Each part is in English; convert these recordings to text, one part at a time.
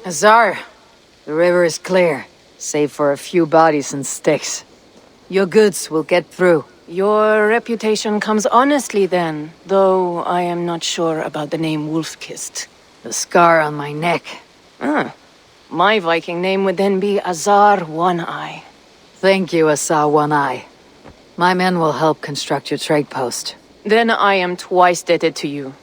Azar, the river is clear, save for a few bodies and sticks. Your goods will get through. Your reputation comes honestly then, though I am not sure about the name Wolf-Kissed. The scar on my neck. My Viking name would then be Azar One-Eye. Thank you, Azar One-Eye. My men will help construct your trade post. Then I am twice indebted to you.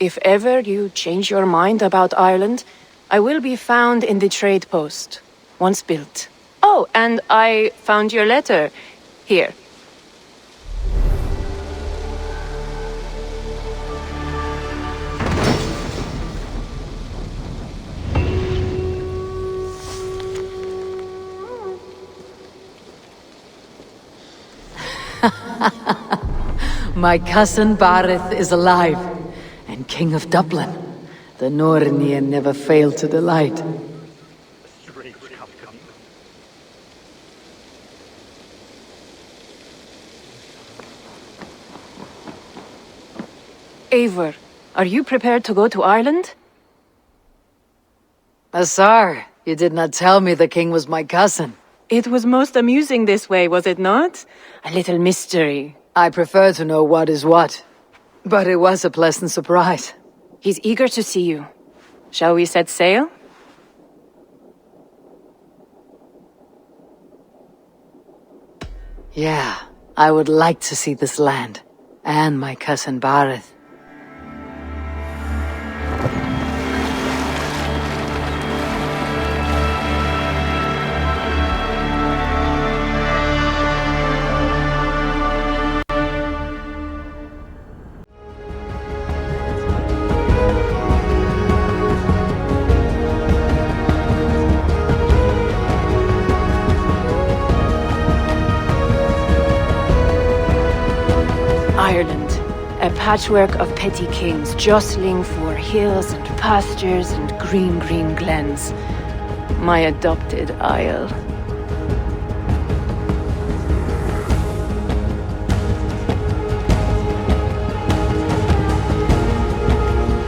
If ever you change your mind about Ireland, I will be found in the trade post, once built. Oh, and I found your letter. Here. My cousin Barith is alive, and King of Dublin. The Nornian never failed to delight. Eivor, are you prepared to go to Ireland? Azar, you did not tell me the king was my cousin. It was most amusing this way, was it not? A little mystery. I prefer to know what is what. But it was a pleasant surprise. He's eager to see you. Shall we set sail? Yeah, I would like to see this land. And my cousin Barith. Ireland, a patchwork of petty kings jostling for hills and pastures and green glens. My adopted isle.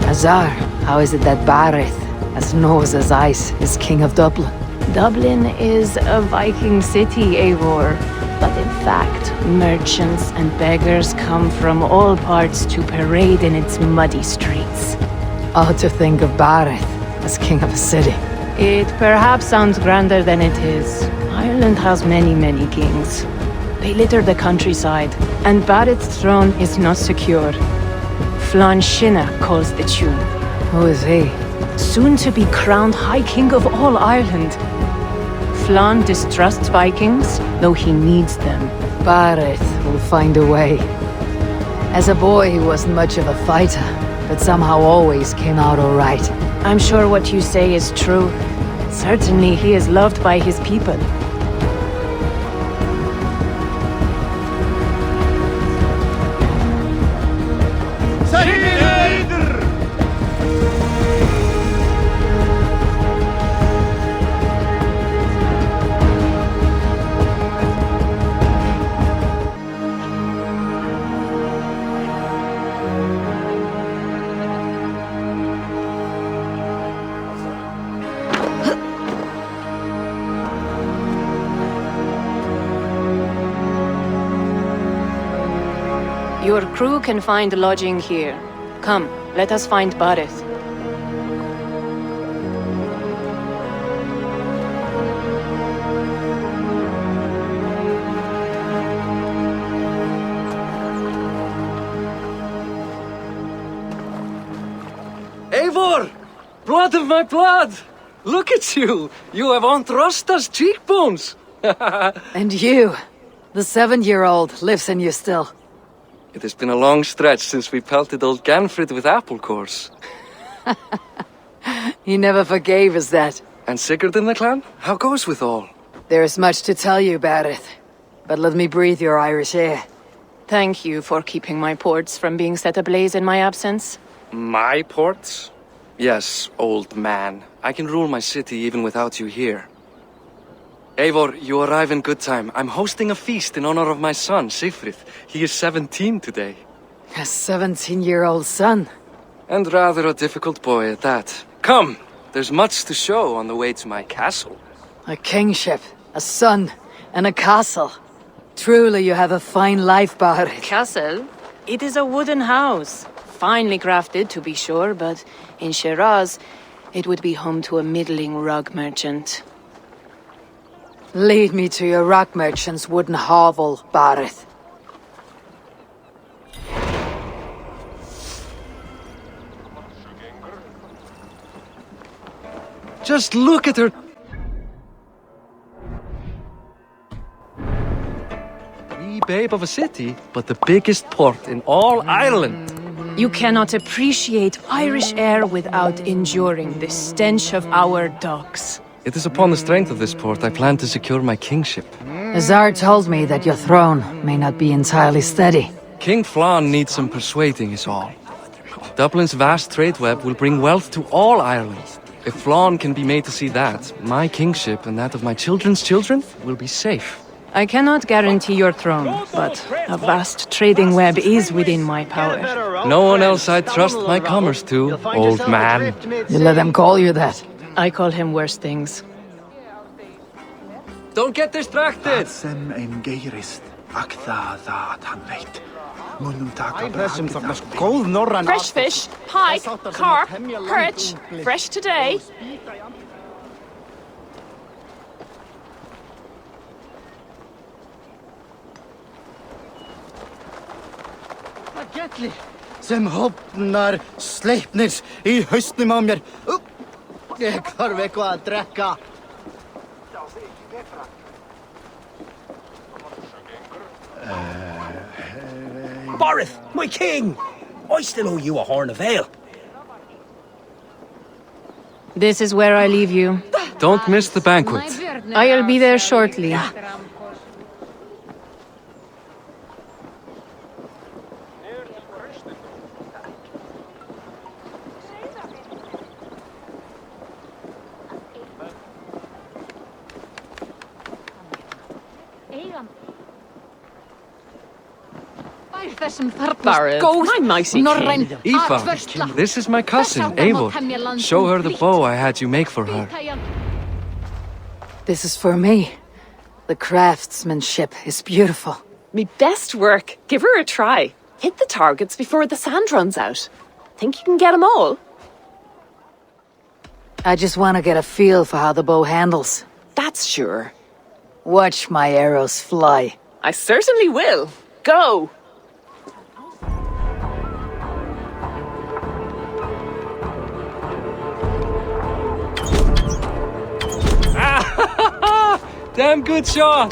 Azar, how is it that Barith, as knows as ice, is king of Dublin? Dublin is a Viking city, Eivor. But in fact, merchants and beggars come from all parts to parade in its muddy streets. Odd to think of Barith as king of a city. It perhaps sounds grander than it is. Ireland has many kings. They litter the countryside, and Barith's throne is not secure. Flann Sinna calls the tune. Who is he? Soon to be crowned High King of all Ireland. Flann distrusts Vikings, though he needs them. Barith will find a way. As a boy, he wasn't much of a fighter, but somehow always came out all right. I'm sure what you say is true. Certainly he is loved by his people. Your crew can find lodging here. Come, let us find Barith. Eivor! Blood of my blood! Look at you! You have Aunt Rosta's cheekbones! And you, the 7-year-old, lives in you still. It has been a long stretch since we pelted old Ganfrid with apple cores. He never forgave us that. And Sigurd in the clan? How goes with all? There is much to tell you, Barith. But let me breathe your Irish air. Thank you for keeping my ports from being set ablaze in my absence. My ports? Yes, old man. I can rule my city even without you here. Eivor, you arrive in good time. I'm hosting a feast in honor of my son, Sigfrid. He is 17 today. A 17-year-old son. And rather a difficult boy at that. Come, there's much to show on the way to my castle. A kingship, a son, and a castle. Truly you have a fine life, Barith. Castle? It is a wooden house. Finely crafted, to be sure, but in Shiraz, it would be home to a middling rug merchant. Lead me to your rock merchant's wooden hovel, Barith. Just look at her. Wee babe of a city, but the biggest port in all Ireland. You cannot appreciate Irish air without enduring the stench of our docks. It is upon the strength of this port I plan to secure my kingship. Azar told me that your throne may not be entirely steady. King Flann needs some persuading is all. Dublin's vast trade web will bring wealth to all Ireland. If Flann can be made to see that, my kingship and that of my children's children will be safe. I cannot guarantee your throne, but a vast trading web is within my power. No one else I'd trust my commerce to, old man. You let them call you that. I call him worse things. Don't get distracted! Fresh fish, pike, carp, perch, fresh today. Sem hopnar sleipnir í hausnum á mér. Ég þarf eitthvað að drekka. Barith, my king! I still owe you a horn of ale. This is where I leave you. Don't miss the banquet. I'll be there shortly. Barith, my mighty king. Eva, this is my cousin, Eivor. Show her the bow I had you make for her. this is for me. The craftsmanship is beautiful. Me best work. Give her a try. Hit the targets before the sand runs out. Think you can get them all? I just want to get a feel for how the bow handles. That's sure. Watch my arrows fly. I certainly will. Go! Damn good shot!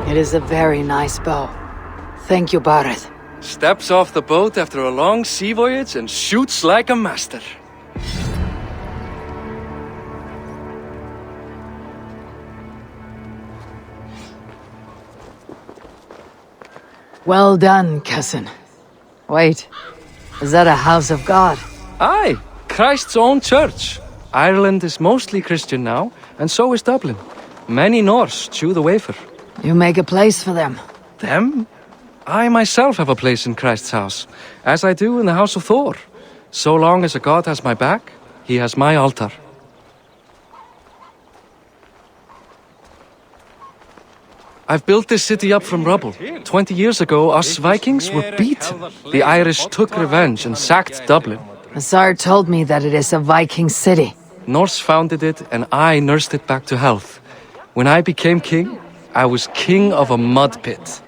It is a very nice bow. Thank you, Barith. Steps off the boat after a long sea voyage and shoots like a master. Well done, cousin. Wait, is that a house of God? Aye, Christ's own church. Ireland is mostly Christian now, and so is Dublin. Many Norse chew the wafer. You make a place for them. Them? I myself have a place in Christ's house, as I do in the house of Thor. So long as a god has my back, he has my altar. I've built this city up from rubble. 20 years ago, us Vikings were beaten. The Irish took revenge and sacked Dublin. Azar told me that it is a Viking city. Norse founded it, and I nursed it back to health. When I became king, I was king of a mud pit.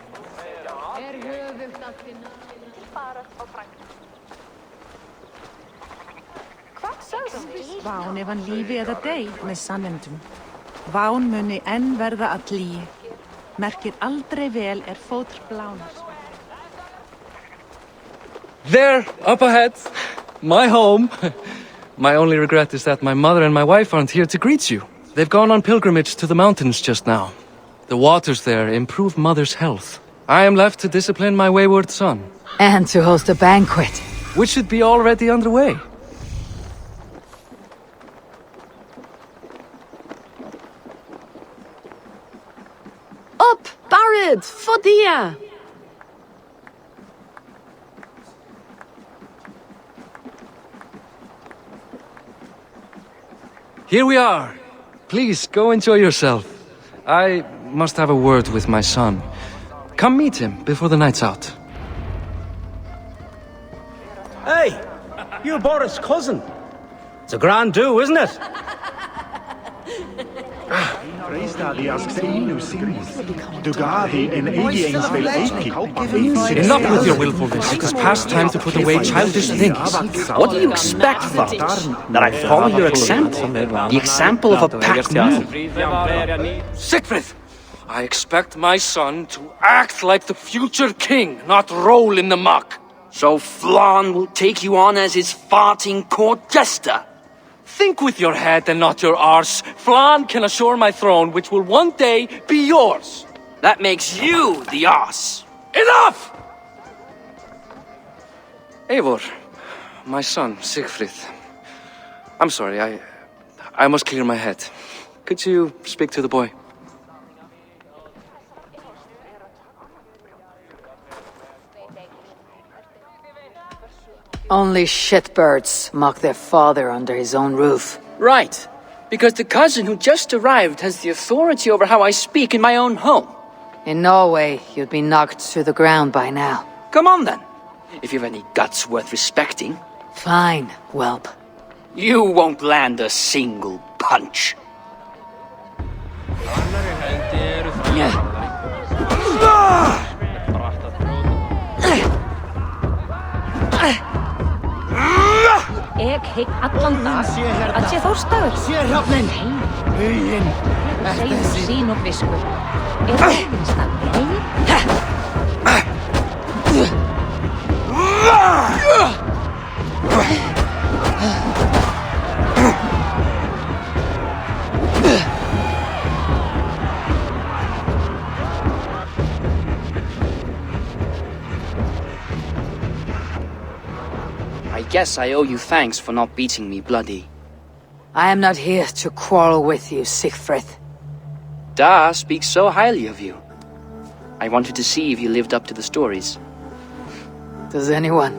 Ván ef hann lífi eða dey með sannindum. Ván muni enn verða að líi. Merkir aldrei vel fótr blánar. There, up ahead, my home. My only regret is that my mother and my wife aren't here to greet you. They've gone on pilgrimage to the mountains just now. The waters there improve mother's health. I am left to discipline my wayward son. And to host a banquet. Which should be already underway. Druid! Fodia! Here we are. Please, go enjoy yourself. I must have a word with my son. Come meet him before the night's out. Hey, you're Boris' cousin. It's a grand do, isn't it? Enough with your willfulness. It is past time to put away childish things. What do you expect, Father? That I follow your example? The example of a packed mule? Siegfried! I expect my son to act like the future king, not roll in the muck. So Flan will take you on as his farting court jester? Think with your head and not your arse. Flan can assure my throne, which will one day be yours. That makes you the ass. Enough! Eivor, my son, Siegfried. I'm sorry, I must clear my head. Could you speak to the boy? Only shitbirds mock their father under his own roof. Right, because the cousin who just arrived has the authority over how I speak in my own home. In Norway, you'd be knocked to the ground by now. Come on then, if you've any guts worth respecting. Fine, whelp. You won't land a single punch. Ég hygg allan dag að sé Þórstagur. Sérhafnin! Huginn! Segðu sín og visku. Það minnst að I guess I owe you thanks for not beating me bloody. I am not here to quarrel with you, Siegfried. Da speaks so highly of you. I wanted to see if you lived up to the stories. Does anyone?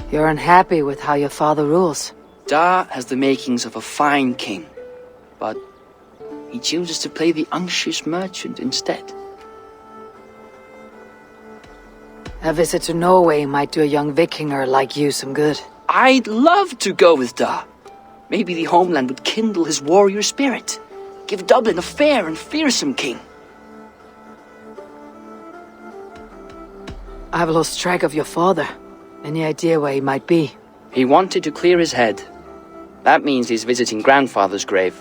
You're unhappy with how your father rules. Da has the makings of a fine king, but he chooses to play the unctuous merchant instead. A visit to Norway might do a young Vikinger like you some good. I'd love to go with Da. Maybe the homeland would kindle his warrior spirit. Give Dublin a fair and fearsome king. I've lost track of your father. Any idea where he might be? He wanted to clear his head. That means he's visiting grandfather's grave.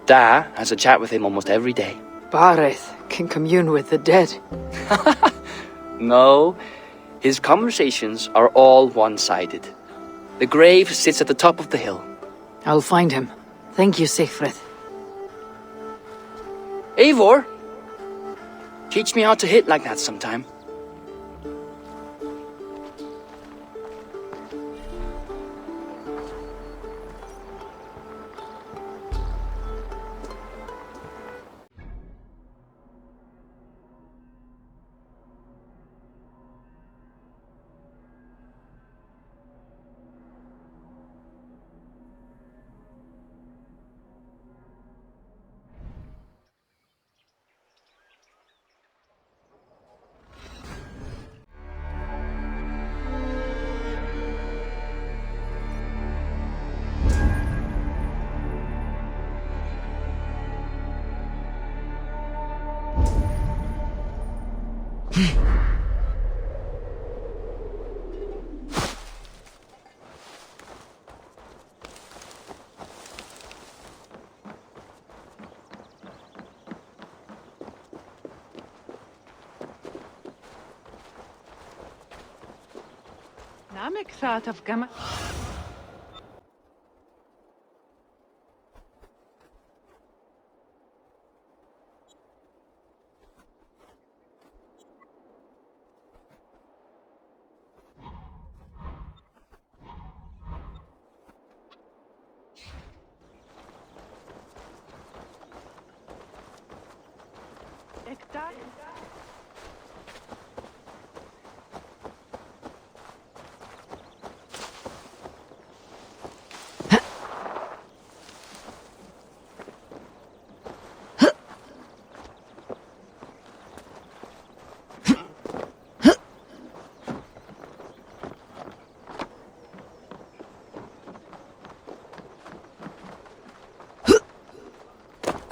Da has a chat with him almost every day. Bareth can commune with the dead. No, his conversations are all one-sided. The grave sits at the top of the hill. I'll find him. Thank you, Siegfried. Eivor, teach me how to hit like that sometime. Namek thought of gamma.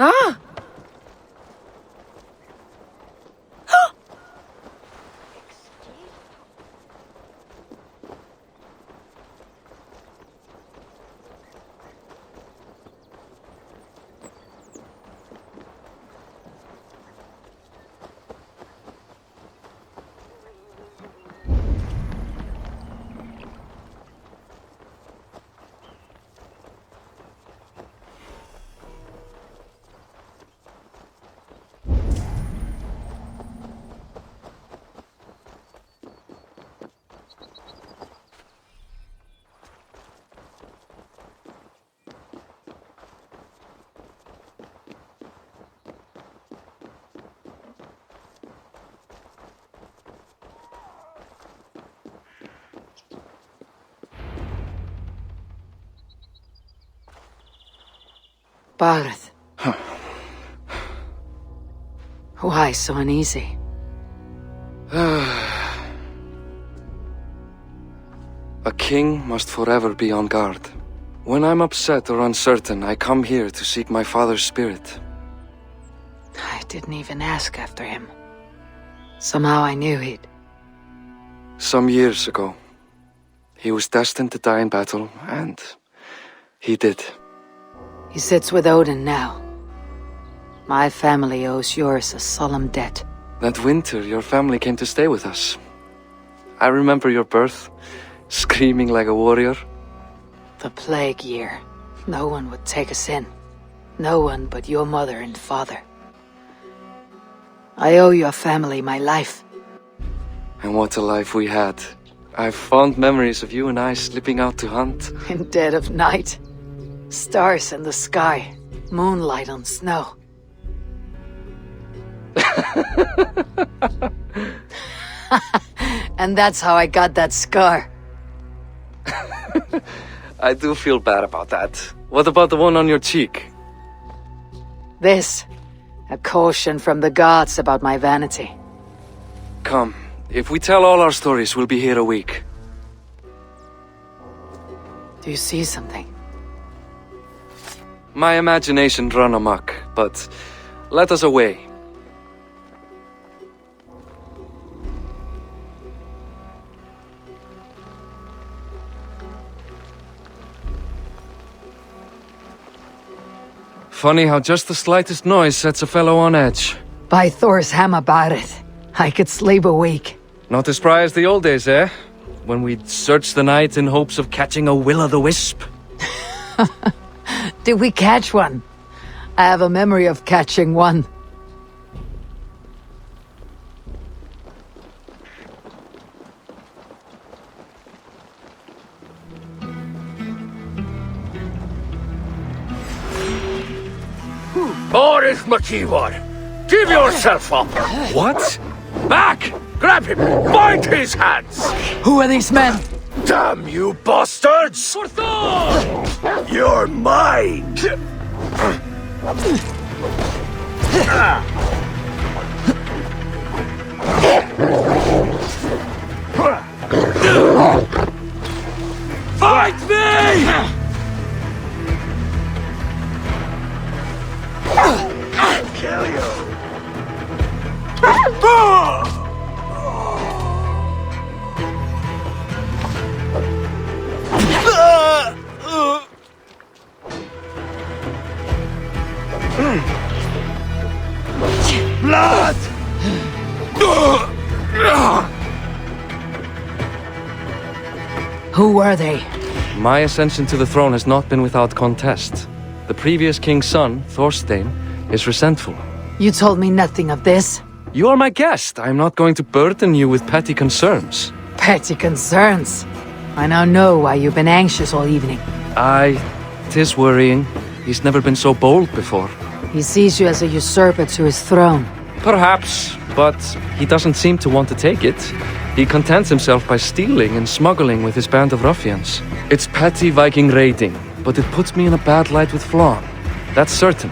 Ah! Barth. Why so uneasy? A king must forever be on guard. When I'm upset or uncertain, I come here to seek my father's spirit. I didn't even ask after him. Somehow I knew he'd... Some years ago, he was destined to die in battle, and he did. He sits with Odin now. My family owes yours a solemn debt. That winter, your family came to stay with us. I remember your birth, screaming like a warrior. The plague year. No one would take us in. No one but your mother and father. I owe your family my life. And what a life we had. I've fond memories of you and I slipping out to hunt. In dead of night. Stars in the sky. Moonlight on snow. And that's how I got that scar. I do feel bad about that. What about the one on your cheek? This. A caution from the gods about my vanity. Come, if we tell all our stories, we'll be here a week. Do you see something? My imagination run amok, but let us away. Funny how just the slightest noise sets a fellow on edge. By Thor's hammer, Barith. I could sleep a week. Not as spry as the old days, eh? When we'd search the night in hopes of catching a will-o'-the-wisp. Did we catch one? I have a memory of catching one. Boris Makivor, give yourself up! What? Back! Grab him! Bind his hands! Who are these men? Damn you bastards! For Thor! You're mine! Fight me! I'll kill you! Blood! Who were they? My ascension to the throne has not been without contest. The previous king's son, Thorstein, is resentful. You told me nothing of this. You are my guest. I am not going to burden you with petty concerns. Petty concerns. I now know why you've been anxious all evening. Aye, 'tis worrying. He's never been so bold before. He sees you as a usurper to his throne. Perhaps, but he doesn't seem to want to take it. He contents himself by stealing and smuggling with his band of ruffians. It's petty Viking raiding, but it puts me in a bad light with Flann. That's certain.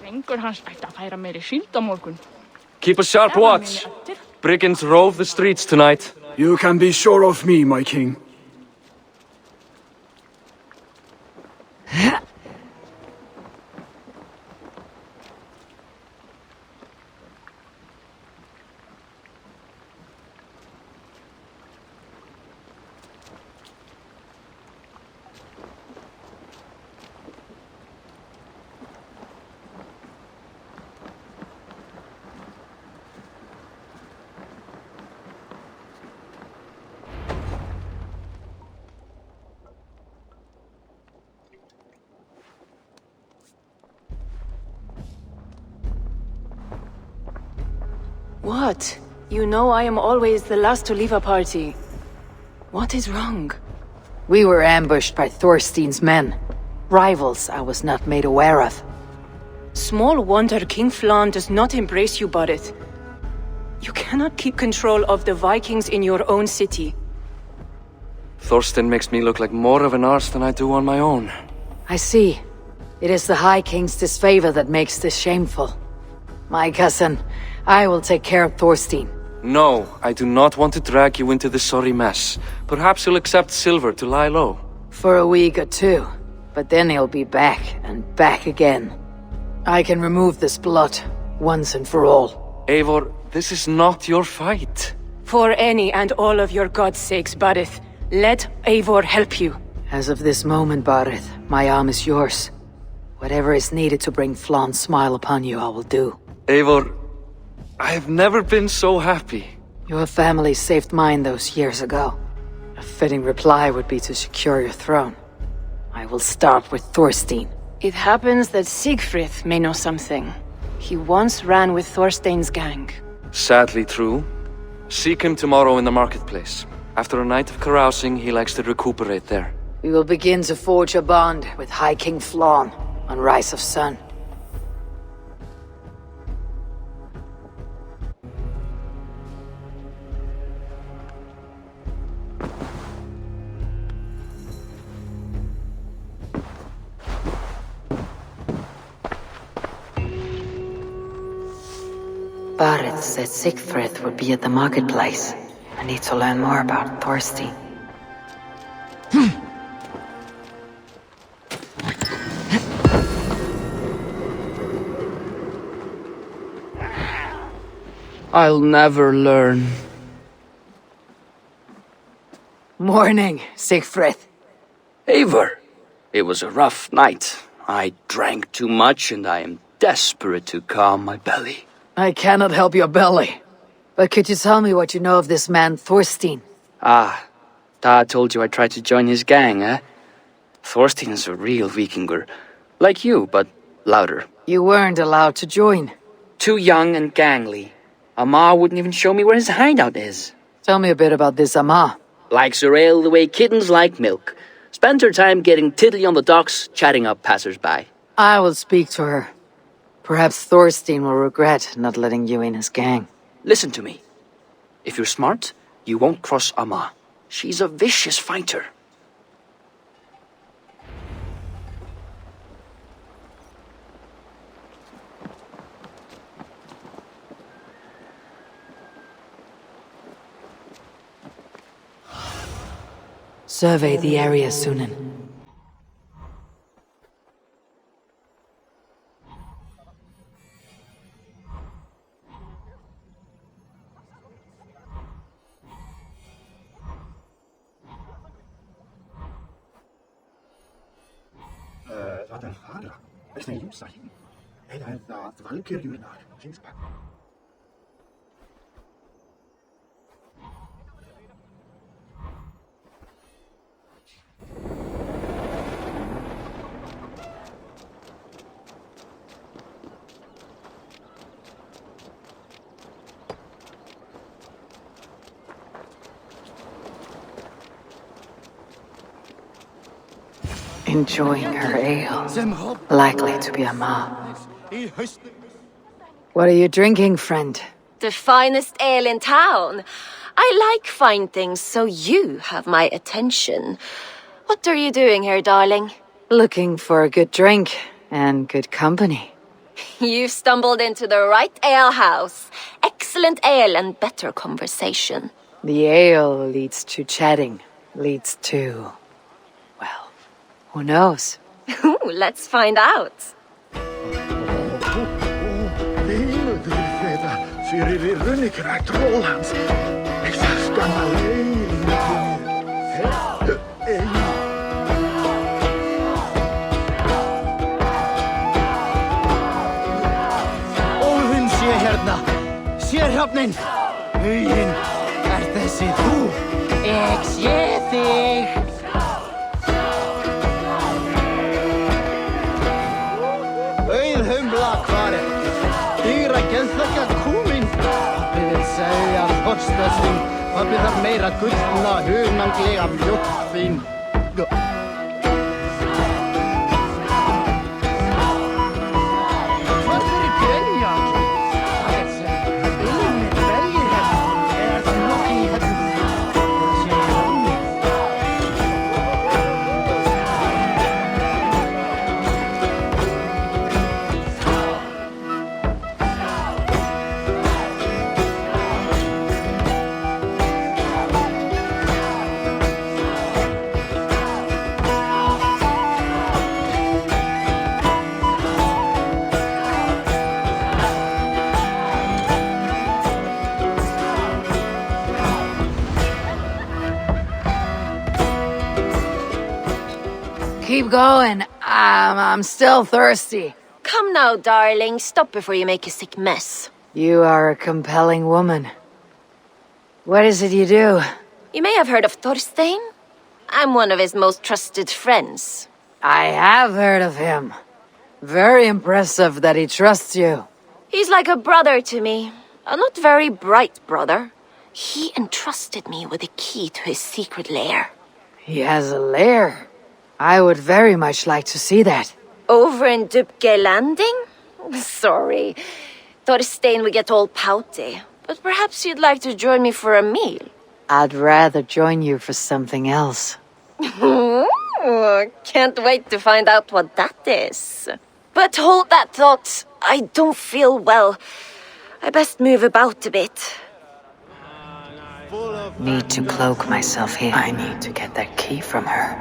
Drengur hans ætti að færa meiri síld á morgun. Keep a sharp watch. Brigands rove the streets tonight. You can be sure of me, my king. What? You know I am always the last to leave a party. What is wrong? We were ambushed by Thorstein's men. Rivals I was not made aware of. Small wonder King Flann does not embrace you, Barith. You cannot keep control of the Vikings in your own city. Thorstein makes me look like more of an arse than I do on my own. I see. It is the High King's disfavor that makes this shameful. My cousin, I will take care of Thorstein. No, I do not want to drag you into this sorry mess. Perhaps you'll accept silver to lie low. For a week or two, but then he'll be back and back again. I can remove this blood, once and for all. Eivor, this is not your fight. For any and all of your god's sakes, Barith, let Eivor help you. As of this moment, Barith, my arm is yours. Whatever is needed to bring Flann's smile upon you, I will do. Eivor, I have never been so happy. Your family saved mine those years ago. A fitting reply would be to secure your throne. I will start with Thorstein. It happens that Siegfried may know something. He once ran with Thorstein's gang. Sadly true. Seek him tomorrow in the marketplace. After a night of carousing, he likes to recuperate there. We will begin to forge a bond with High King Flann on Rise of Sun. Barith said Siegfried would be at the marketplace. I need to learn more about Thorstein. I'll never learn. Morning, Siegfried. Eivor, it was a rough night. I drank too much and I am desperate to calm my belly. I cannot help your belly. But could you tell me what you know of this man, Thorstein? Ah, Dad told you I tried to join his gang, eh? Thorstein is a real Vikinger. Like you, but louder. You weren't allowed to join. Too young and gangly. Amma wouldn't even show me where his hideout is. Tell me a bit about this Amma. Likes her ale the way kittens like milk. Spends her time getting tiddly on the docks, chatting up passers-by. I will speak to her. Perhaps Thorstein will regret not letting you in his gang. Listen to me. If you're smart, you won't cross Amma. She's a vicious fighter. Survey the area, Sunan. Wat een vader. Is een Yusahim. Hij heeft dat Valkyrie naar Jinspak. Enjoying her ale. Likely to be a ma. I høst... What are you drinking, friend? The finest ale in town. I like fine things, so you have my attention. What are you doing here, darling? Looking for a good drink and good company. You've stumbled into the right alehouse. Excellent ale and better conversation. The ale leads to chatting, leads to... well, who knows? Let's find out. Fyrir runnikra trollhans. Ik zag alleen. Ólfinn sé hérna. Sérhafnin. Huginn, þessi þú? Ég sé þig. Auðhumla hvar Dýra geðþekka kúmin. Pabbi vil segja þorstesting. Pabbi þarf meira gullna hunanglega mjólkvín. Hvað fyrir Brynja? Það sem Ilmir veljir hérna. Það nokkuð í hérna? Það sé Ilmir. Keep going. I'm still thirsty. Come now, darling. Stop before you make a sick mess. You are a compelling woman. What is it you do? You may have heard of Thorstein. I'm one of his most trusted friends. I have heard of him. Very impressive that he trusts you. He's like a brother to me. A not very bright brother. He entrusted me with the key to his secret lair. He has a lair. I would very much like to see that. Over in Dubke Landing? Sorry. Thorstein would get all pouty. But perhaps you'd like to join me for a meal. I'd rather join you for something else. Can't wait to find out what that is. But hold that thought. I don't feel well. I best move about a bit. Need to cloak myself here. I need to get that key from her.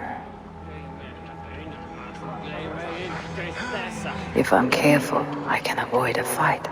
If I'm careful, I can avoid a fight.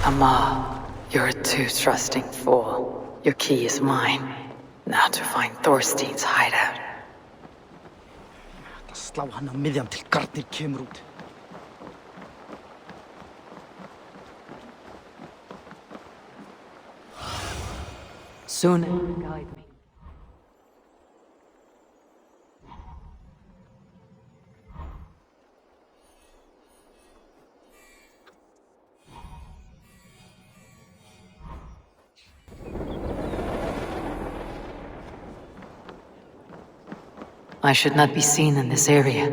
Ama, you're a too trusting fool. Your key is mine. Now to find Thorstein's hideout. Slá hann á miðjan til garnir kemur út. Soon guide me. I should not be seen in this area.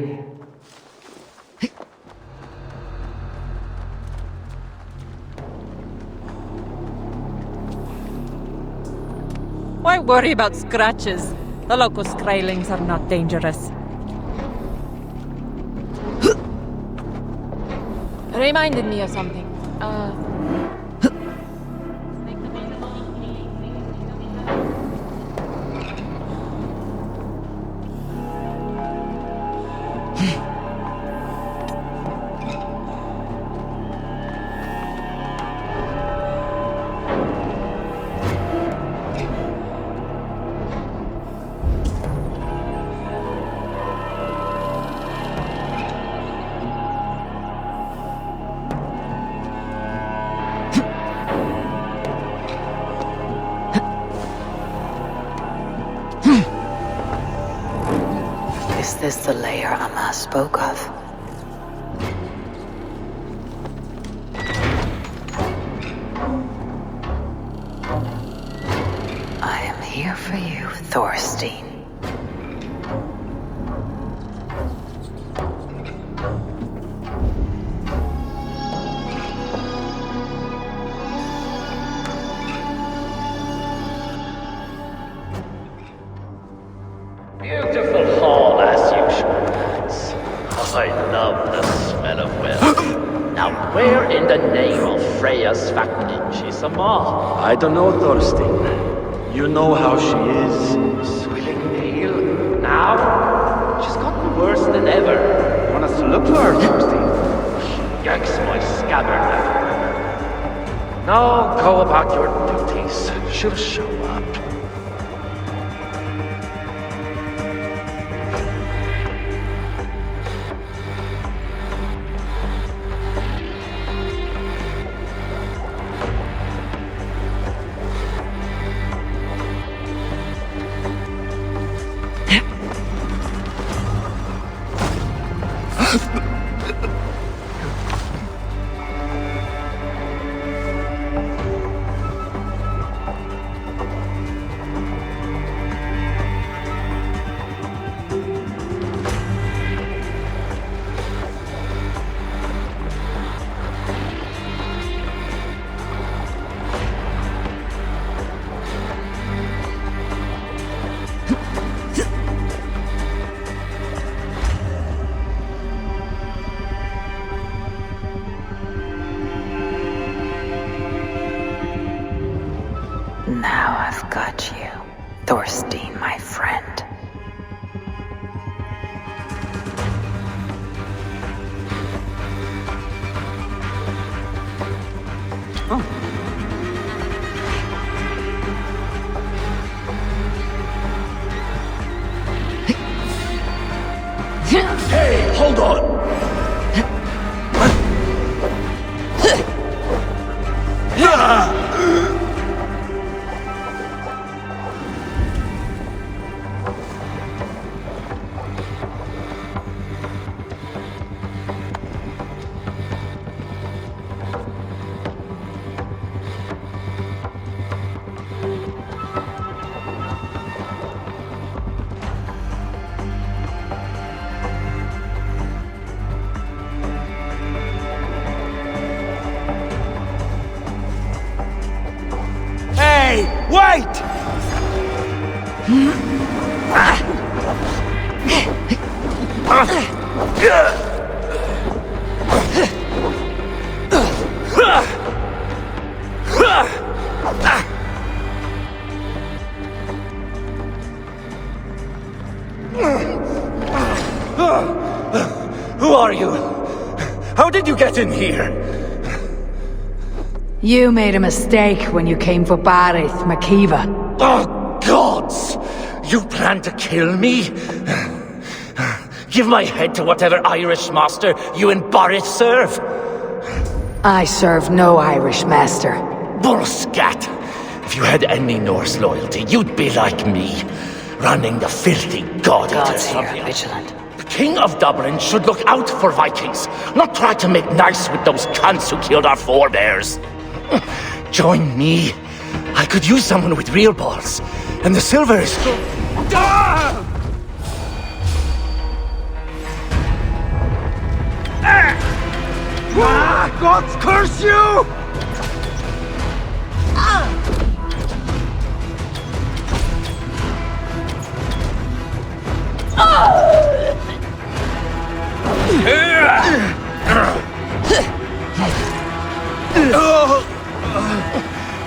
Why worry about scratches? The local skrylings are not dangerous. Reminded me of something. Is this the lair Amma spoke of? I am here for you, Thorstein. Beautiful hall as usual, lads. I love the smell of wealth. Now where in the name of Freya's family? She's a mom. I don't know, Thorstein. You know how she is. Swilling pale. Now? She's gotten worse than ever. You want us to look for her, Thorstein? Yanks my scabbard everywhere. Now go about your duties. She'll show up. Now I've got you, Thorstein, my friend. Hey, hold on! Hey, wait! Who are you? How did you get in here? You made a mistake when you came for Barith, Makiva. Oh, gods! You plan to kill me? Give my head to whatever Irish master you and Boris serve. I serve no Irish master. Bullscat! If you had any Norse loyalty, you'd be like me, running the filthy god-eaters from here. Vigilant. The King of Dublin should look out for Vikings, not try to make nice with those cunts who killed our forebears. Join me. I could use someone with real balls, and the silver is good. God curse you!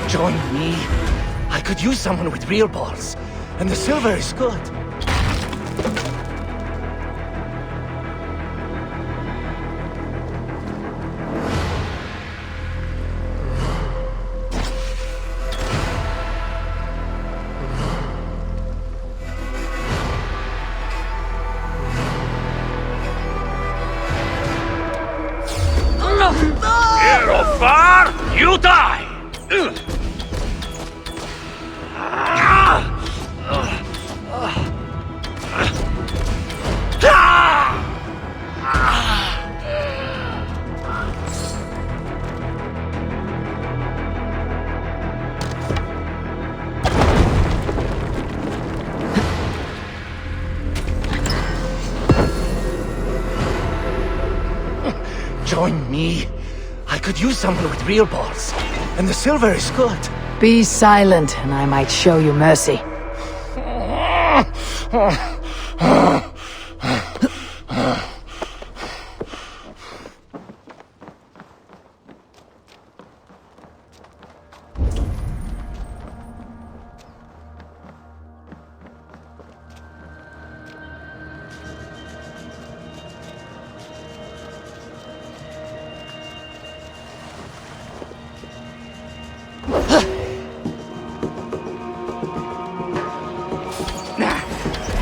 Join me. I could use someone with real balls, and the silver is good. Far, you die! Join me. I could use someone with real balls, and the silver is good. Be silent, and I might show you mercy.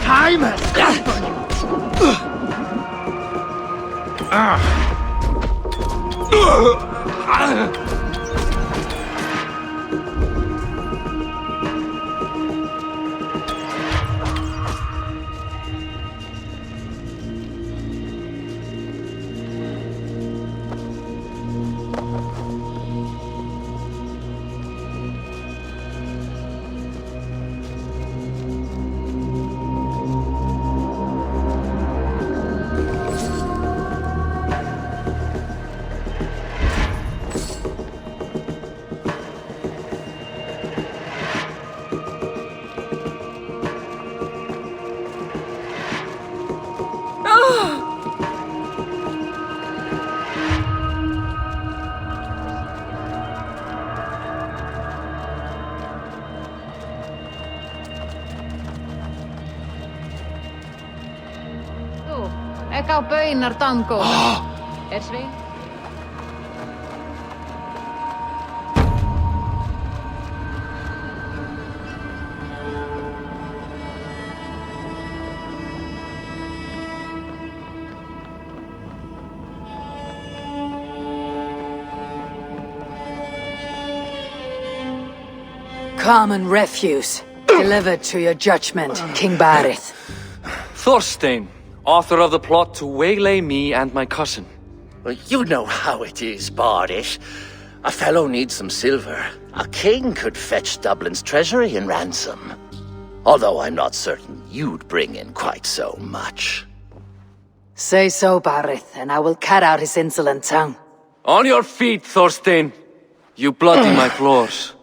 Time has come for you. Eka á baunar dango. Svein? Common refuse. Delivered to your judgment, King Barith. Thorstein, author of the plot to waylay me and my cousin. Well, you know how it is, Bardish. A fellow needs some silver. A king could fetch Dublin's treasury in ransom. Although I'm not certain you'd bring in quite so much. Say so, Barith, and I will cut out his insolent tongue. On your feet, Thorstein. You bloody my floors.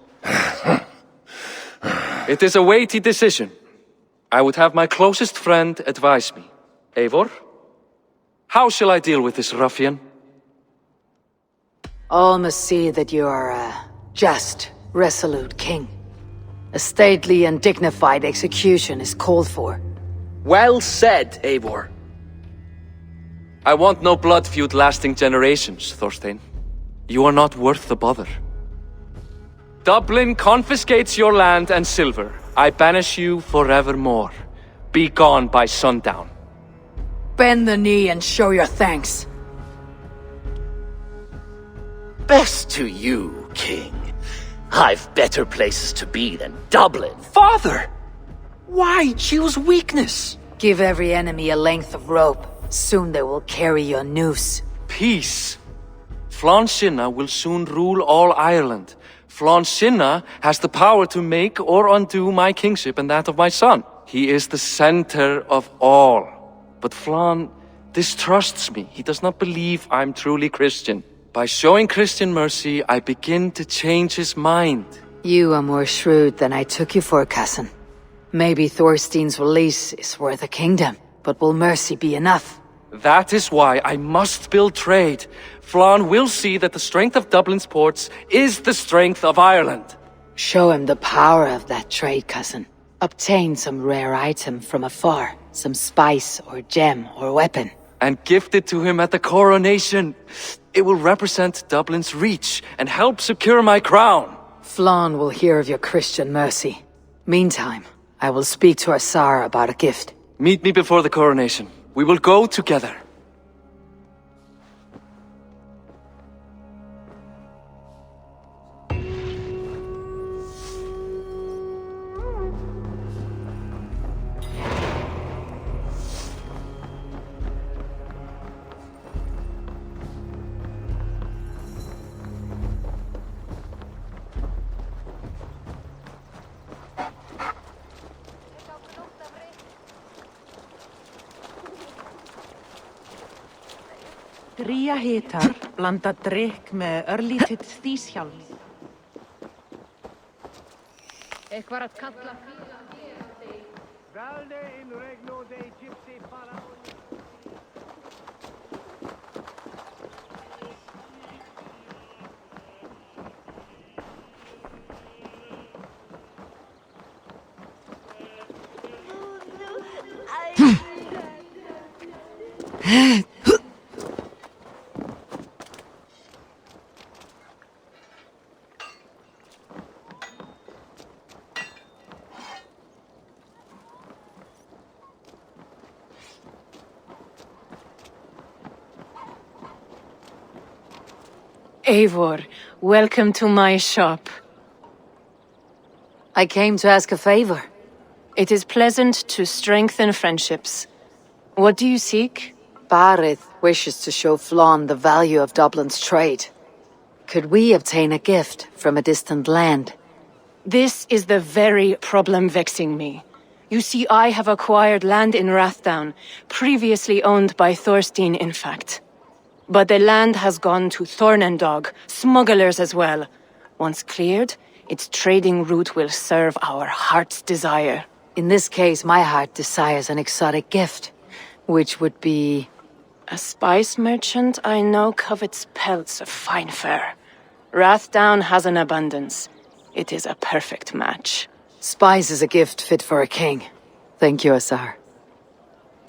It is a weighty decision. I would have my closest friend advise me. Eivor, how shall I deal with this ruffian? All must see that you are a just, resolute king. A stately and dignified execution is called for. Well said, Eivor. I want no blood feud lasting generations, Thorstein. You are not worth the bother. Dublin confiscates your land and silver. I banish you forevermore. Be gone by sundown. Bend the knee and show your thanks. Best to you, King. I've better places to be than Dublin. Father! Why choose weakness? Give every enemy a length of rope. Soon they will carry your noose. Peace. Flann Sinna will soon rule all Ireland. Flann Sinna has the power to make or undo my kingship and that of my son. He is the center of all. But Flann distrusts me. He does not believe I'm truly Christian. By showing Christian mercy, I begin to change his mind. You are more shrewd than I took you for, cousin. Maybe Thorstein's release is worth a kingdom, but will mercy be enough? That is why I must build trade. Flann will see that the strength of Dublin's ports is the strength of Ireland. Show him the power of that trade, cousin. Obtain some rare item from afar, some spice or gem or weapon. And gift it to him at the coronation. It will represent Dublin's reach and help secure my crown. Flann will hear of your Christian mercy. Meantime, I will speak to Asar about a gift. Meet me before the coronation. We will go together. Dría hitar blanda drykk með örlítið þýshjálm. Eitthvað að kalla Valde in regno dei gypsy pharaoh. Eivor, welcome to my shop. I came to ask a favor. It is pleasant to strengthen friendships. What do you seek? Barith wishes to show Flann the value of Dublin's trade. Could we obtain a gift from a distant land? This is the very problem vexing me. You see, I have acquired land in Rathdown, previously owned by Thorstein, in fact. But the land has gone to Thornendog, smugglers as well. Once cleared, its trading route will serve our heart's desire. In this case, my heart desires an exotic gift, which would be... A spice merchant I know covets pelts of fine fur. Rathdown has an abundance. It is a perfect match. Spice is a gift fit for a king. Thank you, Asar.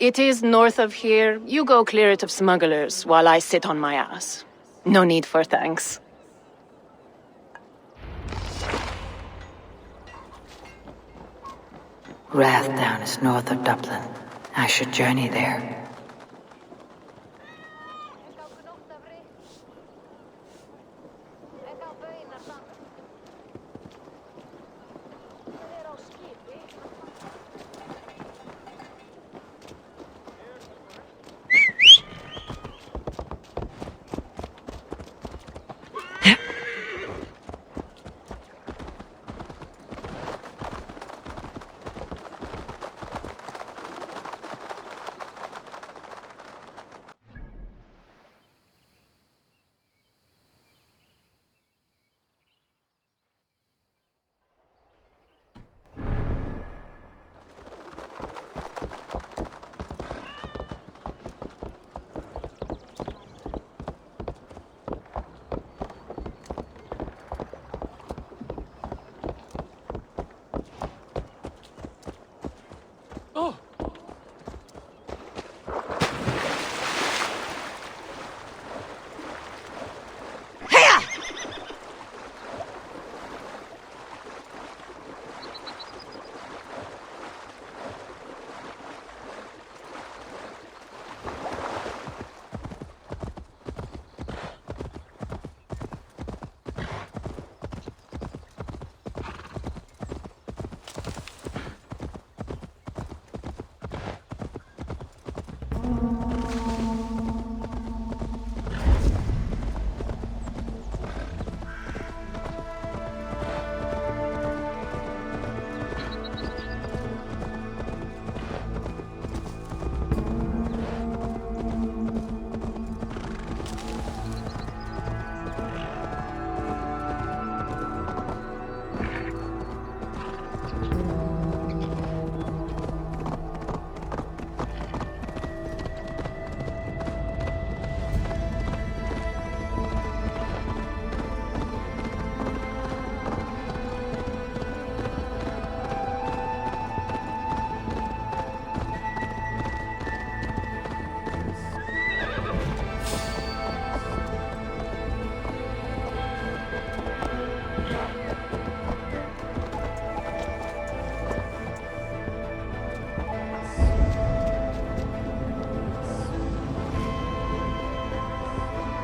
It is north of here. You go clear it of smugglers while I sit on my ass. No need for thanks. Rathdown is north of Dublin. I should journey there.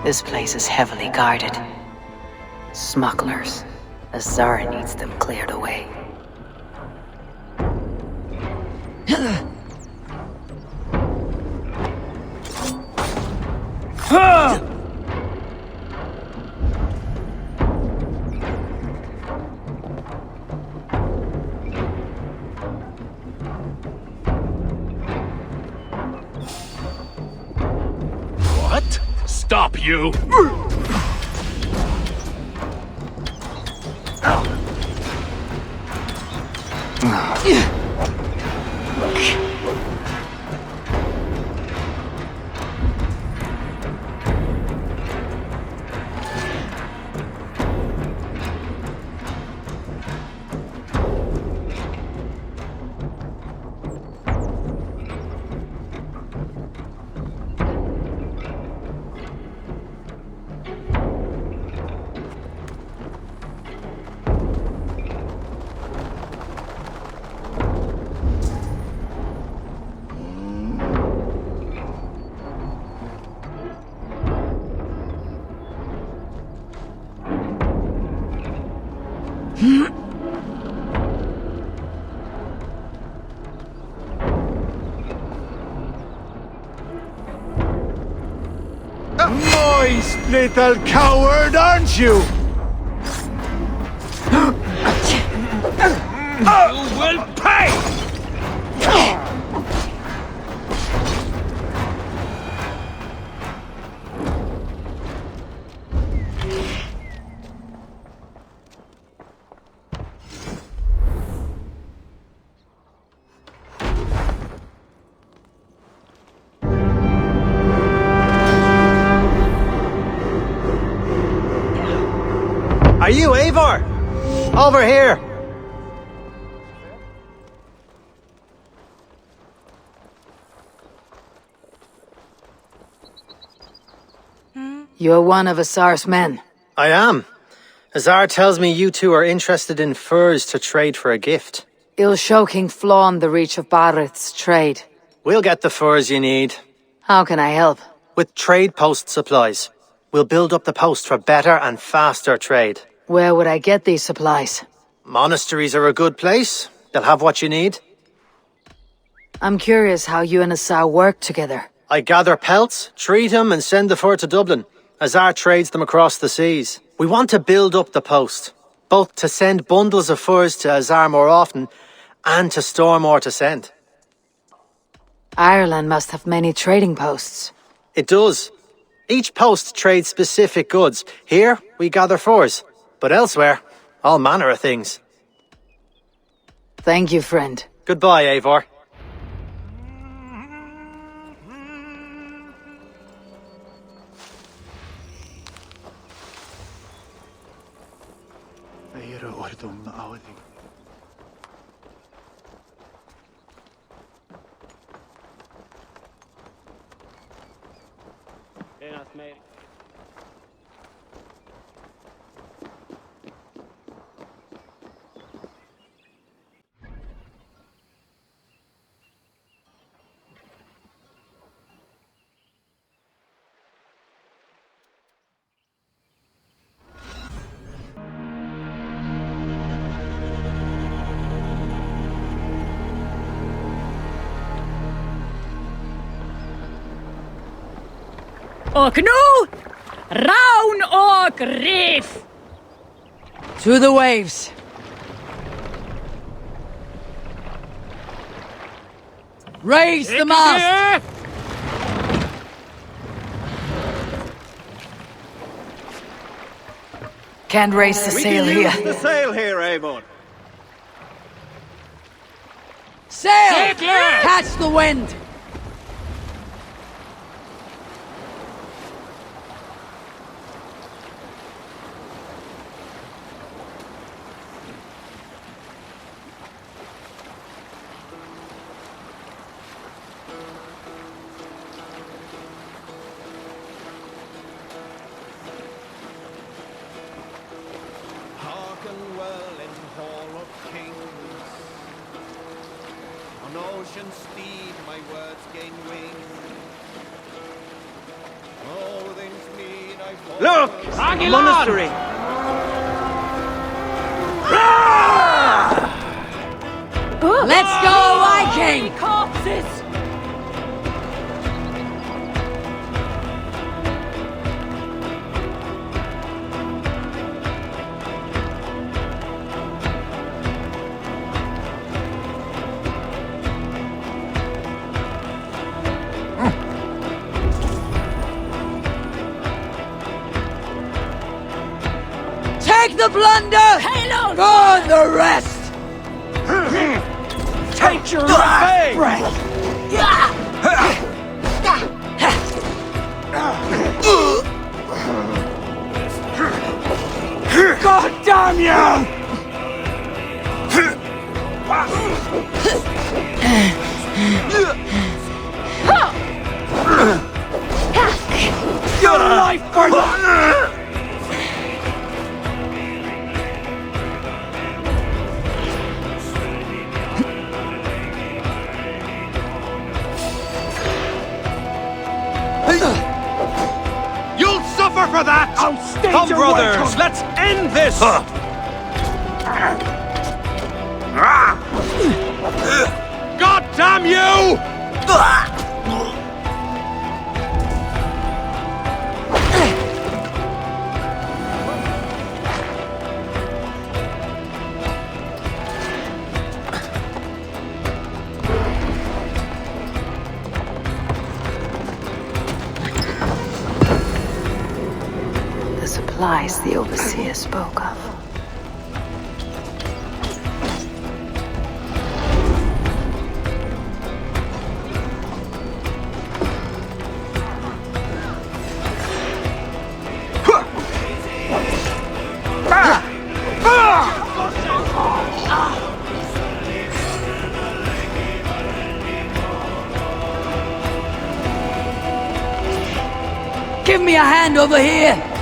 This place is heavily guarded. Smugglers. Azar needs them cleared away. What? Stop you! Moist little coward, aren't you? You will pay! Are you Eivor? Over here! You're one of Azar's men. I am. Azar tells me you two are interested in furs to trade for a gift. It'll show King Flawn the reach of Barith's trade. We'll get the furs you need. How can I help? With trade post supplies. We'll build up the post for better and faster trade. Where would I get these supplies? Monasteries are a good place. They'll have what you need. I'm curious how you and Azar work together. I gather pelts, treat them, and send the fur to Dublin. Azar trades them across the seas. We want to build up the post, both to send bundles of furs to Azar more often, and to store more to send. Ireland must have many trading posts. It does. Each post trades specific goods. Here, we gather furs. But elsewhere, all manner of things. Thank you, friend. Goodbye, Eivor. Och nu, raun och reef! To the waves! Raise the mast! Can't raise the sail here. The sail here, Eivor. Sail! Catch the wind! ocean steed, my words gain wing. Oh, things mean Look! A monastery! Let's go, Viking! Corpses! Take the plunder! Halos! Burn the rest! Take your revenge! God damn you! Your life for You'll suffer for that! I'll stage Come, your brothers, welcome. let's end this! God damn you! The supplies the overseer spoke of. Give me a hand over here!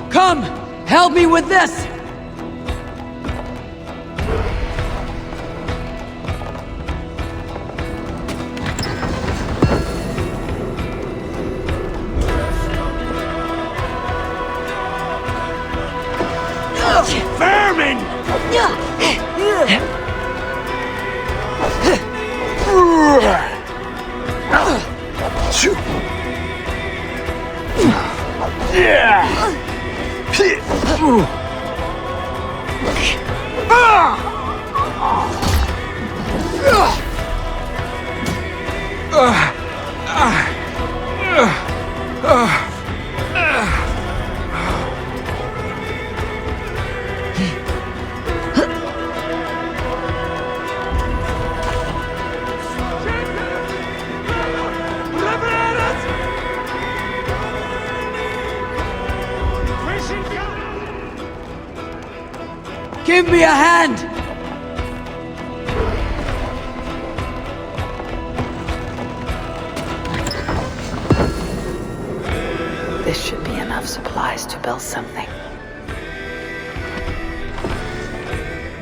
Come! Help me with this! vermin! Give me a hand! This should be enough supplies to build something.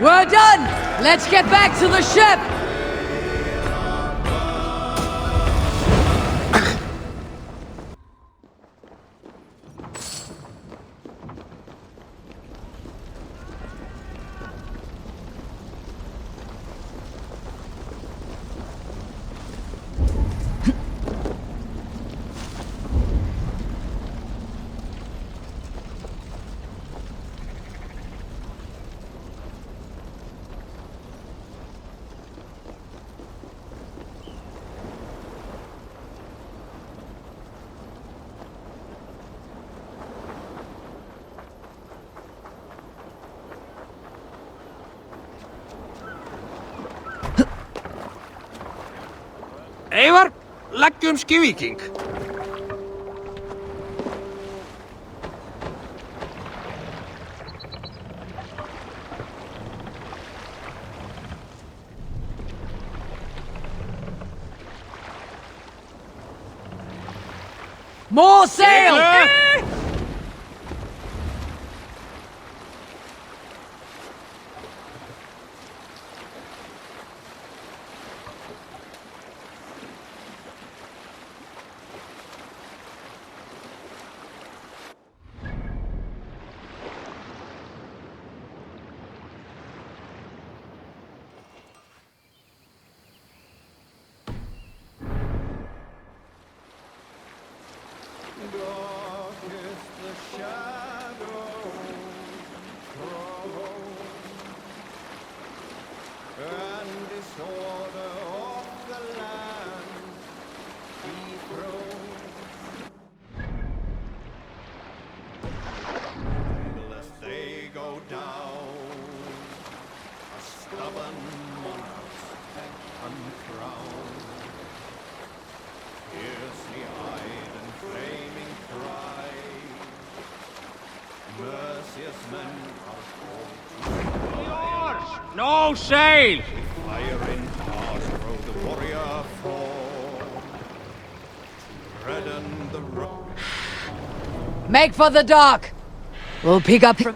We're done! Let's get back to the ship! Eivor, leggjum skývíking. More sail! No sail! Fire in past row the warrior fall. Redden the road. Make for the dock! We'll pick up from...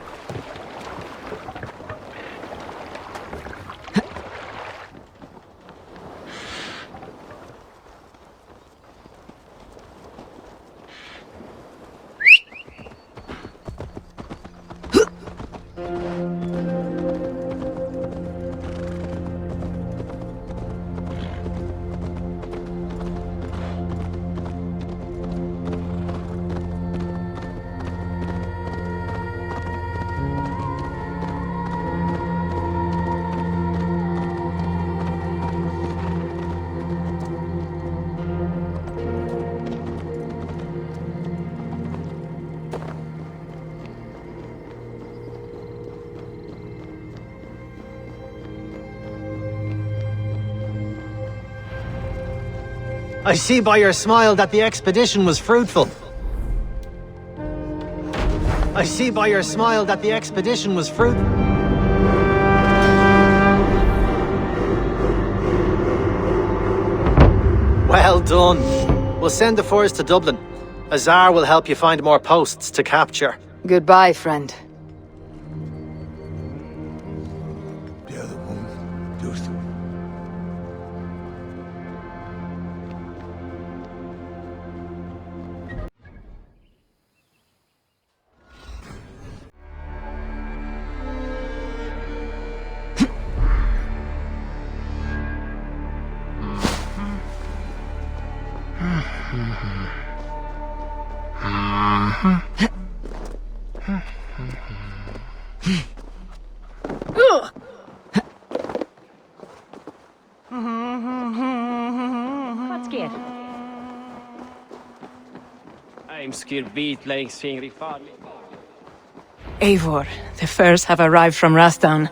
I see by your smile that the expedition was fruitful. I see by your smile that the expedition was fruitful. Well done. We'll send the force to Dublin. Azar will help you find more posts to capture. Goodbye, friend. I'm scared beat like Singri Farley. Eivor, the furs have arrived from Rathdown.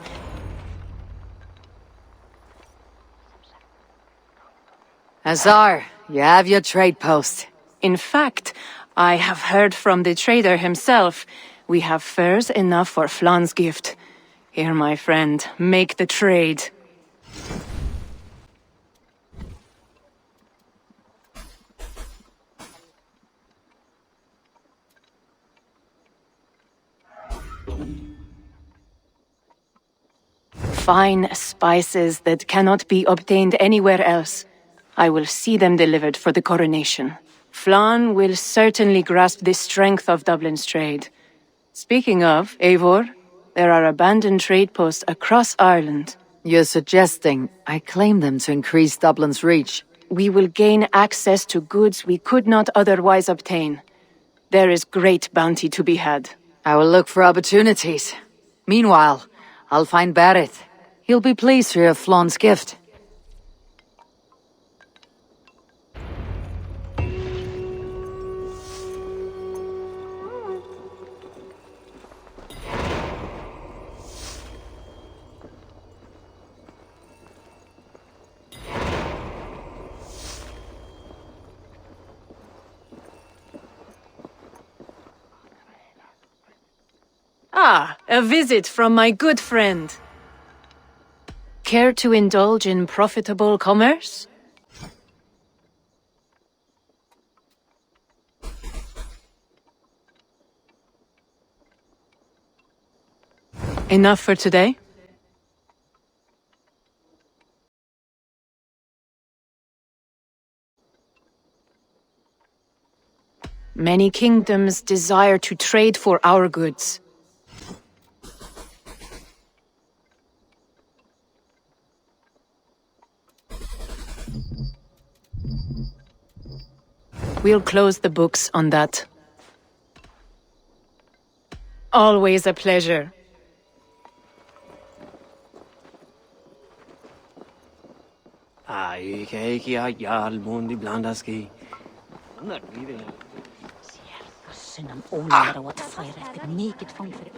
Azar, you have your trade post. In fact, I have heard from the trader himself. We have furs enough for Flan's gift. Here, my friend, make the trade. Fine spices that cannot be obtained anywhere else. I will see them delivered for the coronation. Flan will certainly grasp the strength of Dublin's trade. Speaking of, Eivor, there are abandoned trade posts across Ireland. You're suggesting I claim them to increase Dublin's reach? We will gain access to goods we could not otherwise obtain. There is great bounty to be had. I will look for opportunities. Meanwhile, I'll find Barrett. He'll be pleased to hear Flan's gift. Ah, a visit from my good friend. Care to indulge in profitable commerce? Enough for today? Many kingdoms desire to trade for our goods. We'll close the books on that. Always a pleasure. Ai, che chi ha il mondo blandas che. Sunnan ólar á að færa eftir mikið fang fyrir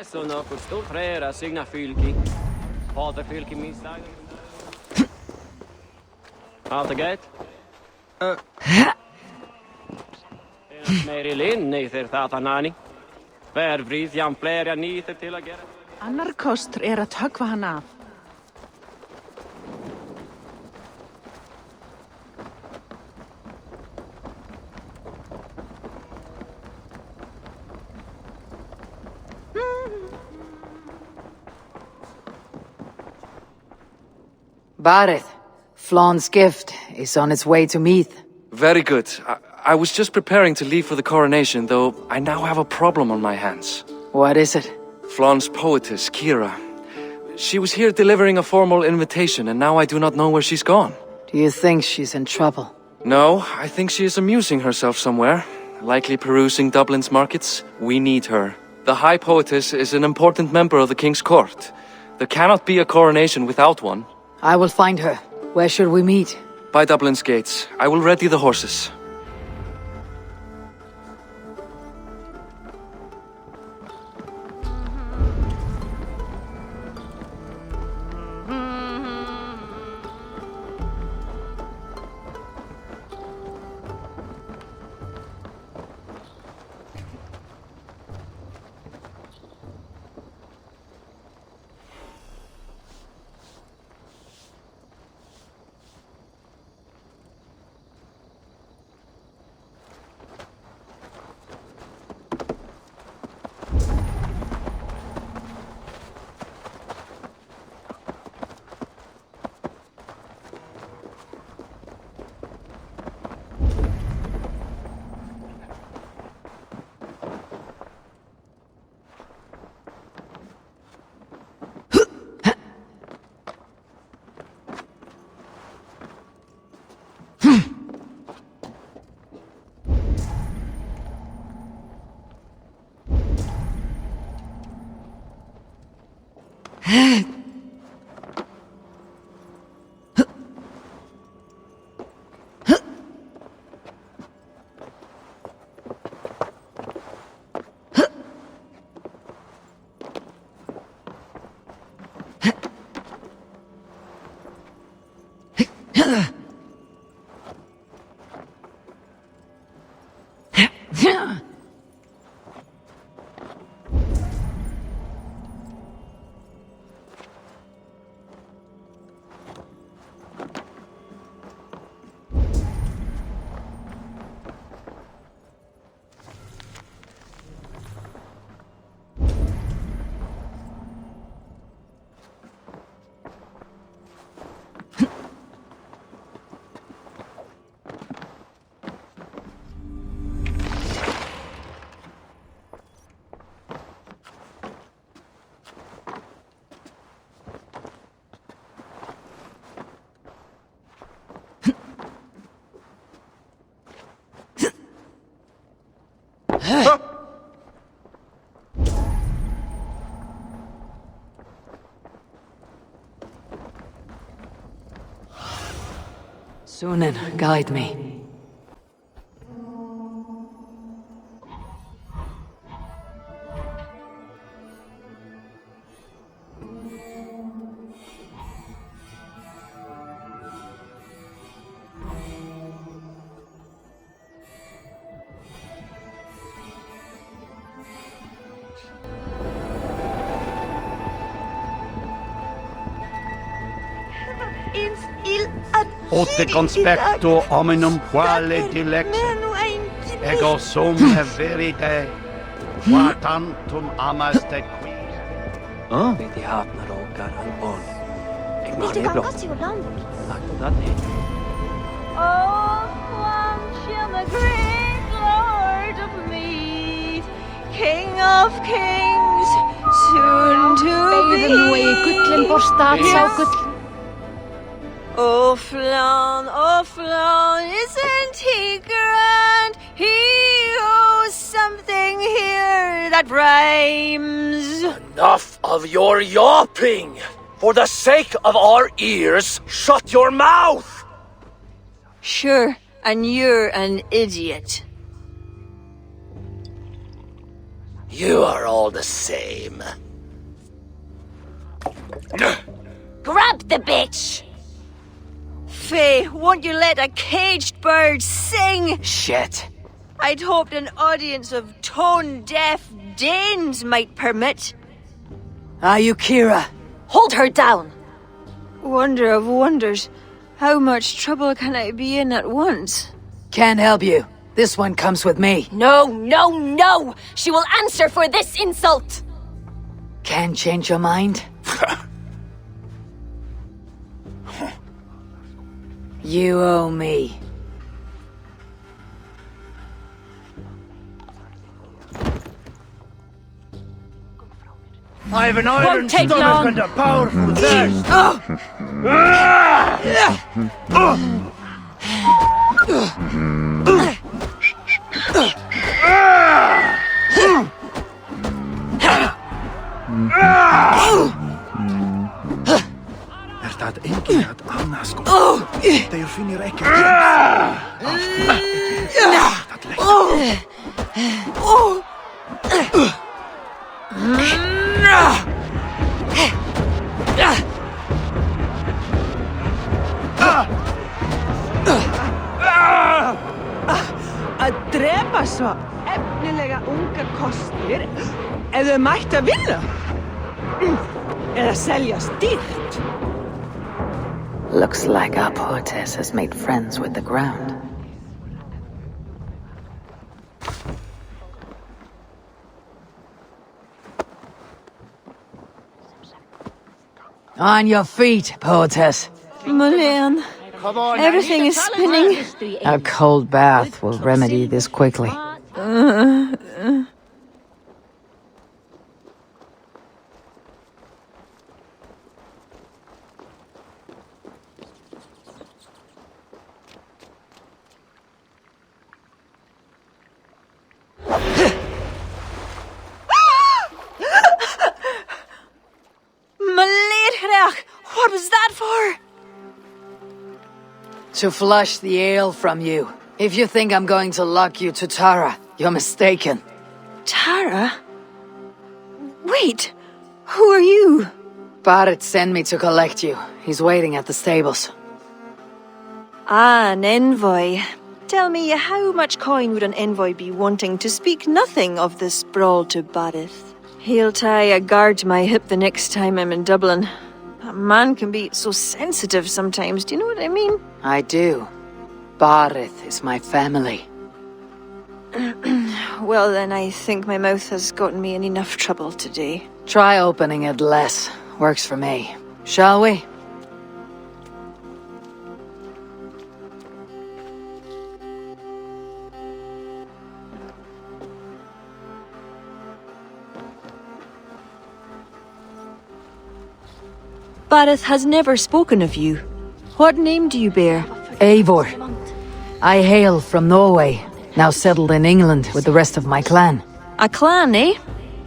Sono questo frera signa fylki. Fader fylki min side. Allt är gött? Merilin nýþir þetta nani. Verfrið jam fleiri nýþir til að gera. Annar kostur að höggva hann af. Barith, Flawn's gift is on its way to Meath. Very good. I was just preparing to leave for the coronation, though I now have a problem on my hands. What is it? Flawn's poetess, Kira. She was here delivering a formal invitation, and now I do not know where she's gone. Do you think she's in trouble? No, I think she is amusing herself somewhere. Likely perusing Dublin's markets. We need her. The High Poetess is an important member of the King's court. There cannot be a coronation without one. I will find her. Where should we meet? By Dublin's gates. I will ready the horses. Sunan, guide me. Ote conspecto hominum quale dilexit. Ego sum verite. Qua tantum amaste qui. Vedi hatnar åkar en boll. Jag Vet du är bra. hva som gjorde han? Oh, Flanchian, the great lord of mead, king of kings, soon to be. Oh, Flan, isn't he grand? He owes something here that rhymes. Enough of your yawping! For the sake of our ears, shut your mouth! Sure, and you're an idiot. You are all the same. Grab the bitch! Faye, won't you let a caged bird sing? Shit. I'd hoped an audience of tone-deaf Danes might permit. Are you Kira? Hold her down! Wonder of wonders. How much trouble can I be in at once? Can't help you. This one comes with me. No! She will answer for this insult! Can't change your mind? You owe me. I have an iron take stomach long. and a powerful thirst. Staat één keer het Anna's komt. Dat je vindt rekken. Dat lijkt. Að drepa svo efnilega unga kostir ef þau mætti að vinna. Eða seljast dýrt. Looks like our poetess has made friends with the ground. On your feet, poetess. Mulan, everything is spinning. A cold bath will remedy this quickly. What was that for? To flush the ale from you. If you think I'm going to lock you to Tara, you're mistaken. Tara? Wait, who are you? Barrett sent me to collect you. He's waiting at the stables. Ah, an envoy. Tell me, how much coin would an envoy be wanting, to speak nothing of this brawl to Barrett? He'll tie a guard to my hip the next time I'm in Dublin. A man can be so sensitive sometimes, do you know what I mean? I do. Barrett is my family. Well then, I think my mouth has gotten me in enough trouble today. Try opening it less. Works for me. Shall we? Barrett has never spoken of you. What name do you bear? Eivor. I hail from Norway, now settled in England with the rest of my clan. A clan, eh?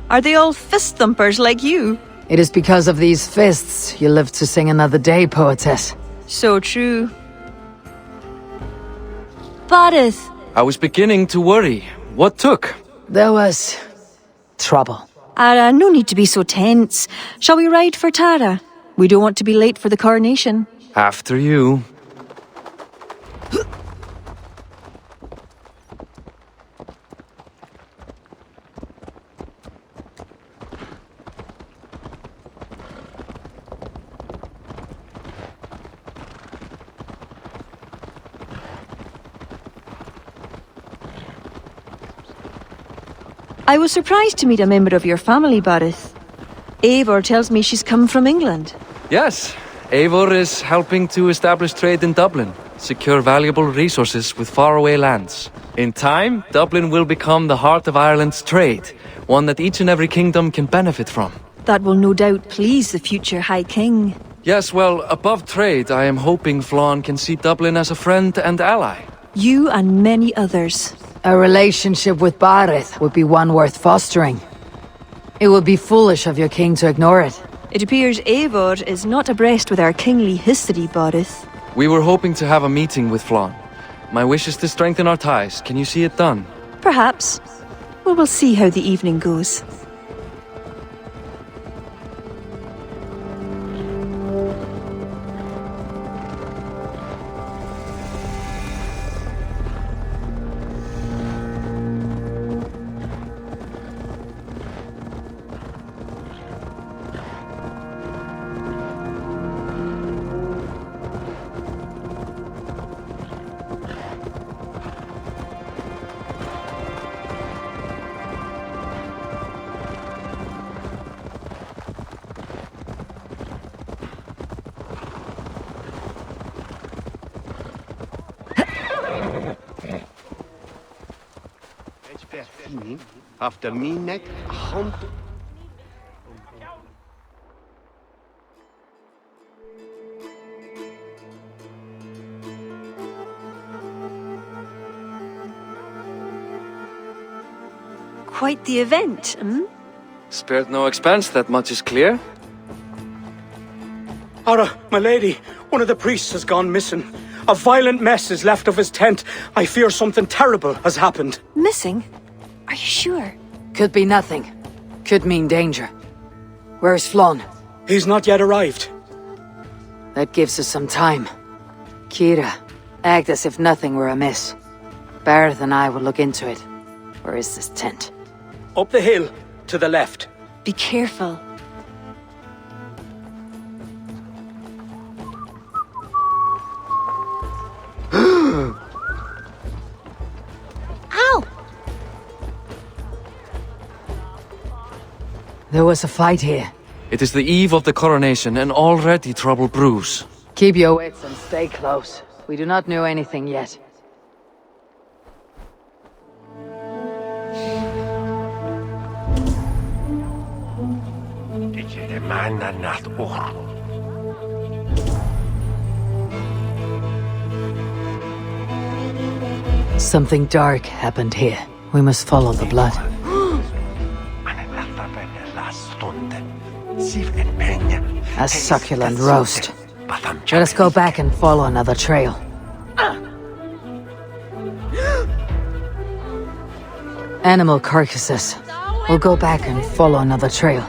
Are they all fist thumpers like you? It is because of these fists you live to sing another day, poetess. So true. Barrett. I was beginning to worry. What took? There was trouble. No need to be so tense. Shall we ride for Tara? We don't want to be late for the coronation. After you. I was surprised to meet a member of your family, Barith. Eivor tells me she's come from England. Yes, Eivor is helping to establish trade in Dublin, secure valuable resources with faraway lands. In time, Dublin will become the heart of Ireland's trade, one that each and every kingdom can benefit from. That will no doubt please the future High King. Yes, well, above trade, I am hoping Flann can see Dublin as a friend and ally. You and many others. A relationship with Barith would be one worth fostering. It would be foolish of your king to ignore it. It appears Eivor is not abreast with our kingly history, Barith. We were hoping to have a meeting with Flann. My wish is to strengthen our ties. Can you see it done? Perhaps. We will see how the evening goes. After me neck, hunt. Quite the event, hmm? Spared no expense, that much is clear. Ara, my lady, one of the priests has gone missing. A violent mess is left of his tent. I fear something terrible has happened. Missing? Are you sure? Could be nothing. Could mean danger. Where's Flann? He's not yet arrived. That gives us some time. Kira, act as if nothing were amiss. Barith and I will look into it. Where is this tent? Up the hill, to the left. Be careful. Ow! There was a fight here. It is the eve of the coronation, and already trouble brews. Keep your wits and stay close. We do not know anything yet. Something dark happened here. We must follow the blood. A succulent roast. Let us go back and follow another trail. Animal carcasses. We'll go back and follow another trail.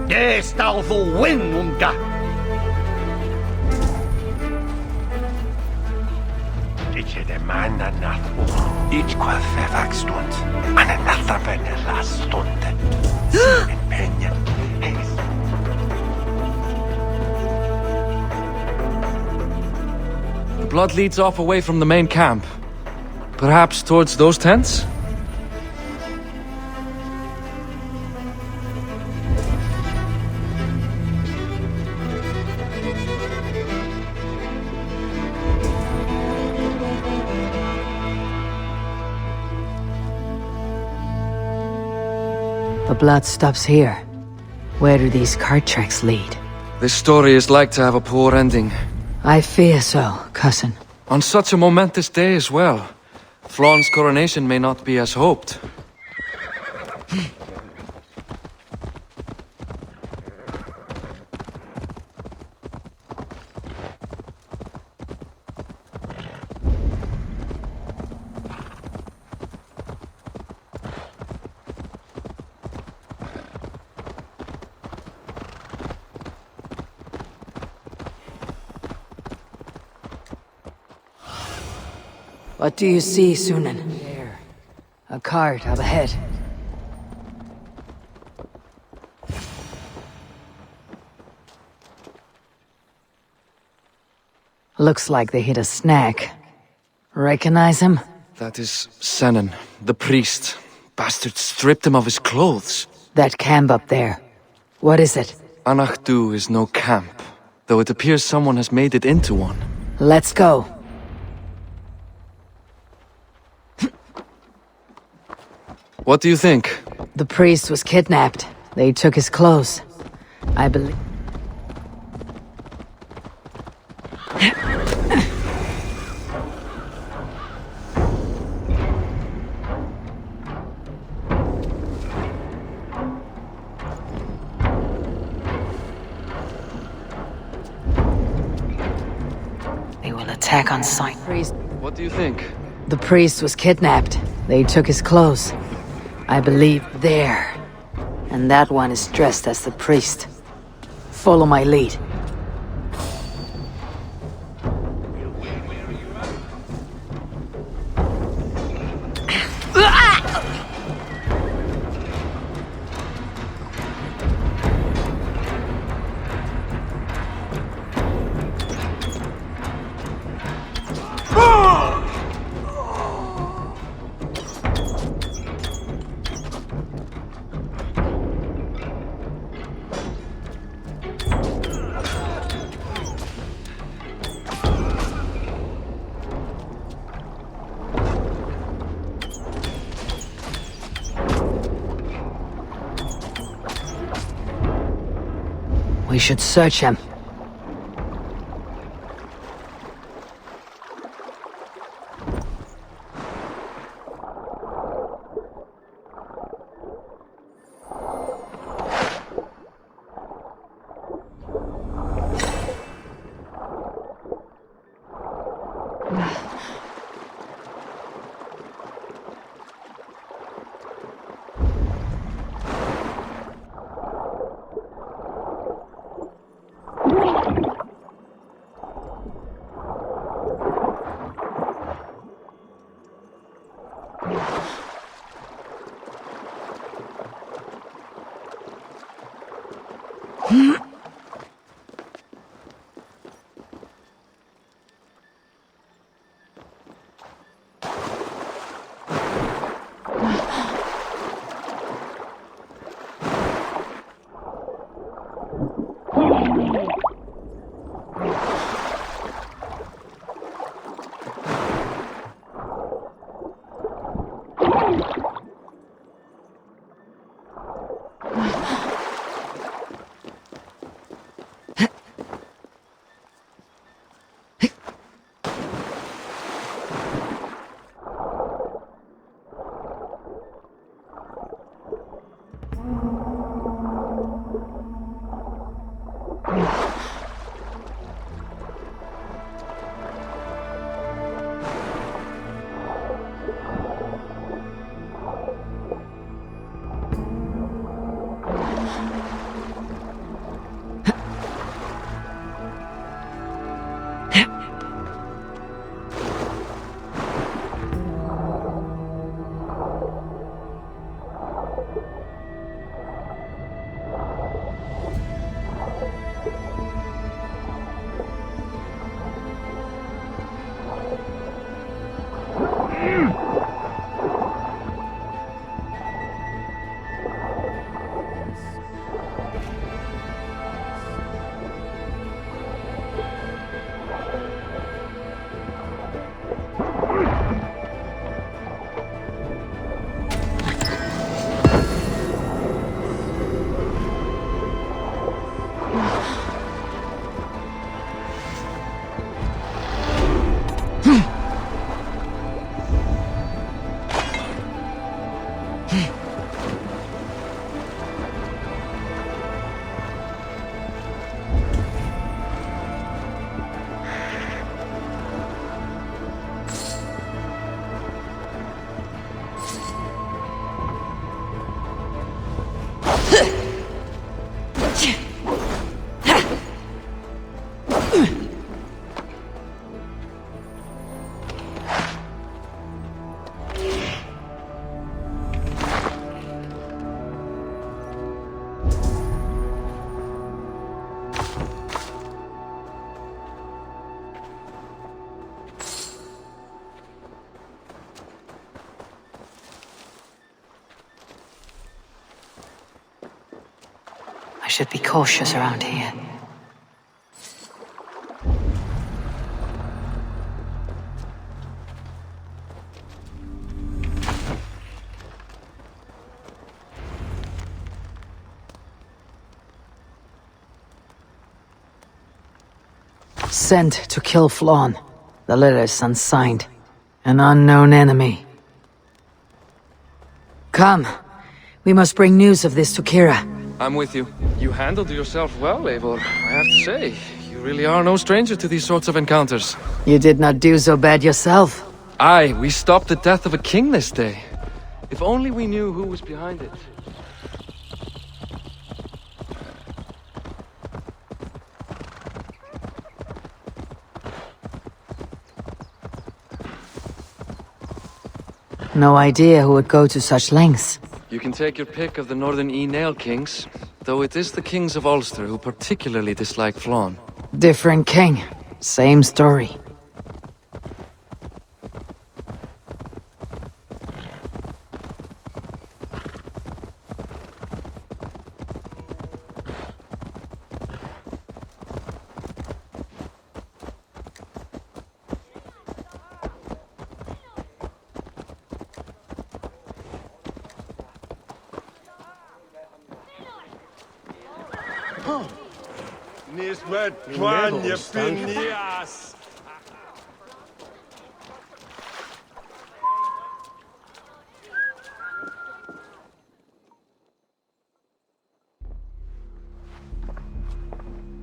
Yes, thou will win, Munga. Each qual fefag stund, an another venne la stunde. In penya, The blood leads off away from the main camp. Perhaps towards those tents? The blood stops here. Where do these cart tracks lead? This story is like to have a poor ending. I fear so, cousin. On such a momentous day as well. Flann's coronation may not be as hoped. What do you see, Sunan? There. A cart up ahead. Looks like they hit a snack. Recognize him? That is Senan, the priest. Bastard stripped him of his clothes. That camp up there. What is it? Anachdu is no camp, though it appears someone has made it into one. Let's go. What do you think? The priest was kidnapped. They took his clothes. I believe... They will attack on sight. What do you think? The priest was kidnapped. They took his clothes. I believe there. And that one is dressed as the priest. Follow my lead. We should search him. should be cautious around here. Sent to kill Flawn. The letter's unsigned. An unknown enemy. Come. We must bring news of this to Kira. I'm with you. You handled yourself well, Eivor. I have to say, you really are no stranger to these sorts of encounters. You did not do so bad yourself. Aye, we stopped the death of a king this day. If only we knew who was behind it. No idea who would go to such lengths. You can take your pick of the Northern Nail kings, though it is the kings of Ulster who particularly dislike Flawn. Different king. Same story.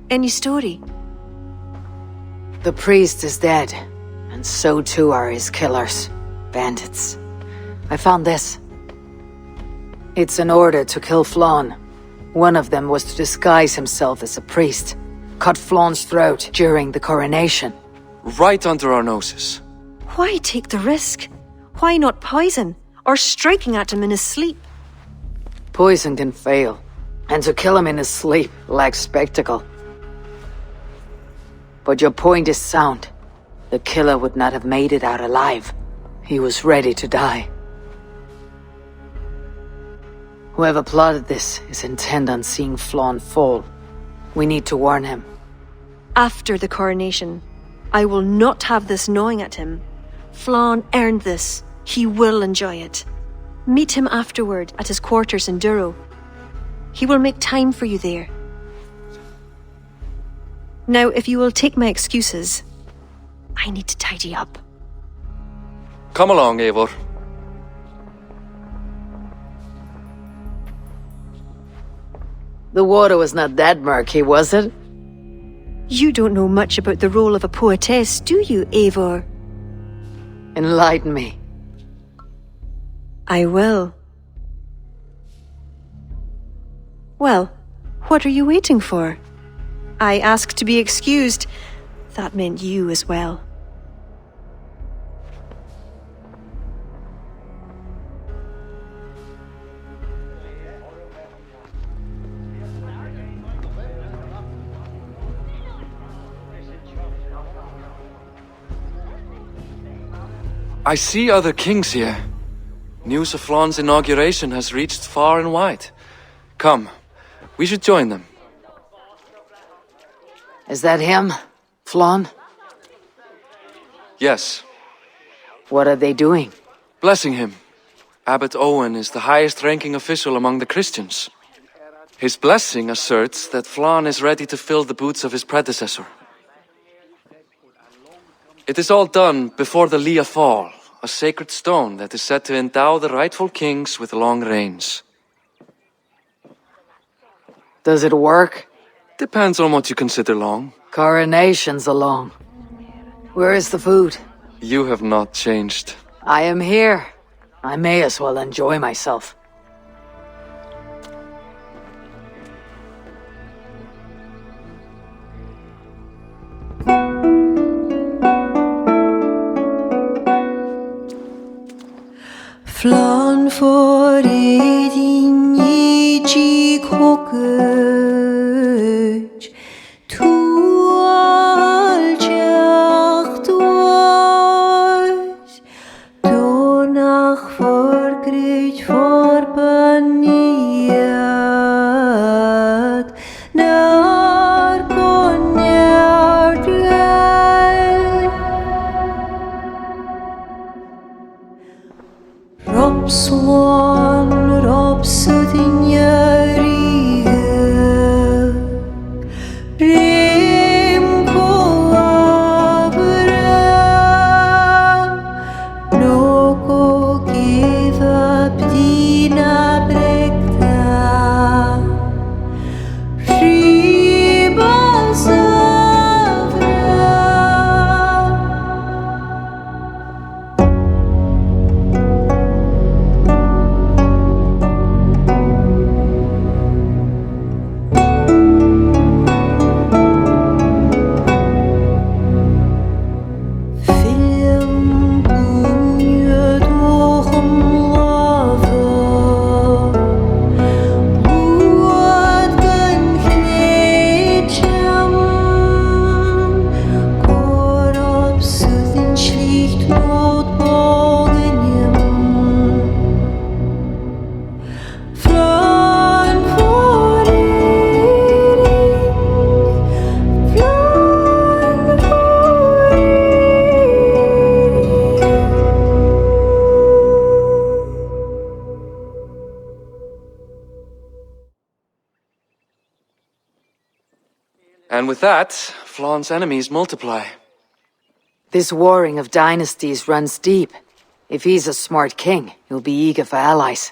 Any story? The priest is dead, and so too are his killers. Bandits. I found this. It's an order to kill Flawn. One of them was to disguise himself as a priest. Cut Flawn's throat during the coronation. Right under our noses. Why take the risk? Why not poison? Or striking at him in his sleep? Poison can fail, and to kill him in his sleep lacks spectacle. But your point is sound. The killer would not have made it out alive. He was ready to die. Whoever plotted this is intent on seeing Flawn fall. We need to warn him. After the coronation, I will not have this gnawing at him. Flawn earned this. He will enjoy it. Meet him afterward at his quarters in Duro. He will make time for you there. Now, if you will take my excuses, I need to tidy up. Come along, Eivor. The water was not that murky, was it? You don't know much about the role of a poetess, do you, Eivor? Enlighten me. I will. Well, what are you waiting for? I asked to be excused. That meant you as well. I see other kings here. News of Flawn's inauguration has reached far and wide. Come, we should join them. Is that him? Flawn? Yes. What are they doing? Blessing him. Abbot Owen is the highest-ranking official among the Christians. His blessing asserts that Flawn is ready to fill the boots of his predecessor. It is all done before the Lia Fall, a sacred stone that is said to endow the rightful kings with long reigns. Does it work? Depends on what you consider long. Coronations are long. Where is the food? You have not changed. I am here. I may as well enjoy myself. Flan for din I kokøj Tu aljacht was Donach forgrit for baniat No go give up dina brekta. Riba savra. Film bunye dochem lava. Luad gan knetjam. Korop suthin schlicht not bogenjem. Flan for flan And with that, Flawn's enemies multiply. This warring of dynasties runs deep. If he's a smart king, he'll be eager for allies.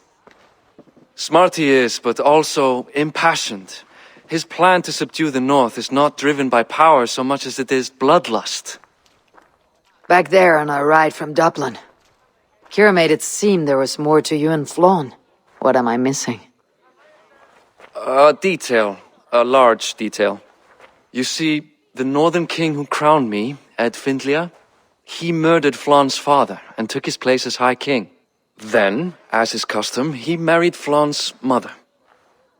Smart he is, but also impassioned. His plan to subdue the north is not driven by power so much as it is bloodlust. Back there on our ride from Dublin, Kira made it seem there was more to you and Flawn. What am I missing? A detail. A large detail. You see, the northern king who crowned me, Ed Findlia, he murdered Flawn's father and took his place as High King. Then, as is custom, he married Flawn's mother.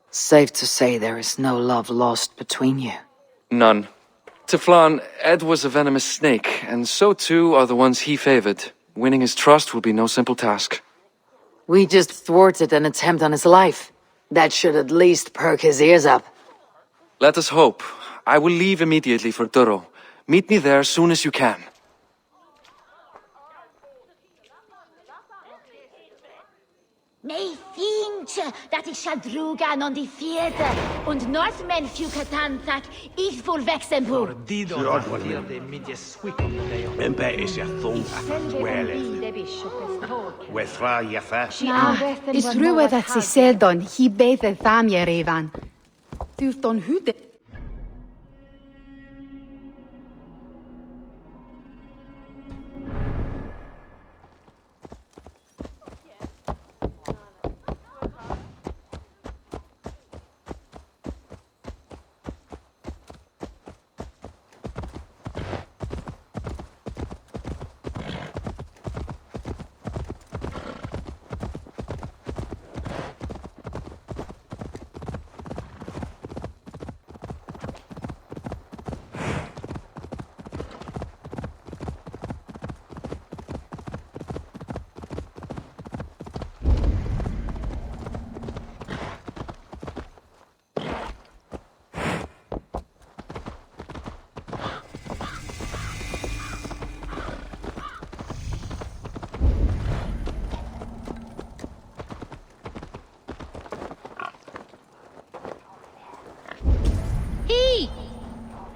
Safe to say there is no love lost between you. None. To Flawn, Ed was a venomous snake, and so too are the ones he favored. Winning his trust will be no simple task. We just thwarted an attempt on his life. That should at least perk his ears up. Let us hope. I will leave immediately for Duro. Meet me there as soon as you can. Nei finche, dat ich shall drugan on die vierde. Und Northmen fukatantak, ich wohl Wexenburg. Is ruwe dat ze seldon, hi bete thamje revan. Duft on hude.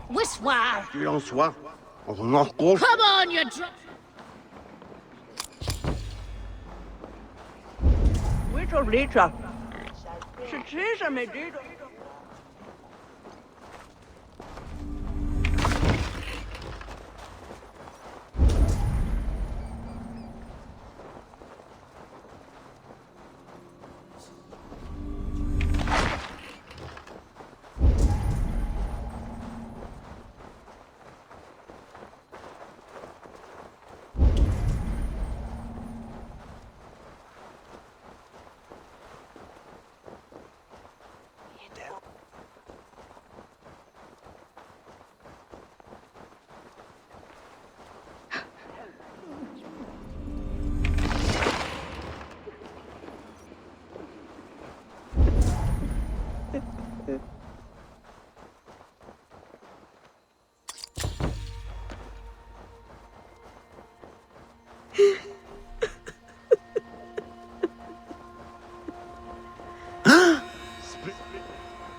Wiswar! Tu en sois. On en court. Come on, you Which of later? She me did.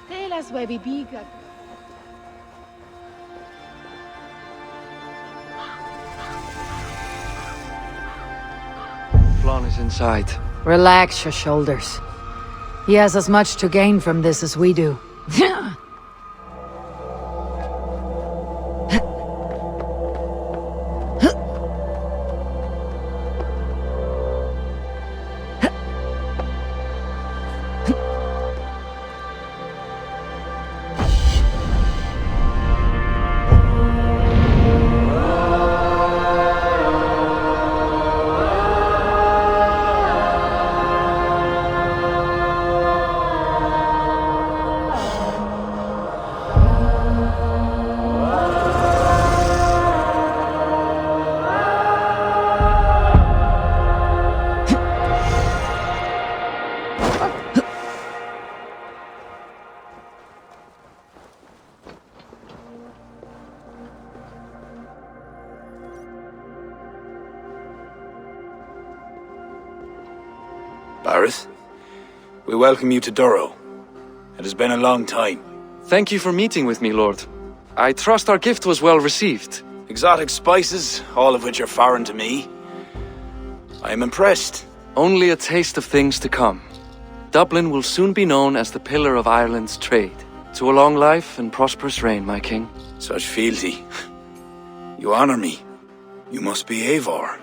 Tell us where we be. Flann is inside. Relax your shoulders. He has as much to gain from this as we do. Bareth, we welcome you to Durrow. It has been a long time. Thank you for meeting with me, Lord. I trust our gift was well received. Exotic spices, all of which are foreign to me. I am impressed. Only a taste of things to come. Dublin will soon be known as the pillar of Ireland's trade. To a long life and prosperous reign, my king. Such fealty. You honor me. You must be Eivor.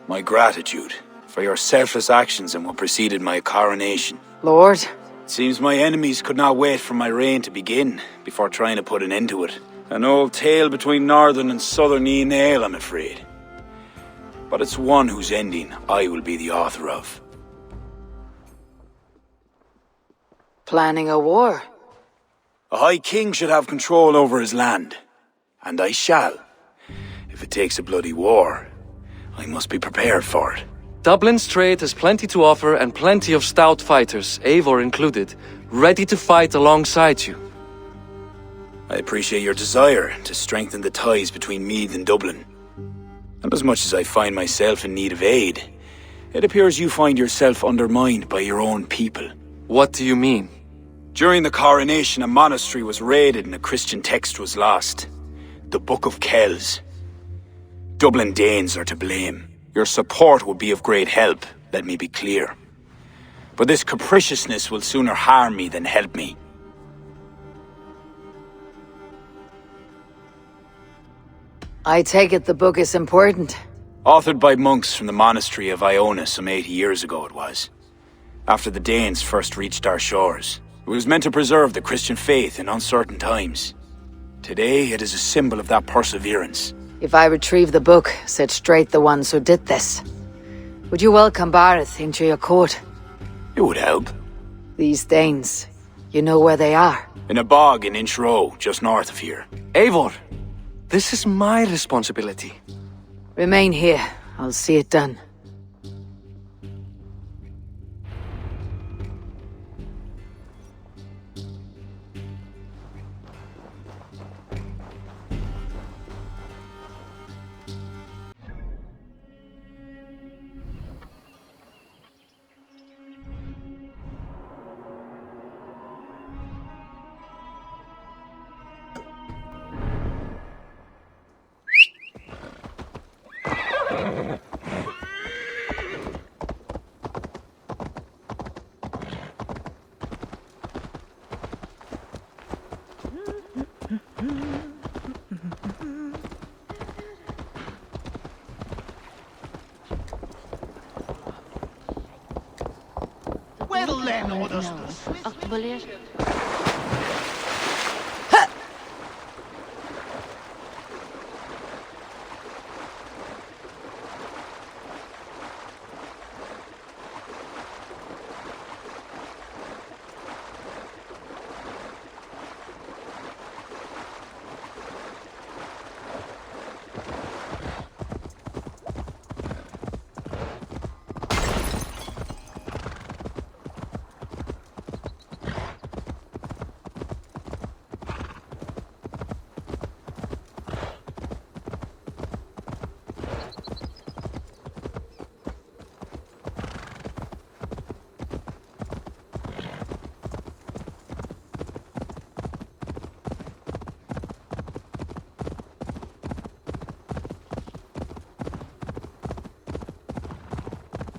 My gratitude for your selfless actions and what preceded my coronation. Lord? It seems my enemies could not wait for my reign to begin before trying to put an end to it. An old tale between northern and southern Nael, I'm afraid. But it's one whose ending I will be the author of. Planning a war? A High King should have control over his land. And I shall. If it takes a bloody war, I must be prepared for it. Dublin's trade has plenty to offer and plenty of stout fighters, Eivor included, ready to fight alongside you. I appreciate your desire to strengthen the ties between Meath and Dublin. And as much as I find myself in need of aid, it appears you find yourself undermined by your own people. What do you mean? During the coronation, a monastery was raided and a Christian text was lost. The Book of Kells. Dublin Danes are to blame. Your support would be of great help, let me be clear. But this capriciousness will sooner harm me than help me. I take it the book is important. Authored by monks from the monastery of Iona some 80 years ago it was. After the Danes first reached our shores. It was meant to preserve the Christian faith in uncertain times. Today it is a symbol of that perseverance. If I retrieve the book, set straight the ones who did this, would you welcome Bareth into your court? It would help. These Danes, you know where they are? In a bog in Inch Row, just north of here. Eivor, this is my responsibility. Remain here. I'll see it done.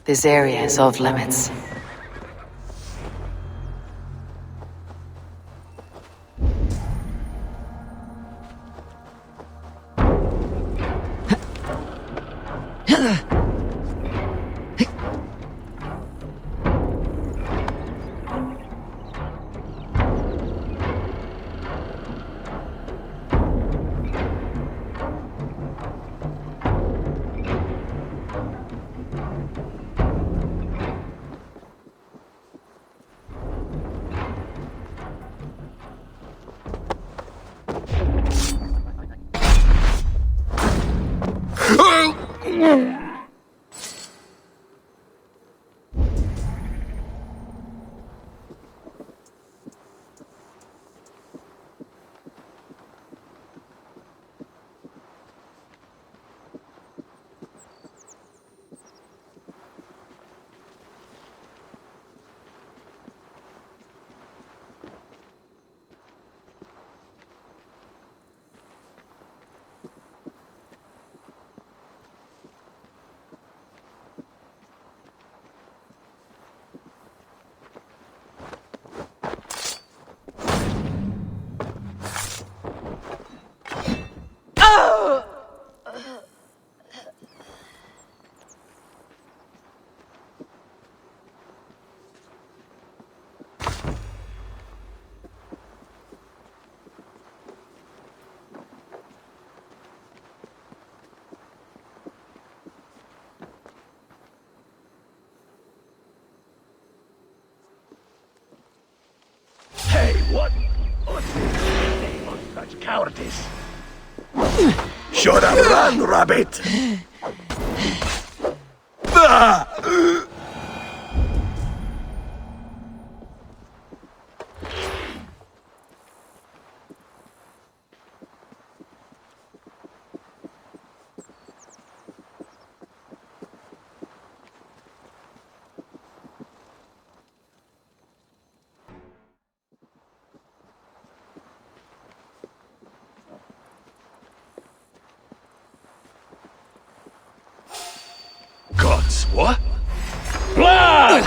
This area is off limits. Hey, what? What's the name of such cowardice? Should have run, rabbit! Gods, what? Blood!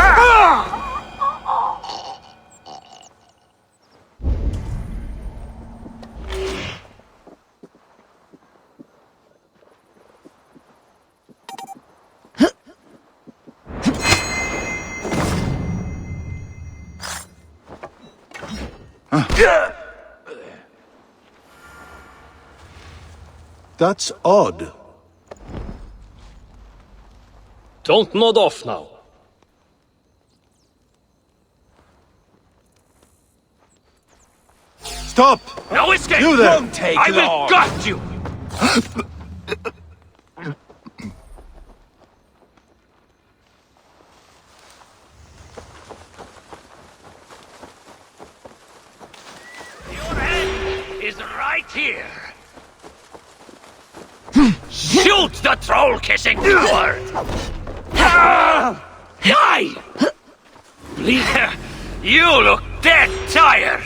That's odd. Don't nod off now. Stop! No escape! You there! Won't take I long. Will gut you! Your end is right here. Shoot the troll-kissing coward! Die! You look dead tired.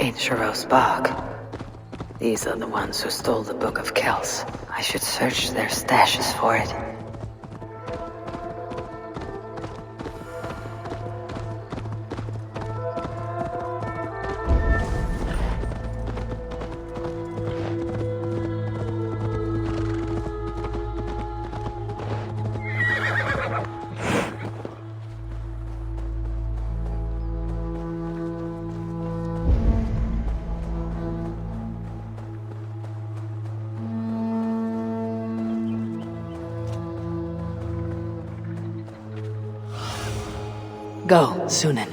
In Shiro's bog. These are the ones who stole the Book of Kells. I should search their stashes for it. Go, Sunan.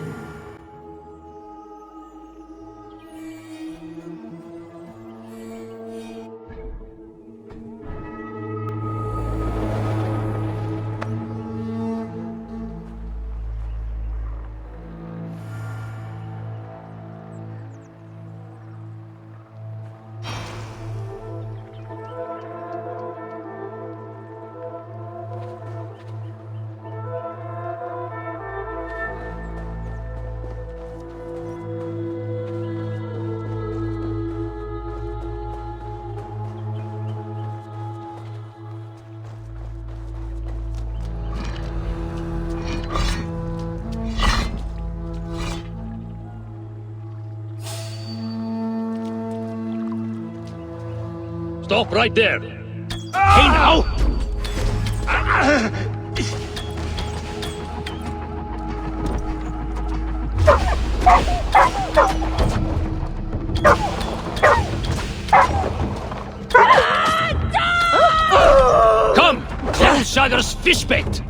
Stop right there! Hey now! Come! Shagger's fish bait!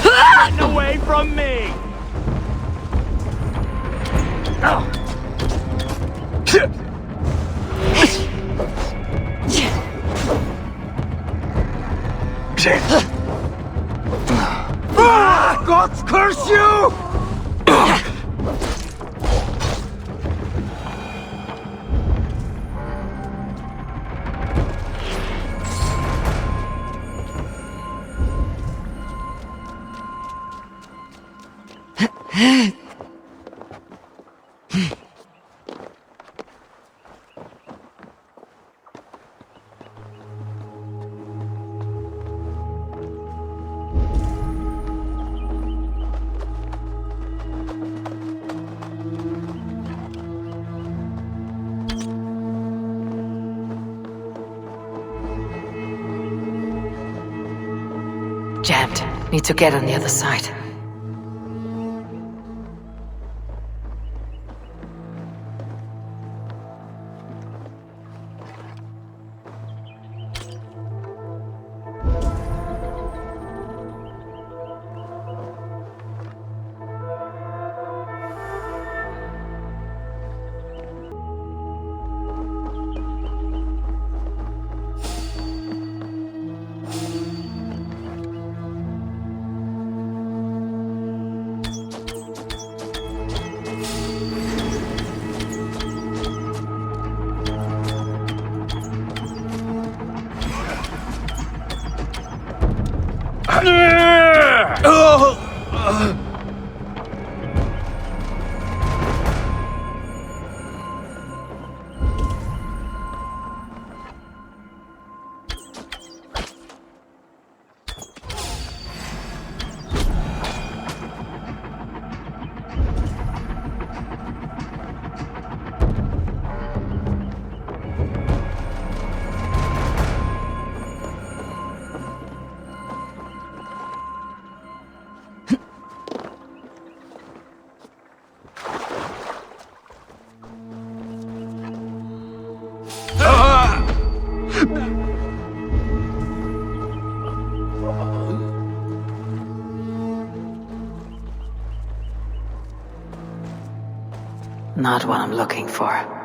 Get away from me! God curse you! Jammed. Need to get on the other side. Not what I'm looking for.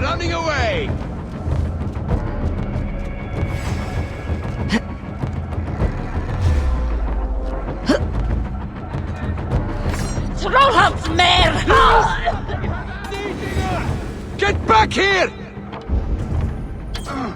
Running away! Trollhamnsmare! Get back here! Oh!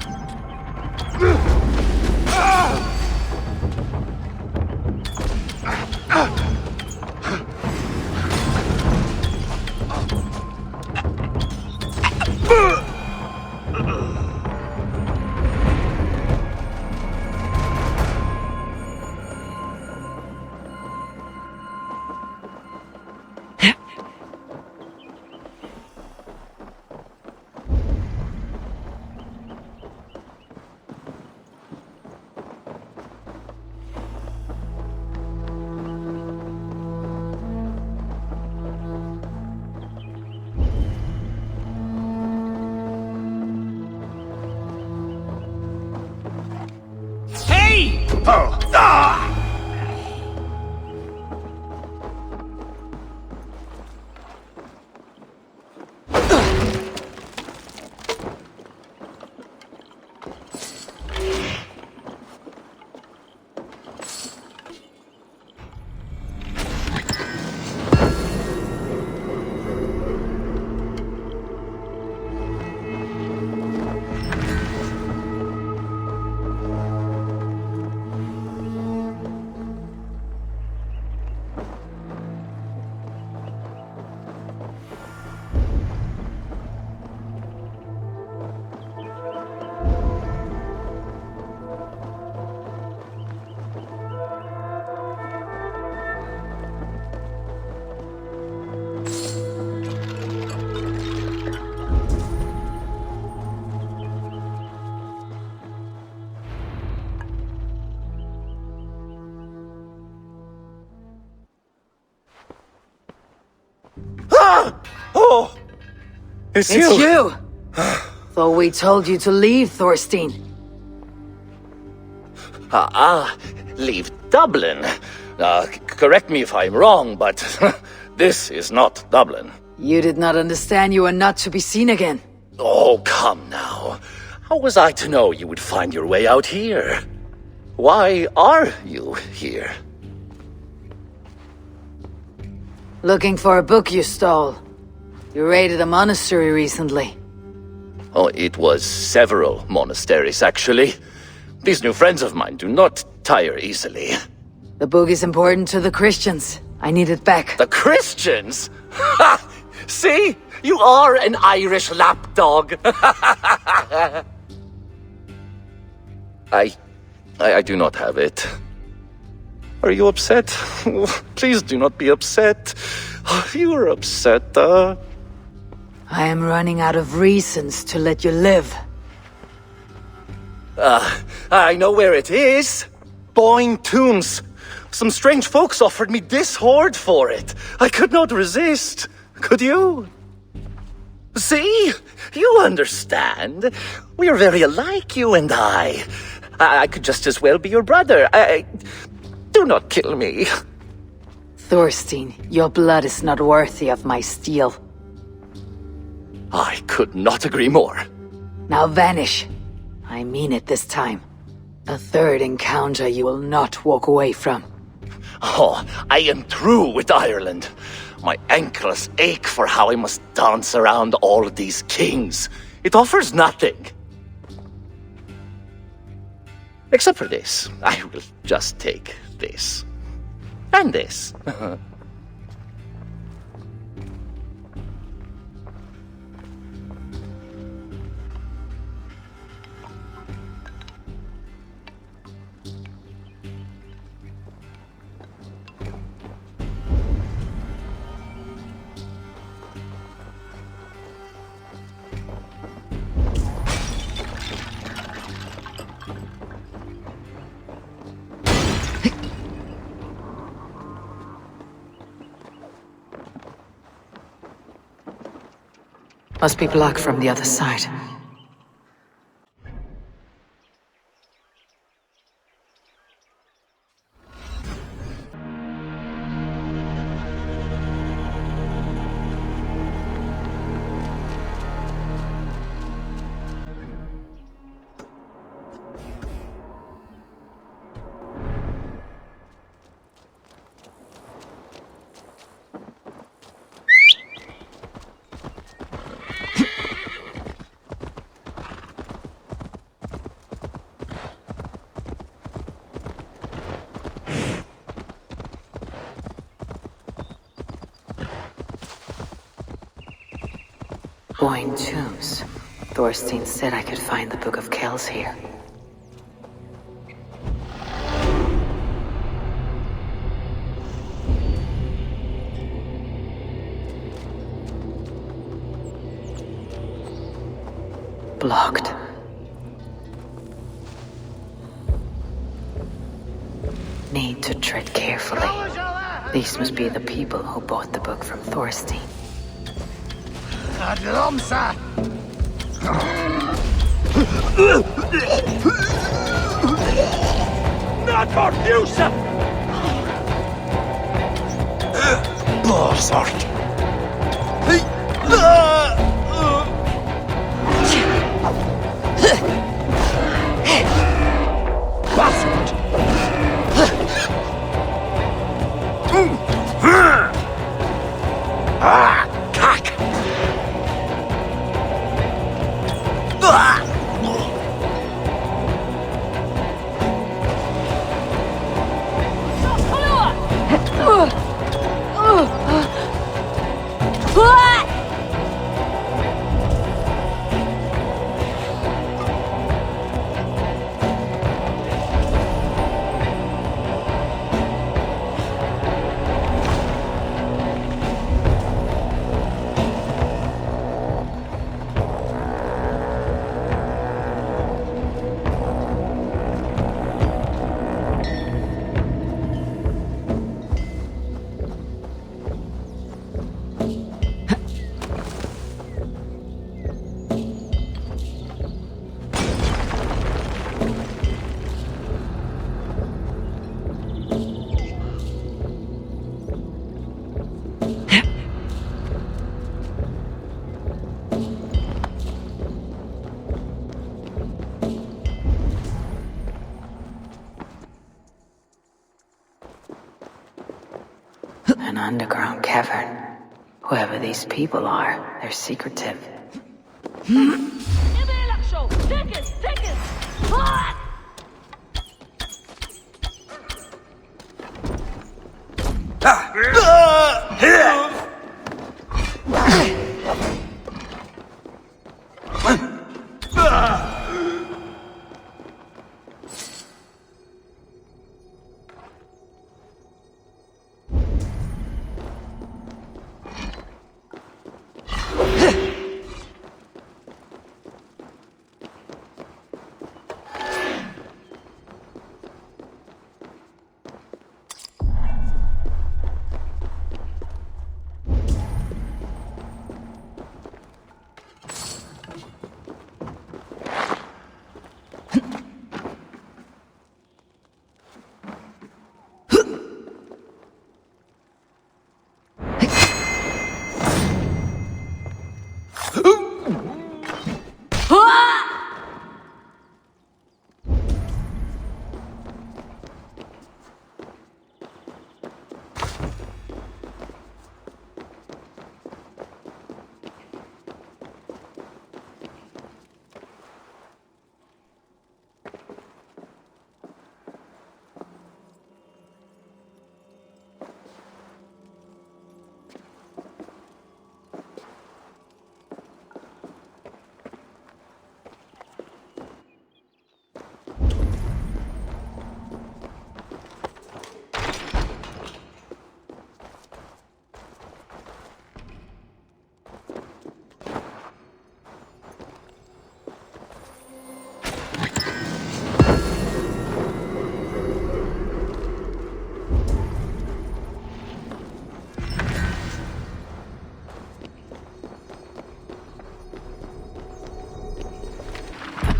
Ah! Oh! It's you! Thought we told you to leave, Thorstein. Leave Dublin. Correct me if I'm wrong, but this is not Dublin. You did not understand you are not to be seen again. Oh, come now. How was I to know you would find your way out here? Why are you here? Looking for a book you stole. You raided a monastery recently. Oh, it was several monasteries, actually. These new friends of mine do not tire easily. The book is important to the Christians. I need it back. The Christians? Ha! See? You are an Irish lapdog. I do not have it. Are you upset? Please do not be upset. You are upset, I am running out of reasons to let you live. I know where it is. Boyne Tombs. Some strange folks offered me this hoard for it. I could not resist. Could you? See? You understand. We are very alike, you and I. I could just as well be your brother. Do not kill me. Thorstein, your blood is not worthy of my steel. I could not agree more. Now vanish. I mean it this time. A third encounter you will not walk away from. Oh, I am through with Ireland. My ankles ache for how I must dance around all of these kings. It offers nothing. Except for this. I will just take this. And this. Must be blocked from the other side. Boyne Tombs. Thorstein said I could find the Book of Kells here. Blocked. Need to tread carefully. These must be the people who bought the book from Thorstein. Adlomsa! Not for Fusa! Borsart! Bastard! Cock! An underground cavern. Whoever these people are, they're secretive.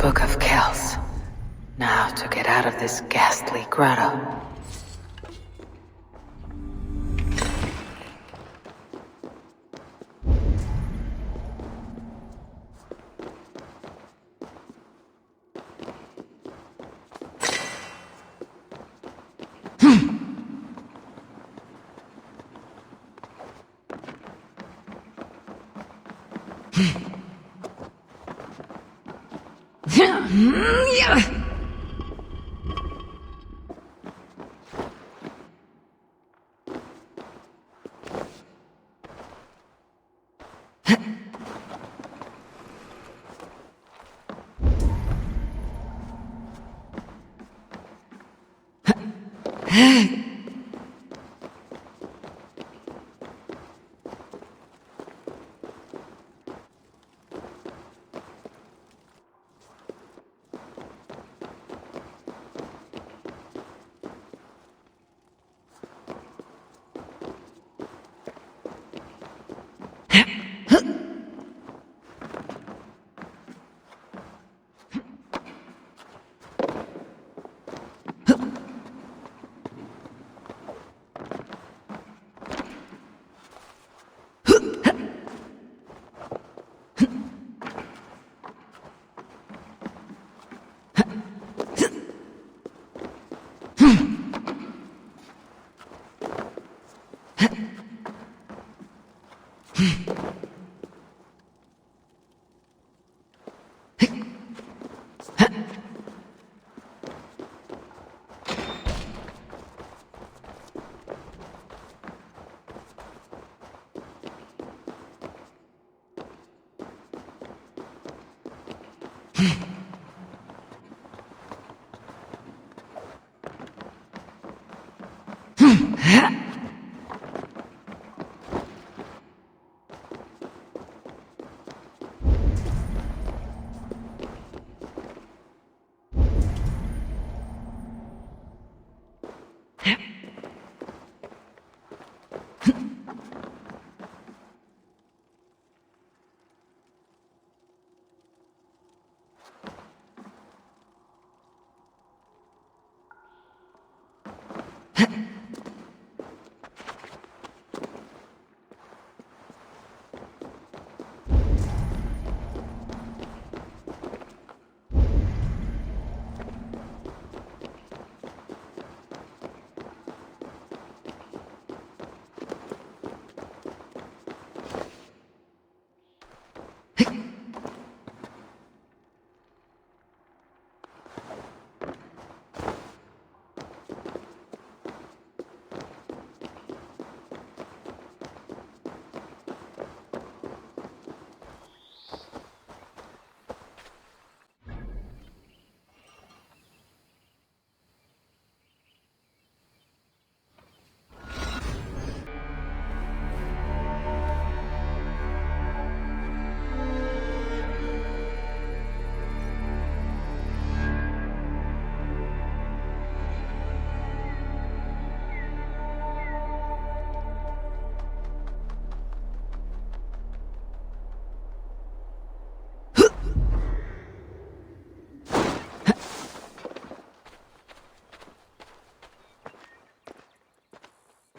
Book of Kells. Now to get out of this ghastly grotto.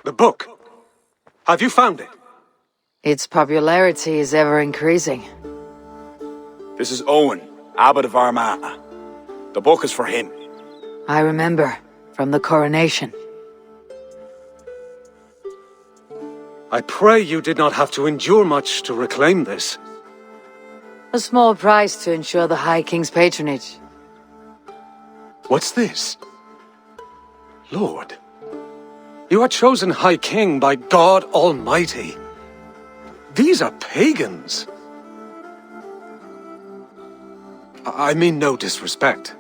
The book. Have you found it? Its popularity is ever increasing. This is Owen, Abbot of Armagh. The book is for him. I remember, from the coronation. I pray you did not have to endure much to reclaim this. A small price to ensure the High King's patronage. What's this? Lord, you are chosen High King by God Almighty. These are pagans. I mean no disrespect.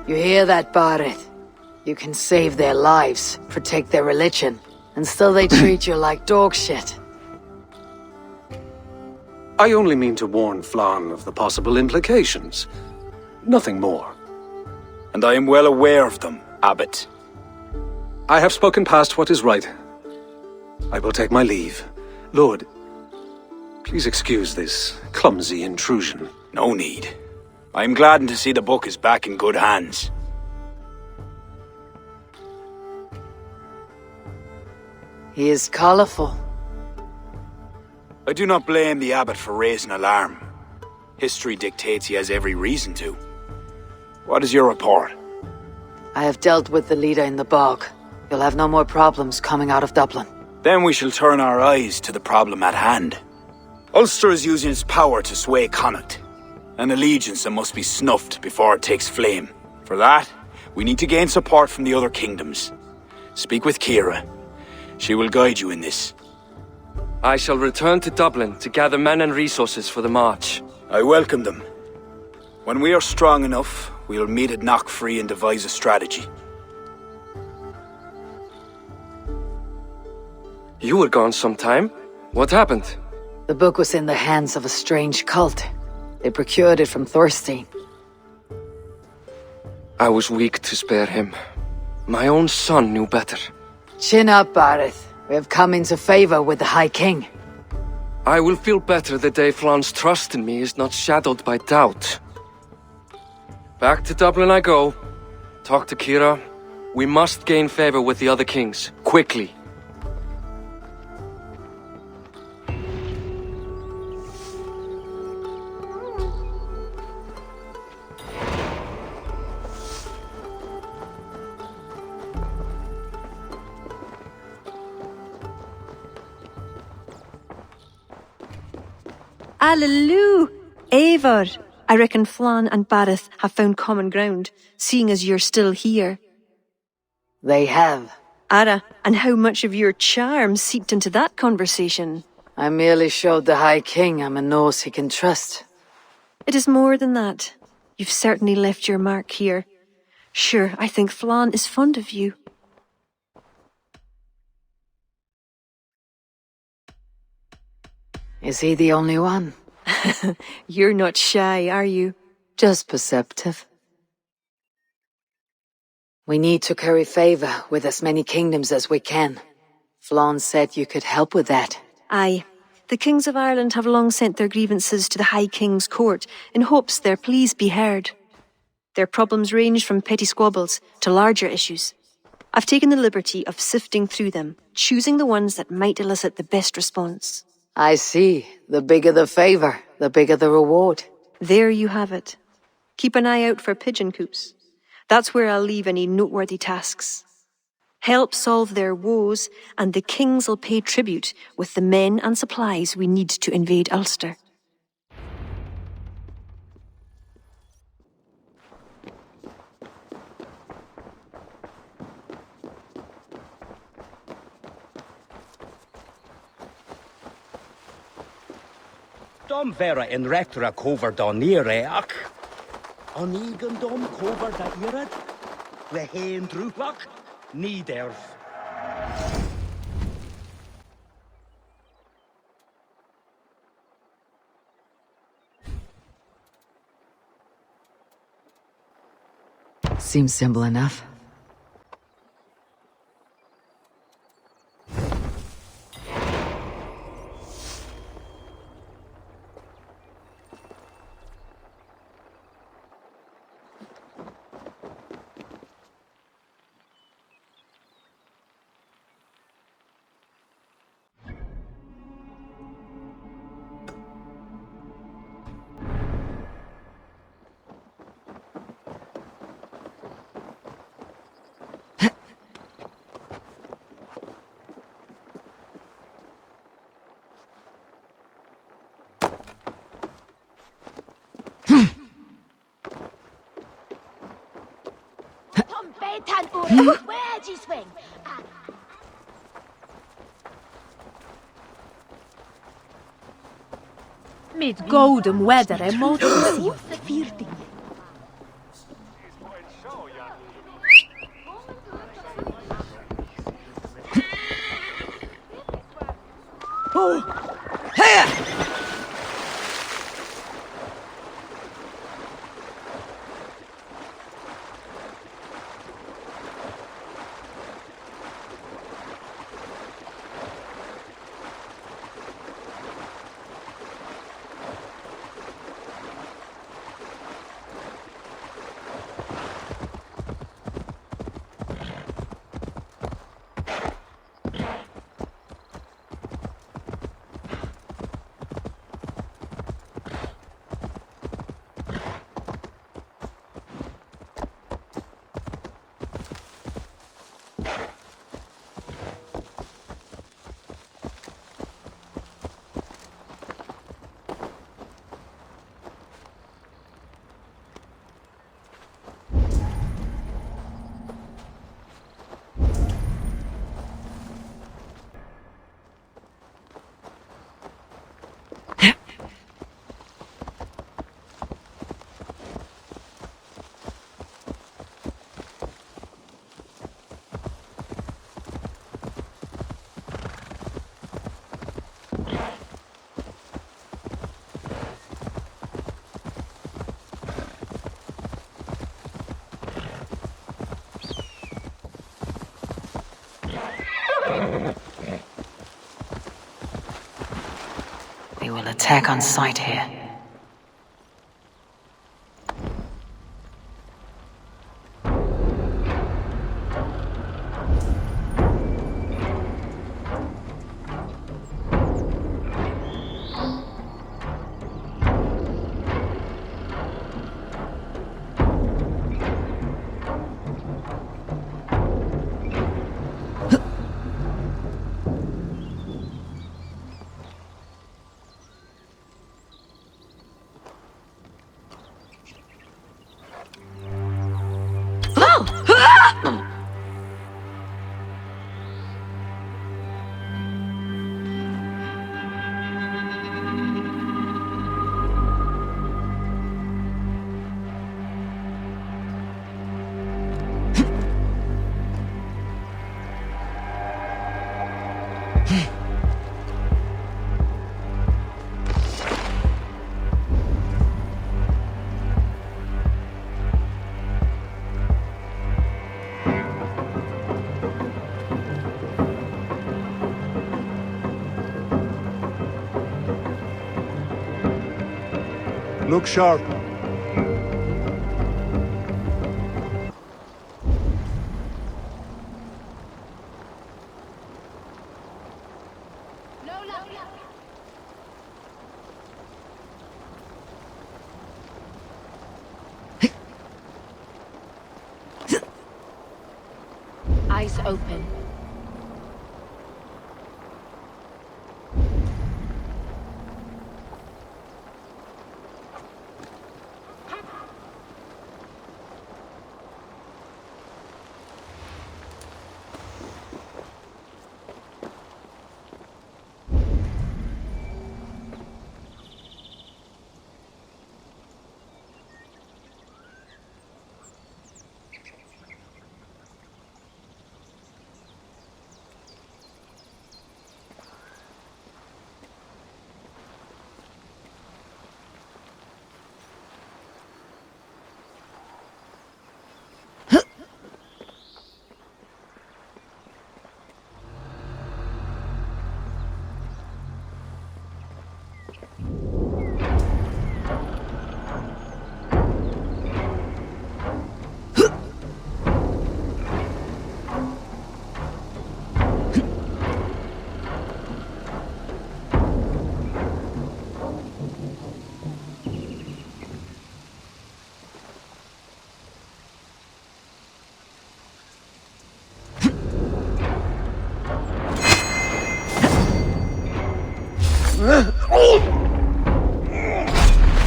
You hear that, Barith? You can save their lives, protect their religion, and still they treat you like dog shit. I only mean to warn Flann of the possible implications. Nothing more. And I am well aware of them, Abbot. I have spoken past what is right. I will take my leave. Lord, please excuse this clumsy intrusion. No need. I am gladdened to see the book is back in good hands. He is colorful. I do not blame the abbot for raising alarm. History dictates he has every reason to. What is your report? I have dealt with the leader in the bog. You'll have no more problems coming out of Dublin. Then we shall turn our eyes to the problem at hand. Ulster is using its power to sway Connacht, an allegiance that must be snuffed before it takes flame. For that, we need to gain support from the other kingdoms. Speak with Kira. She will guide you in this. I shall return to Dublin to gather men and resources for the march. I welcome them. When we are strong enough, we'll meet at Knockfree and devise a strategy. You were gone some time. What happened? The book was in the hands of a strange cult. They procured it from Thorstein. I was weak to spare him. My own son knew better. Chin up, Barith. We have come into favor with the High King. I will feel better the day Flan's trust in me is not shadowed by doubt. Back to Dublin I go. Talk to Kira. We must gain favor with the other kings, quickly. Alleluia! Eivor! I reckon Flan and Barith have found common ground, seeing as you're still here. They have. Ara, and how much of your charm seeped into that conversation? I merely showed the High King I'm a nose he can trust. It is more than that. You've certainly left your mark here. Sure, I think Flan is fond of you. Is he the only one? You're not shy, are you? Just perceptive. We need to curry favor with as many kingdoms as we can. Flan said you could help with that. Aye. The kings of Ireland have long sent their grievances to the High King's court in hopes their pleas be heard. Their problems range from petty squabbles to larger issues. I've taken the liberty of sifting through them, choosing the ones that might elicit the best response. I see. The bigger the favor, the bigger the reward. There you have it. Keep an eye out for pigeon coops. That's where I'll leave any noteworthy tasks. Help solve their woes, and the kings will pay tribute with the men and supplies we need to invade Ulster. Dom vera in rectra cover da nereach. An igen dom cover da irad. Le hen drúlach, ní derf. Seems simple enough. Where'd you swing? Mid golden weather and motor. Oh! Here! They will attack on sight here. Look sharp. Eyes open.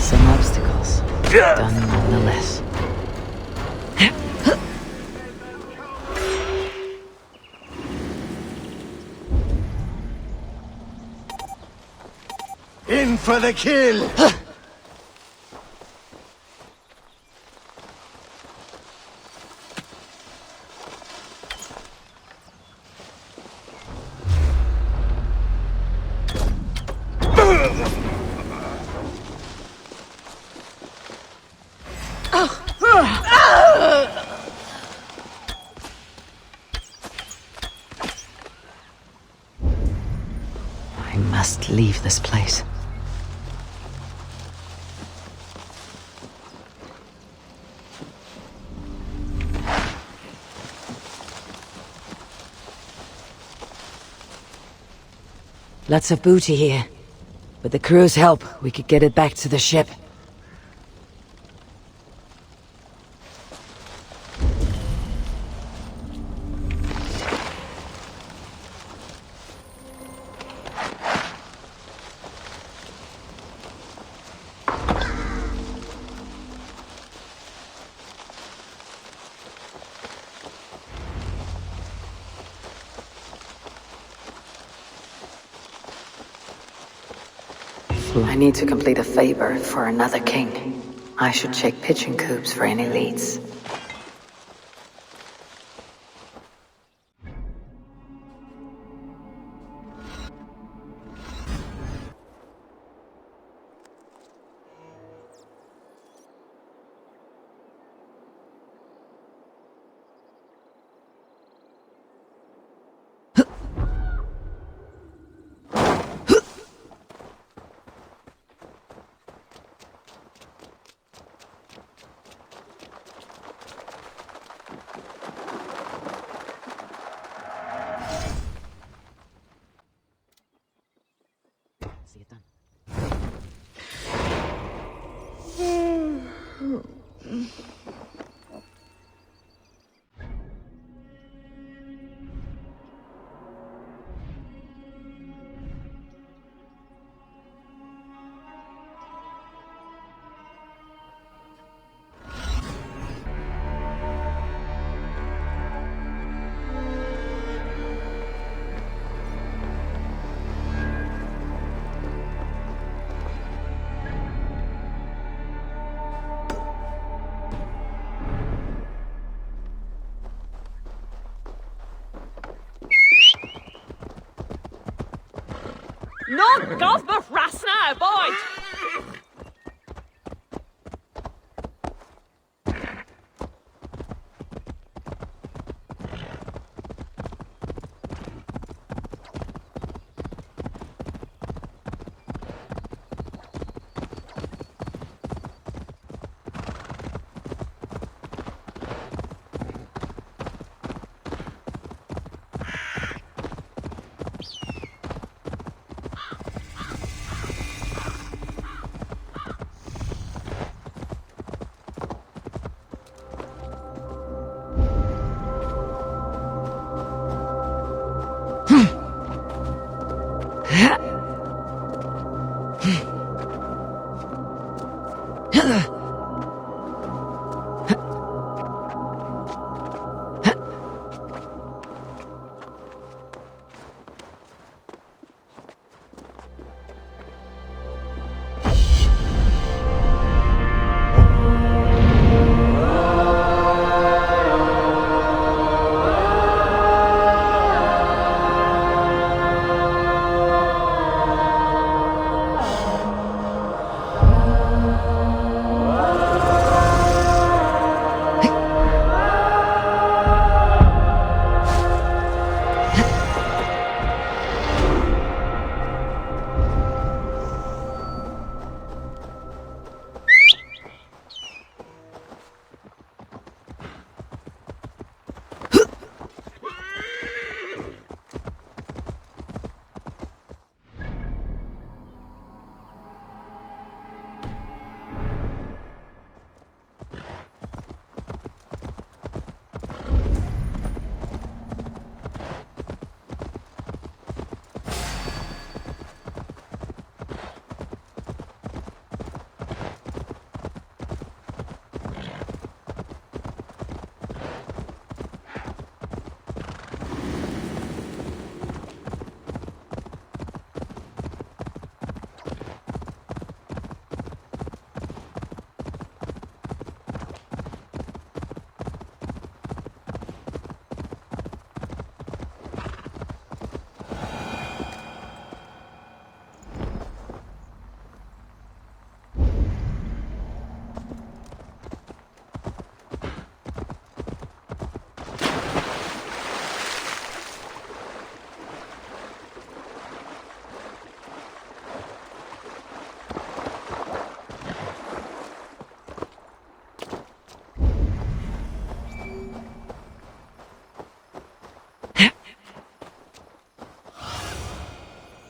Some obstacles, done nonetheless. In for the kill! I must leave this place. Lots of booty here. With the crew's help, we could get it back to the ship. I need to complete a favor for another king. I should check pitching coops for any leads. No golf buff rasna, boy!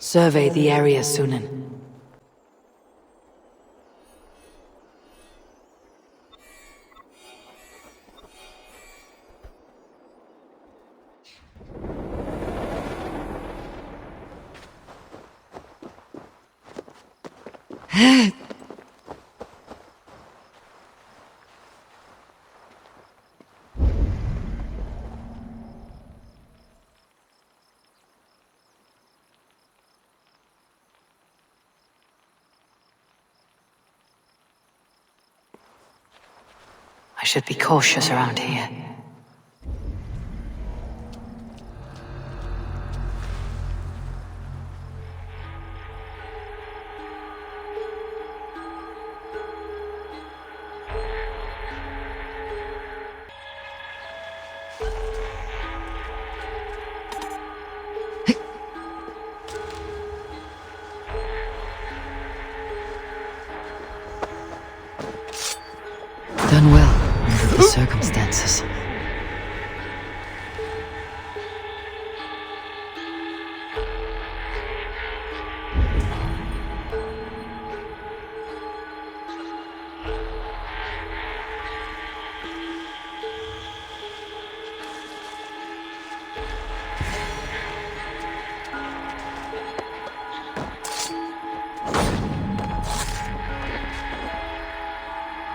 Survey the area, Sunan. I should be cautious around here. Done well under the circumstances.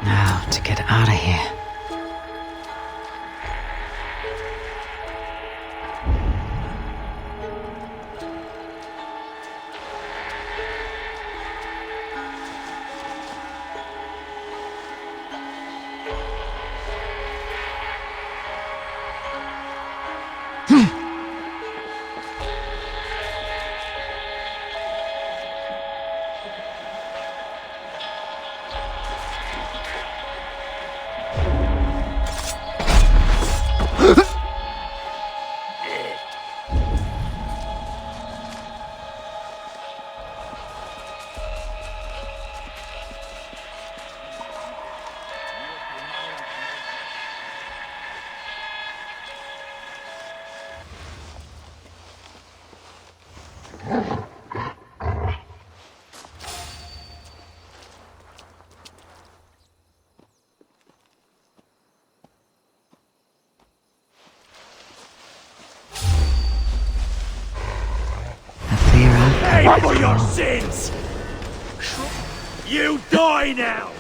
Now to get out of here. Pay for your sins! You die now!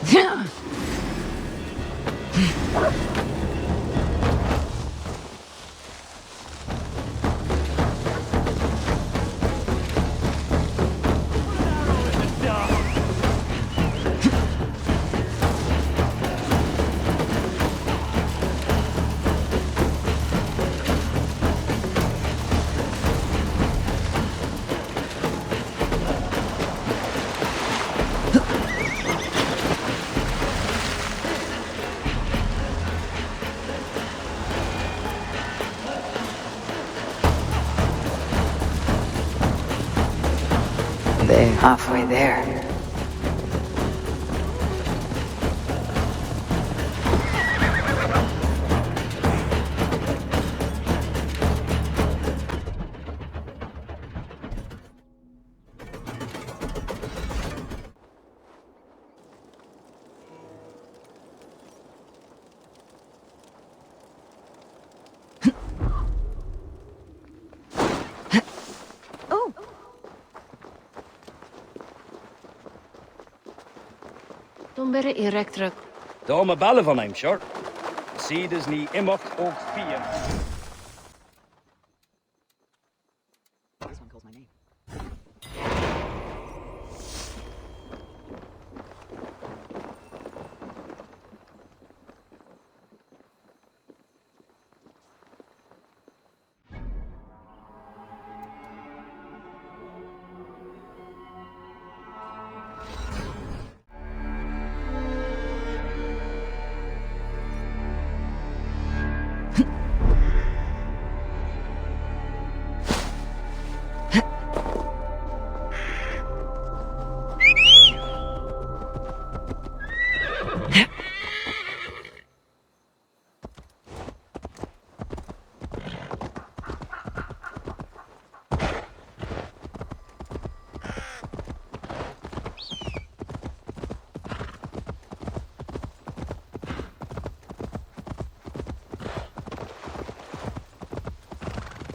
They're halfway there. Dombere erectra. Dame bellen van hem, short. Zie dus niet immok ook vier.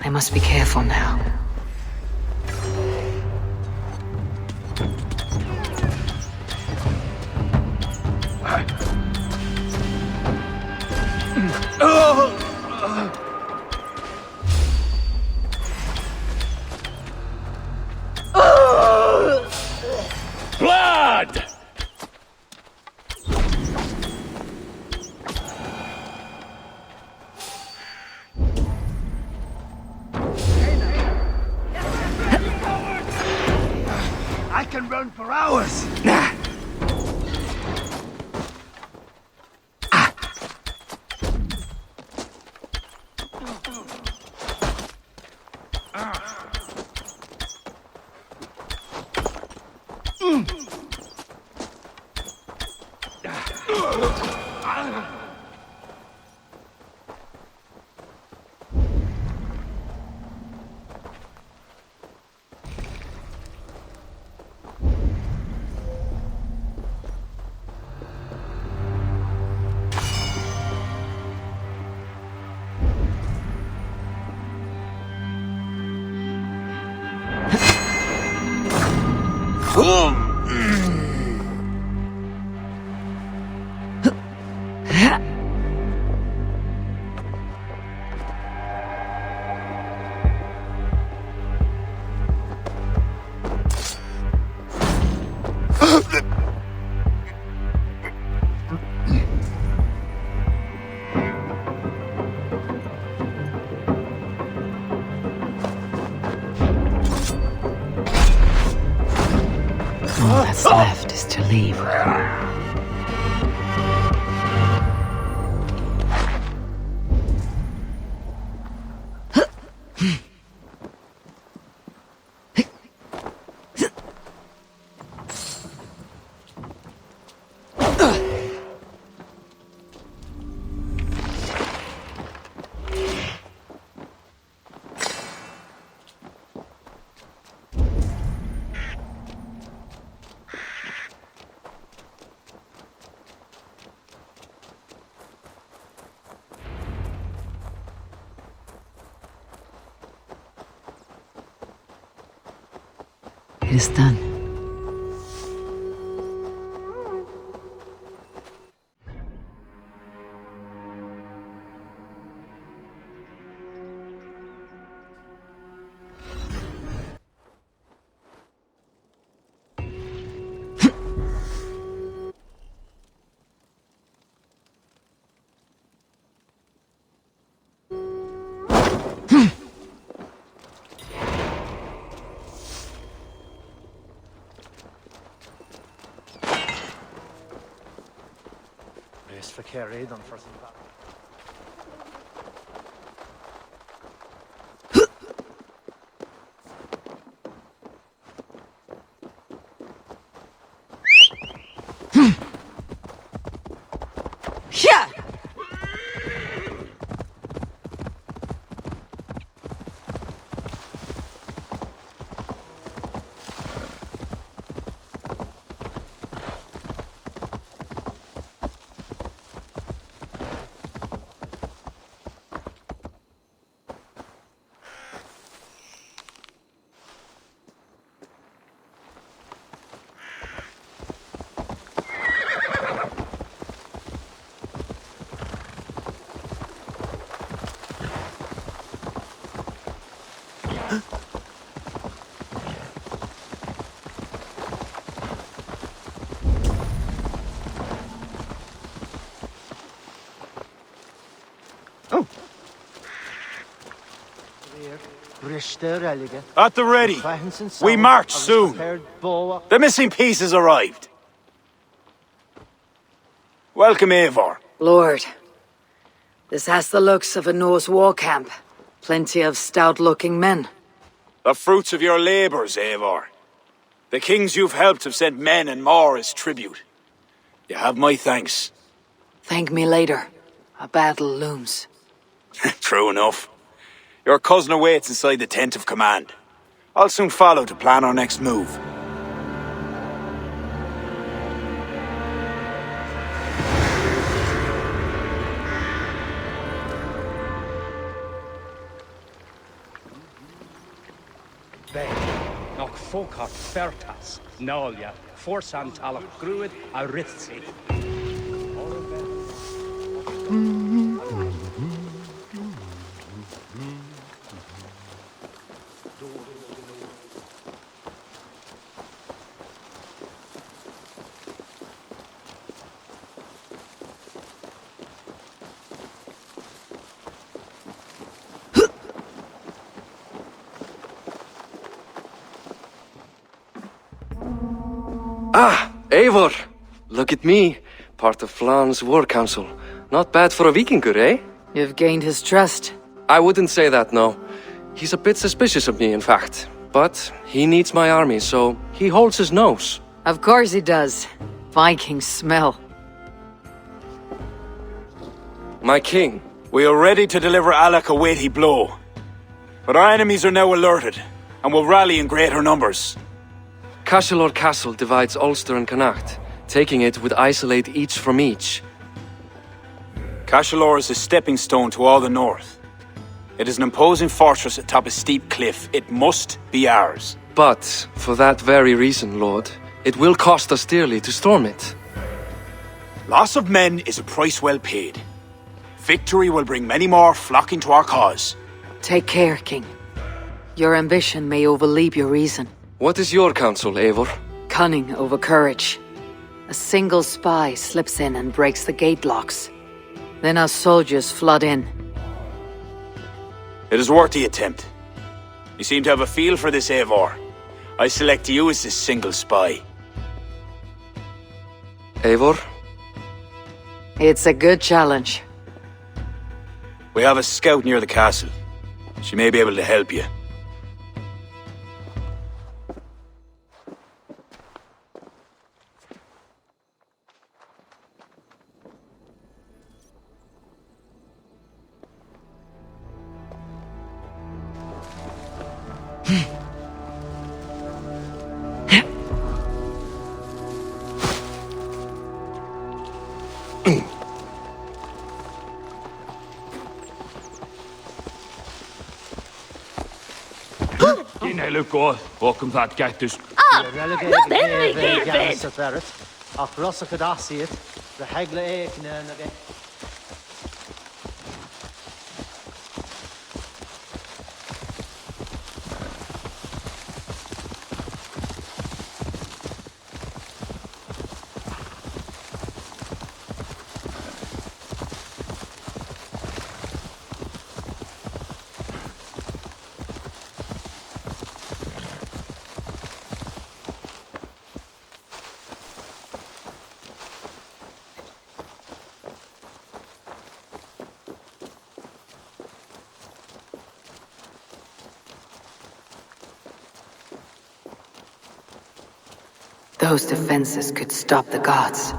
I must be careful now. Blood! I can run for hours. All that's left is to leave. It is done. Yeah! At the ready. We march soon. The missing piece has arrived. Welcome, Eivor. Lord, this has the looks of a Norse war camp. Plenty of stout-looking men. The fruits of your labours, Eivor. The kings you've helped have sent men and more as tribute. You have my thanks. Thank me later. A battle looms. True enough. Your cousin awaits inside the tent of command. I'll soon follow to plan our next move. Noch fokart fertas, nolja, forsan talak Druid a ritsi. Ah, Eivor! Look at me, part of Flan's war council. Not bad for a Vikingur, eh? You've gained his trust. I wouldn't say that, no. He's a bit suspicious of me, in fact. But he needs my army, so he holds his nose. Of course he does. Vikings smell. My king. We are ready to deliver Alec a weighty blow. But our enemies are now alerted, and will rally in greater numbers. Cashel Castle divides Ulster and Connacht. Taking it would isolate each from each. Cashel is a stepping stone to all the north. It is an imposing fortress atop a steep cliff. It must be ours. But, for that very reason, Lord, it will cost us dearly to storm it. Loss of men is a price well paid. Victory will bring many more flocking to our cause. Take care, King. Your ambition may overleap your reason. What is your counsel, Eivor? Cunning over courage. A single spy slips in and breaks the gate locks. Then our soldiers flood in. It is worth the attempt. You seem to have a feel for this, Eivor. I select you as this single spy. Eivor? It's a good challenge. We have a scout near the castle. She may be able to help you. Welcome that cactus. Those defenses could stop the gods.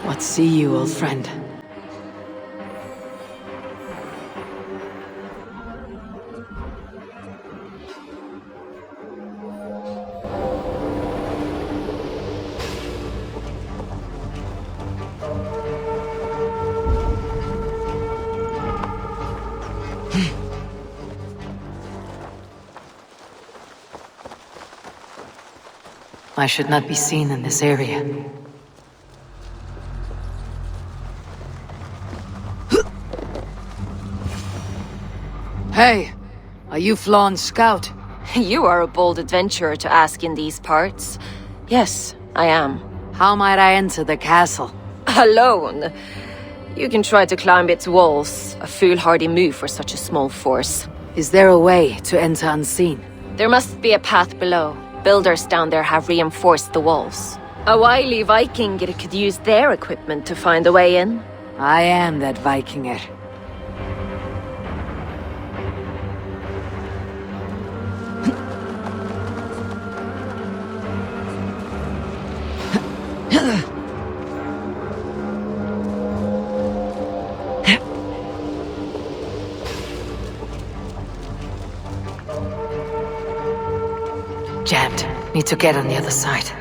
What see you, old friend? I should not be seen in this area. Hey! Are you Flawn's scout? You are a bold adventurer to ask in these parts. Yes, I am. How might I enter the castle? Alone? You can try to climb its walls. A foolhardy move for such a small force. Is there a way to enter unseen? There must be a path below. Builders down there have reinforced the walls. A wily Viking could use their equipment to find a way in. I am that Vikinger. Jammed. Need to get on the other side.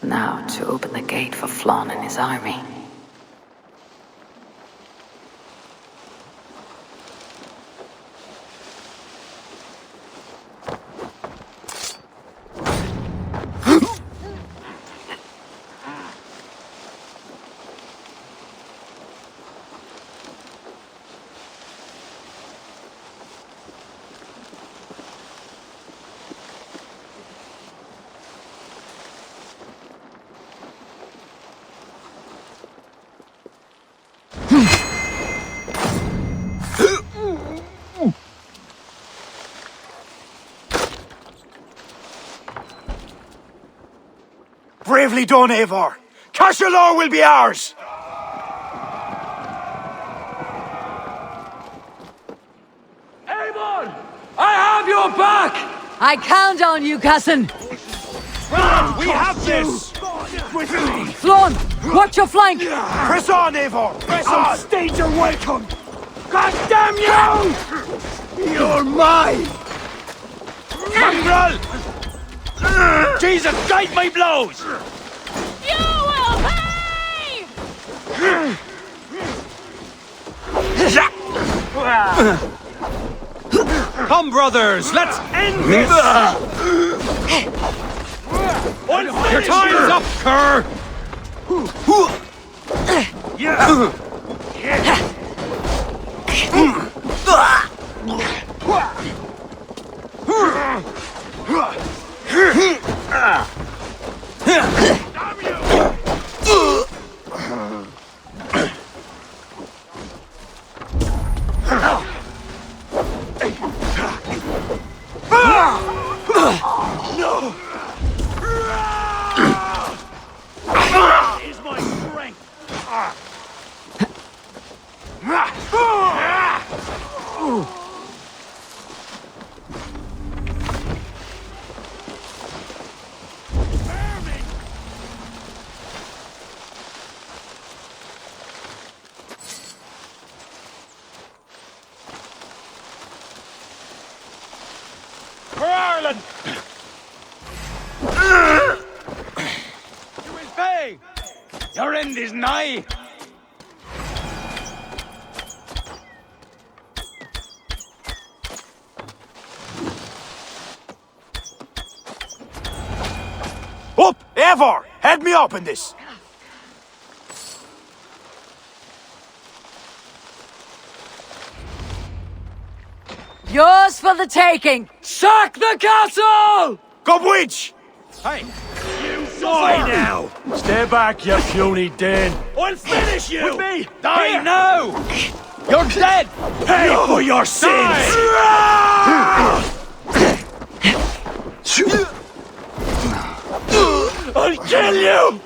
Now to open the gate for Flawn and his army. Bravely done, Eivor. Cashalor will be ours. Eivor! I have your back! I count on you, cousin. Run! We have this! Flawn, watch your flank! Press on, Eivor! Press on! Stage your welcome! God damn you! You're mine! Mongrel! Jesus, guide my blows! You will pay! Come, brothers, let's end this! Your time's up, Kerr! Yeah! No! Is my strength! For Ireland! You will pay! Your end is nigh! Up! Eivor! Head me up in this! Yours for the taking! Sack the castle! Gobwitch! Hey! You die now! Stay back, you puny den! I'll finish you! With me! Die here. Now! You're dead! Pay for your sins! I'll kill you!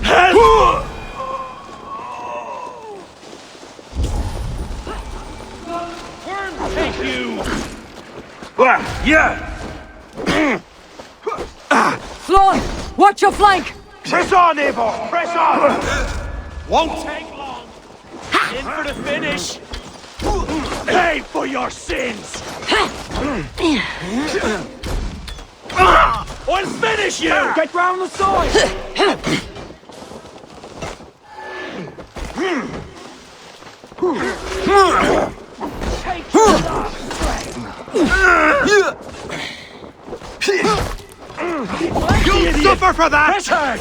Help! Worms take you! Yeah! Flawn, watch your flank! Press on, Eivor! Press on! Won't take long! In for the finish! Pay for your sins! I'll finish you! Get round the side! Take your last You'll suffer for that! Press hard!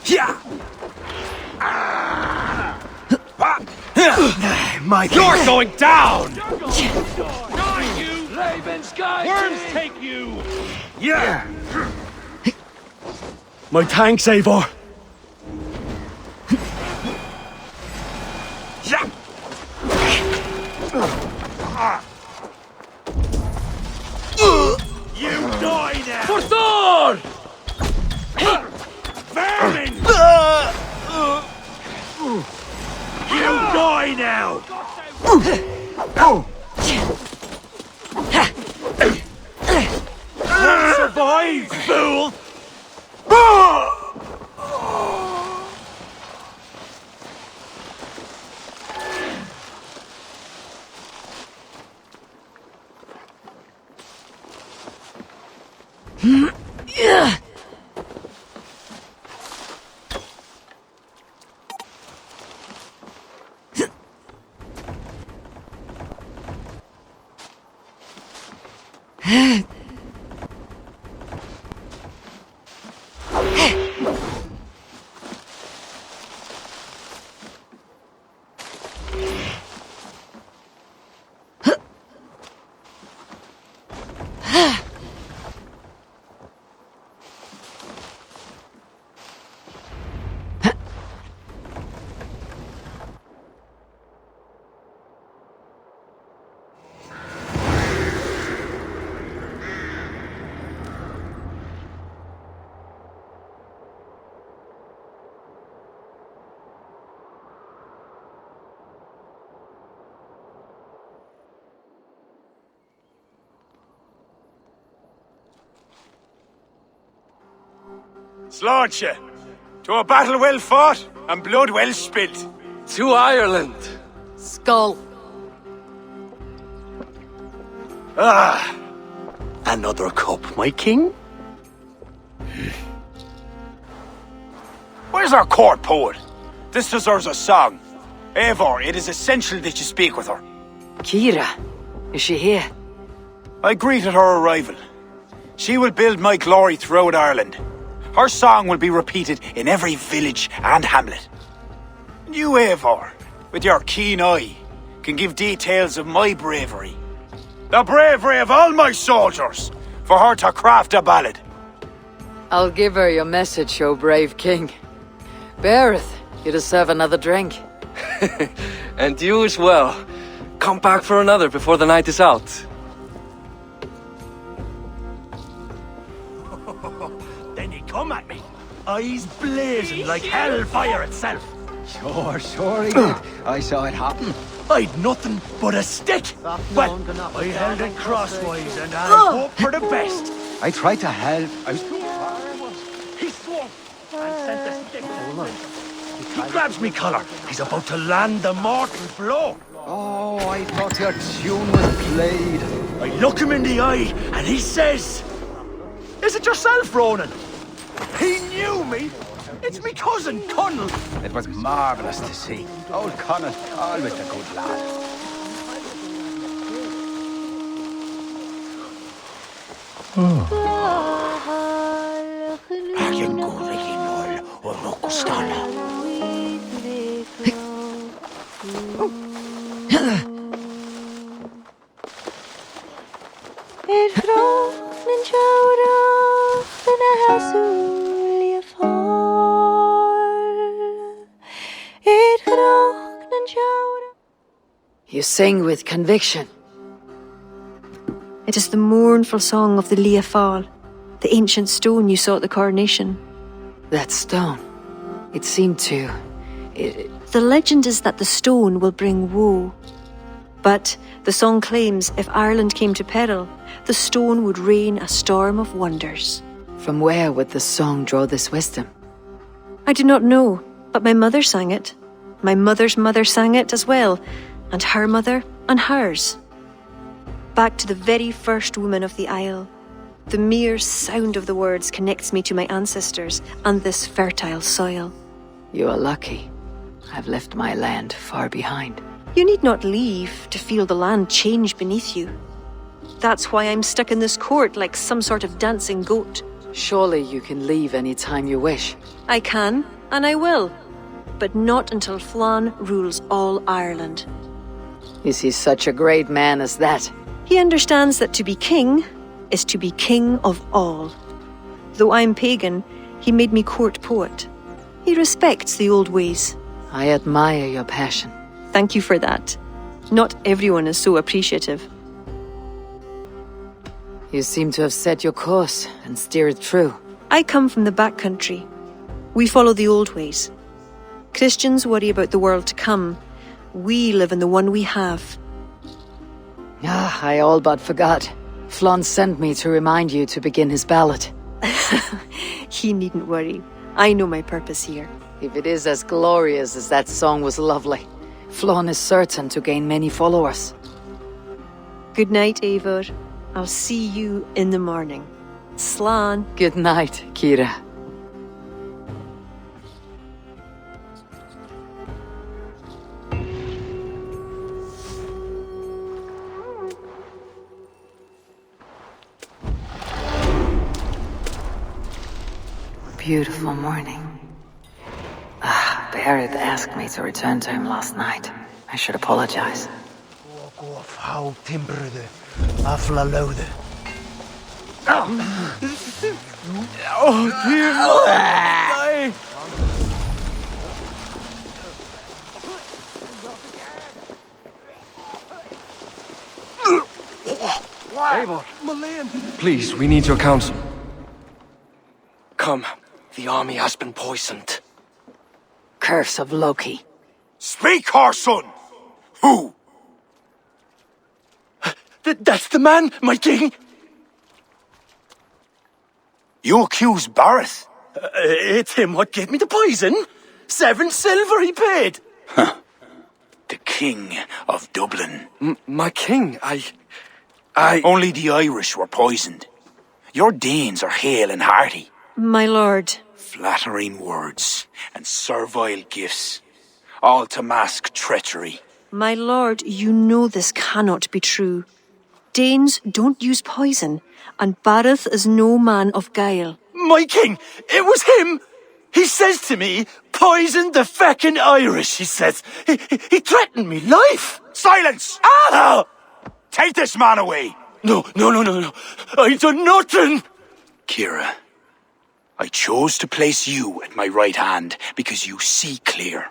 Yeah! You're going down! Not you! Worms take you! Yeah! My thanks, Eivor! Yeah! You die now! For Thor! Vermin! You die now! Won't survive, fool! Slaunch ye. To a battle well fought and blood well spilt. To Ireland. Skull. Another cup, my king? Where's our court poet? This deserves a song. Eivor, it is essential that you speak with her. Kira. Is she here? I greeted her arrival. She will build my glory throughout Ireland. Her song will be repeated in every village and hamlet. You, Eivor, with your keen eye, can give details of my bravery. The bravery of all my soldiers, for her to craft a ballad. I'll give her your message, O brave king. Beareth, you deserve another drink. And you as well. Come back for another before the night is out. Then he come at me, eyes blazing like hellfire itself. Sure he did. I saw it happen. I'd nothing but a stick. Well, I held it crosswise and I hoped for the best. I tried to help. He swung and sent the stick. He grabs me collar. He's about to land the mortal blow. Oh, I thought your tune was played. I look him in the eye and he says, "Is it yourself, Ronan?" He knew me. It's me cousin, Connell. It was marvellous to see. Old Connell, always a good lad. You sing with conviction. It is the mournful song of the Liafal, the ancient stone you saw at the coronation. That stone. It seemed to... The legend is that the stone will bring woe. But the song claims if Ireland came to peril, the stone would rain a storm of wonders. From where would the song draw this wisdom? I do not know, but my mother sang it. My mother's mother sang it as well, and her mother and hers. Back to the very first woman of the Isle. The mere sound of the words connects me to my ancestors and this fertile soil. You are lucky. I've left my land far behind. You need not leave to feel the land change beneath you. That's why I'm stuck in this court like some sort of dancing goat. Surely you can leave any time you wish. I can, and I will. But not until Flann rules all Ireland. Is he such a great man as that? He understands that to be king is to be king of all. Though I'm pagan, he made me court poet. He respects the old ways. I admire your passion. Thank you for that. Not everyone is so appreciative. You seem to have set your course and steer it true. I come from the backcountry. We follow the old ways. Christians worry about the world to come. We live in the one we have. I all but forgot. Flann sent me to remind you to begin his ballad. He needn't worry. I know my purpose here. If it is as glorious as that song was lovely, Flann is certain to gain many followers. Good night, Eivor. I'll see you in the morning. Slán. Good night, Kira. Beautiful morning. Barrett asked me to return to him last night. I should apologize. Oh, dear. Eivor, please, we need your counsel. Come, the army has been poisoned. Curse of Loki. Speak, our son! Who? That's the man, my king! You accuse Barrett It's him what gave me the poison. 7 silver he paid. The King of Dublin. My king, I... Only the Irish were poisoned. Your Danes are hale and hearty. My lord. Flattering words and servile gifts, all to mask treachery. My lord, you know this cannot be true. Danes don't use poison, and Bareth is no man of guile. My king, it was him. He says to me, poison the feckin' Irish, he says. He threatened me life. Silence! Ah! Take this man away. No. I done nothing. Kira, I chose to place you at my right hand because you see clear.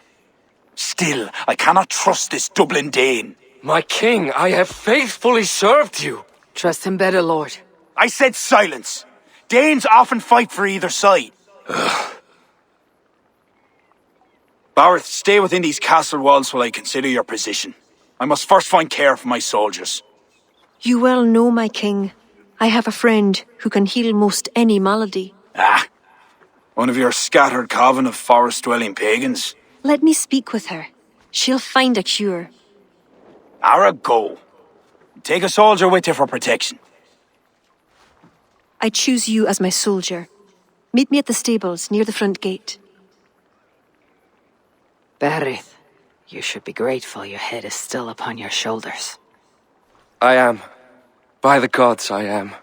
Still, I cannot trust this Dublin Dane. My king, I have faithfully served you. Trust him better, Lord. I said silence. Danes often fight for either side. Bareth, stay within these castle walls while I consider your position. I must first find care for my soldiers. You well know, my king, I have a friend who can heal most any malady. One of your scattered coven of forest-dwelling pagans. Let me speak with her. She'll find a cure. Ara, go. Take a soldier with you for protection. I choose you as my soldier. Meet me at the stables near the front gate. Bareth, you should be grateful your head is still upon your shoulders. I am. By the gods, I am.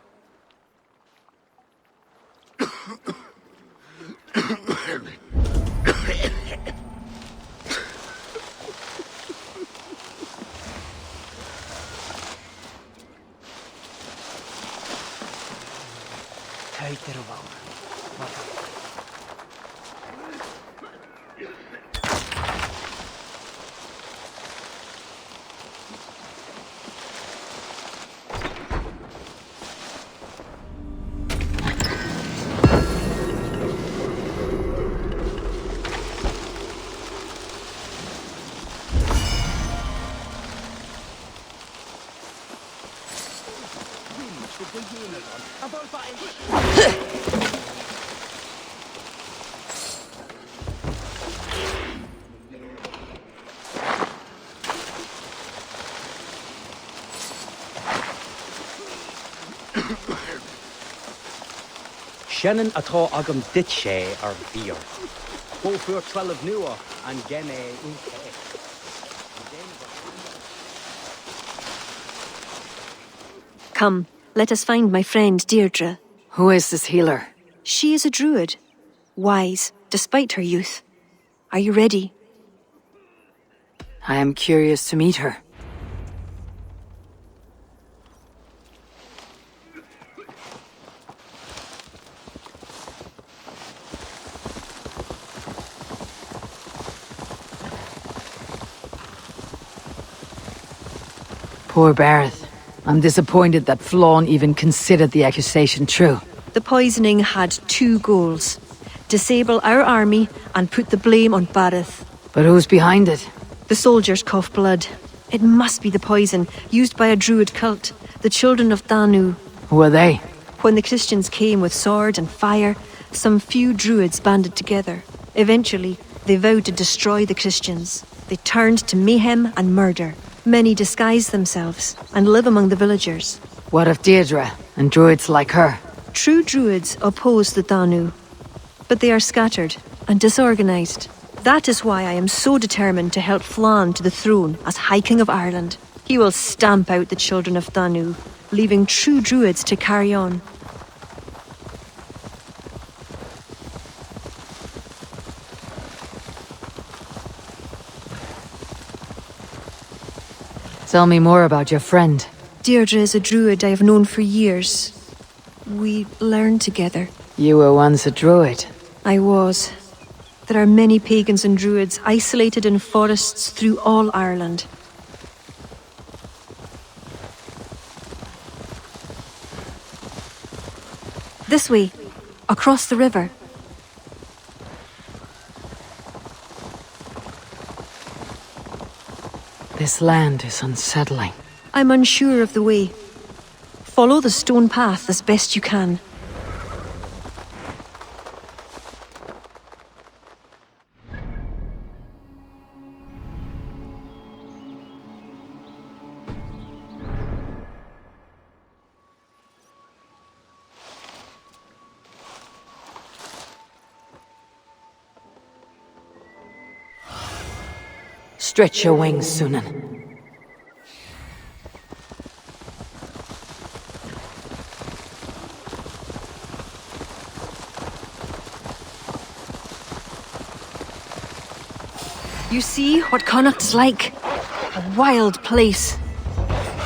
Shannon atá agam dit sé ar bhíor. Bófuair 12 nua an gene úte. Come, let us find my friend Deirdre. Who is this healer? She is a druid. Wise, despite her youth. Are you ready? I am curious to meet her. Poor Bareth. I'm disappointed that Flawn even considered the accusation true. The poisoning had 2 goals. Disable our army and put the blame on Bareth. But who's behind it? The soldiers cough blood. It must be the poison used by a druid cult, the children of Danu. Who are they? When the Christians came with sword and fire, some few druids banded together. Eventually, they vowed to destroy the Christians. They turned to mayhem and murder. Many disguise themselves and live among the villagers. What of Deirdre and druids like her? True druids oppose the Danu, but they are scattered and disorganized. That is why I am so determined to help Flann to the throne as High King of Ireland. He will stamp out the children of Danu, leaving true druids to carry on. Tell me more about your friend. Deirdre is a druid I have known for years. We learned together. You were once a druid. I was. There are many pagans and druids isolated in forests through all Ireland. This way, across the river. This land is unsettling. I'm unsure of the way. Follow the stone path as best you can. Stretch your wings, Sunan. You see what Connacht's like? A wild place.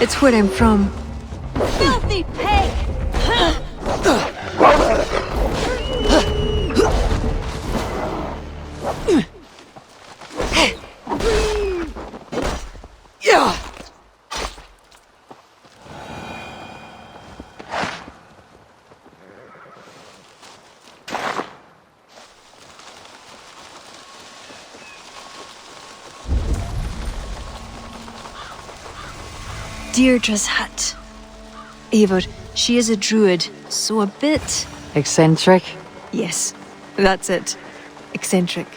It's where I'm from. Filthy pig! Yeah. Deirdre's hut. Eivor, she is a druid, so a bit... Eccentric? Yes, that's it. Eccentric.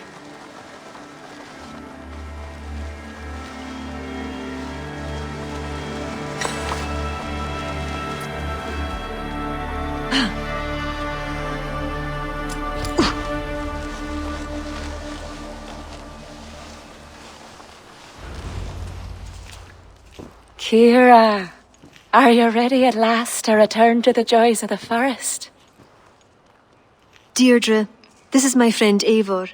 Kira, are you ready at last to return to the joys of the forest? Deirdre, this is my friend Eivor.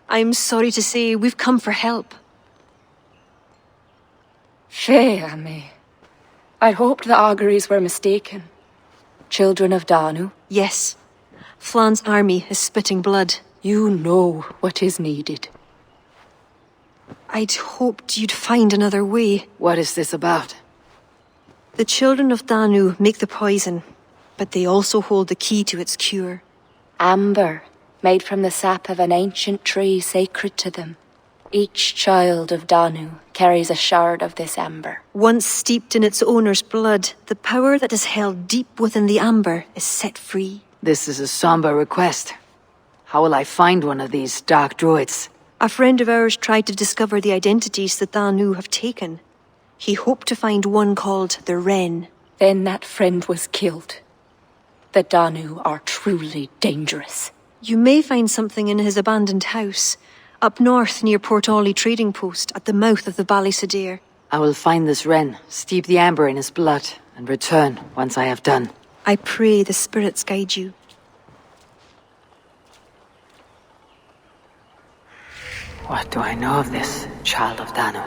I'm sorry to say we've come for help. Fear me. I hoped the auguries were mistaken. Children of Danu? Yes. Flan's army is spitting blood. You know what is needed. I'd hoped you'd find another way. What is this about? The children of Danu make the poison, but they also hold the key to its cure. Amber, made from the sap of an ancient tree sacred to them. Each child of Danu carries a shard of this amber. Once steeped in its owner's blood, the power that is held deep within the amber is set free. This is a somber request. How will I find one of these dark druids? A friend of ours tried to discover the identities that Danu have taken. He hoped to find one called the Wren. Then that friend was killed. The Danu are truly dangerous. You may find something in his abandoned house, up north near Port Ollie trading post at the mouth of the Ballysadare. I will find this Wren, steep the amber in his blood, and return once I have done. I pray the spirits guide you. What do I know of this child of Danu?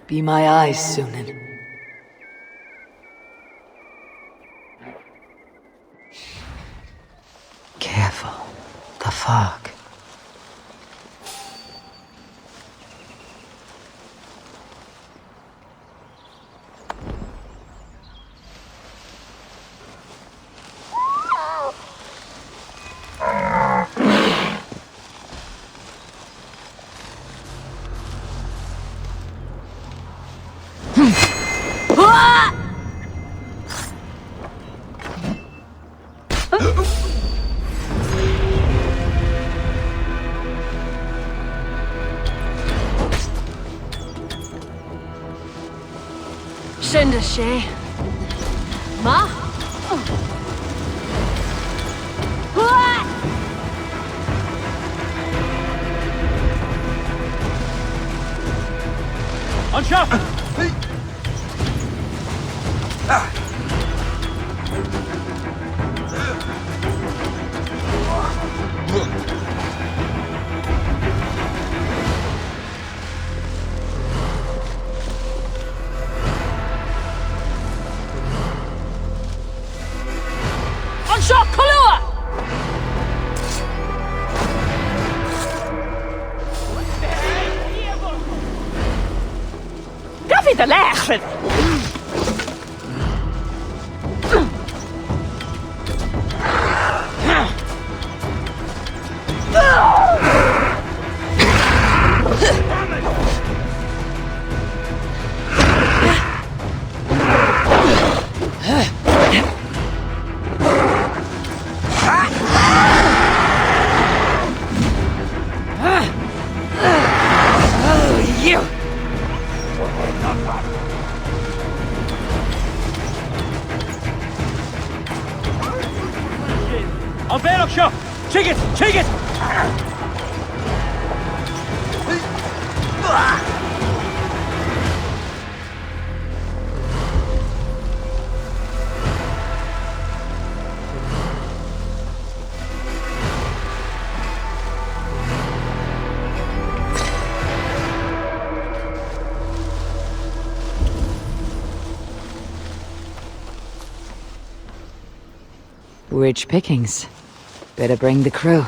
Be my eyes, Sunan. Careful. The fog. Shinda Shay. Ma? On shot! On shot, Kalua! Gafi de lech! On Belloc shot! Check it! Check it! Rich pickings. Better bring the crew.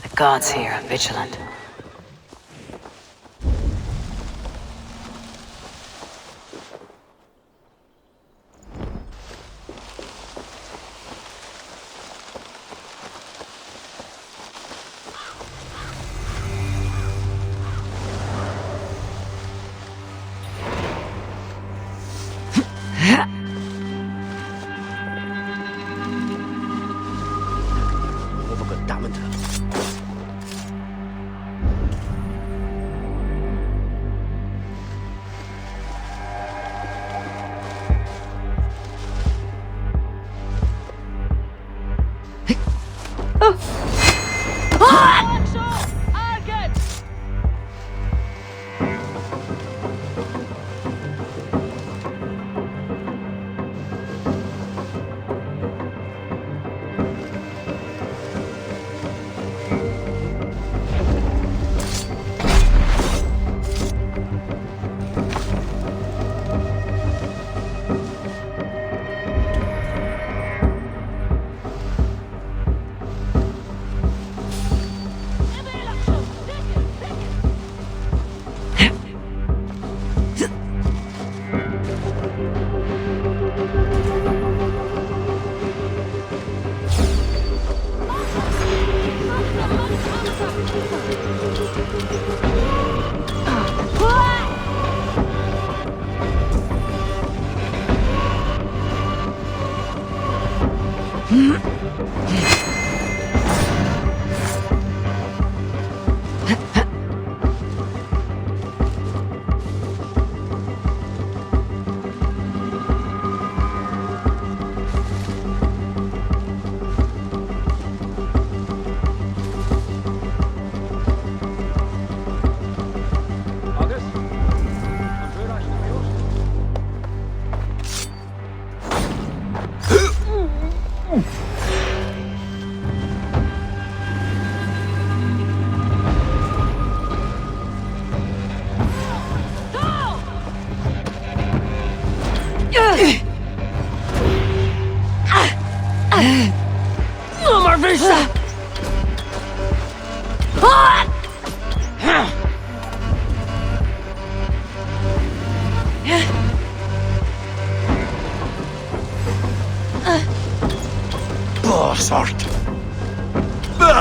The gods here are vigilant.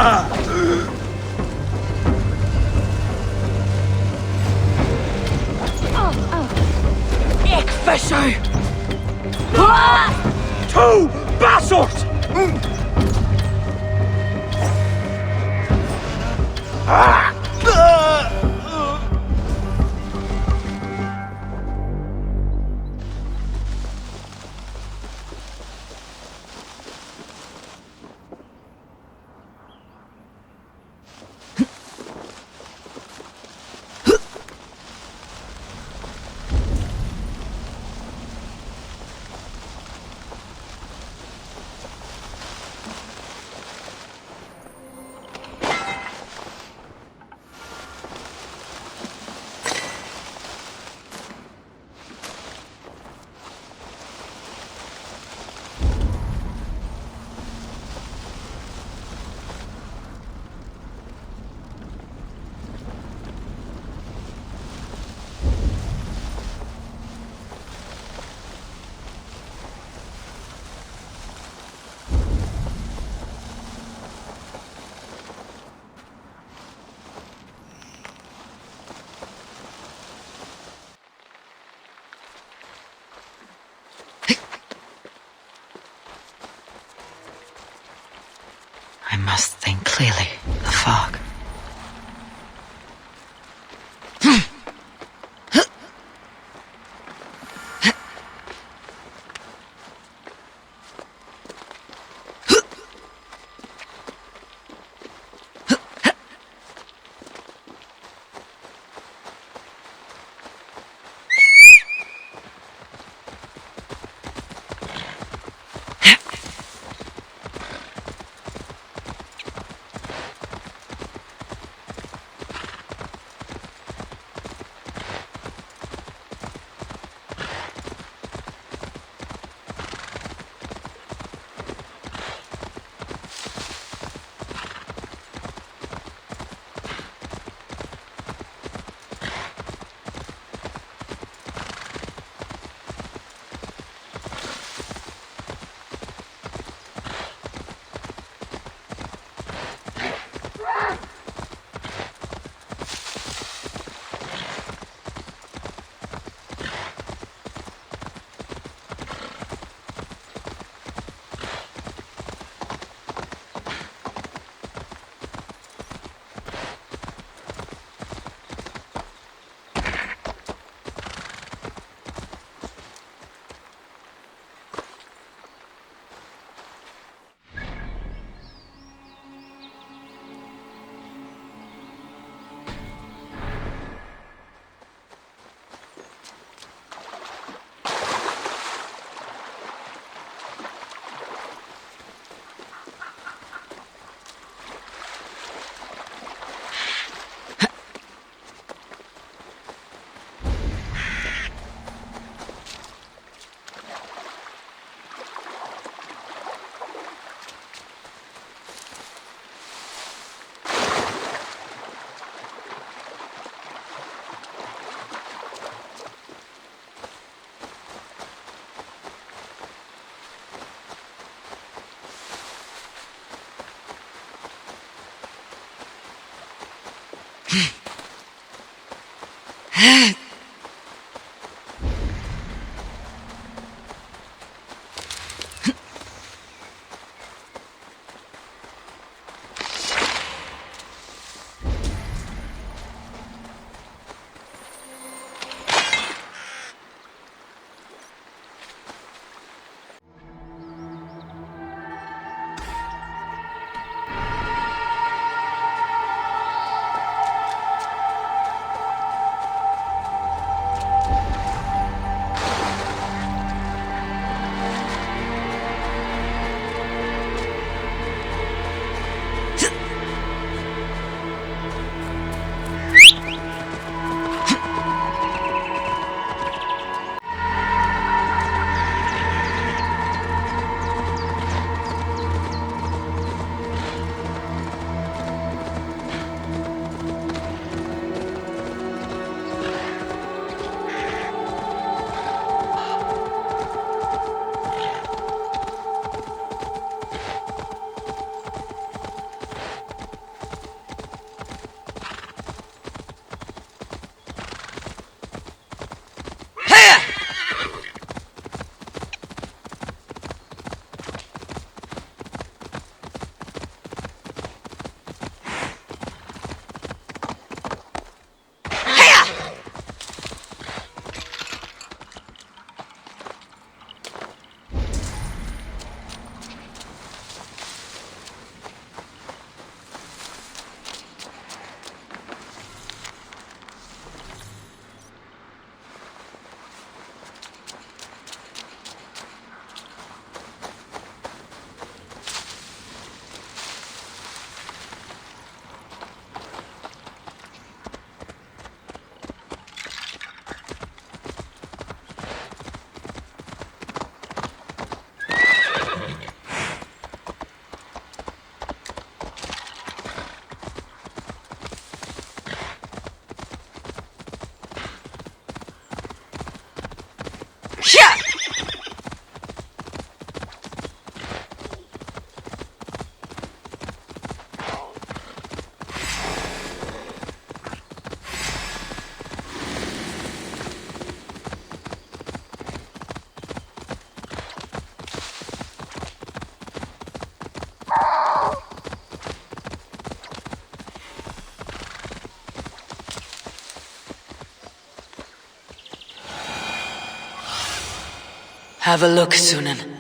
Ik visser! Two bastards! I must think clearly. The fog. Have a look, Sunan.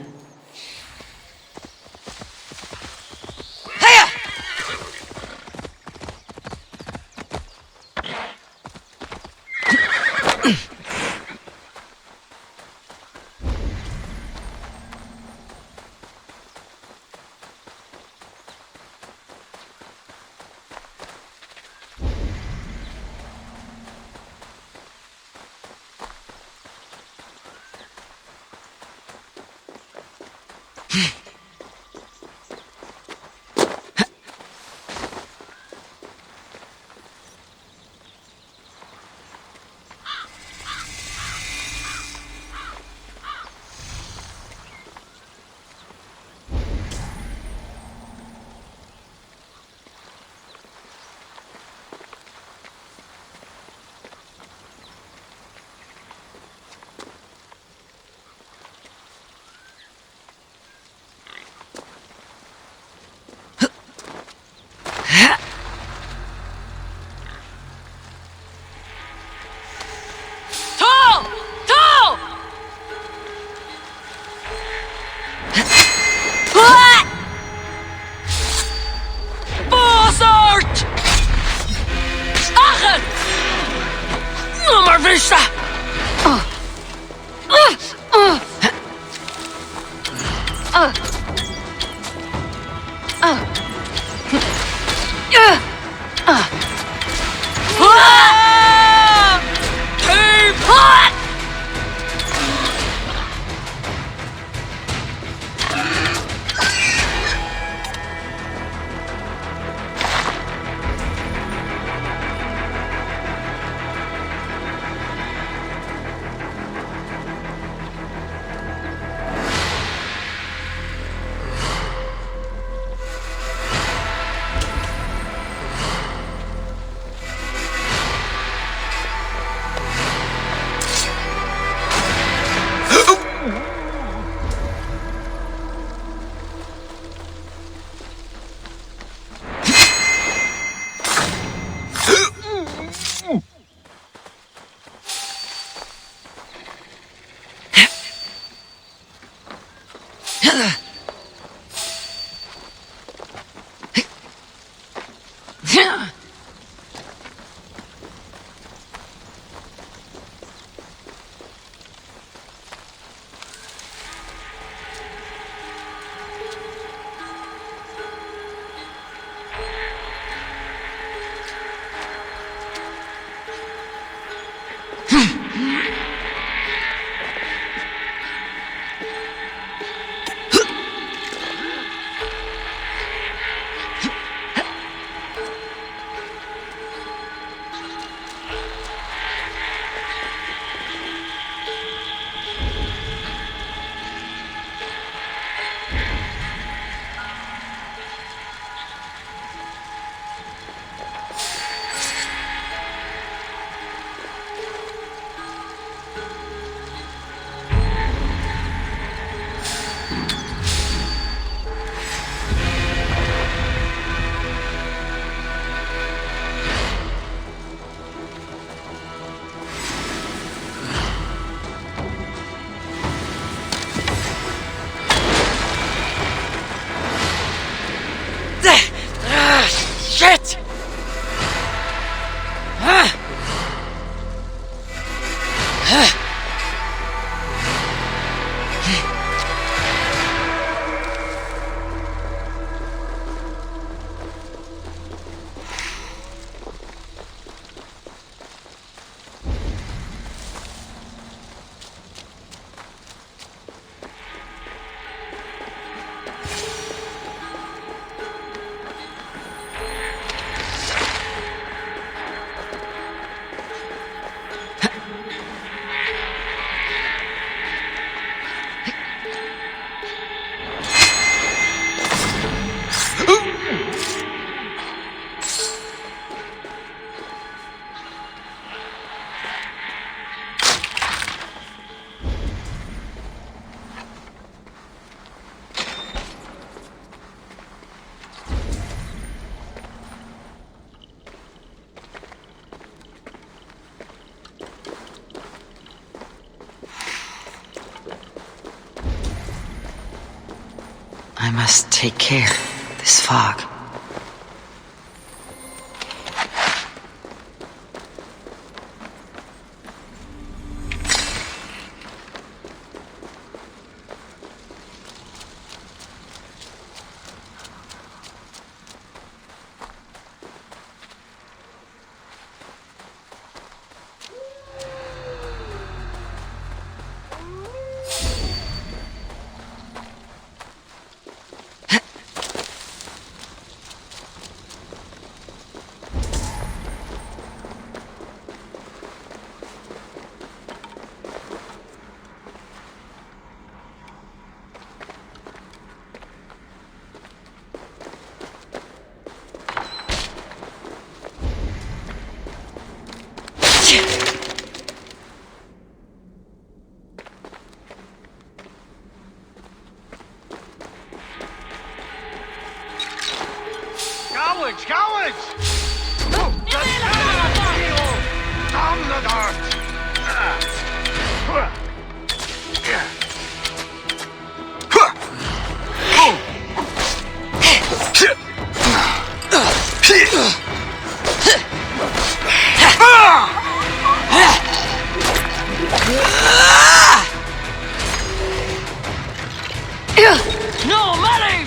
Shit! must take care of this fog. Cowards! Cowards! Damn the dirt! No, Mary!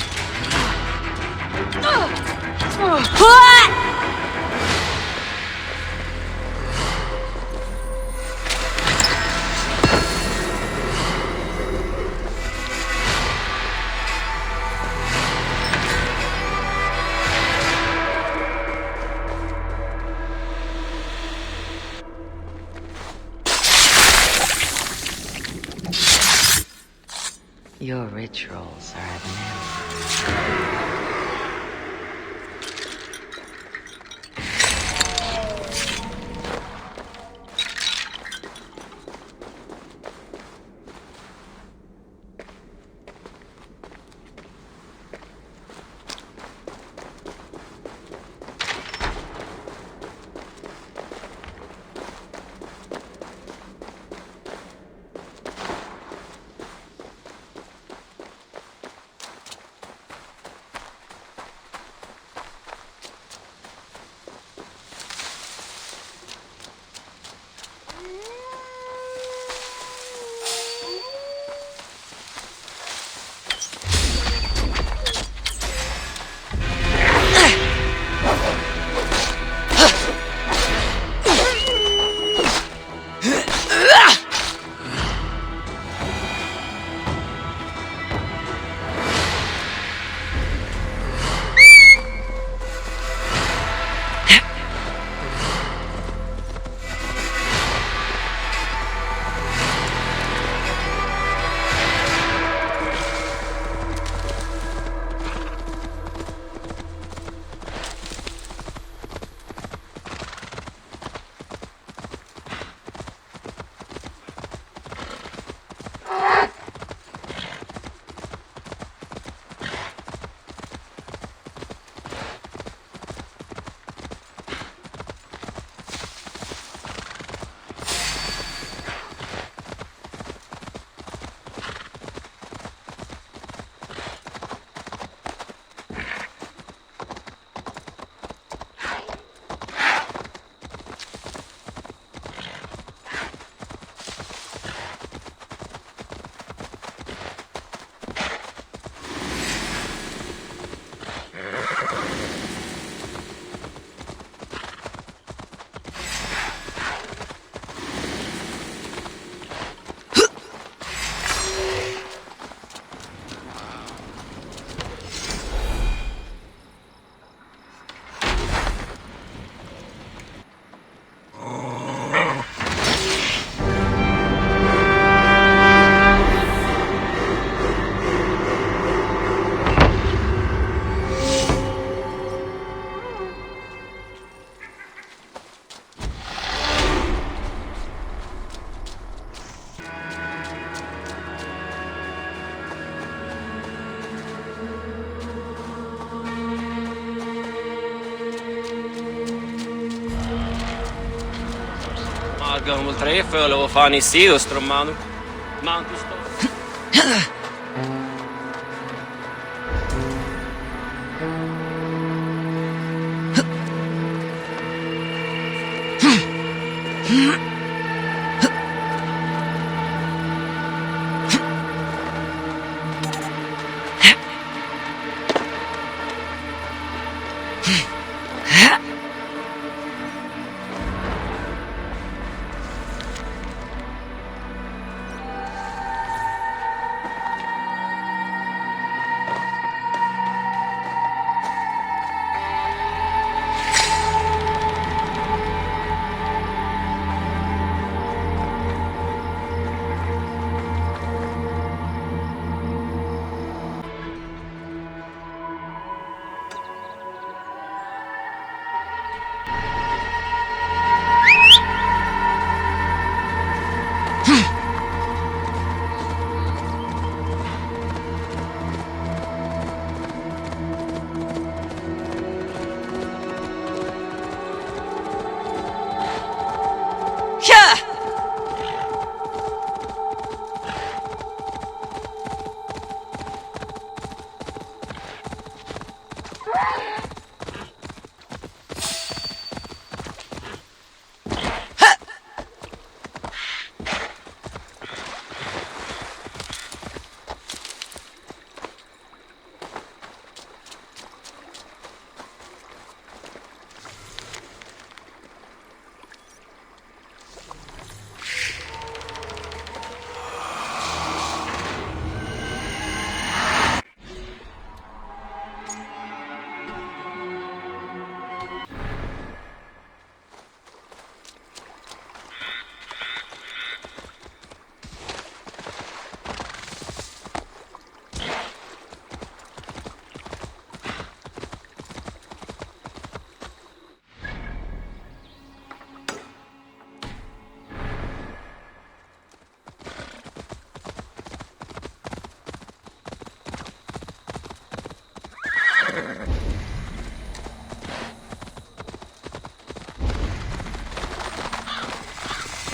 Your rituals are at an end. Gammal träföl och vad fan i Seostrom, man. Man till stå.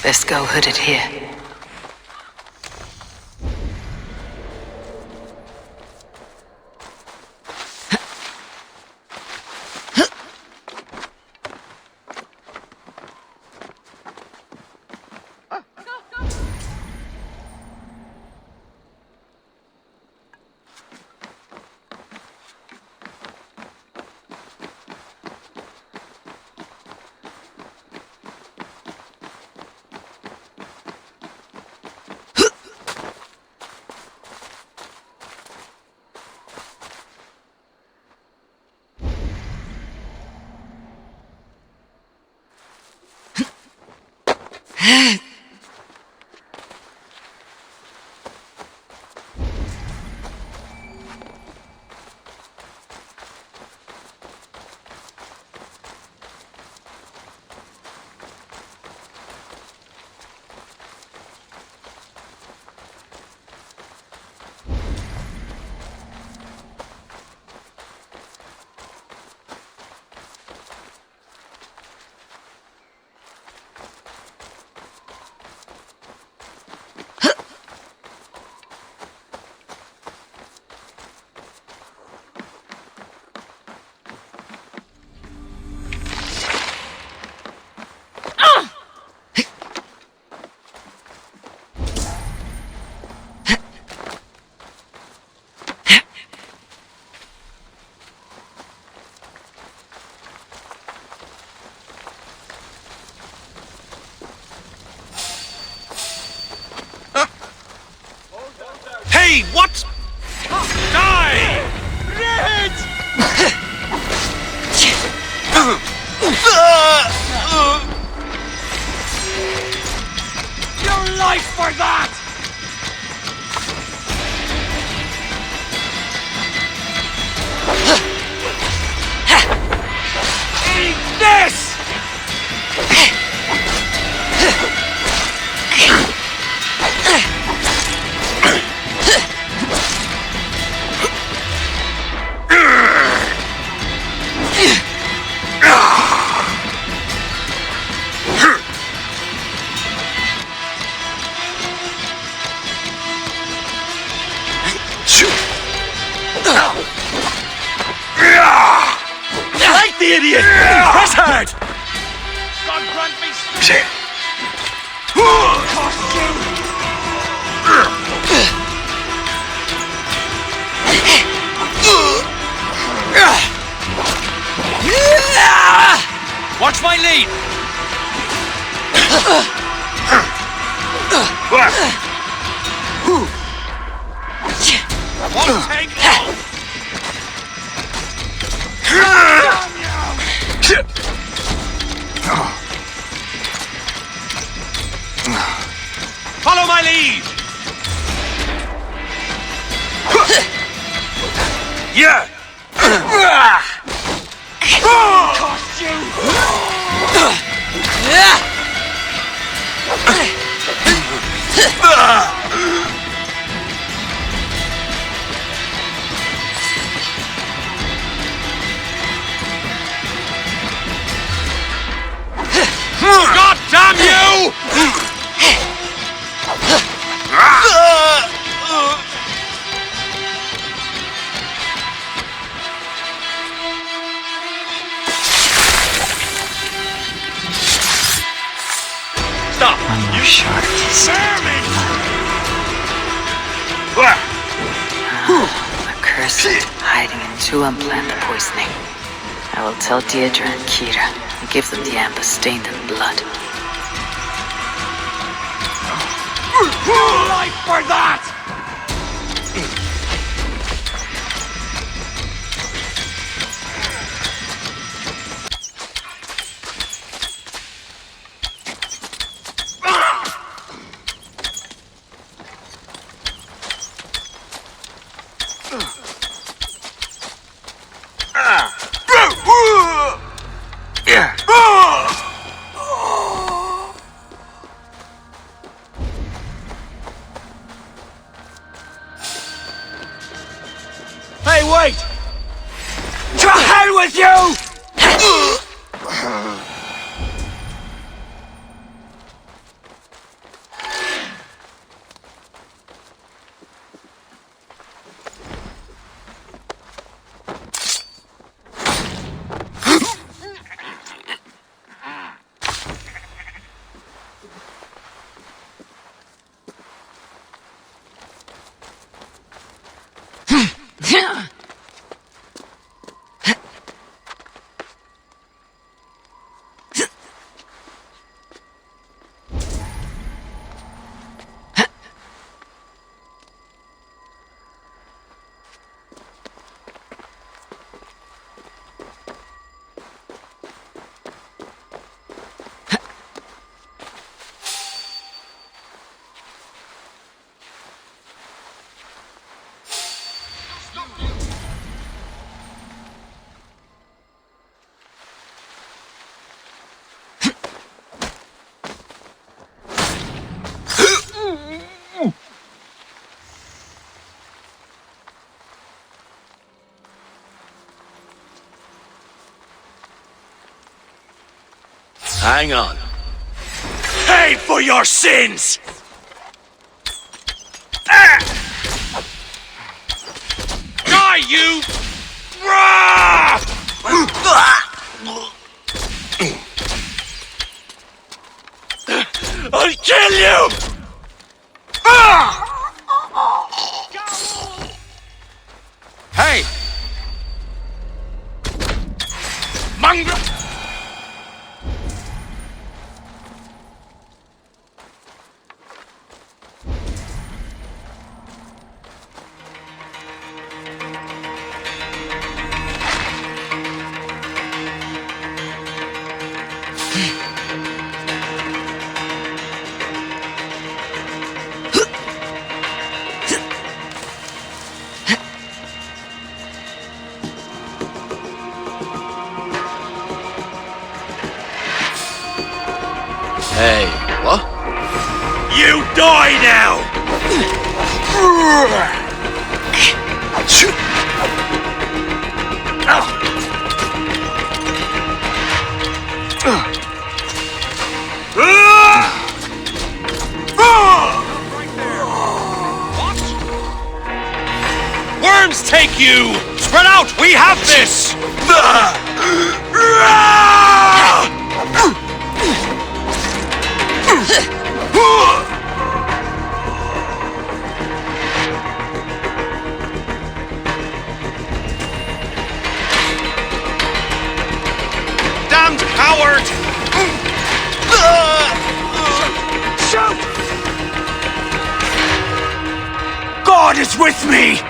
Best go hooded here. Hey, what? Die! Red! Your life for that! Eat this! Like the idiot! Press hard! God grant me... Watch my lead! Won't take long! Follow my lead! Yeah! Cost you! God damn you! Stop! You shark is The curse hiding in Tuam plant the poisoning. I will tell Deirdre and Kira and give them the amber stained in blood. Life for that! Hey, wait! To hell with you! Hang on. Pay for your sins! Die, you! I'll kill you! Hey! Mongrel! Hey, what? You die now! Worms take you! Spread out! We have this! God is with me!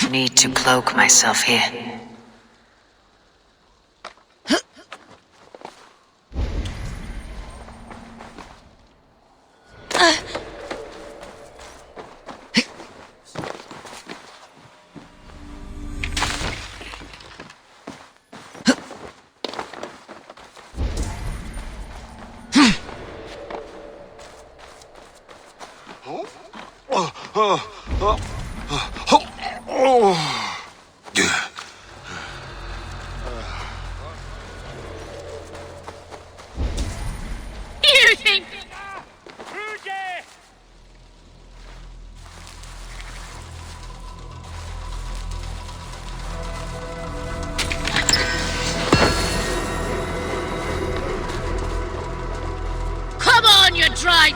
Need to cloak myself here. Come on, you dry...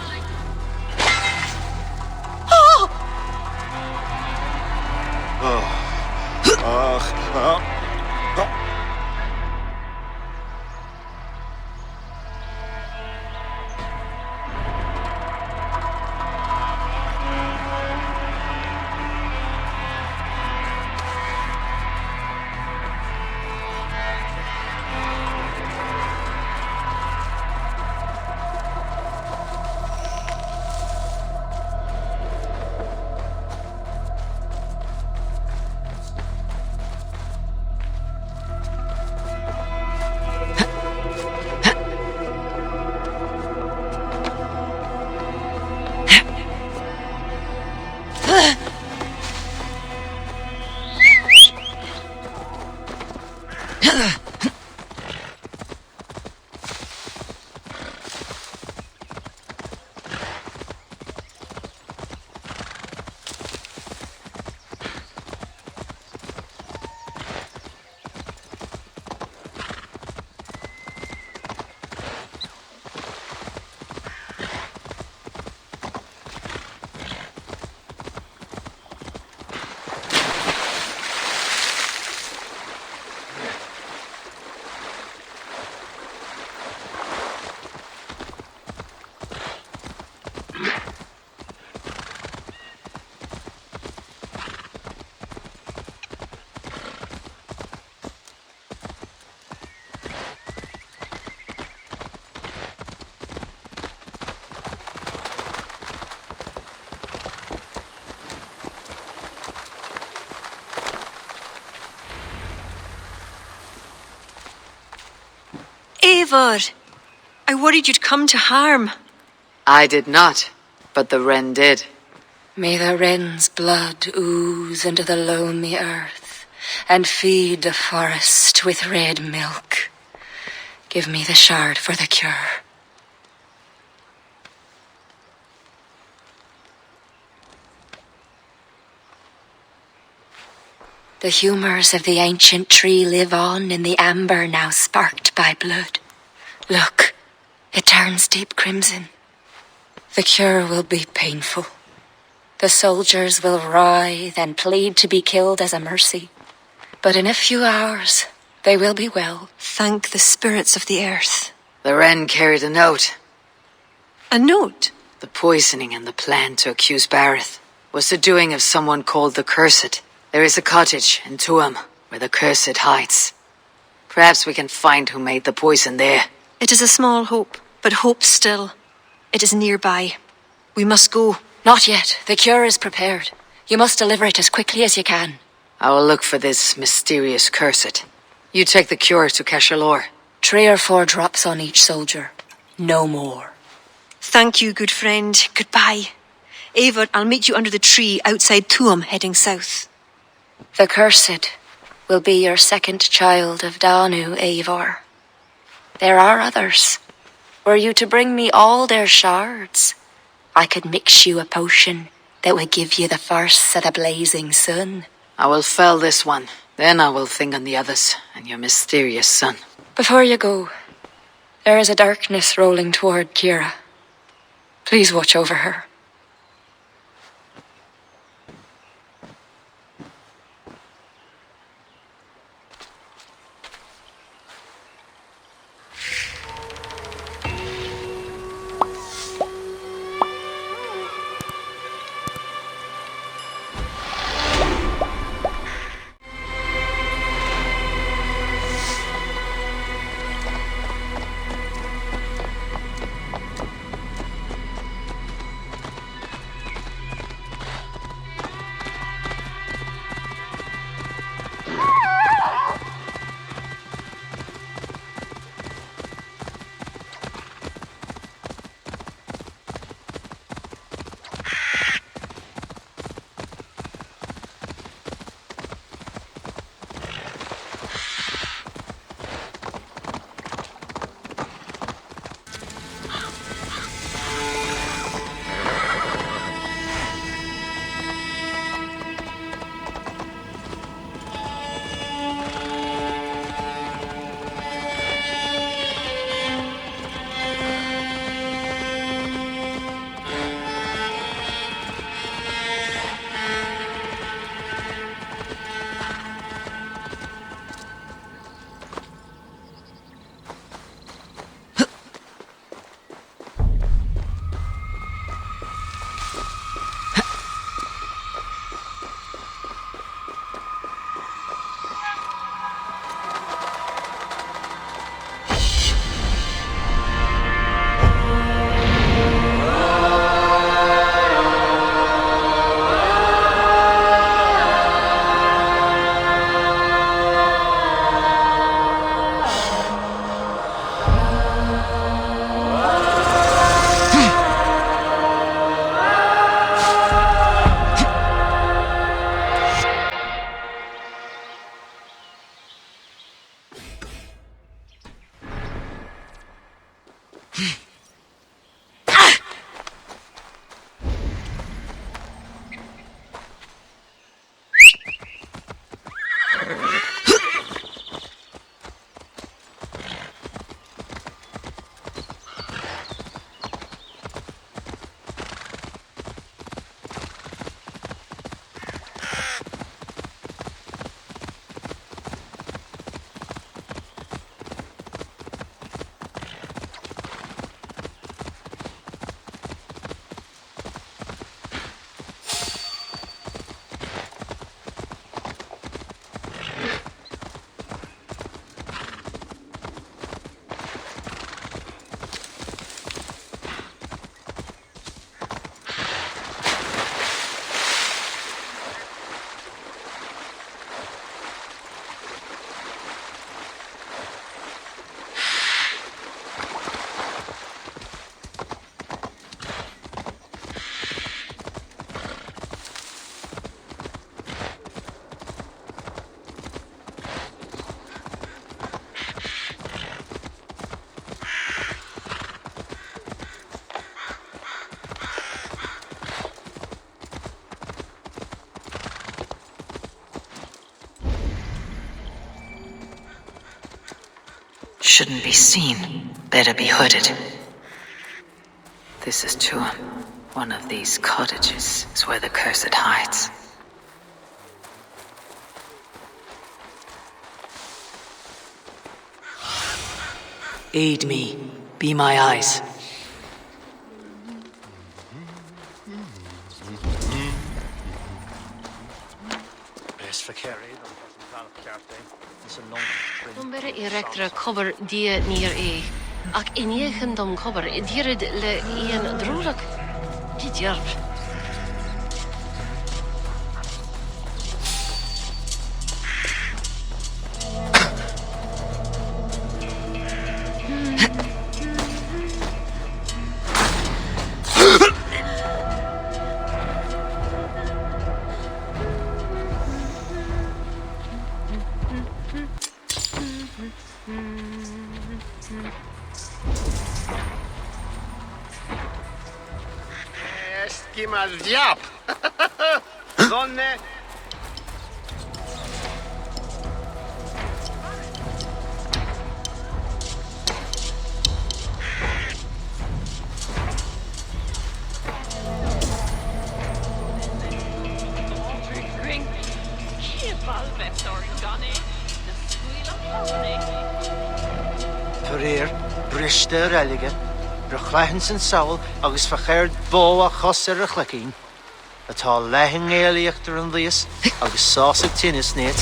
Eivor, I worried you'd come to harm. I did not, but the wren did. May the wren's blood ooze into the lonely earth and feed the forest with red milk. Give me the shard for the cure. The humours of the ancient tree live on in the amber now sparked by blood. Look, it turns deep crimson. The cure will be painful. The soldiers will writhe and plead to be killed as a mercy. But in a few hours, they will be well. Thank the spirits of the earth. The wren carried a note. A note? The poisoning and the plan to accuse Bareth was the doing of someone called the Cursed. There is a cottage in Tuam. where the cursed hides. Perhaps we can find who made the poison there. It is a small hope, but hope still. It is nearby. We must go. Not yet. The cure is prepared. You must deliver it as quickly as you can. I will look for this mysterious cursed. You take the cure to Cashalor. 3 or 4 drops on each soldier. No more. Thank you, good friend. Goodbye. Eivor, I'll meet you under the tree outside Tuam, heading south. The cursed will be your second child of Danu, Eivor. There are others. Were you to bring me all their shards, I could mix you a potion that would give you the first of the blazing sun. I will fell this one. Then I will think on the others and your mysterious son. Before you go, there is a darkness rolling toward Kira. Please watch over her. Shouldn't be seen. Better be hooded. This is Tuam. One of these cottages is where the cursed hides. Aid me. Be my eyes. Best for Kerry, Number erectra cover dia near e. Ak inigen dom cover dirid le ien drulak. Gidjarb. Mal diab. Sonne. Pereir, Brister Elige. Rechlachen yn sawl agus facher bo a chos ar y chlacin. Atá lehing éliachtar an lias agus sásag tinnis net.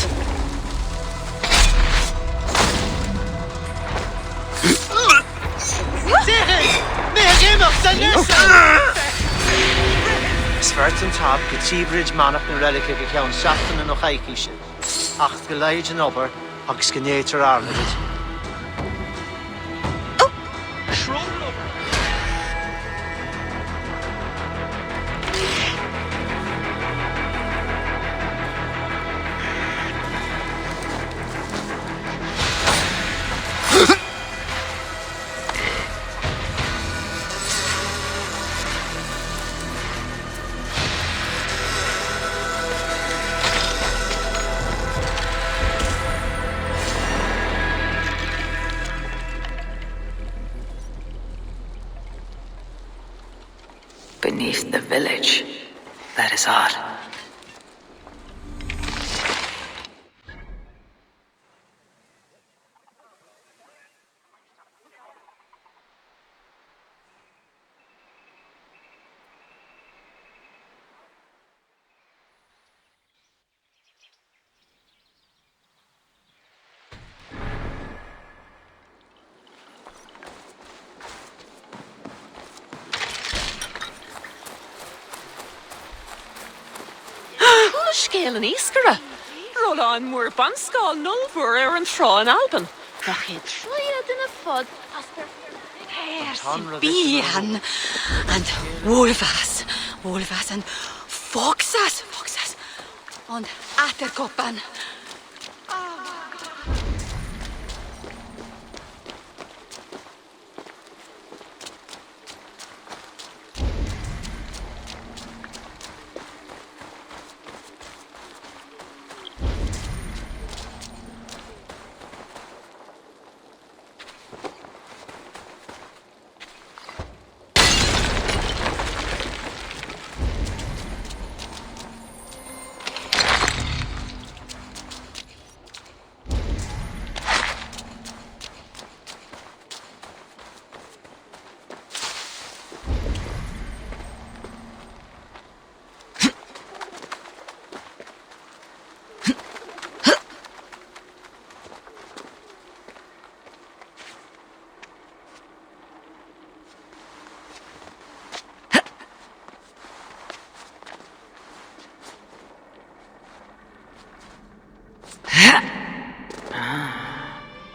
Svart an tab go tíbrid manach na relica go ceann seachtain an ochaici ach go leid an obair agus go nétar arnagid. Beneath the village. That is odd. Scale an Íscara. Roland moor banscal nulvoer an fra an Alpen. Doch je troiad in a fod as Bihan and wolfas and foxas and atterkoppen.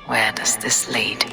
Where does this lead?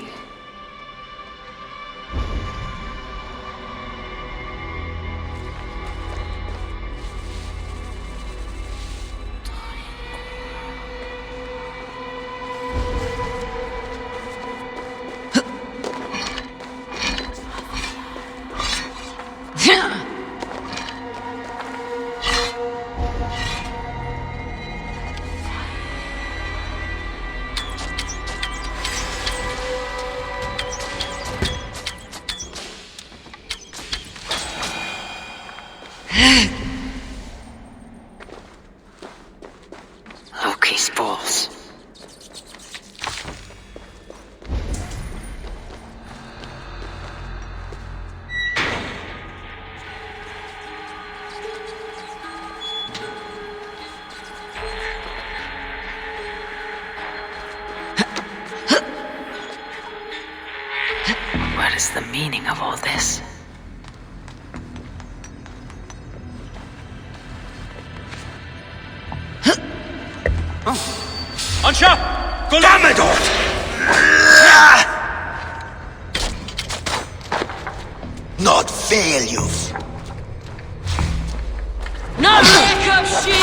is the meaning of all this? Ansha! Damn it all! Not fail, you've. No makeup shit!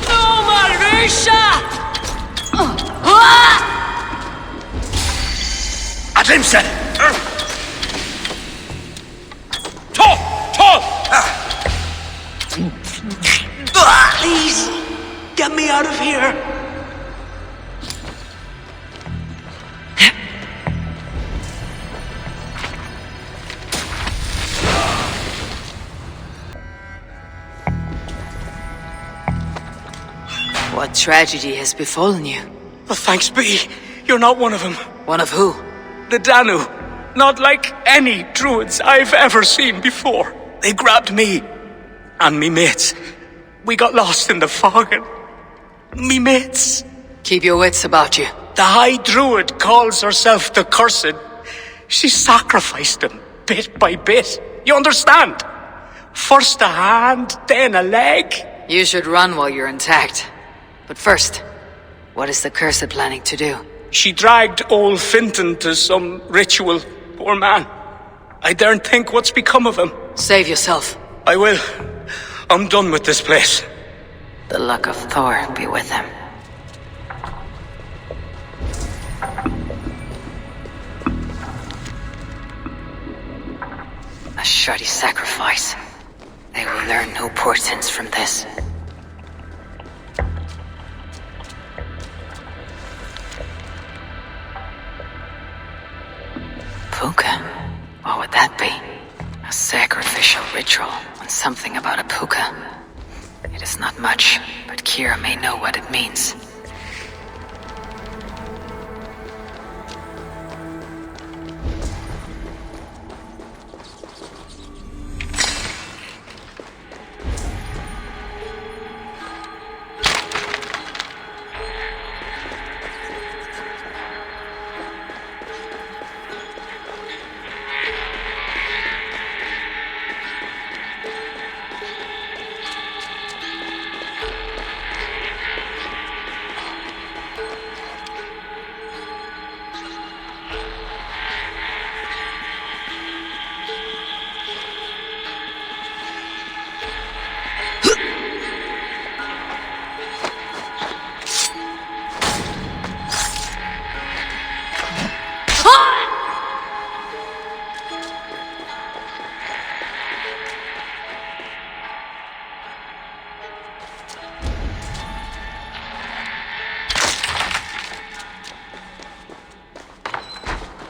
No Marusha! Adlimsen! Please, get me out of here. What tragedy has befallen you? Well, thanks be, you're not one of them. One of who? The Danu. Not like any Druids I've ever seen before. They grabbed me and me mates. We got lost in the fog and me mates. Keep your wits about you. The High Druid calls herself the Cursed. She sacrificed them bit by bit. You understand? First a hand, then a leg. You should run while you're intact. But first, what is the Cursed planning to do? She dragged old Finton to some ritual. Poor man. I daren't think what's become of him. Save yourself. I will. I'm done with this place. The luck of Thor be with him. A shoddy sacrifice. They will learn no portents from this. Puka? What would that be? A sacrificial ritual and something about a puka. It is not much, but Kira may know what it means.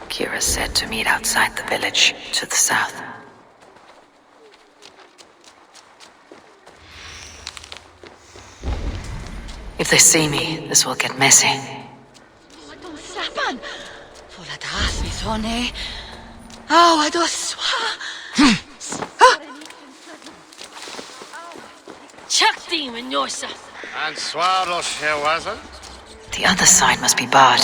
Kira said to meet outside the village, to the south. If they see me, this will get messy. And Swaddle she wasn't? The other side must be barred.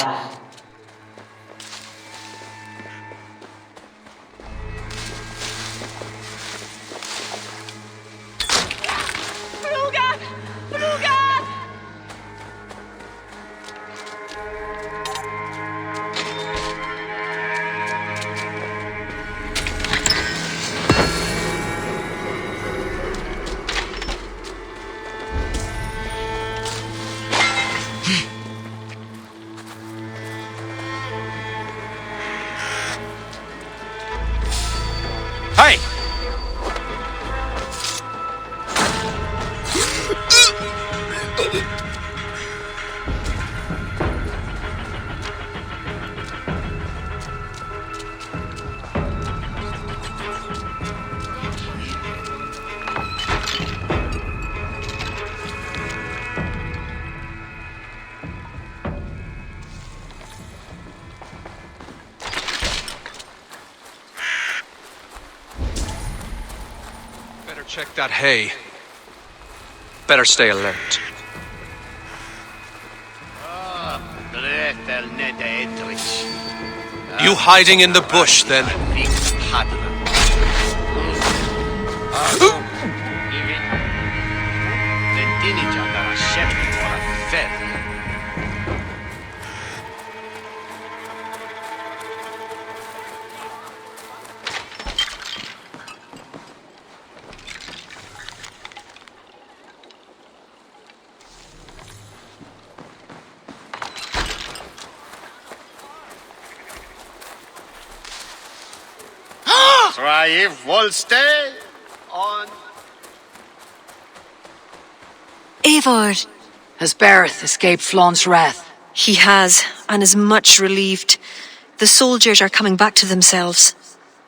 Hey! Check that hay. Better stay alert. Gretel nede You hiding in the bush, then? Thrive, Wolste, on. Eivor! Has Bareth escaped Flaun's wrath? He has, and is much relieved. The soldiers are coming back to themselves.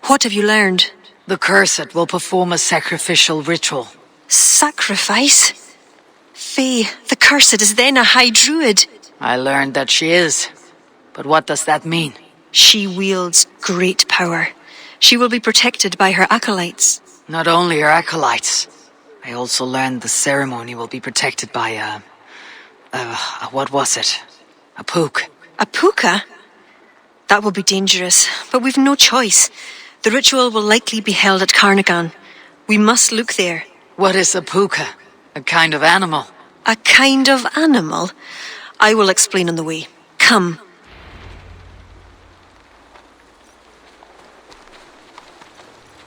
What have you learned? The Cursed will perform a sacrificial ritual. Sacrifice? Faye, the Cursed is then a High Druid. I learned that she is. But what does that mean? She wields great power. She will be protected by her acolytes. Not only her acolytes. I also learned the ceremony will be protected by what was it? A pook. A puka? That will be dangerous, but we've no choice. The ritual will likely be held at Carnagan. We must look there. What is a puka? A kind of animal? A kind of animal? I will explain on the way. Come.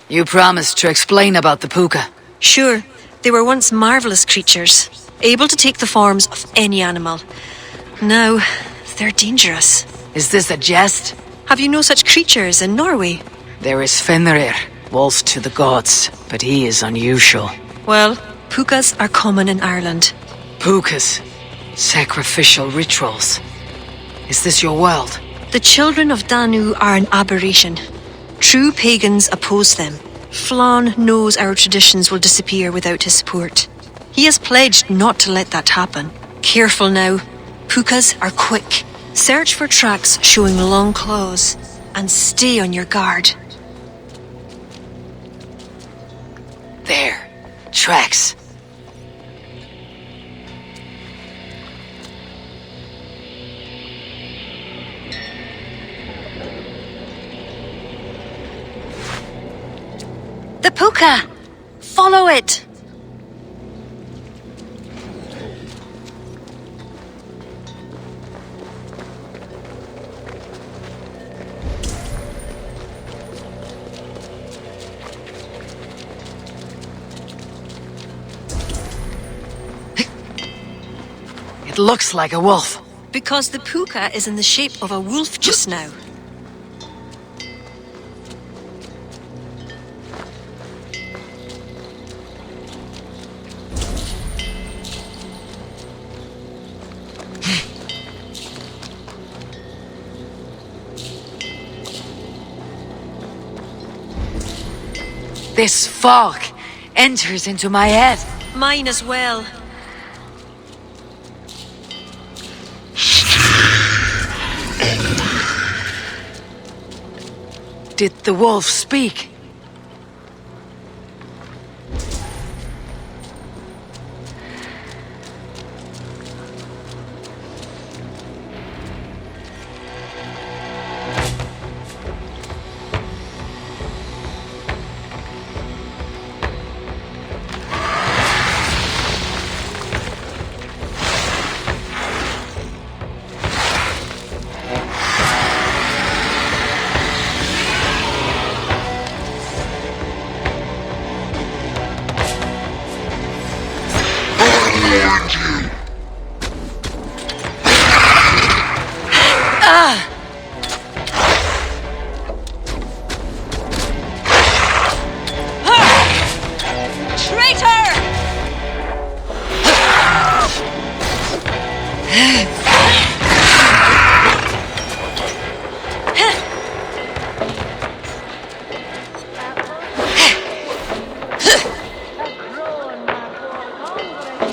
You promised to explain about the puka. Sure. They were once marvellous creatures, able to take the forms of any animal. Now, they're dangerous. Is this a jest? Have you no such creatures in Norway? There is Fenrir, wolf to the gods, but he is unusual. Well, pukas are common in Ireland. Pukas? Sacrificial rituals. Is this your world? The children of Danu are an aberration. True pagans oppose them. Flann knows our traditions will disappear without his support. He has pledged not to let that happen. Careful now. Pukas are quick. Search for tracks showing long claws, and stay on your guard. There. Tracks. The puka! Follow it! It looks like a wolf. Because the puka is in the shape of a wolf just now. This fog enters into my head. Mine as well. Did the wolf speak?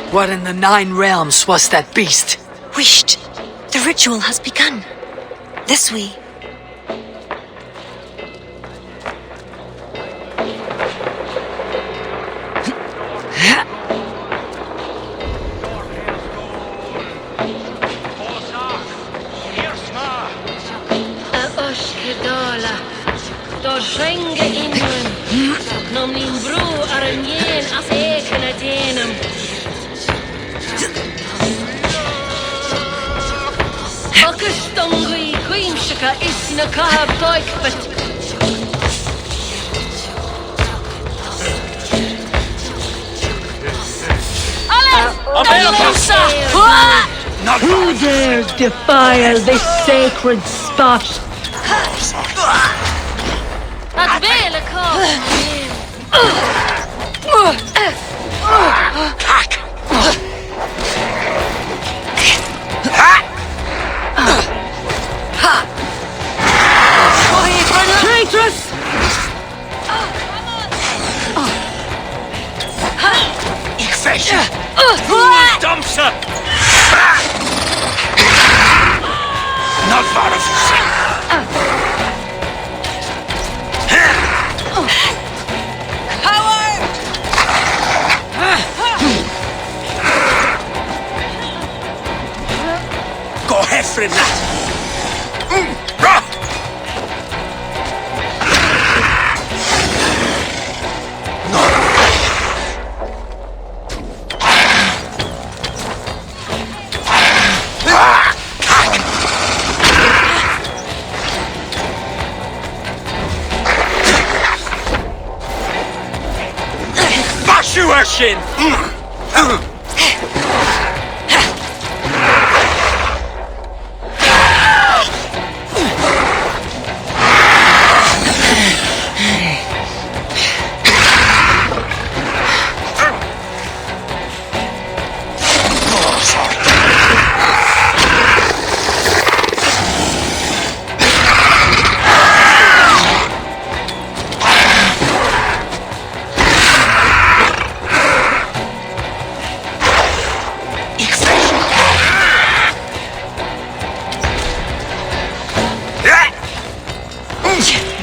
What in the 9 realms was that beast? Wisht! The ritual has begun. This way. Valhalla. Door zenge inwen. Nom nin bro ar een jen as eken het jenem. Bakkes tongui queemshika is na kahab doikbet. Who dares defile this sacred spot? Dat vele Traitress! Ik vis je! Dump ze! Not far of Go hefrin lad! Shin!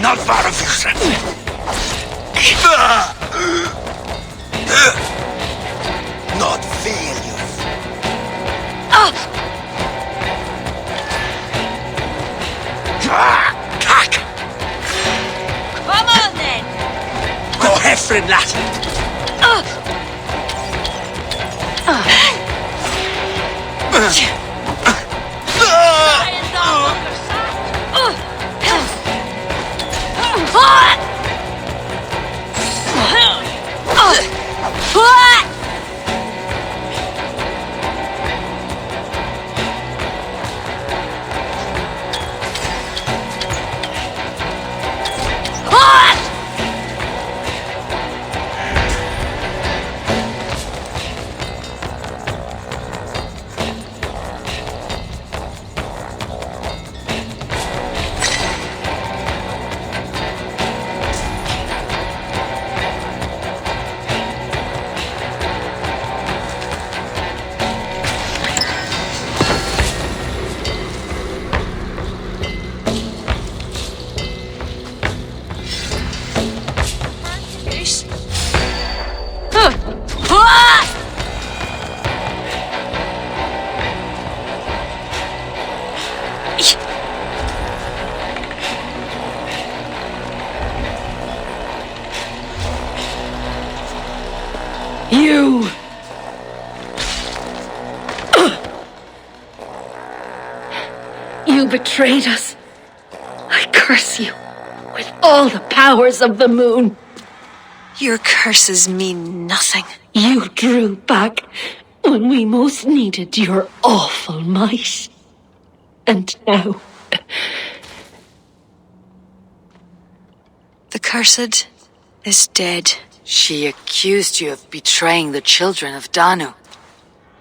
Not far of Not failure. Come on then! Go hefrin lad! You! You betrayed us. I curse you with all the powers of the moon. Your curses mean nothing. You drew back when we most needed your awful might. And now... The cursed is dead. She accused you of betraying the children of Danu.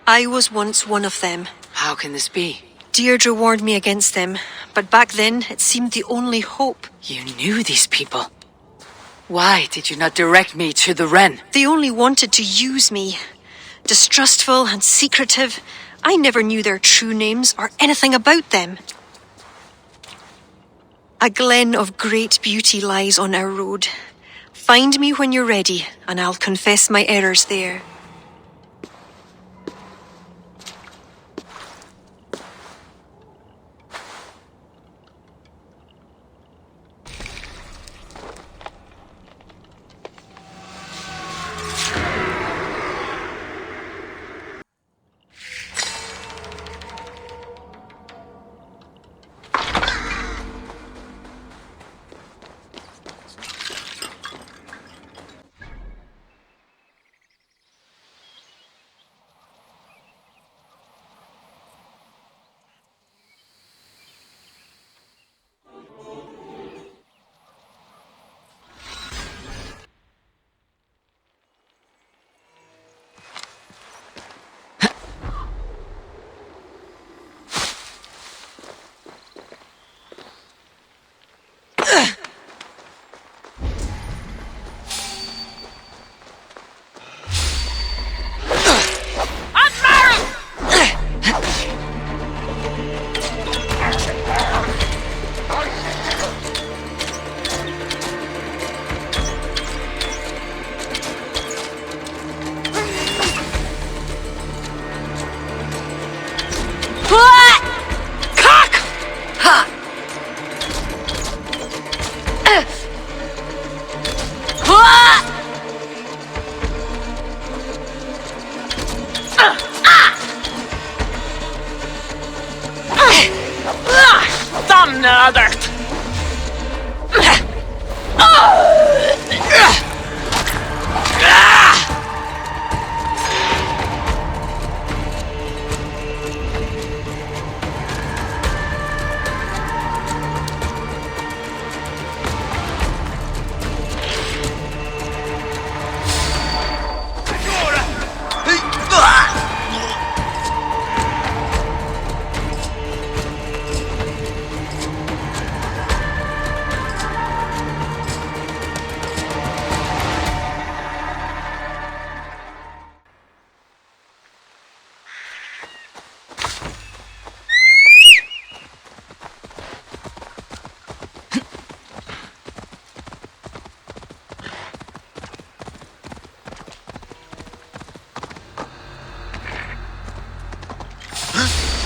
I was once one of them. How can this be? Deirdre warned me against them, but back then it seemed the only hope. You knew these people. Why did you not direct me to the Wren? They only wanted to use me. Distrustful and secretive. I never knew their true names or anything about them. A glen of great beauty lies on our road. Find me when you're ready, and I'll confess my errors there.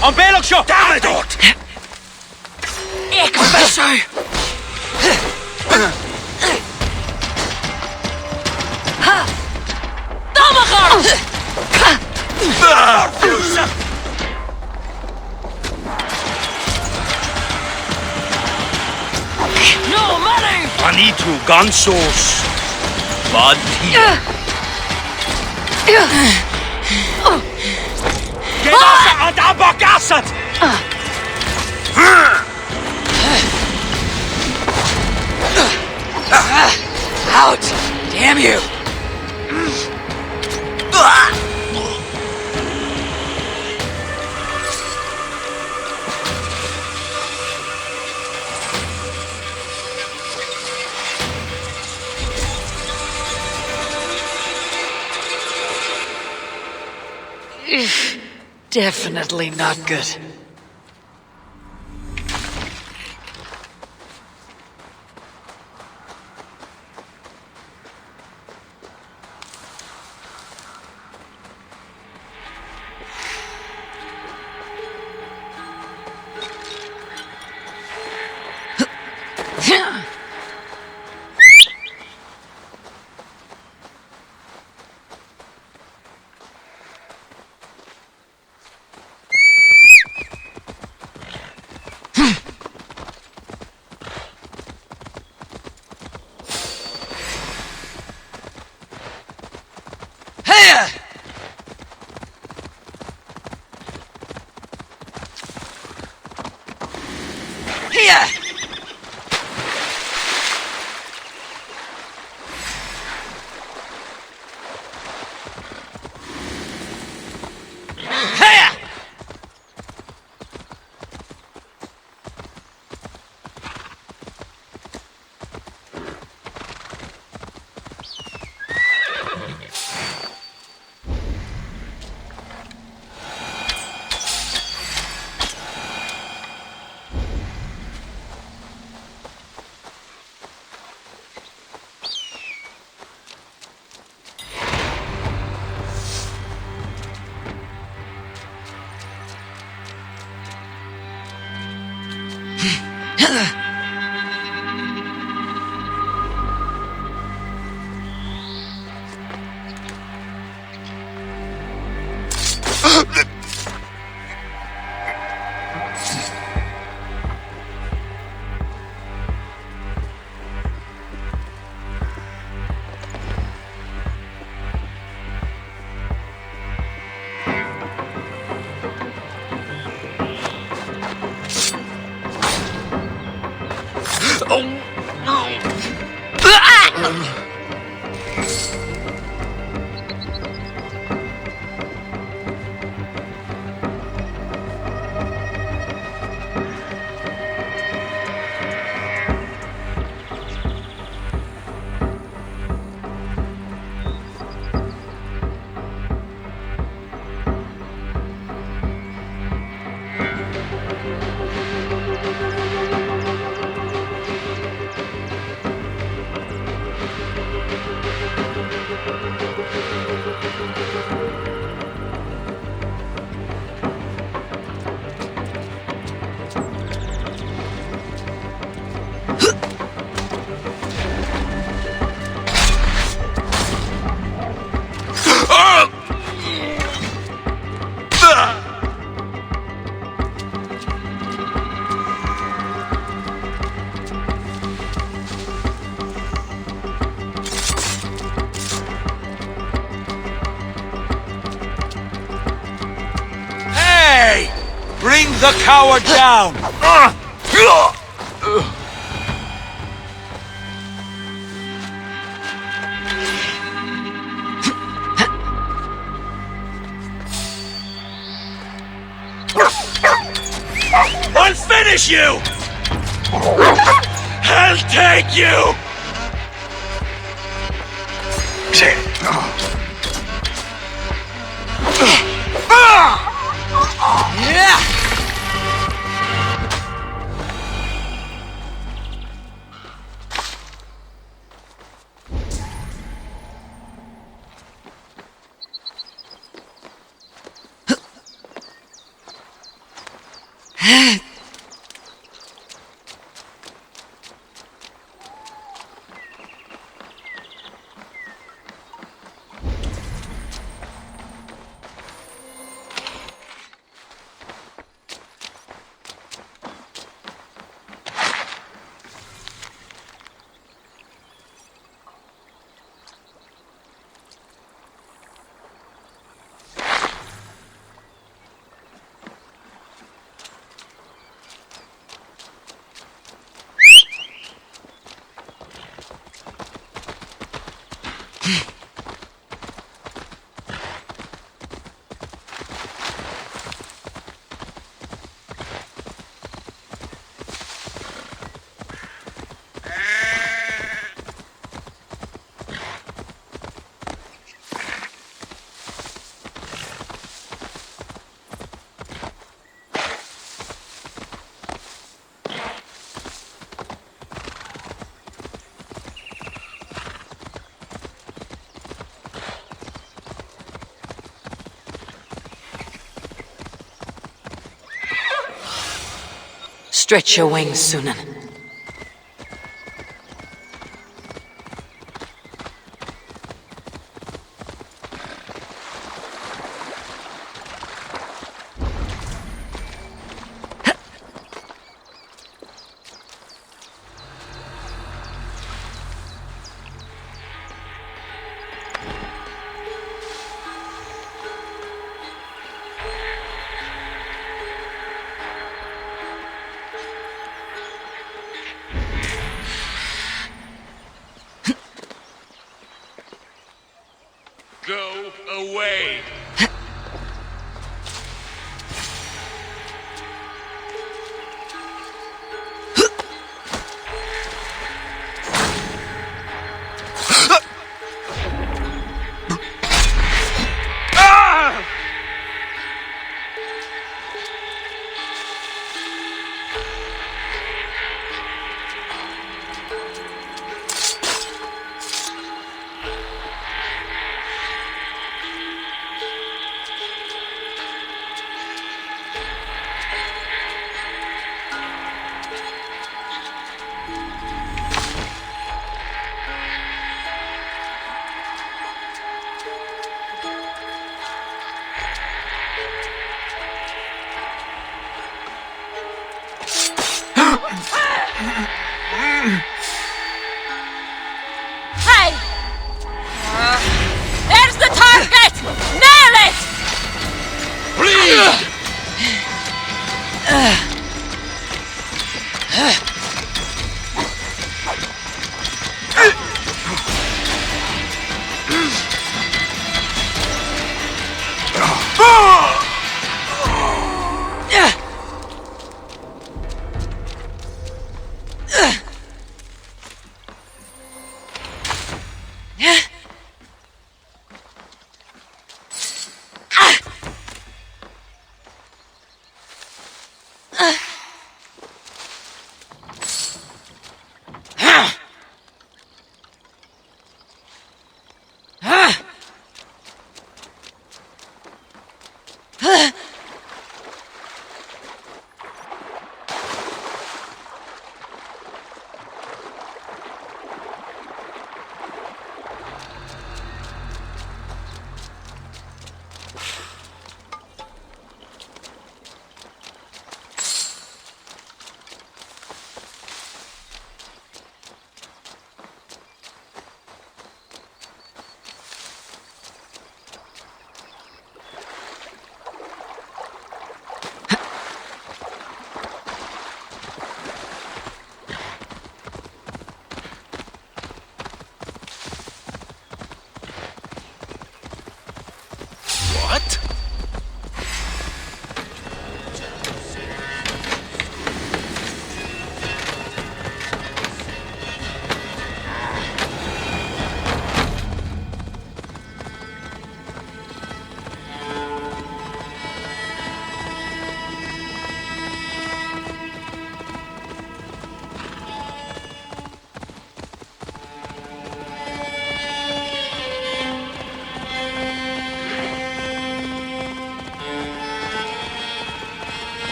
An béach seo! Damn dort! Ik besser! Dammacher! No money! Anitu gansos! Vad hier! Genasa ad abagasat! Out! Damn you! Definitely not good. the coward down! I'll finish you! I'll take you! Yeah! Stretch your wings, Sunan. Go away!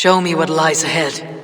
Show me what lies ahead.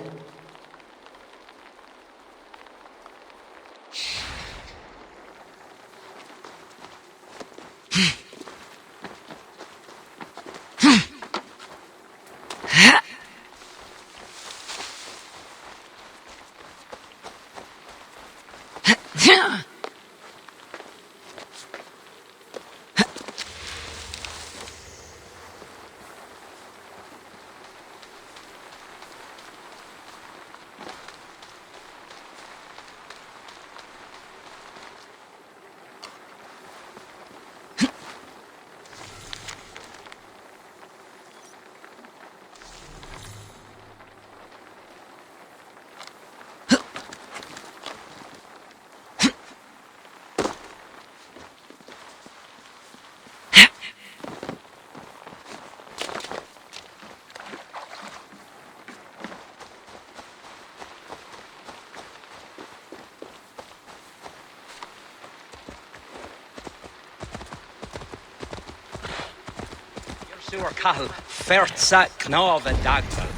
Sewer cahl, fertsa knave dagmal.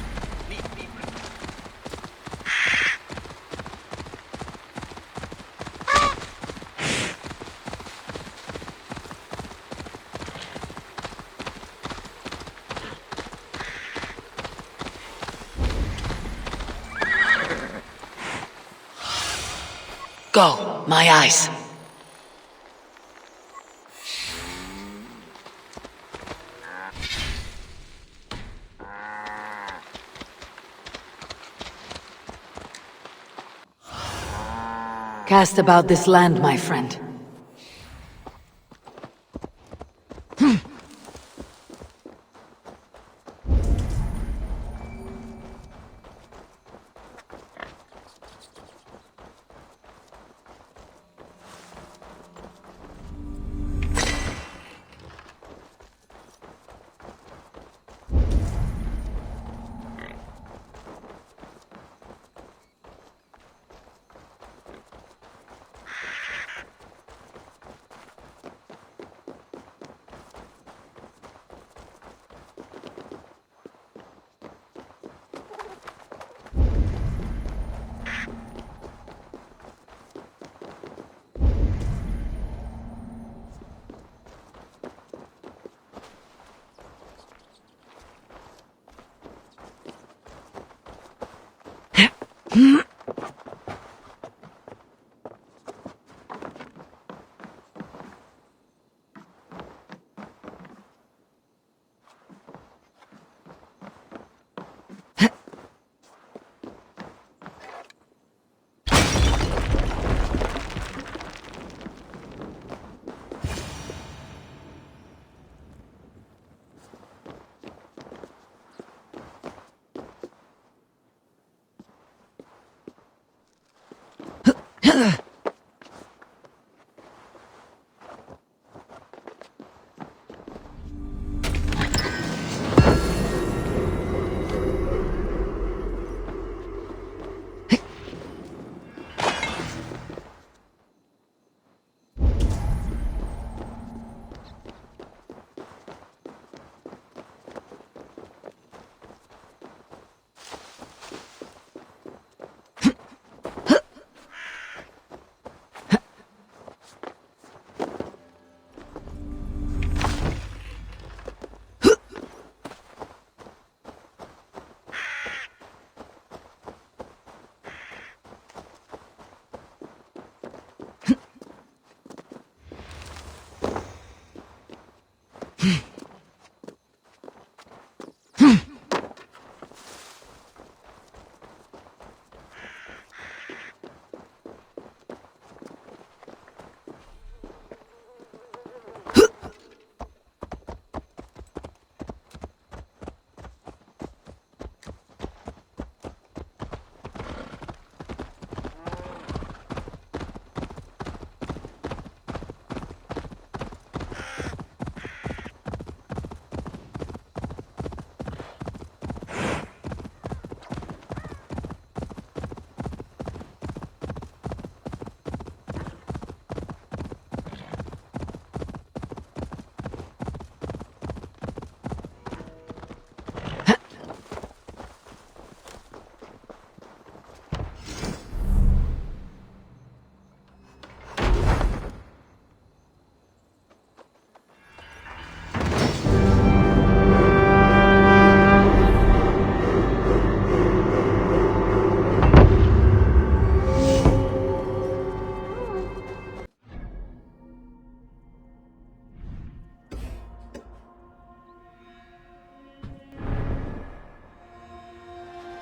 Go, my eyes. Cast about this land, my friend.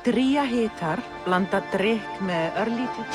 3 heter blandat drikk med ørlite.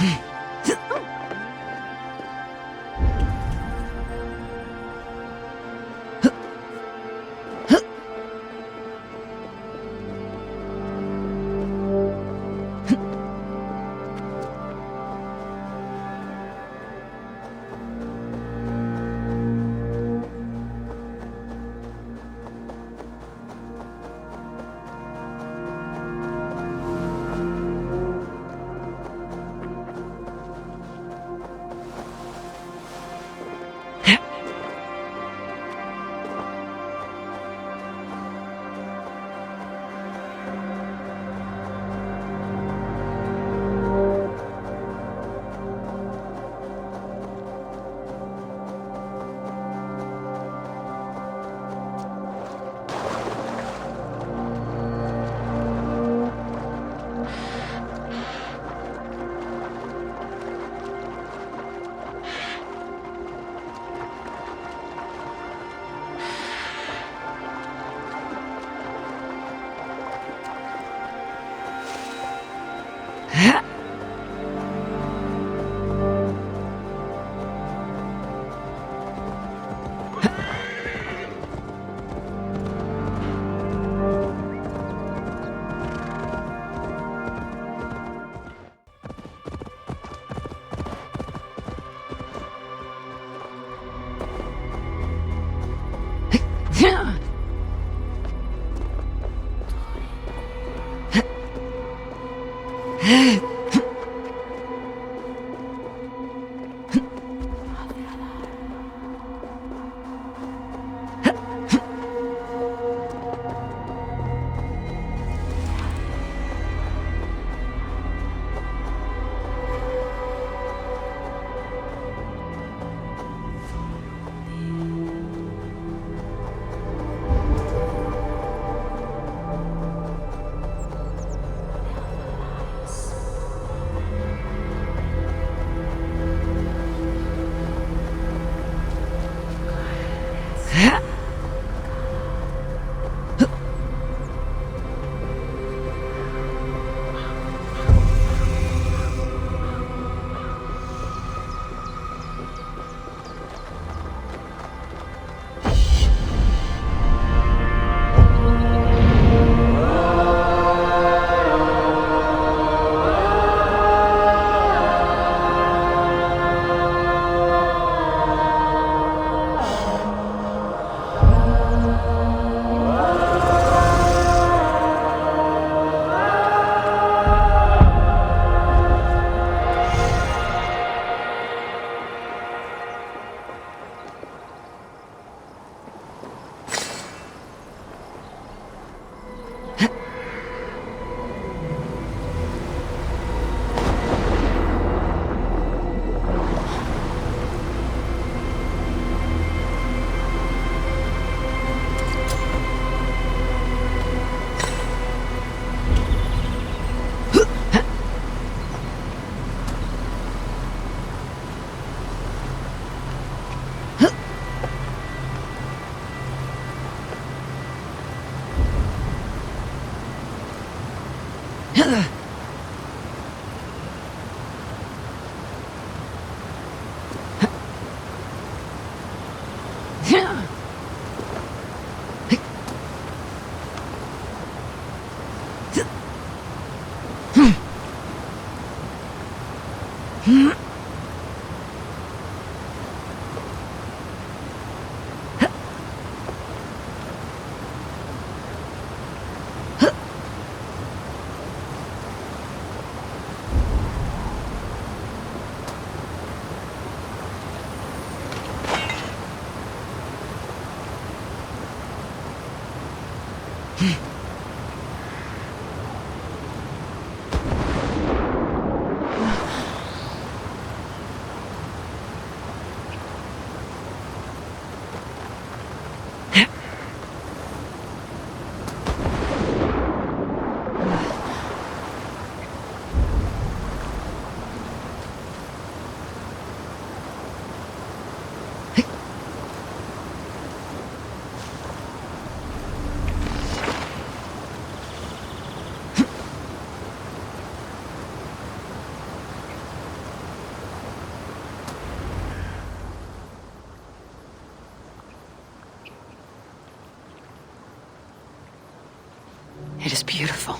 It is beautiful.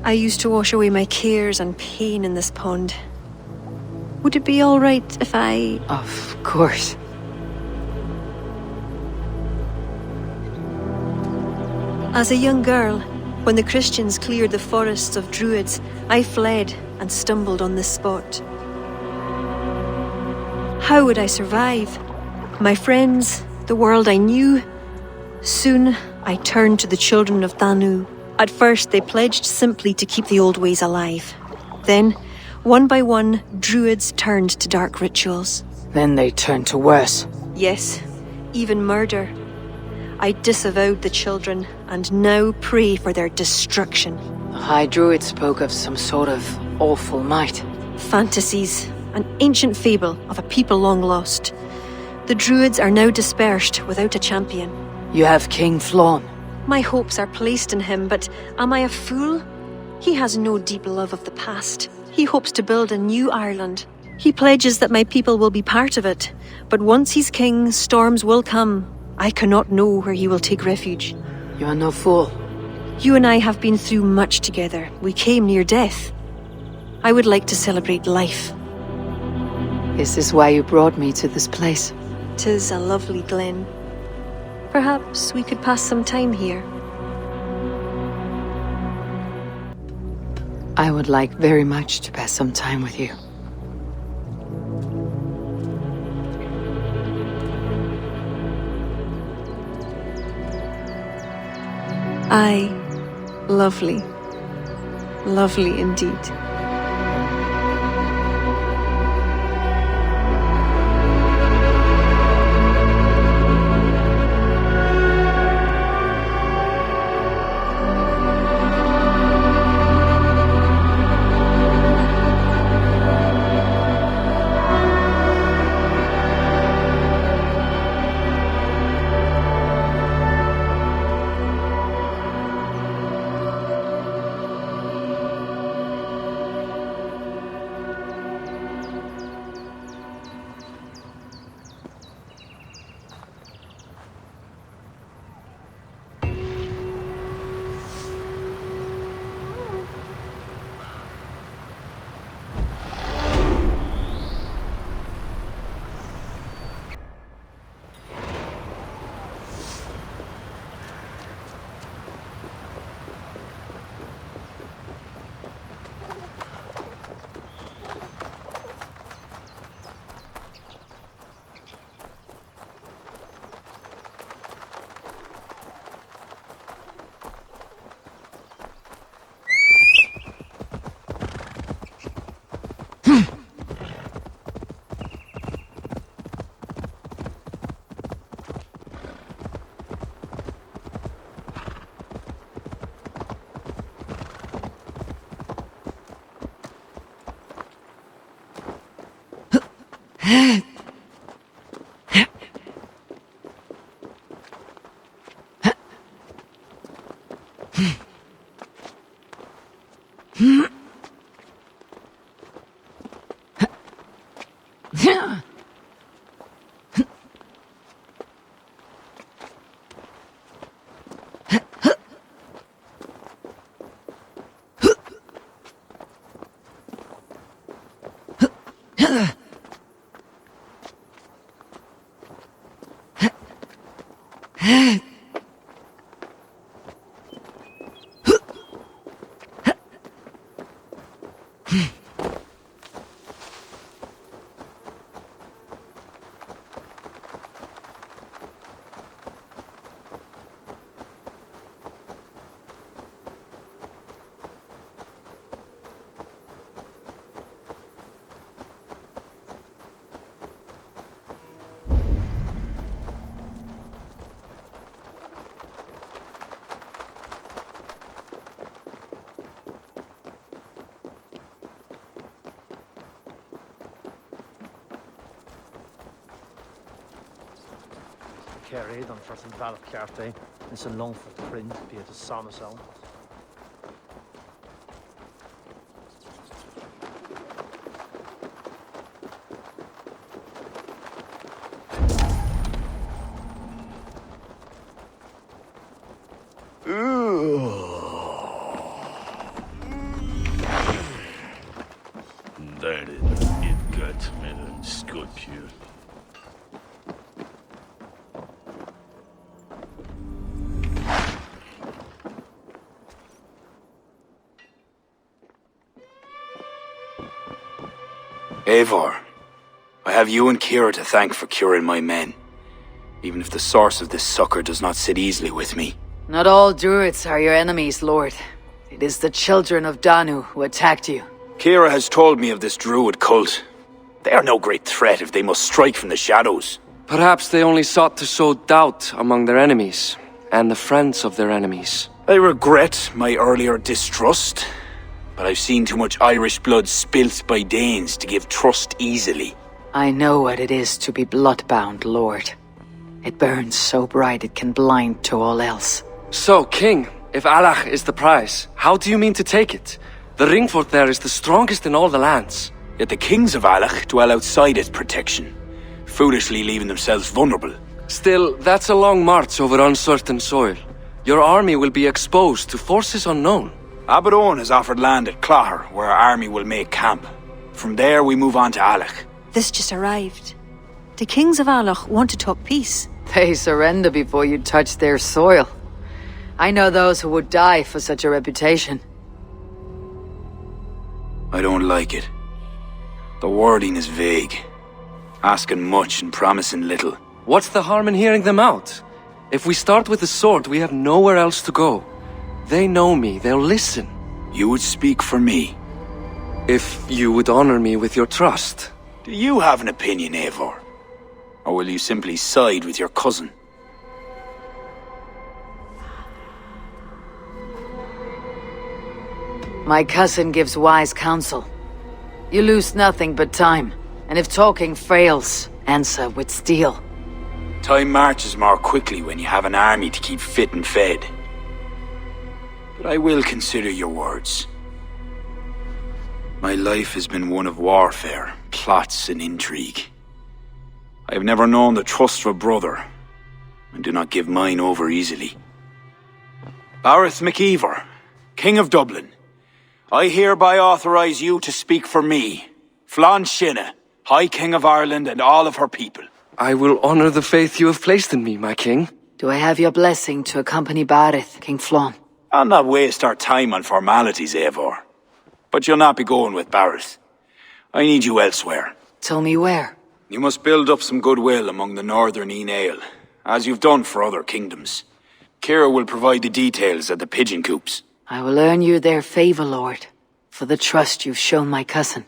I used to wash away my cares and pain in this pond. Would it be all right if I... Of course. As a young girl, when the Christians cleared the forests of Druids, I fled and stumbled on this spot. How would I survive? My friends, the world I knew. Soon, I turned to the children of Danu. At first, they pledged simply to keep the old ways alive. Then, one by one, Druids turned to dark rituals. Then they turned to worse. Yes, even murder. I disavowed the children, and now pray for their destruction. The High Druid spoke of some sort of awful might. Fantasies, an ancient fable of a people long lost. The Druids are now dispersed without a champion. You have King Flann. My hopes are placed in him, but am I a fool? He has no deep love of the past. He hopes to build a new Ireland. He pledges that my people will be part of it. But once he's king, storms will come. I cannot know where he will take refuge. You are no fool. You and I have been through much together. We came near death. I would like to celebrate life. Is this why you brought me to this place? 'Tis a lovely glen. Perhaps we could pass some time here. I would like very much to pass some time with you. Aye, lovely. Lovely indeed. Kerry dan for zijn 12 jaar tijd in zijn long voor de print via de samenstelling. you. Eivor, I have you and Kira to thank for curing my men, even if the source of this succor does not sit easily with me. Not all Druids are your enemies, Lord. It is the children of Danu who attacked you. Kira has told me of this Druid cult. They are no great threat if they must strike from the shadows. Perhaps they only sought to sow doubt among their enemies, and the friends of their enemies. I regret my earlier distrust, but I've seen too much Irish blood spilt by Danes to give trust easily. I know what it is to be bloodbound, Lord. It burns so bright it can blind to all else. So, King, if Alach is the prize, how do you mean to take it? The ring fort there is the strongest in all the lands. Yet the kings of Alach dwell outside its protection, foolishly leaving themselves vulnerable. Still, that's a long march over uncertain soil. Your army will be exposed to forces unknown. Abaddon has offered land at Clogher, where our army will make camp. From there, we move on to Alach. This just arrived. The kings of Alach want to talk peace. They surrender before you touch their soil. I know those who would die for such a reputation. I don't like it. The wording is vague. Asking much and promising little. What's the harm in hearing them out? If we start with the sword, we have nowhere else to go. They know me, they'll listen. You would speak for me. If you would honor me with your trust. Do you have an opinion, Eivor? Or will you simply side with your cousin? My cousin gives wise counsel. You lose nothing but time, and if talking fails, answer with steel. Time marches more quickly when you have an army to keep fit and fed. But I will consider your words. My life has been one of warfare, plots and intrigue. I have never known the trust of a brother, and do not give mine over easily. Bareth McIver, King of Dublin, I hereby authorize you to speak for me, Flann Shinna, High King of Ireland and all of her people. I will honor the faith you have placed in me, my king. Do I have your blessing to accompany Bareth, King Flann? I'll not waste our time on formalities, Eivor. But you'll not be going with Bareth. I need you elsewhere. Tell me where. You must build up some goodwill among the northern Aile, as you've done for other kingdoms. Kira will provide the details at the pigeon coops. I will earn you their favor, Lord, for the trust you've shown my cousin.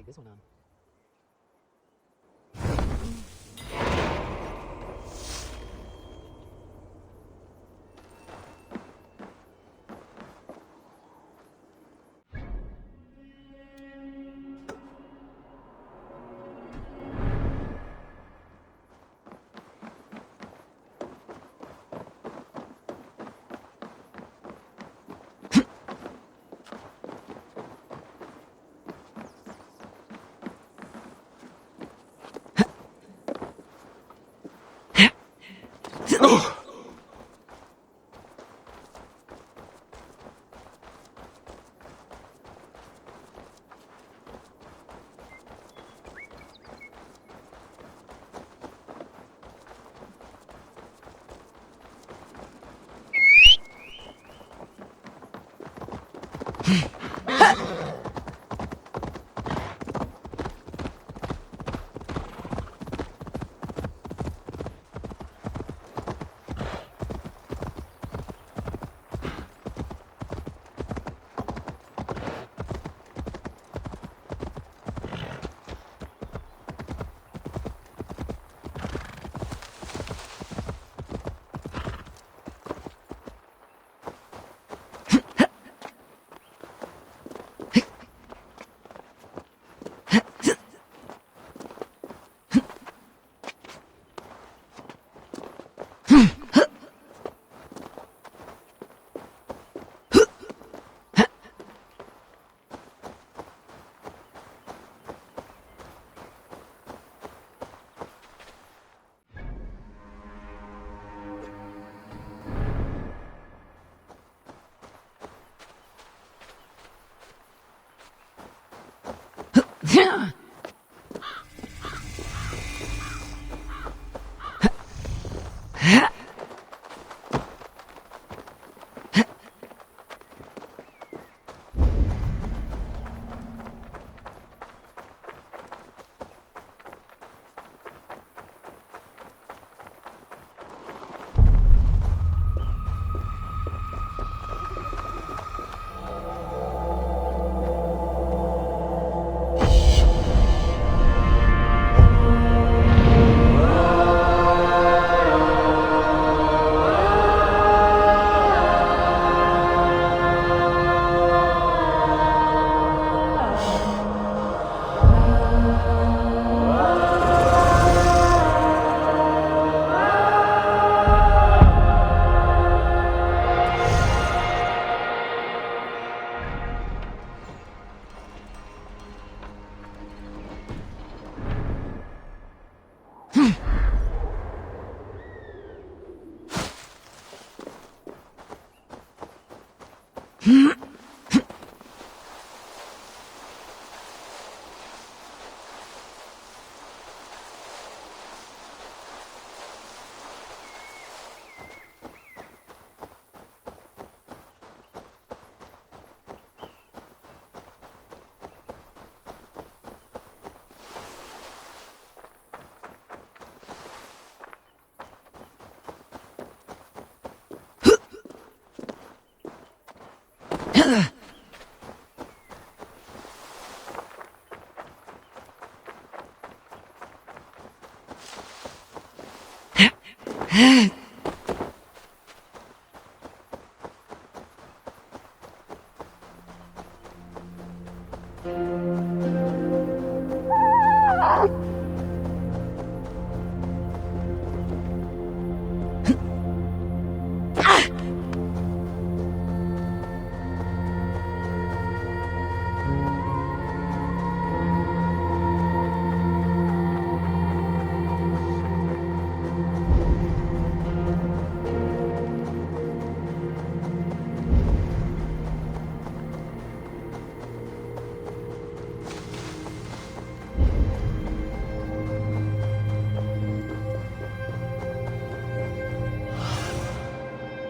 This one on.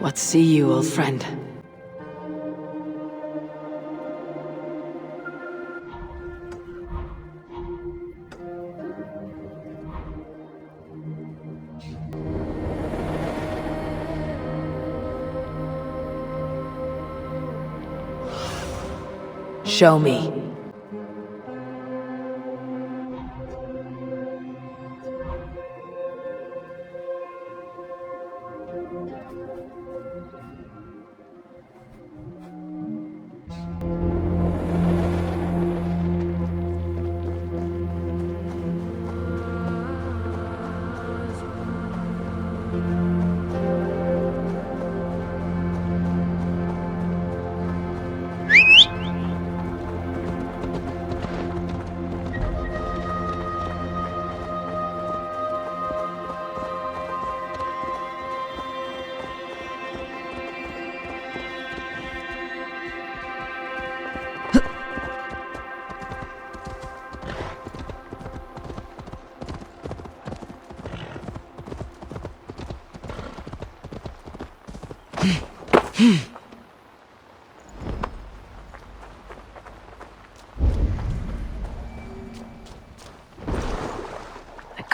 What see you, old friend? Show me.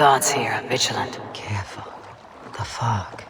guards here are vigilant. Careful. The fog.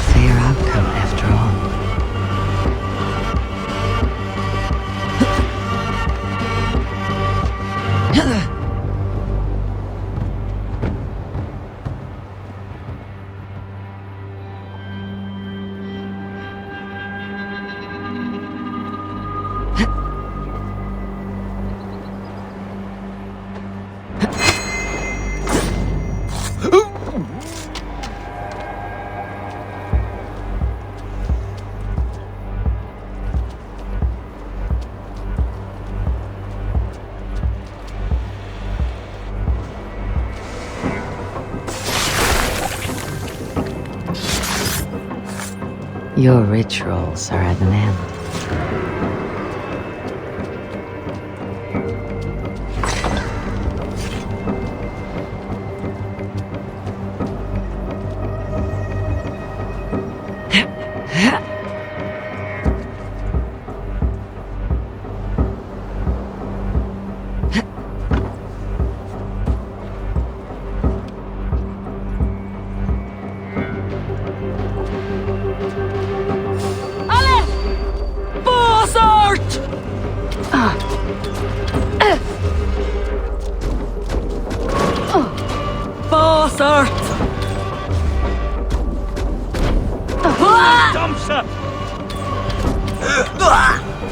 Fair outcome, after all. Your rituals are at an end.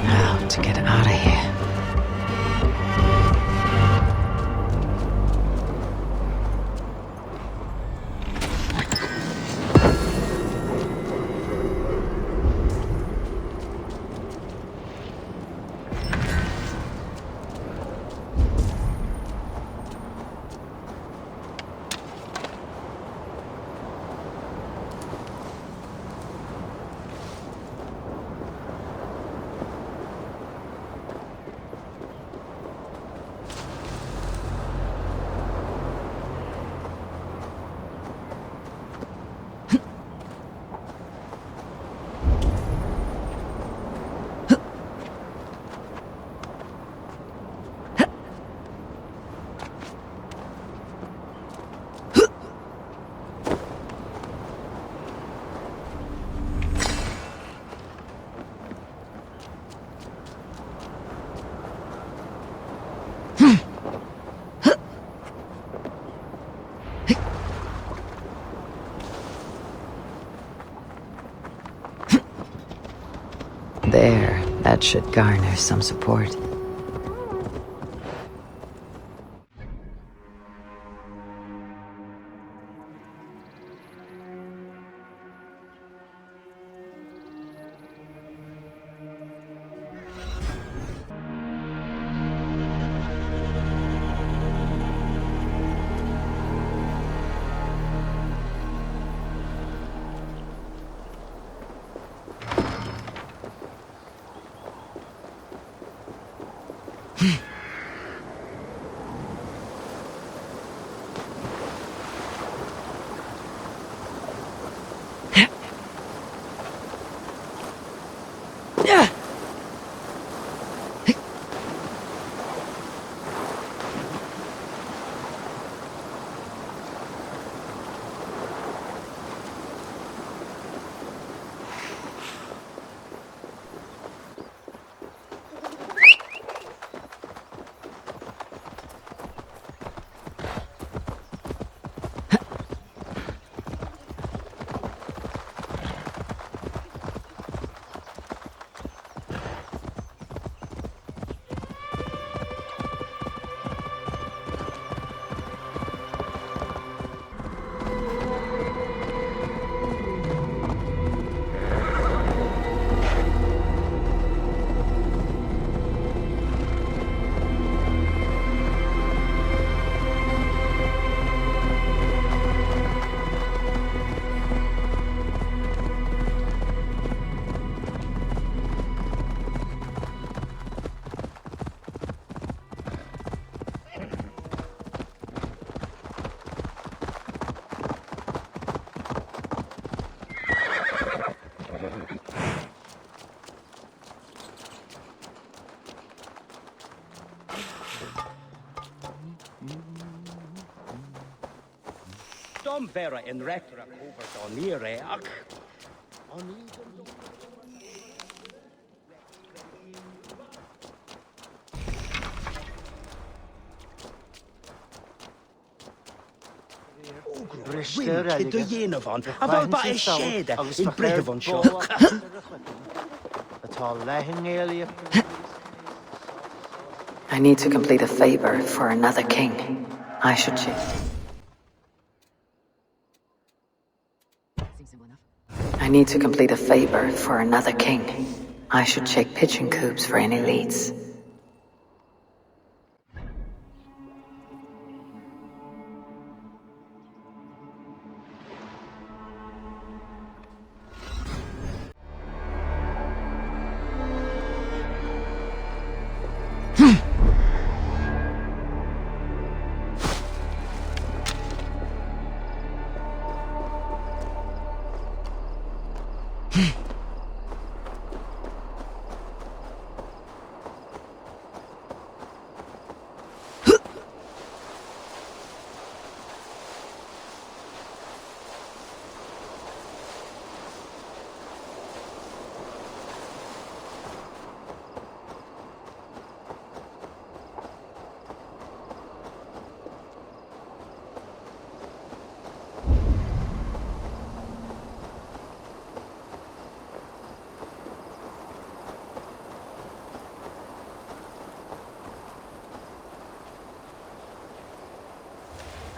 Now to get out of here. There, that should garner some support. Dom vera in rectra over donire ac. Wyn cyd o un of on, a fel ba e sieda in bryd of on sio. I need to complete a favor for another king. I should check. I need to complete a favor for another king. I should check pitching coops for any leads.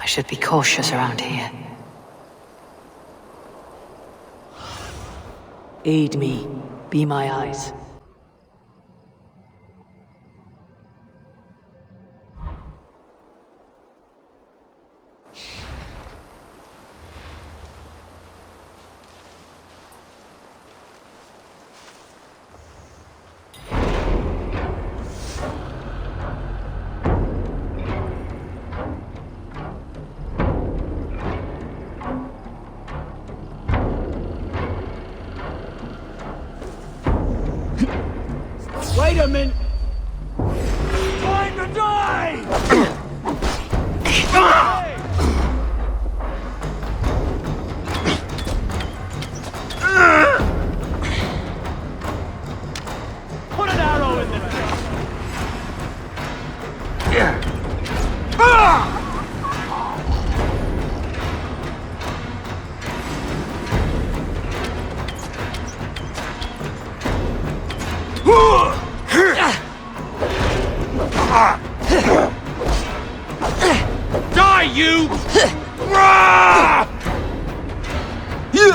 I should be cautious around here. Aid me. Be my eyes. Wait a minute! Time to die! Put an arrow in the Die, you! You!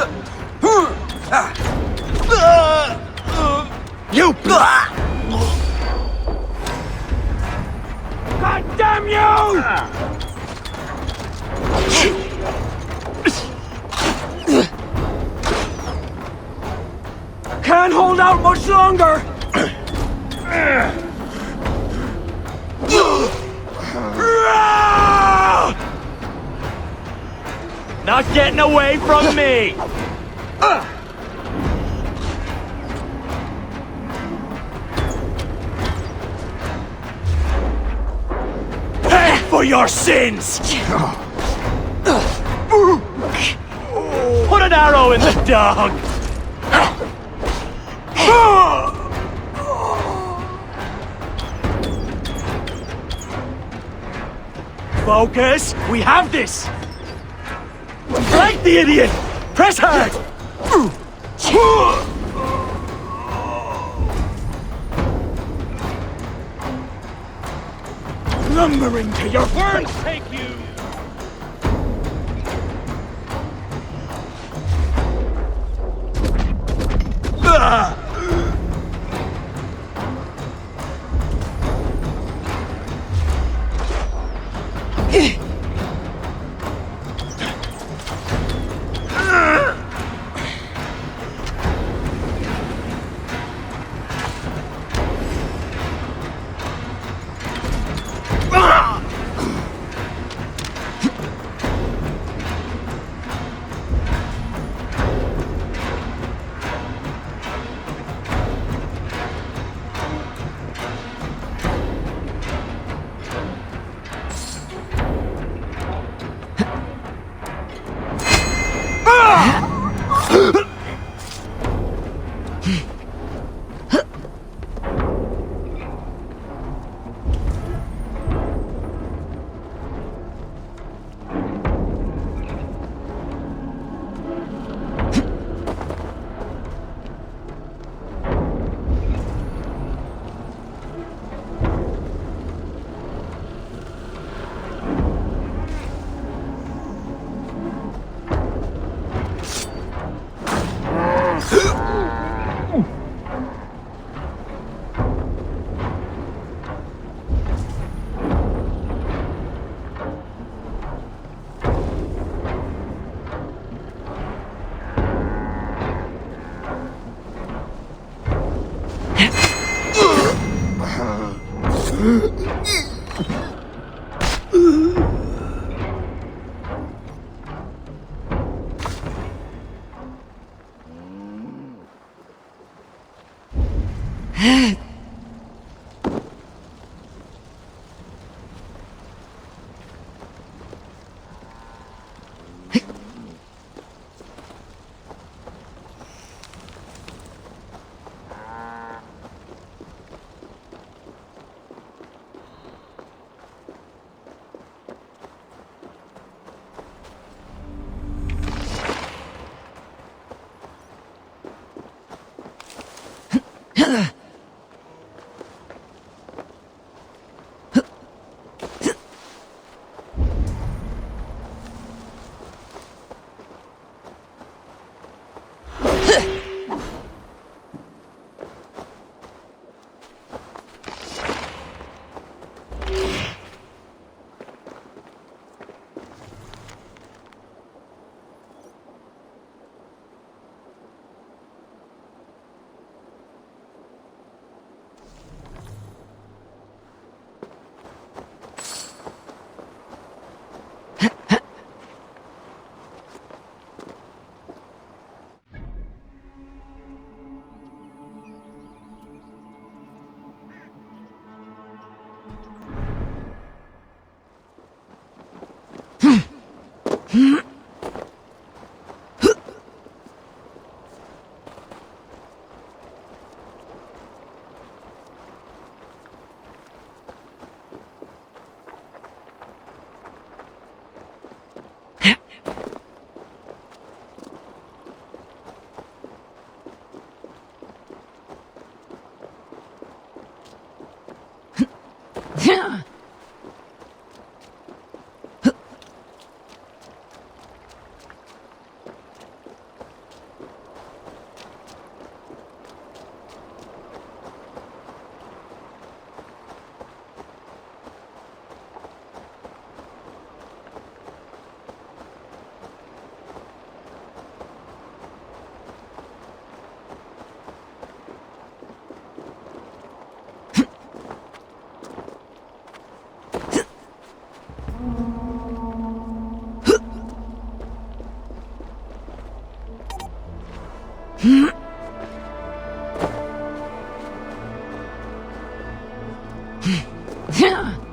God damn you! Can't hold out much longer! not getting away from me! Pay for your sins! Put an arrow in the dog! Focus! We have this! Flank the idiot! Press hard! Lumbering to your words take you! Leo!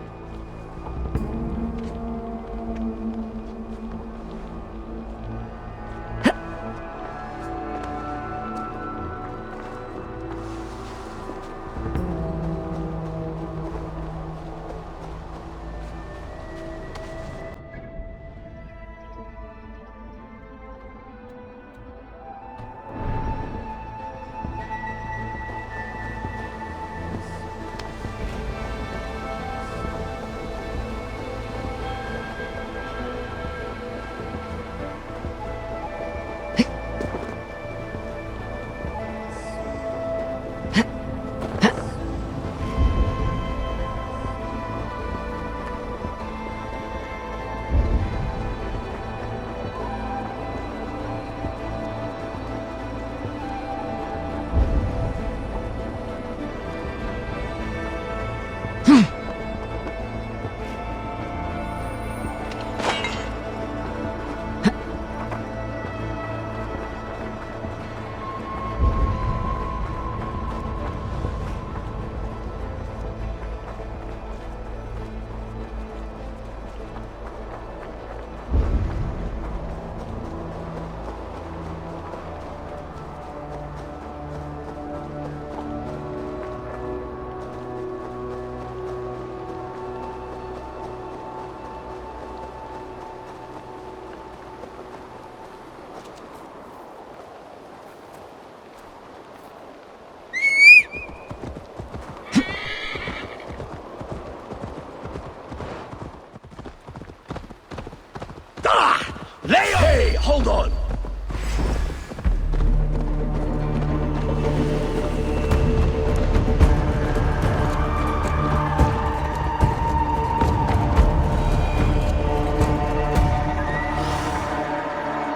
Hey, hold on!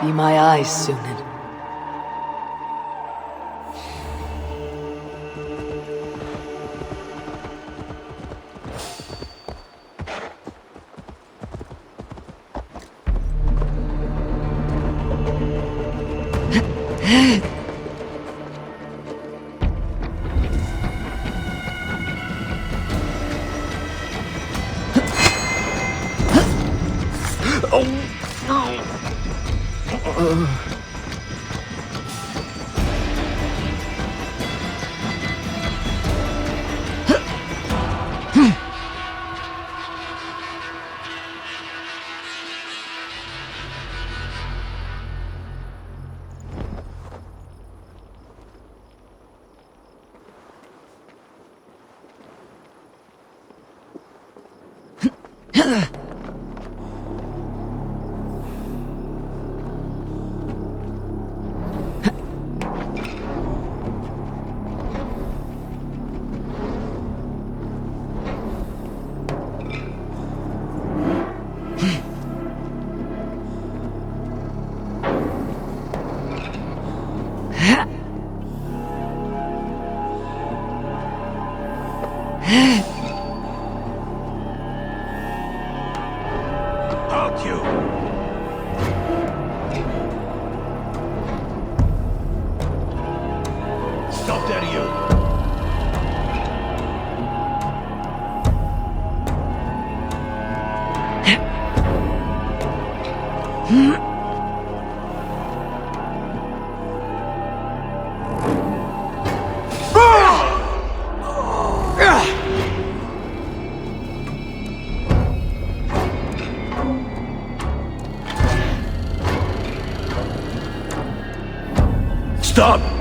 Be my eyes, Sunan. Stop!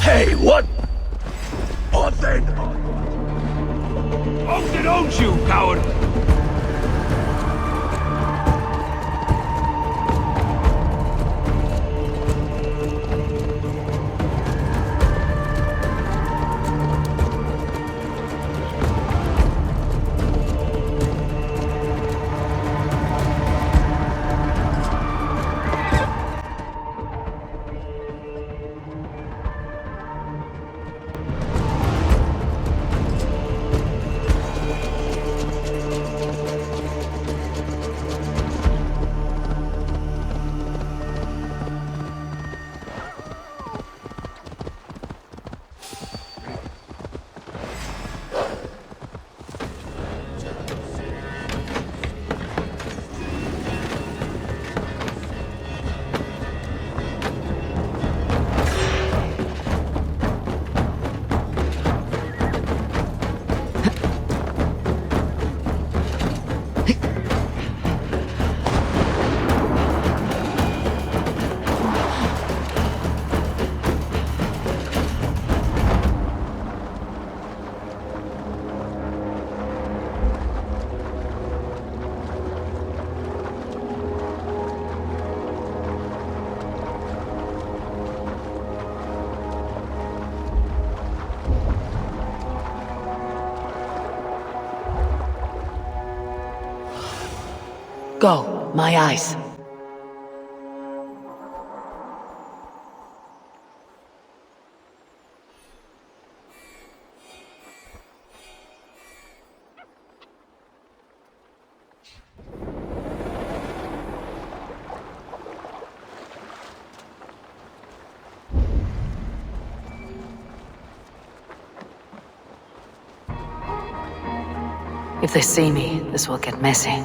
Hey, what? Oh, then. Oh, don't you, coward! Go, my eyes. If they see me, this will get messy.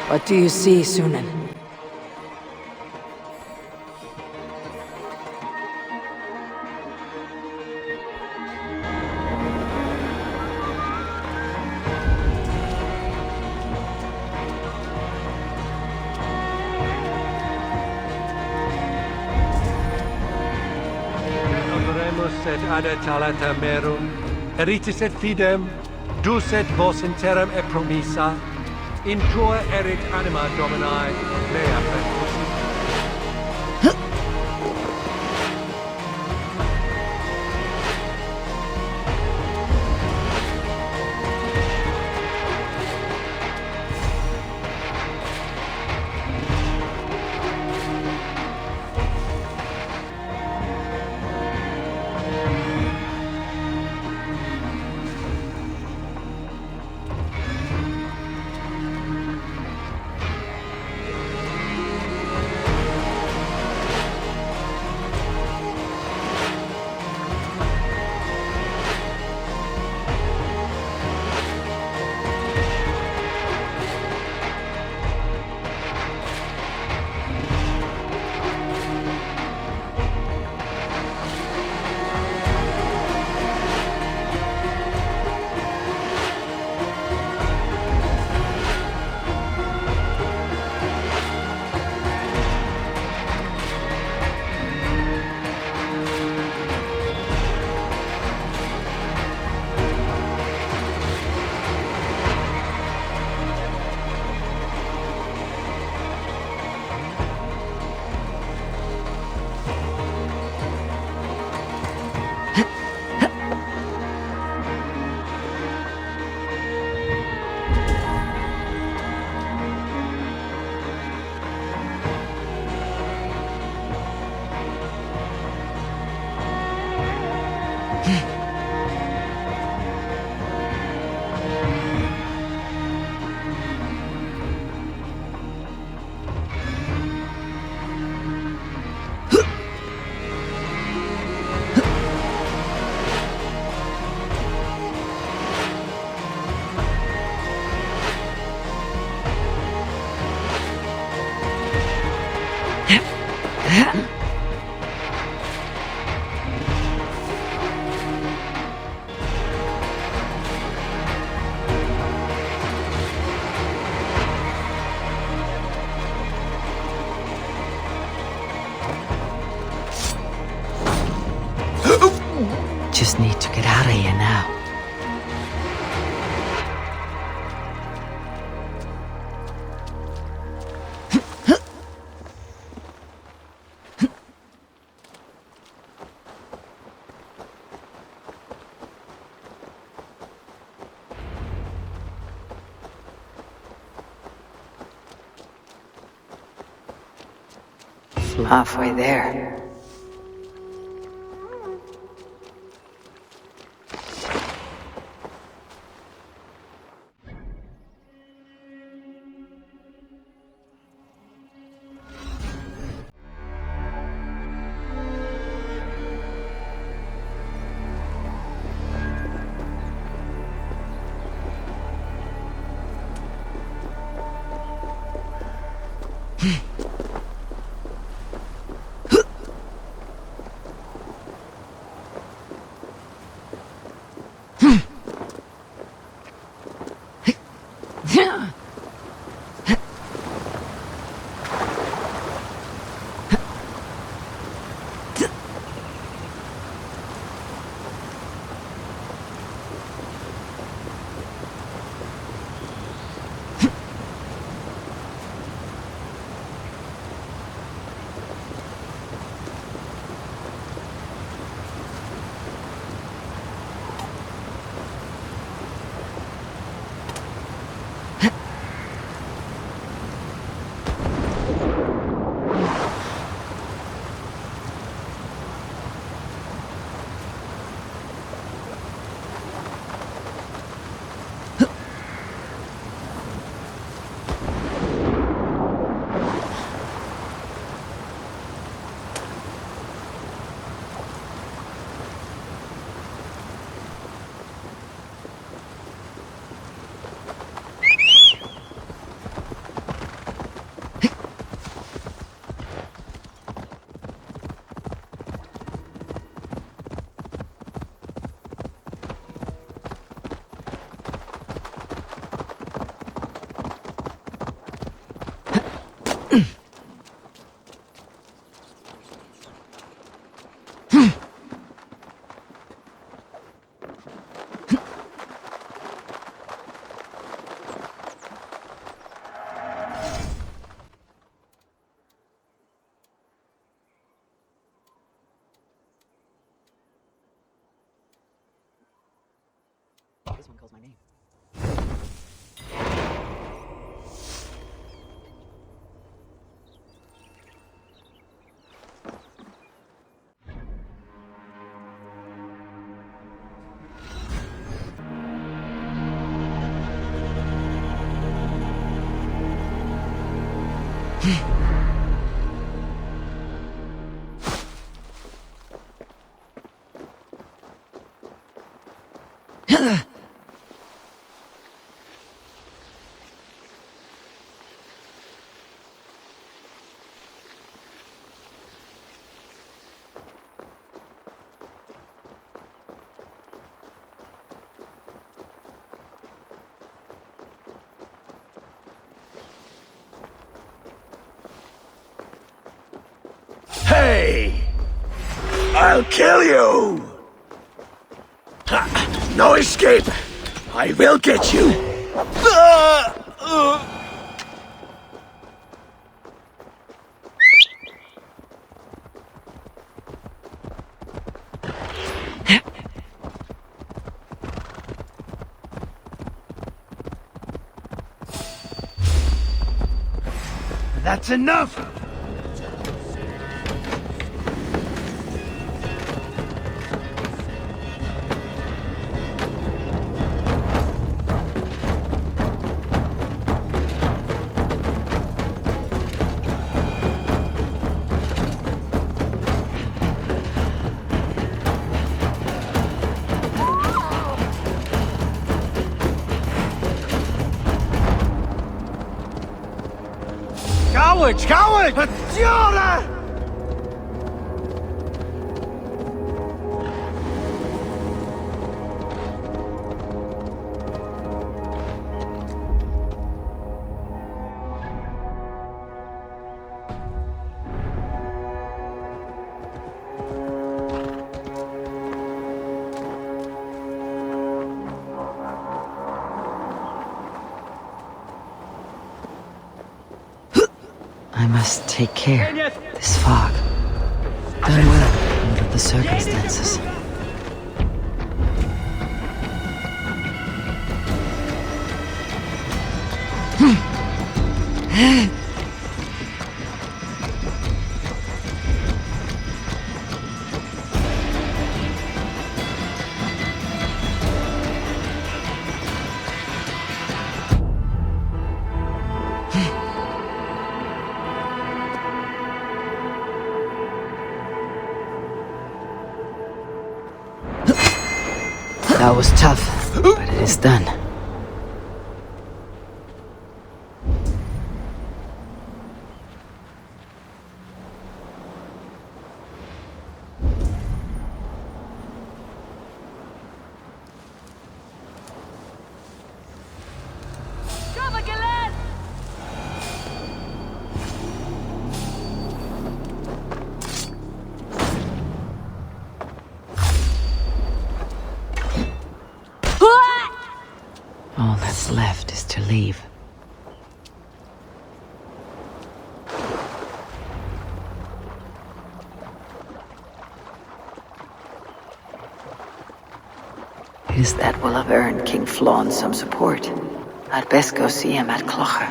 What do you see, Sunan? Et ad talata merum, eritis et fidem, dus et vos in terram e promissa, in tua erit anima Domini, mea pecus. Just need to get out of here now. Halfway there. This one calls my name. Hey! I'll kill you! Ha! No escape! I will get you! That's enough! Cowards! Cowards! Adiora! I must take care. This fog. Done well under the circumstances. That was tough, but it is done. All that's left is to leave. His that will have earned King Flawn some support. I'd best go see him at Clocher.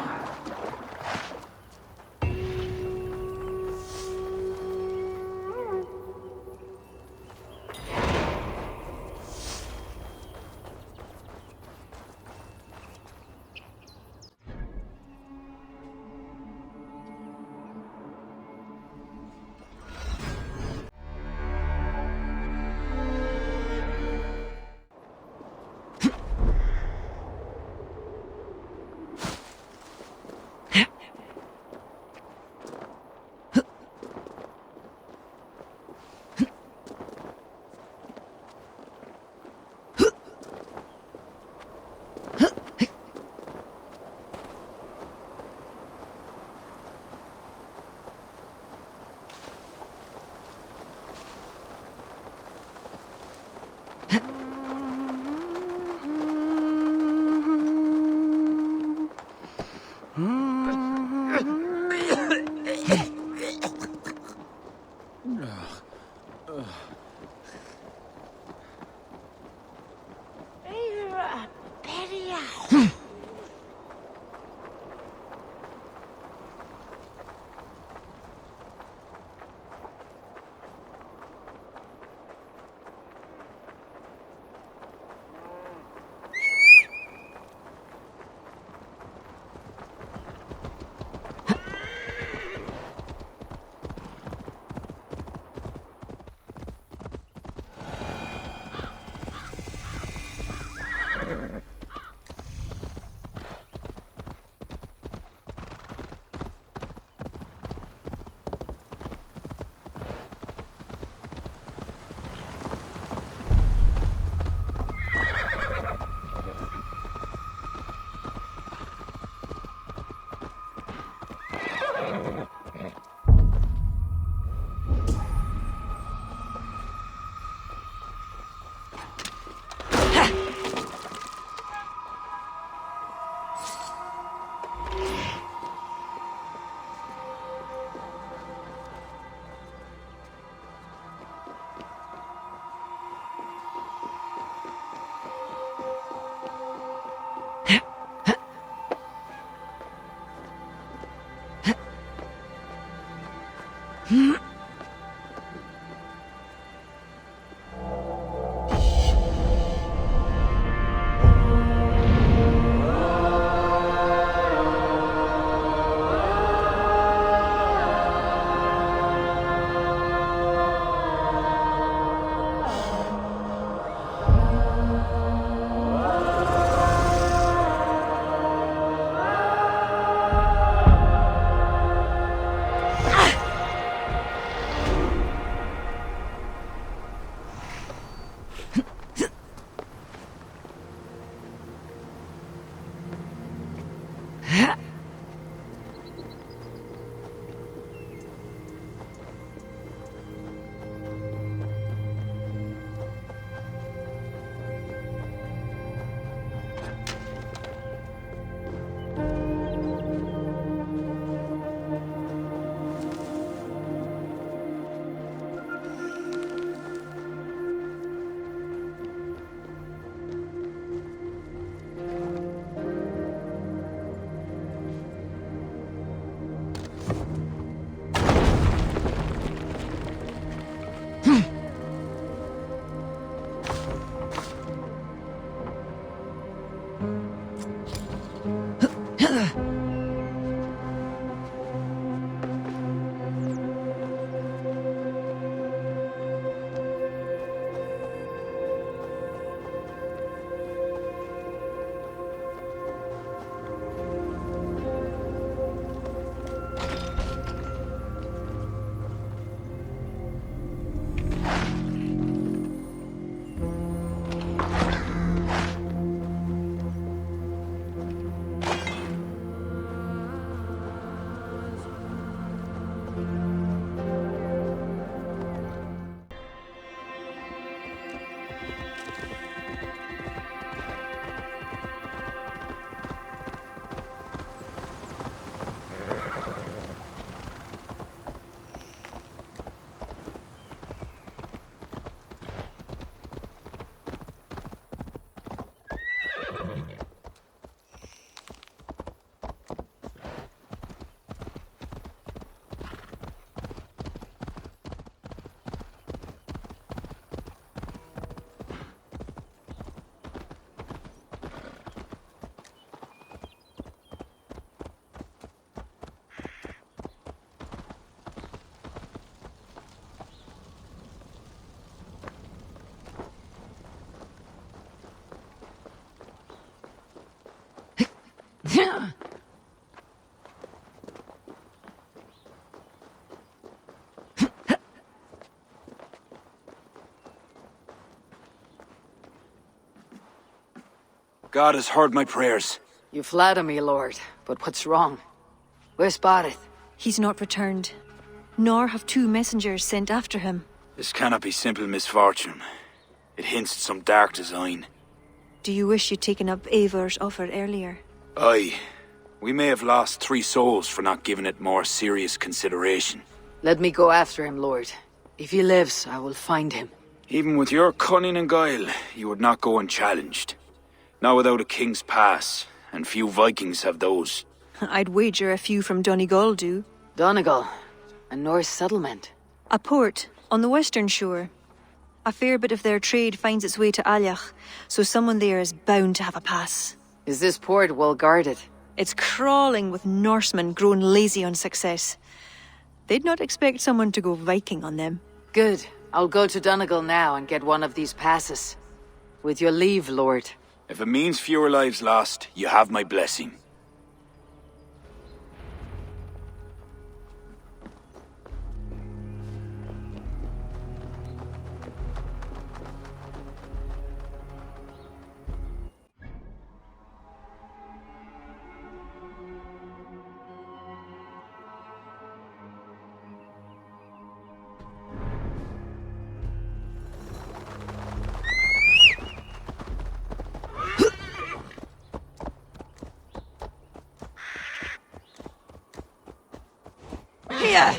God has heard my prayers. You flatter me, Lord, but what's wrong? Where's Barith? He's not returned, nor have 2 messengers sent after him. This cannot be simple misfortune. It hints at some dark design. Do you wish you'd taken up Eivor's offer earlier? Aye. We may have lost 3 souls for not giving it more serious consideration. Let me go after him, Lord. If he lives, I will find him. Even with your cunning and guile, you would not go unchallenged. Not without a king's pass, and few Vikings have those. I'd wager a few from Donegal do. Donegal? A Norse settlement? A port on the western shore. A fair bit of their trade finds its way to Aljach, so someone there is bound to have a pass. Is this port well guarded? It's crawling with Norsemen grown lazy on success. They'd not expect someone to go Viking on them. Good. I'll go to Donegal now and get one of these passes. With your leave, Lord. If it means fewer lives lost, you have my blessing. Here!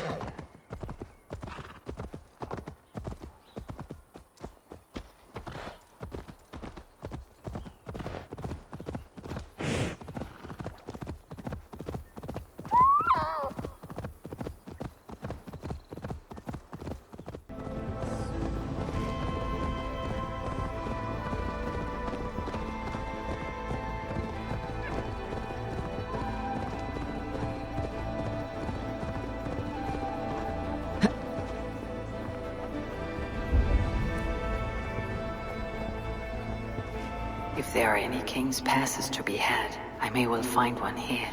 If there are any king's passes to be had, I may well find one here.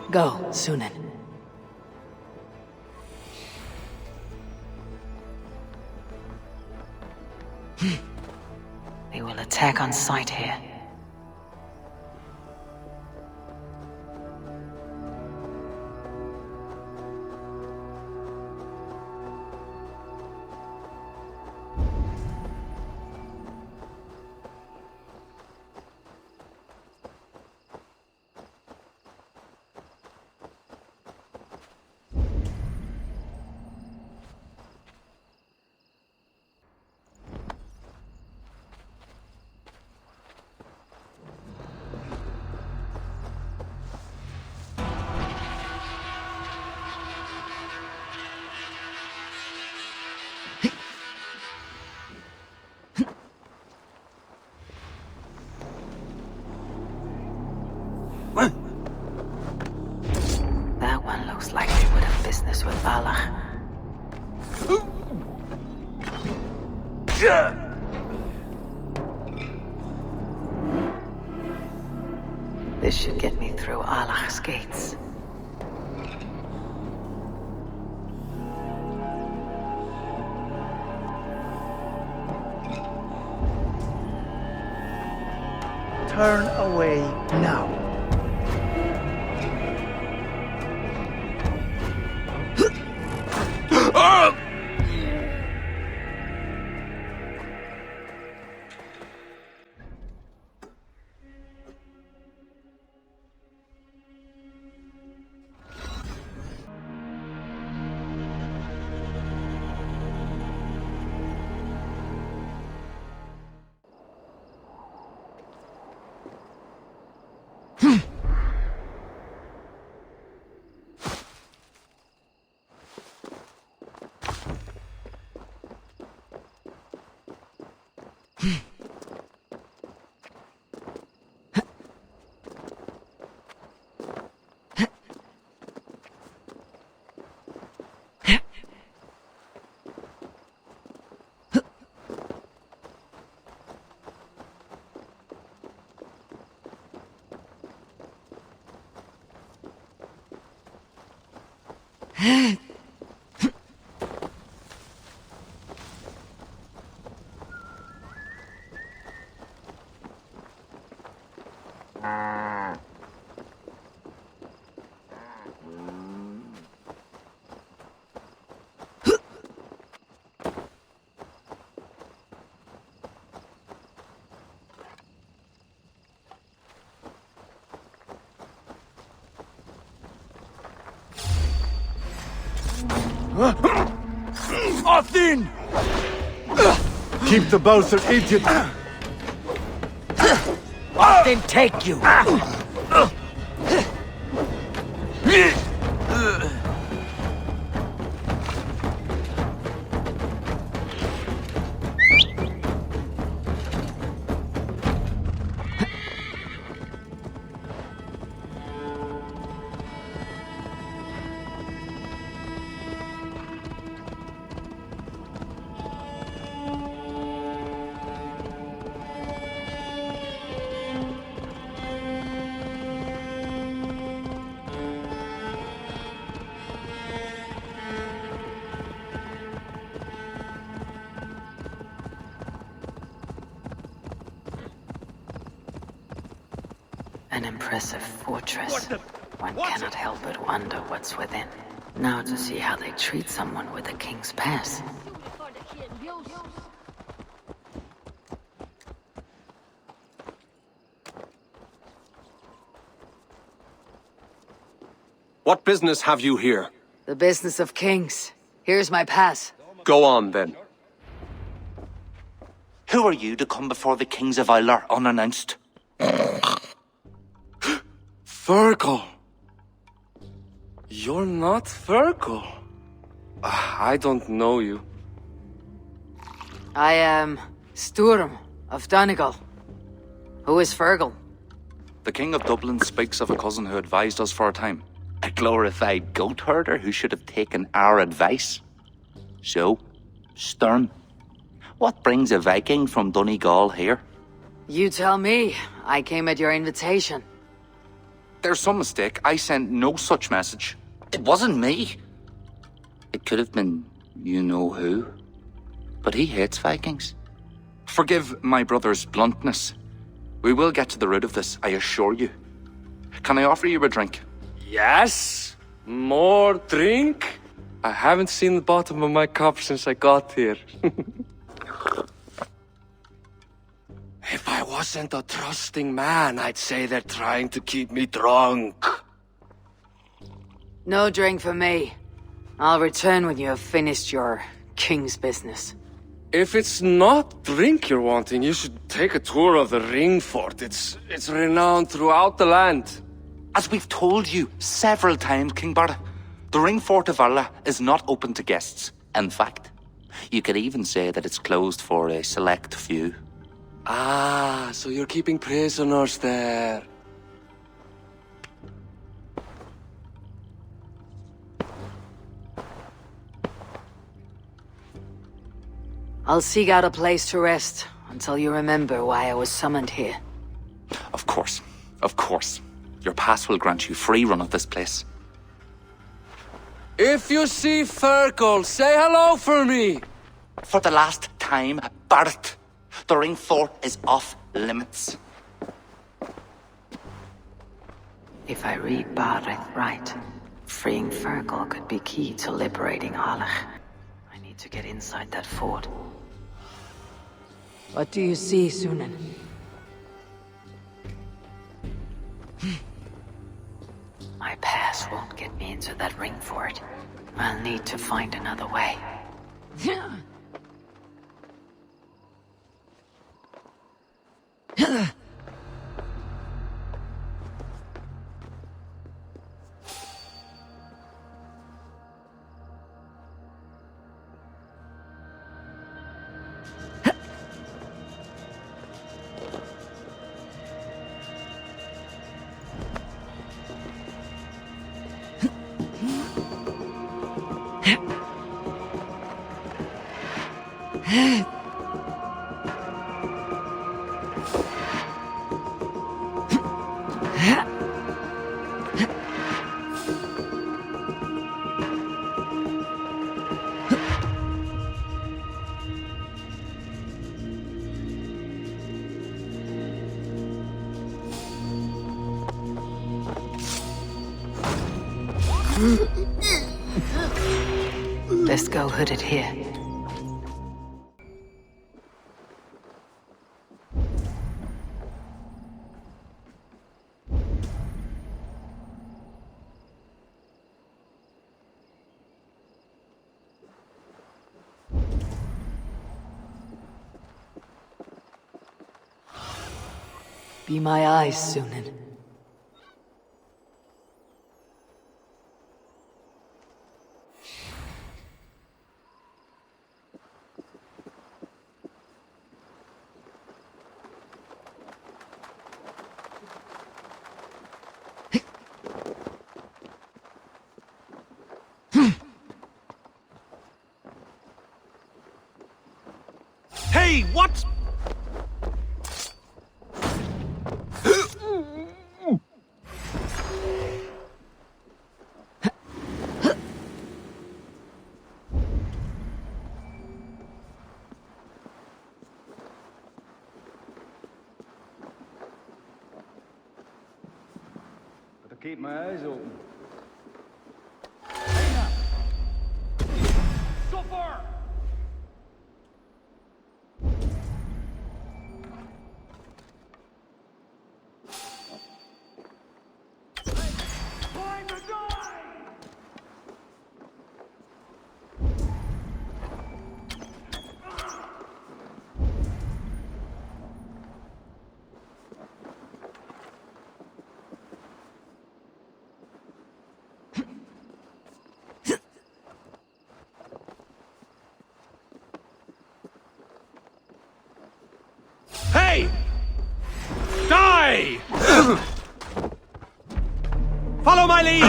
Go, Sunan. They will will attack on sight here. That one looks like they would have business with Valhalla. This should get me through Allah's gates. Turn away now. Othin! Keep the Bowser idiot! Then take you! An impressive fortress. One cannot help but wonder what's within. Now to see how they treat someone with a king's pass. What business have you here? The business of kings. Here's my pass. Go on, then. Who are you to come before the kings of Ilar unannounced? Fergal. You're not Fergal. I don't know you. I am Sturm of Donegal. Who is Fergal? The King of Dublin speaks of a cousin who advised us for a time. A glorified goat herder who should have taken our advice. So, Sturm, what brings a Viking from Donegal here? You tell me. I came at your invitation. There's some mistake. I sent no such message. It wasn't me. It could have been you know who. But he hates Vikings. Forgive my brother's bluntness. We will get to the root of this, I assure you. Can I offer you a drink? Yes? More drink? I haven't seen the bottom of my cup since I got here. If I wasn't a trusting man, I'd say they're trying to keep me drunk. No drink for me. I'll return when you have finished your king's business. If it's not drink you're wanting, you should take a tour of the ring fort. It's renowned throughout the land. As we've told you several times, King Barda, the ring fort of Valhalla is not open to guests. In fact, you could even say that it's closed for a select few. Ah, so you're keeping prisoners there. I'll seek out a place to rest until you remember why I was summoned here. Of course, of course. Your pass will grant you free run of this place. If you see Fergal, say hello for me! For the last time, Barret, the ring fort is off limits. If I read Barret right, freeing Fergal could be key to liberating Harlech. I need to get inside that fort. What do you see, Sunan? My pass won't get me into that ring fort. I'll need to find another way. Let's go hooded here. Be my eyes, Sunan. Hey, what? Gotta keep my eyes open. So far! Hey! Die! Follow my lead!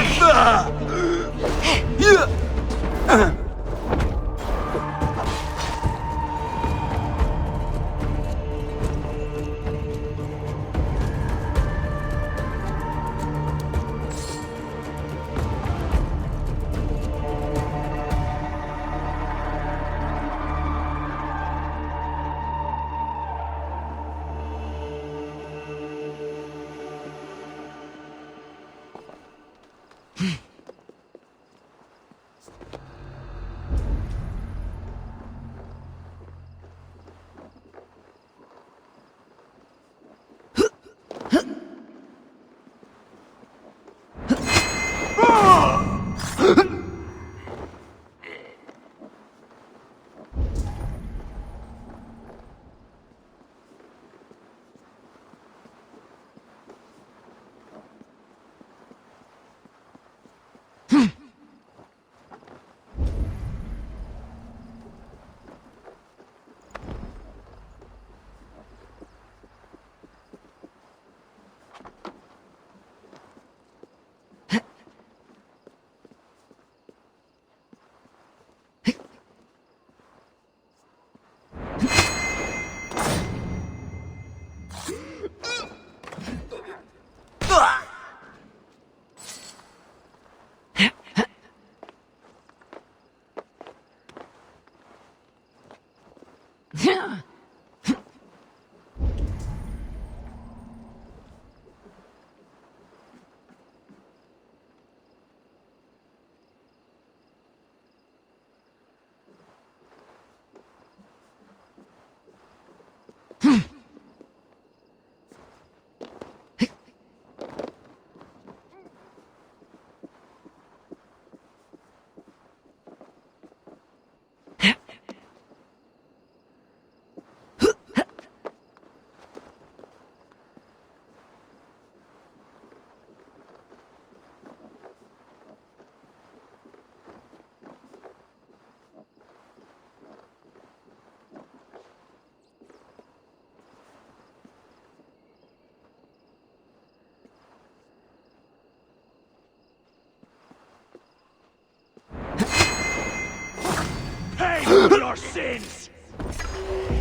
Pay for your sins!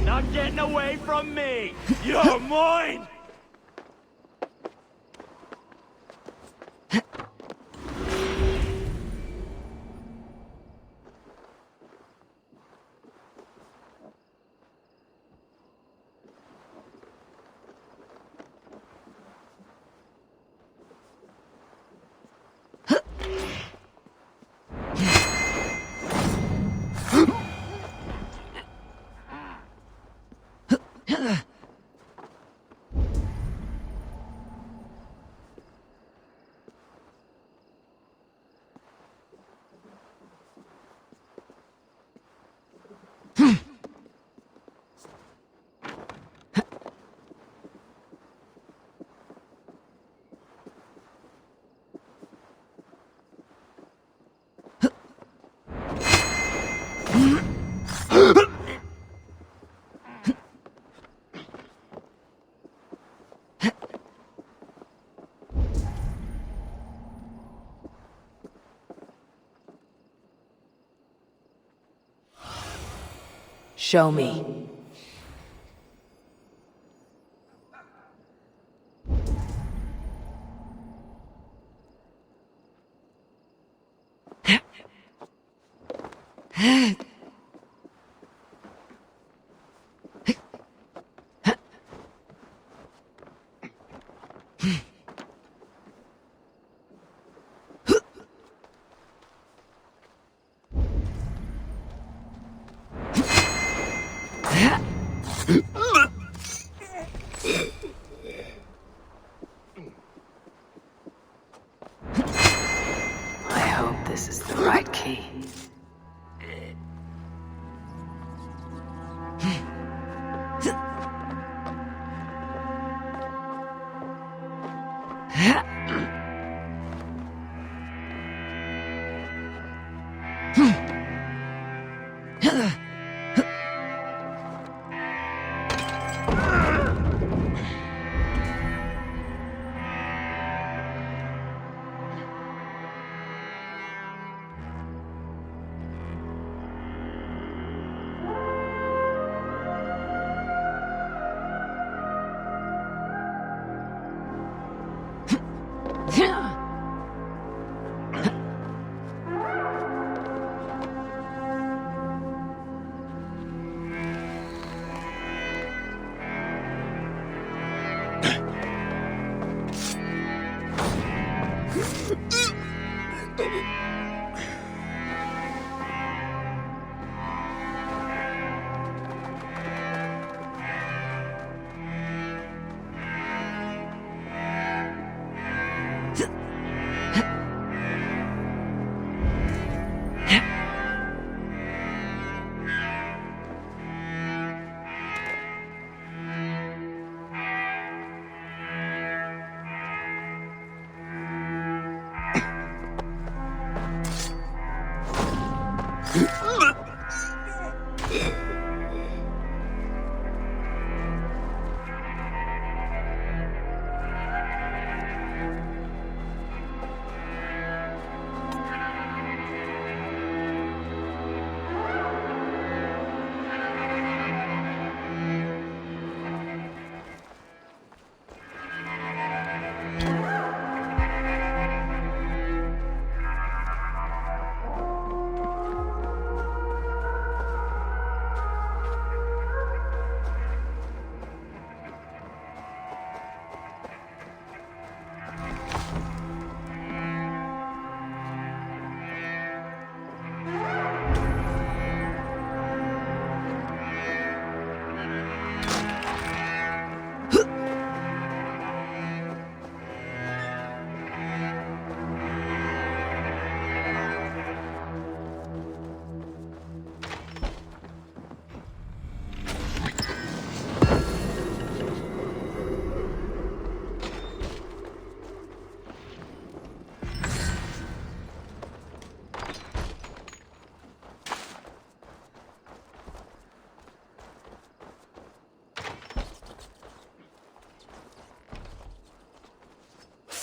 Not getting away from me! You're mine! Show me. I hope this is the right key.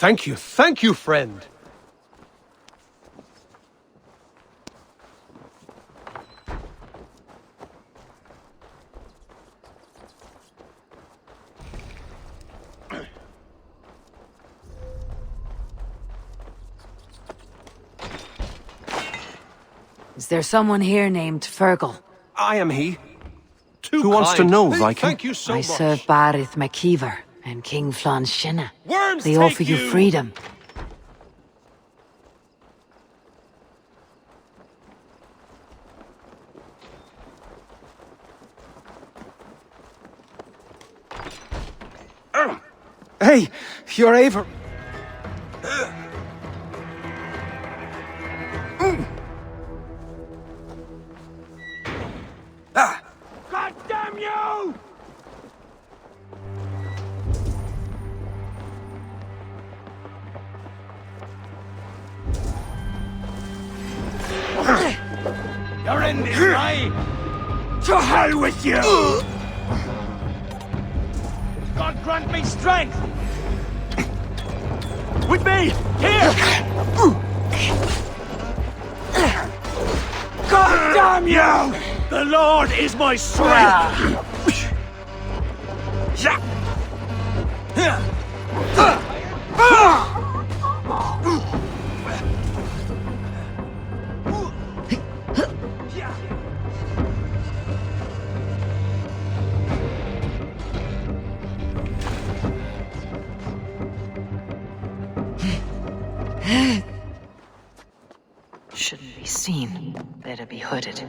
Thank you, friend. Is there someone here named Fergal? I am he. Who wants to know, Viking? Thank you so I much. serve Barith McKeever and King Flann Shinna. Worms They take offer you freedom. Hey, you're Eivor. God damn you! You're in this, right? To hell with you! God grant me strength! With me! Here! God damn you! The Lord is my strength! Shouldn't be seen. Better be hooded.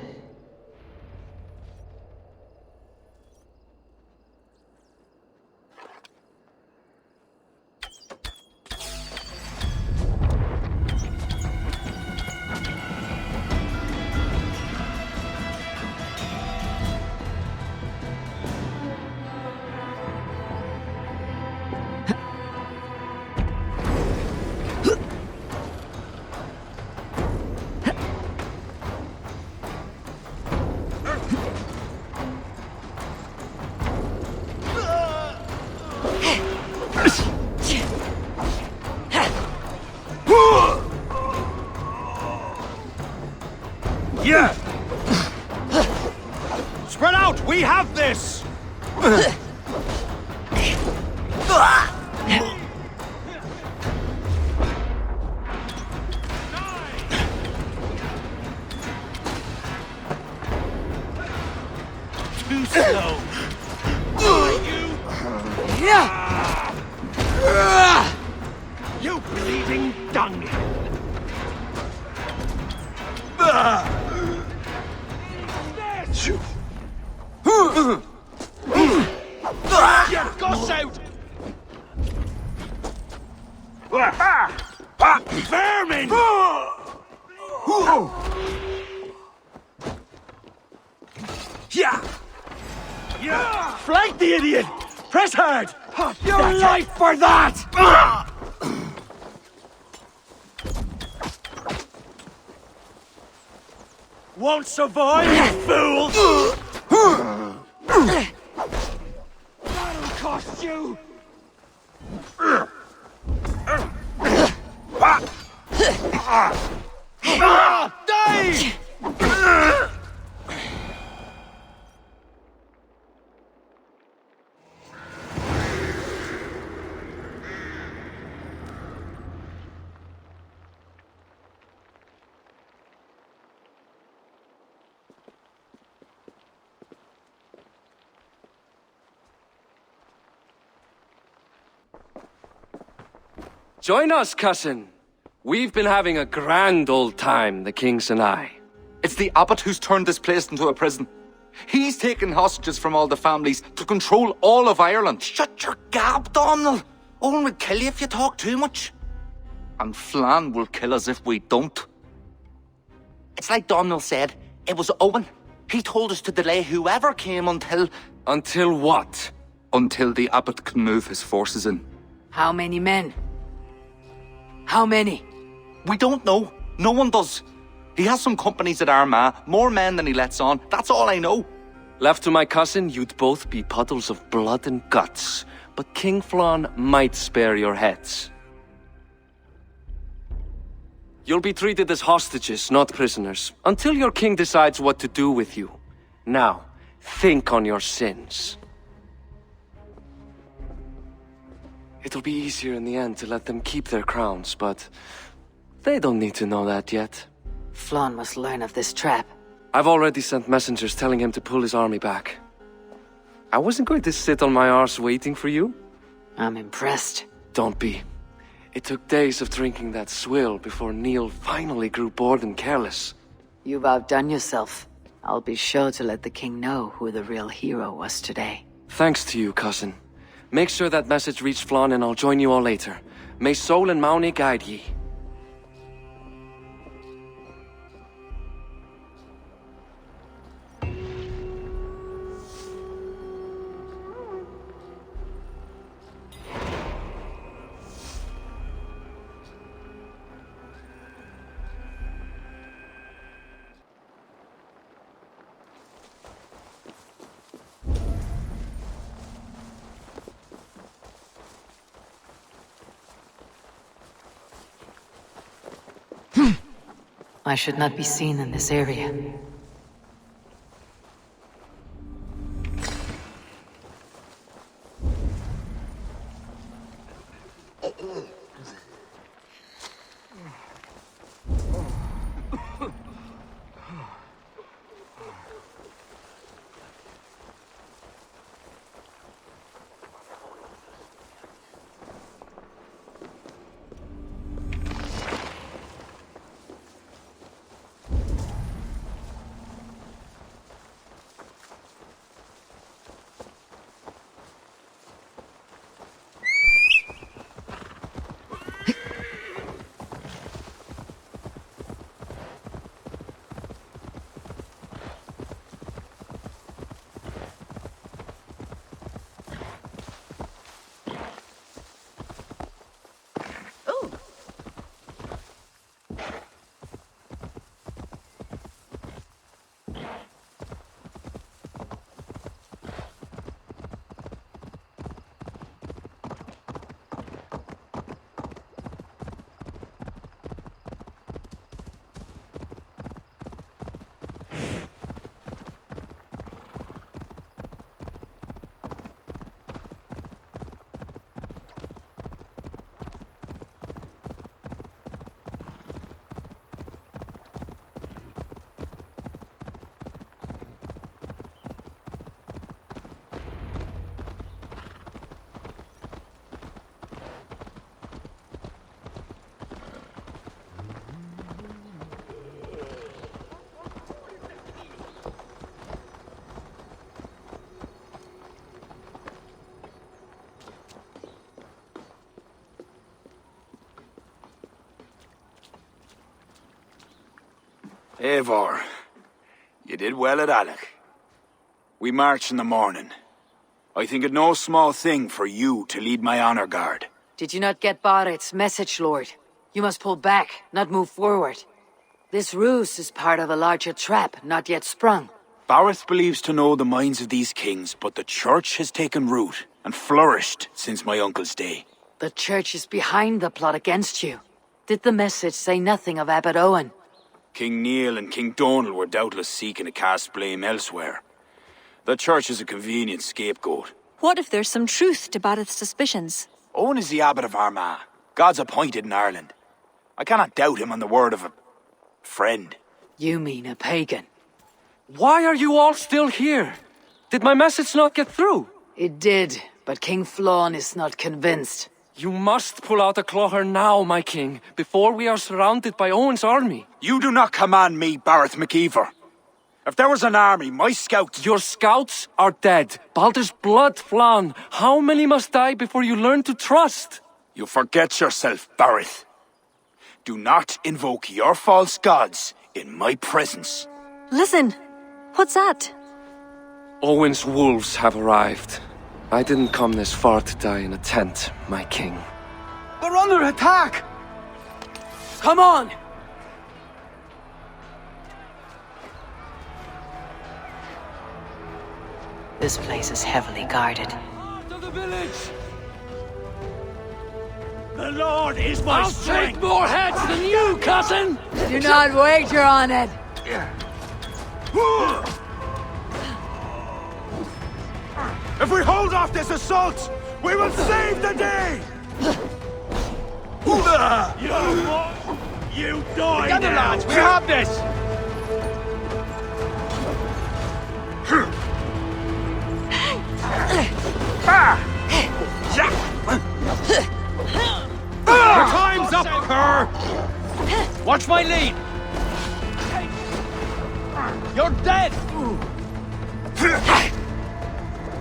Yeah! Spread out! We have this! Too slow. You bleeding dunghill! Get Goss out! Vermin! Yeah! Flank the idiot! Press hard! Your life for that! Won't survive, you fool! That'll cost you! Die! Join us, cousin. We've been having a grand old time, the kings and I. It's the abbot who's turned this place into a prison. He's taken hostages from all the families to control all of Ireland. Shut your gab, Donald. Owen will kill you if you talk too much. And Flann will kill us if we don't. It's like Donald said, it was Owen. He told us to delay whoever came until... Until what? Until the abbot can move his forces in. How many men? How many? We don't know. No one does. He has some companies at Armagh, more men than he lets on. That's all I know. Left to my cousin, you'd both be puddles of blood and guts. But King Flann might spare your heads. You'll be treated as hostages, not prisoners, until your king decides what to do with you. Now, think on your sins. It'll be easier in the end to let them keep their crowns, but they don't need to know that yet. Flann must learn of this trap. I've already sent messengers telling him to pull his army back. I wasn't going to sit on my arse waiting for you. I'm impressed. Don't be. It took days of drinking that swill before Neil finally grew bored and careless. You've outdone yourself. I'll be sure to let the king know who the real hero was today. Thanks to you, cousin. Make sure that message reached Flann and I'll join you all later. May Sol and Mauni guide ye. I should not be seen in this area. Eivor, you did well at Alec. We march in the morning. I think it no small thing for you to lead my honor guard. Did you not get Barrett's message, Lord? You must pull back, not move forward. This ruse is part of a larger trap, not yet sprung. Barrett believes to know the minds of these kings, but the church has taken root and flourished since my uncle's day. The church is behind the plot against you. Did the message say nothing of Abbot Owen? King Neil and King Donald were doubtless seeking to cast blame elsewhere. The church is a convenient scapegoat. What if there's some truth to Barrett's suspicions? Owen is the Abbot of Armagh, God's appointed in Ireland. I cannot doubt him on the word of a friend. You mean a pagan? Why are you all still here? Did my message not get through? It did, but King Flann is not convinced. You must pull out a clawher now, my king, before we are surrounded by Owen's army. You do not command me, Barrett McEver. If there was an army, my scouts... Your scouts are dead. Baldur's blood, Flann. How many must die before you learn to trust? You forget yourself, Barrett. Do not invoke your false gods in my presence. Listen, what's that? Owen's wolves have arrived. I didn't come this far to die in a tent, my king. We're under attack! Come on! This place is heavily guarded. To the village! The Lord is my I'll strength. take more heads than you, cousin! Do not wager on it. If we hold off this assault, we will save the day! You die Together, now. lads, we have this! Your time's up, Kerr! Watch my lead! You're dead!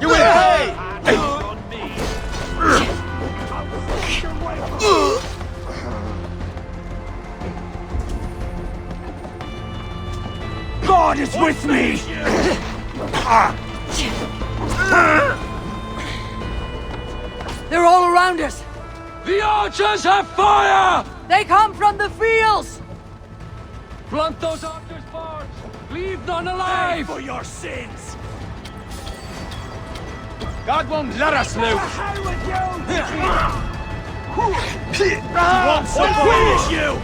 You will pay! God is with me! They're all around us. The archers have fire! They come from the fields. Blunt those archers' bards! Leave none Pay alive! for your sins! God won't let us loot! Wants to finish you!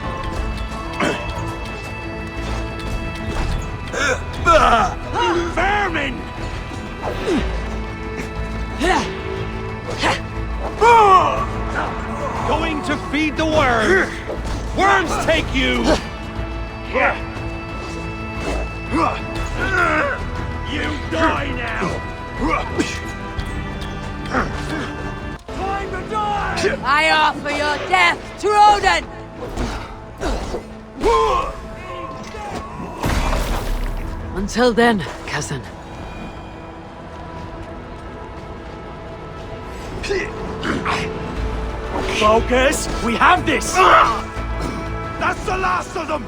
Vermin! Going to feed the worms! Worms take you! You die now! Time to die! I offer your death to Odin. Until then, cousin. Focus! We have this! That's the last of them!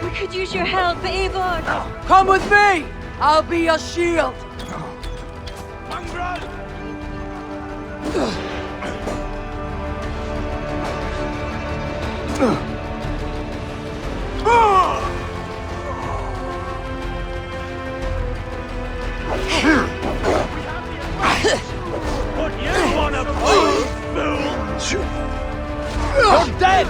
We could use your help, Eivor. Come with me. I'll be your shield. But you wanna pose, fool! You're dead!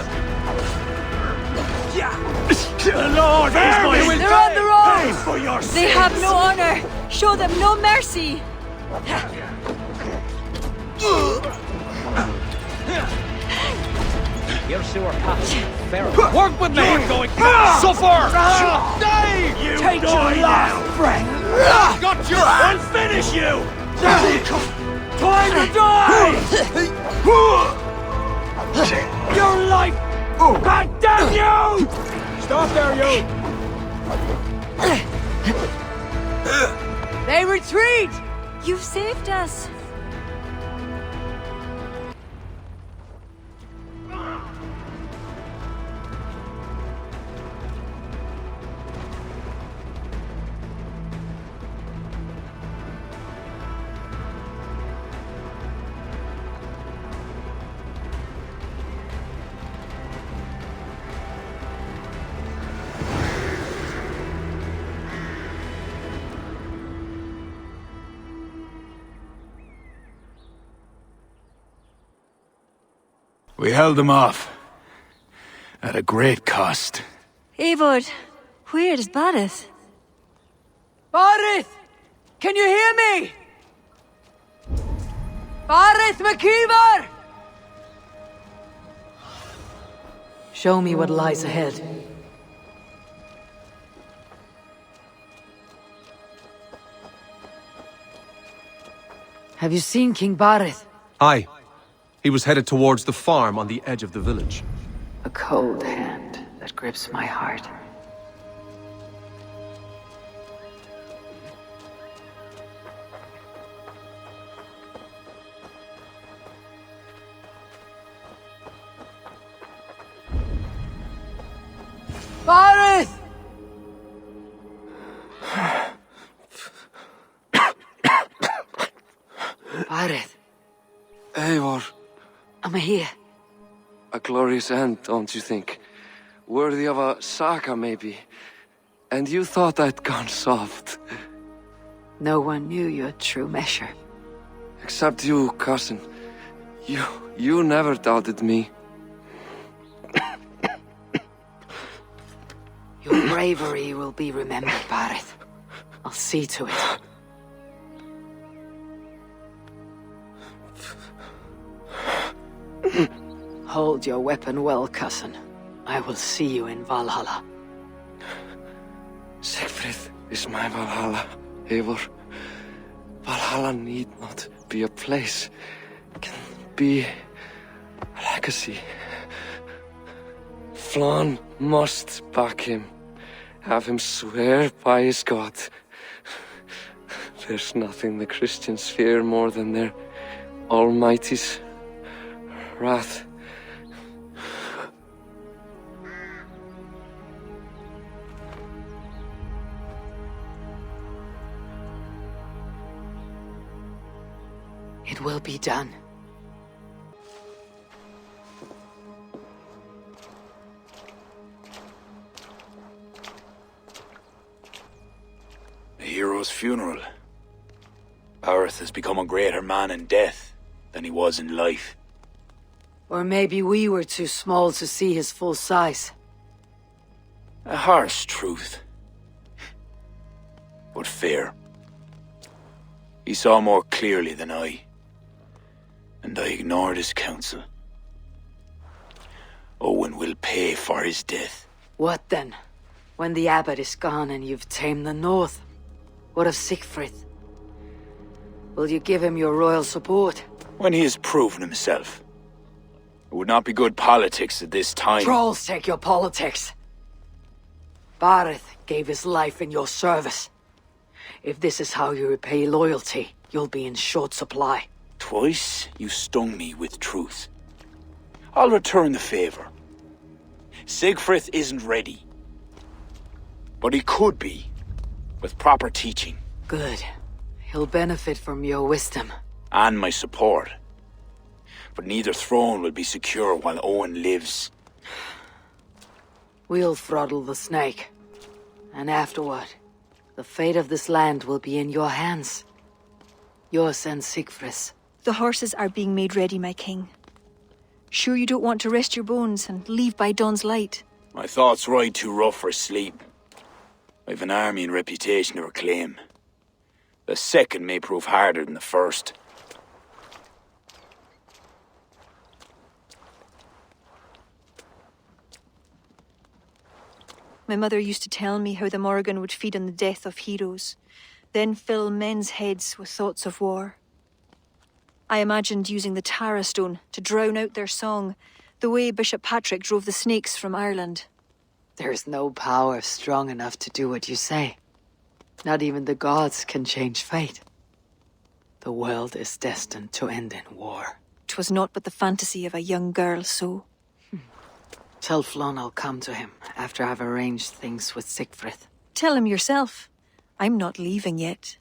The Lord is my They're on their own. Pay for your sins! They have no honor. Show them no mercy. Your sewer path. Fair. Work with me! You're going suffer! Die! You Take die your now! last breath! Got your And finish you! time to die! Your life! God damn you! Stop there, you! They retreat. You've saved us. We held them off. At a great cost. Eivor, where is Barith? Barith, can you hear me? Barith McKeever! Show me what lies ahead. Have you seen King Barith? Aye. He was headed towards the farm on the edge of the village. A cold hand that grips my heart. Barith! Barith, Eivor, I'm here. a glorious end, don't you think? worthy of a saga, maybe. And you thought I'd gone soft. No one knew your true measure. Except you, cousin. You never doubted me. Your bravery will be remembered, Barith. I'll see to it. Hold your weapon well, cousin. I will see you in Valhalla. Siegfried is my Valhalla, Eivor. Valhalla need not be a place. It can be a legacy. Flann must back him. Have him swear by his God. There's nothing the Christians fear more than their Almighty's wrath. It will be done. A hero's funeral. Barith has become a greater man in death than he was in life. Or maybe we were too small to see his full size. A harsh truth, but fair. He saw more clearly than I, and I ignored his counsel. Owen will pay for his death. What then? When the abbot is gone and you've tamed the north? What of Siegfried? Will you give him your royal support? When he has proven himself. It would not be good politics at this time. Trolls take your politics. Barith gave his life in your service. If this is how you repay loyalty, you'll be in short supply. Twice you stung me with truth. I'll return the favor. Siegfried isn't ready. But he could be, with proper teaching. Good. He'll benefit from your wisdom. And my support. But neither throne will be secure while Owen lives. We'll throttle the snake. And afterward, the fate of this land will be in your hands. Yours and Siegfried's. The horses are being made ready, my king. Sure you don't want to rest your bones and leave by dawn's light? My thoughts ride too rough for sleep. I've an army and reputation to reclaim. The second may prove harder than the first. My mother used to tell me how the Morrigan would feed on the death of heroes, then fill men's heads with thoughts of war. I imagined using the Tara Stone to drown out their song, the way Bishop Patrick drove the snakes from Ireland. There's no power strong enough to do what you say. Not even the gods can change fate. The world is destined to end in war. 'Twas naught but the fantasy of a young girl, so... Tell Flann I'll come to him after I've arranged things with Siegfried. Tell him yourself. I'm not leaving yet.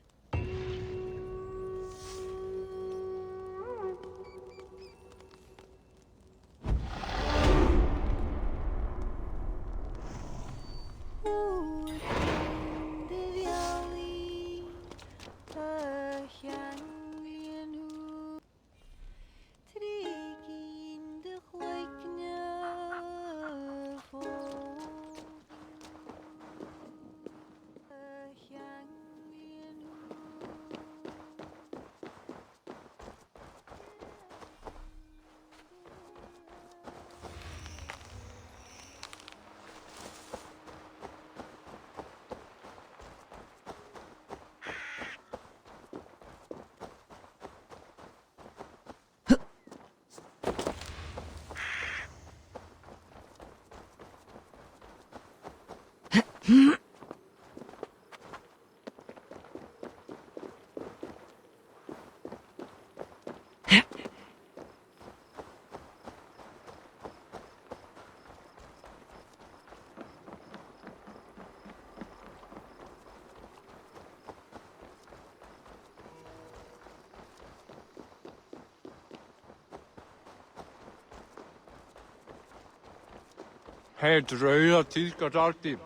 Hey, Druid, he's got our team.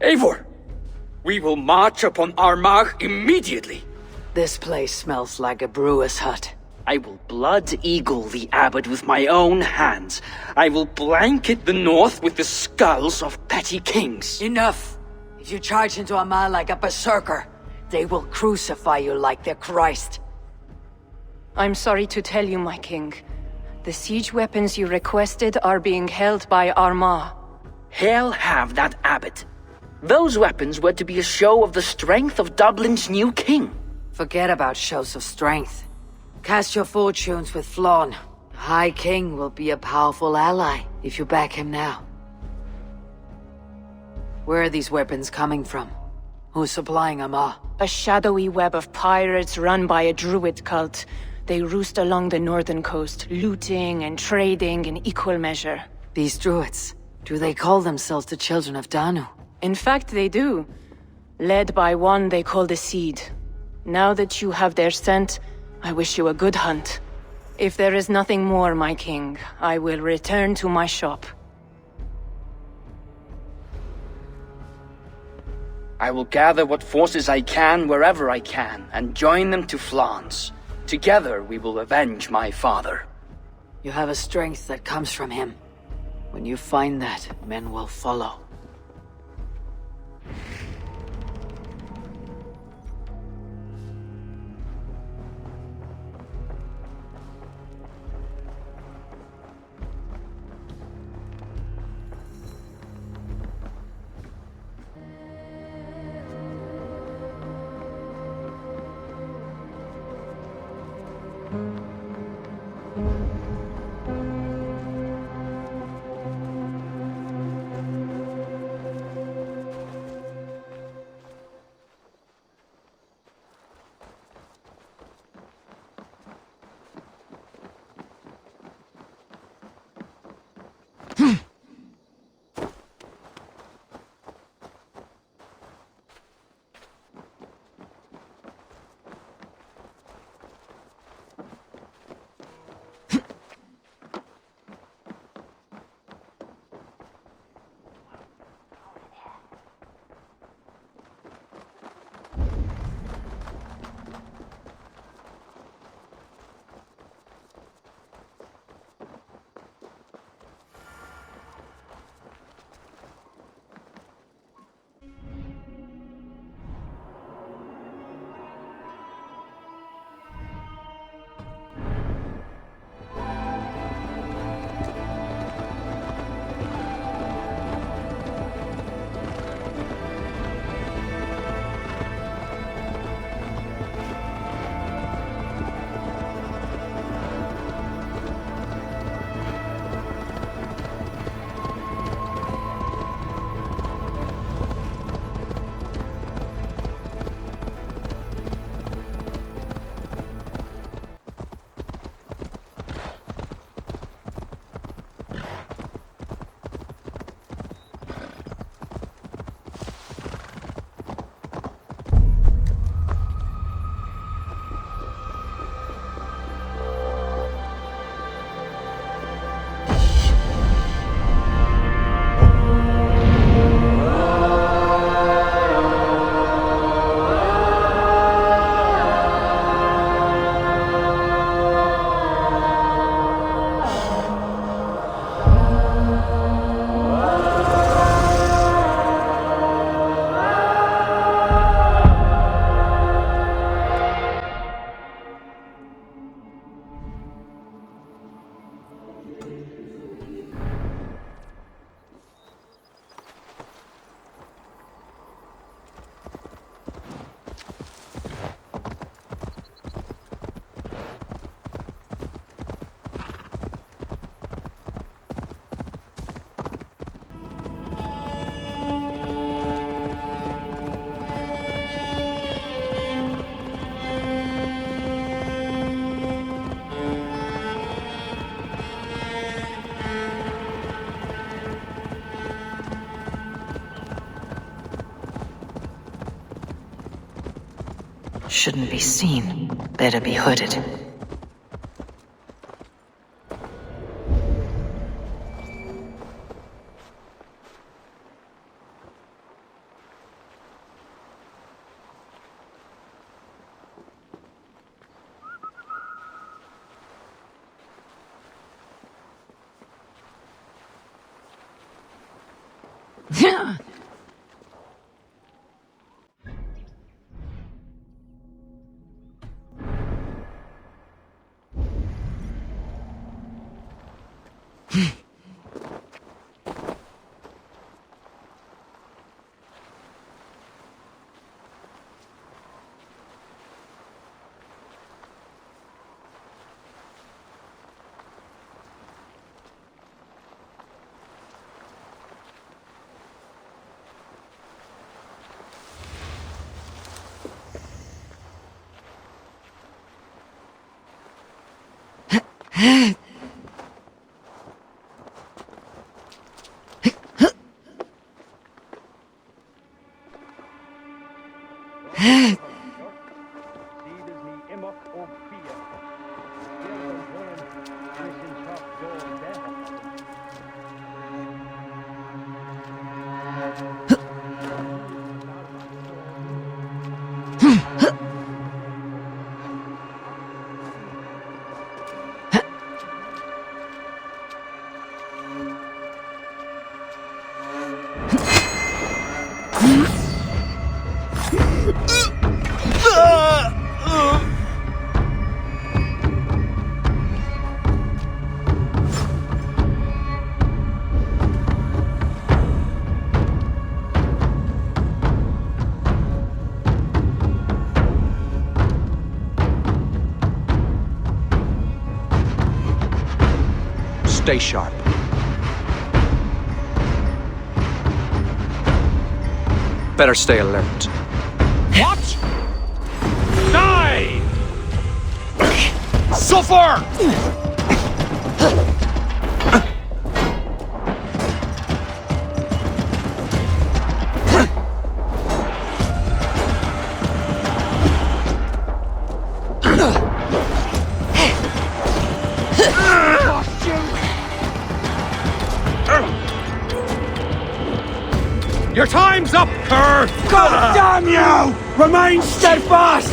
Eivor! We will march upon Armagh immediately! This place smells like a brewer's hut. I will blood eagle the abbot with my own hands. I will blanket the north with the skulls of petty kings. Enough! If you charge into Armagh like a berserker, they will crucify you like their Christ. I'm sorry to tell you, my king. The siege weapons you requested are being held by Armagh. Hell have that abbot. Those weapons were to be a show of the strength of Dublin's new king. Forget about shows of strength. Cast your fortunes with Flann. The High King will be a powerful ally if you back him now. Where are these weapons coming from? Who's supplying Armagh? A shadowy web of pirates run by a Druid cult. They roost along the northern coast, looting and trading in equal measure. These Druids, do they call themselves the Children of Danu? In fact, they do. Led by one they call the Seed. Now that you have their scent, I wish you a good hunt. If there is nothing more, my king, I will return to my shop. I will gather what forces I can wherever I can, and join them to Flann's. Together we will avenge my father. You have a strength that comes from him. When you find that, men will follow. Shouldn't be seen. Better be hooded. Stay sharp. Better stay alert. What? Die! Suffer! Your time's up, cur! God damn you! Remain steadfast!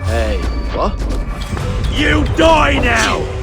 Hey, what? You die now!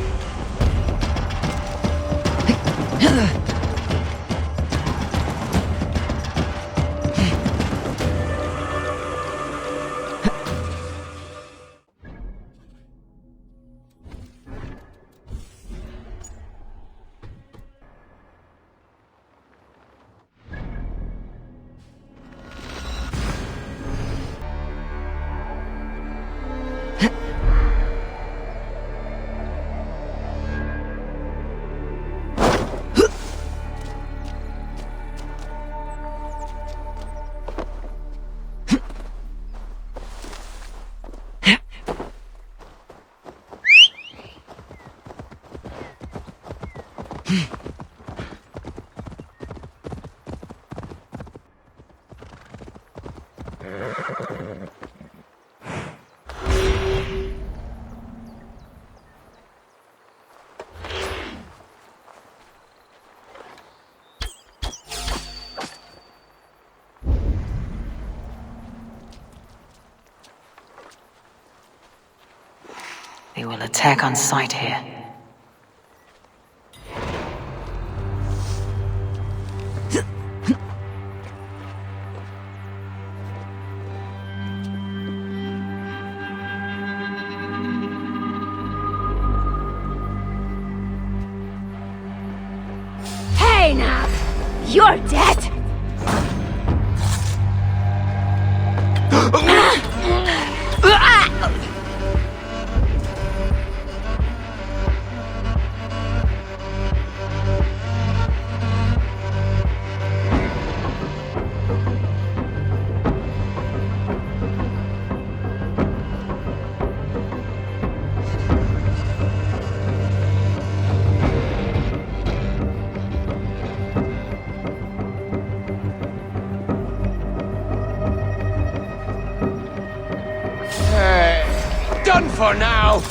They will attack on sight here. Hey now! You're dead! Done for now!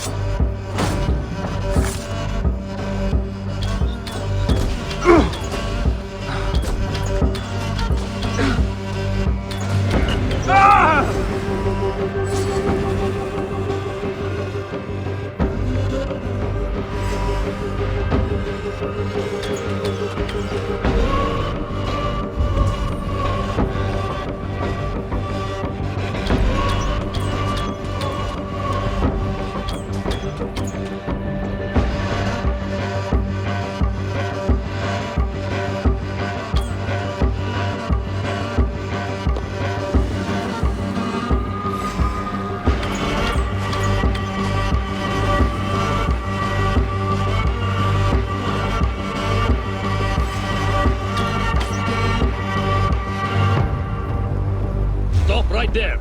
Stop right there.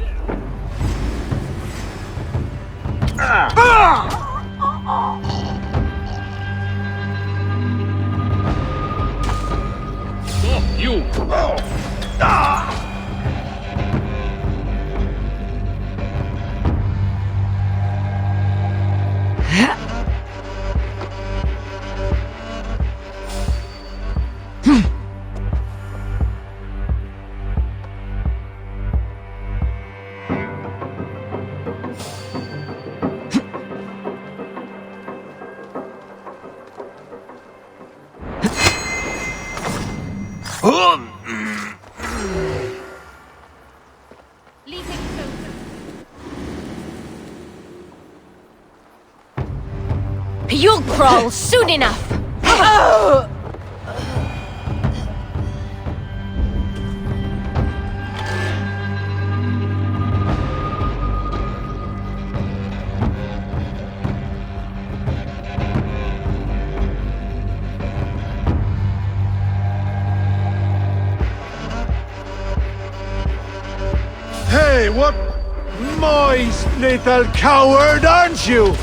Stop, you! You'll crawl soon enough! Hey, what moist little coward, aren't you?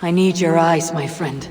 I need your eyes, my friend.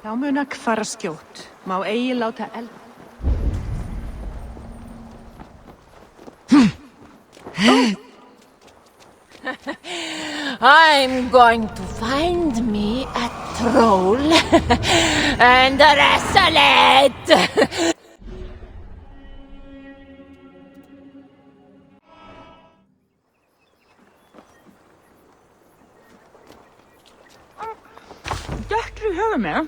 Þá mun að fara skjótt. Má eigi láta eld. I'm going to find me a troll and wrestle it! Dættu höfðu mig.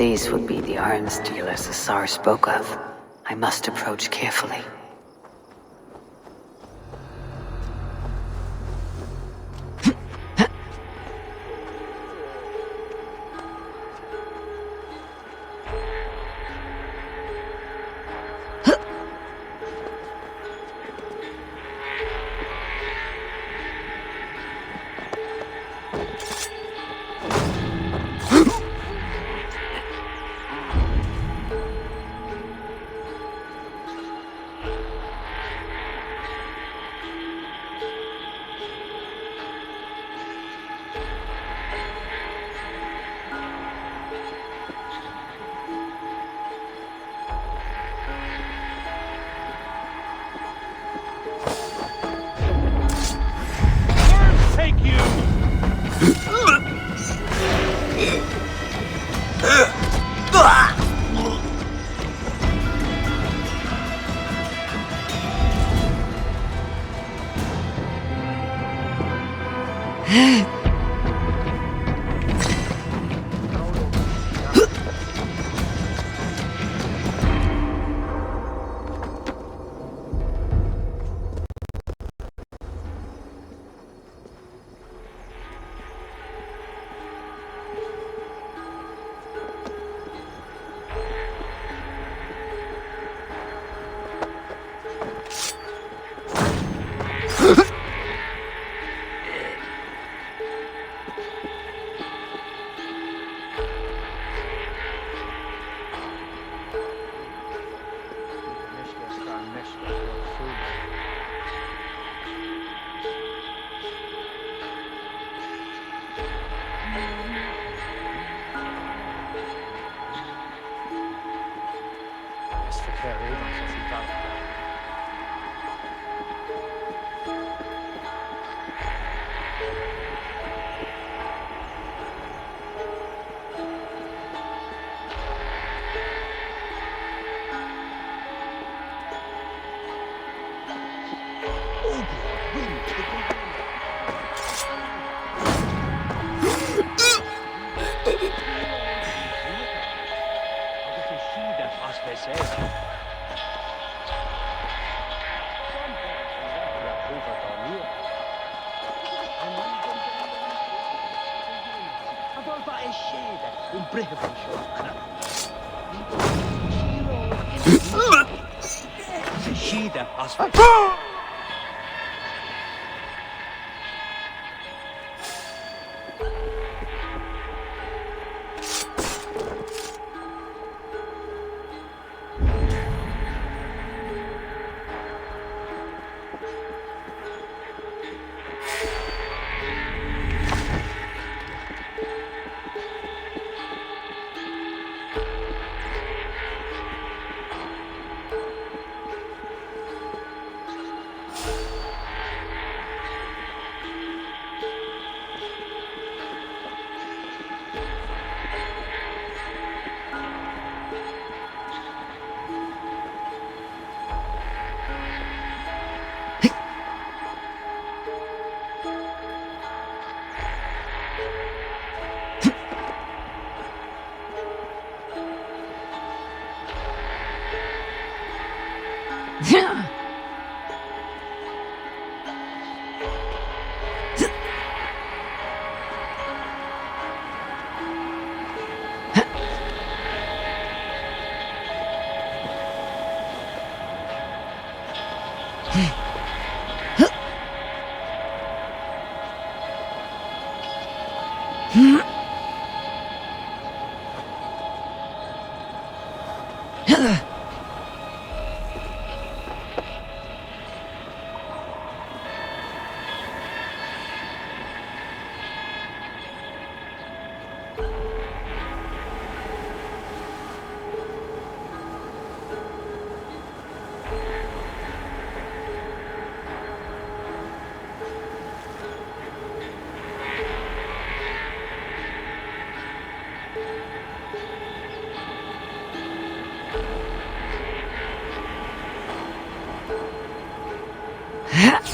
These would be the arms dealers the Tsar spoke of. I must approach carefully.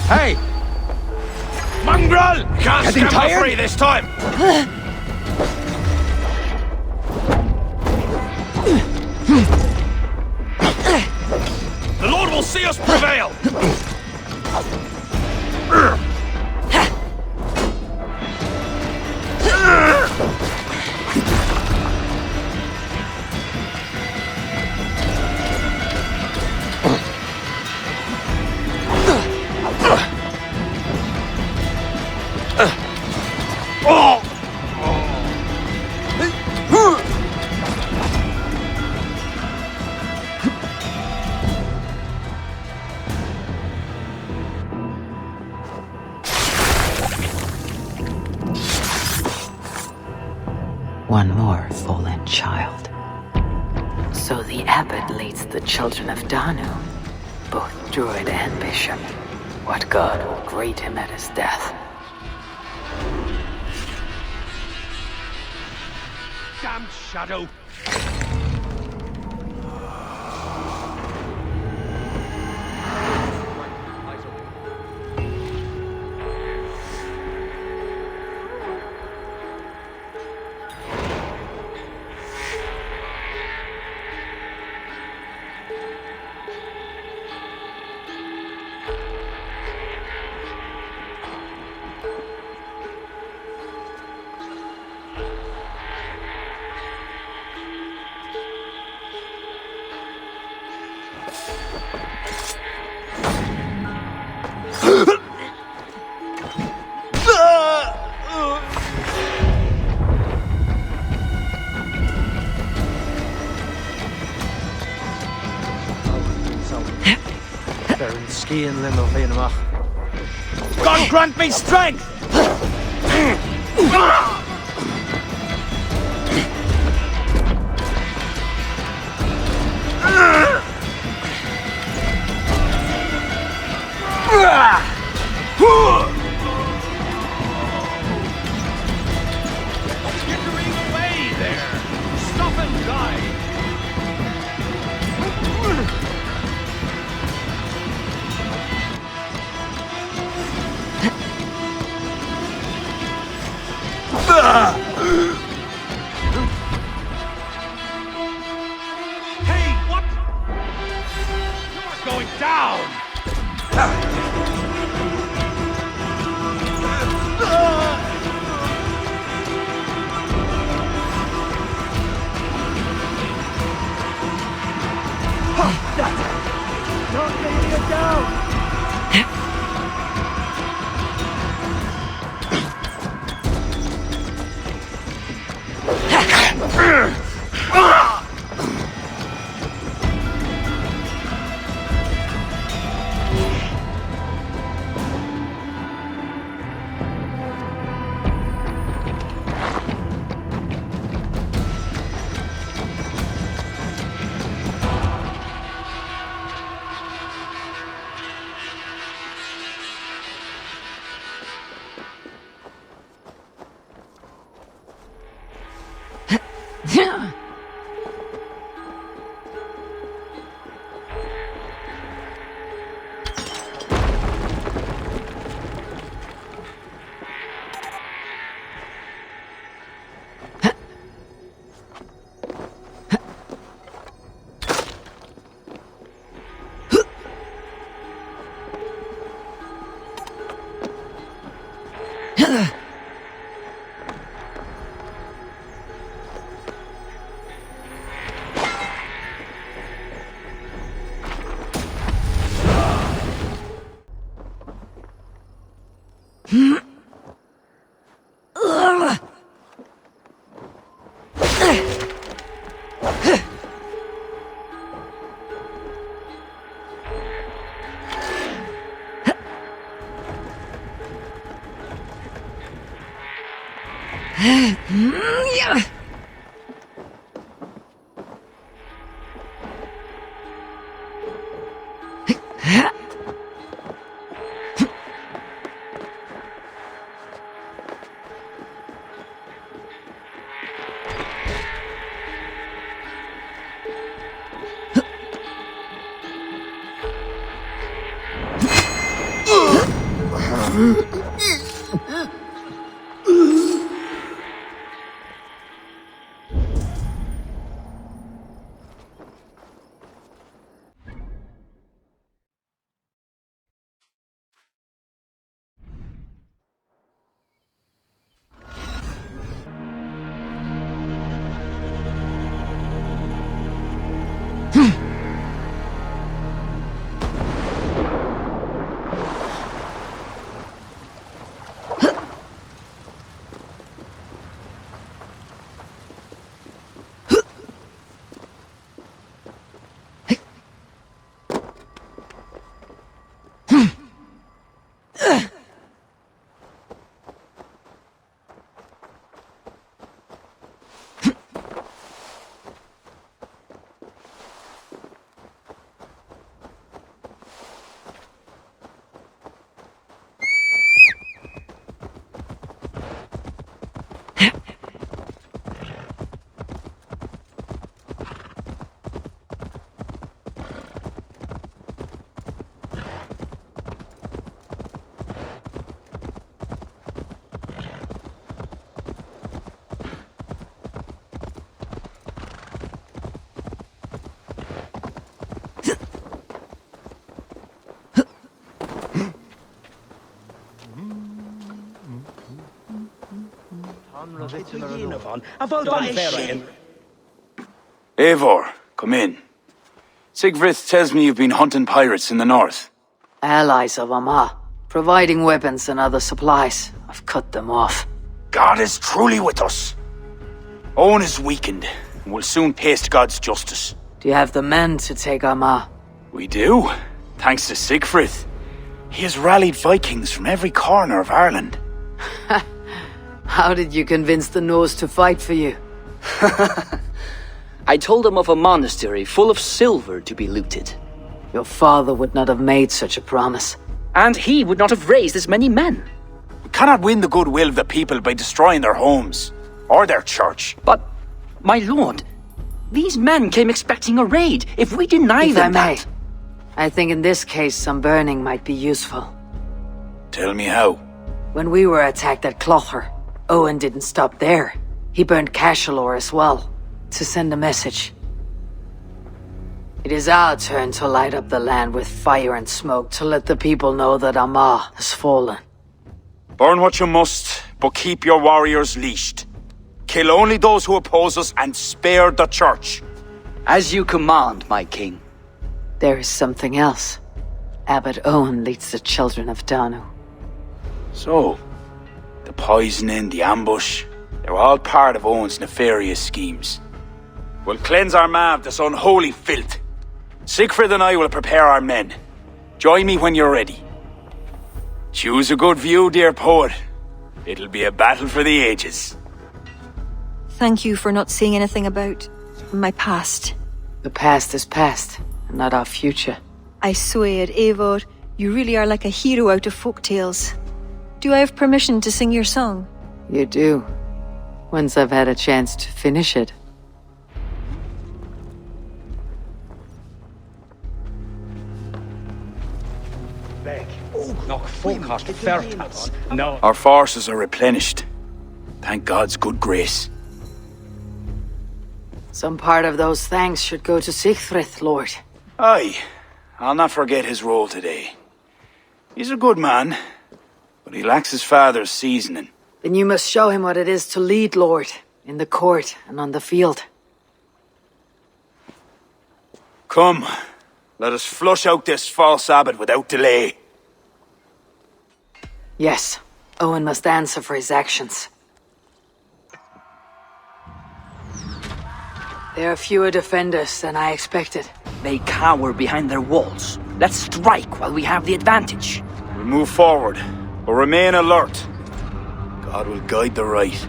Hey! Mongrel! Can't Getting scamper tired? free this time! The Lord will see us prevail! One more fallen child. So the abbot leads the children of Danu, both druid and bishop. What god will greet him at his death? Damn shadow! Skiing limo vienamach. God grant me strength! Skittering away there! Stop and die! Hey, what? You're going down! Eivor, come in. Sigfrid tells me you've been hunting pirates in the north. Allies of Amma, providing weapons and other supplies. I've cut them off. God is truly with us. Owen is weakened, and will soon taste God's justice. Do you have the men to take Amma? We do, thanks to Sigfrid. He has rallied Vikings from every corner of Ireland. How did you convince the Norse to fight for you? I told him of a monastery full of silver to be looted. Your father would not have made such a promise. And he would not have raised as many men. We cannot win the goodwill of the people by destroying their homes, or their church. But, my lord, these men came expecting a raid. If we deny them that... I think in this case some burning might be useful. Tell me how. When we were attacked at Clogher, Owen didn't stop there. He burned Cashel as well, to send a message. It is our turn to light up the land with fire and smoke to let the people know that Amma has fallen. Burn what you must, but keep your warriors leashed. Kill only those who oppose us and spare the church. As you command, my king. There is something else. Abbot Owen leads the children of Danu. So, the poisoning, the ambush, they're all part of Owen's nefarious schemes. We'll cleanse Armagh of this unholy filth. Sigfrid and I will prepare our men. Join me when you're ready. Choose a good view, dear poet. It'll be a battle for the ages. Thank you for not saying anything about my past. The past is past, and not our future. I swear, Eivor, you really are like a hero out of folk tales. Do I have permission to sing your song? You do. Once I've had a chance to finish it. Focus Fertas. No. Our forces are replenished. Thank God's good grace. Some part of those thanks should go to Sigfrid, Lord. Aye, I'll not forget his role today. He's a good man, but he lacks his father's seasoning. Then you must show him what it is to lead, Lord, in the court and on the field. Come, let us flush out this false abbot without delay. Yes, Owen must answer for his actions. There are fewer defenders than I expected. They cower behind their walls. Let's strike while we have the advantage. We'll move forward, but remain alert. God will guide the right.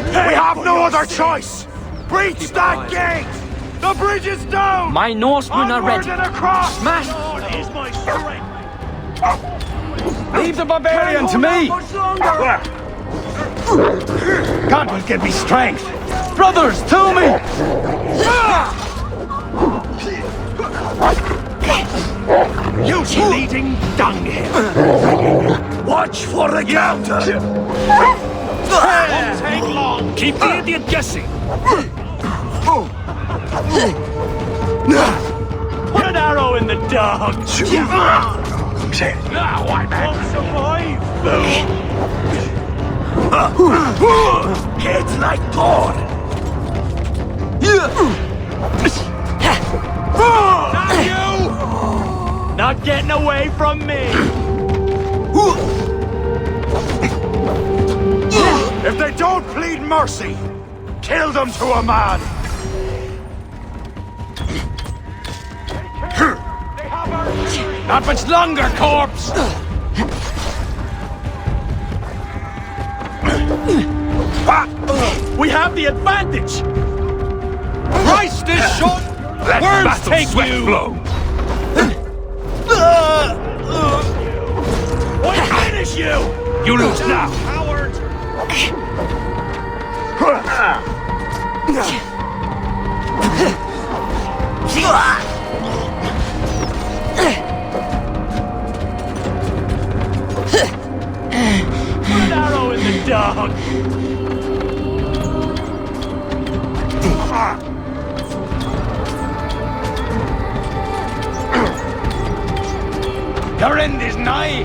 We have no other choice! Breach that gate! The bridge is down! My Norsemen are ready. And across! Smash! Is my strength! Leave the barbarian to me! God will give me strength! Brothers, to me! You bleeding dunghill! Watch for the counter! Won't take long! Keep the idiot guessing! Put an arrow in the dog! Now I'm Won't survive! Heads like Thor! Not you! Not getting away from me! If they don't plead mercy, kill them to a man! Not much longer, corpse! We have the advantage! Christ is short! Worms take you! Blow. I finish you! You lose now! Coward! Put an arrow in the dog! Your end is nigh!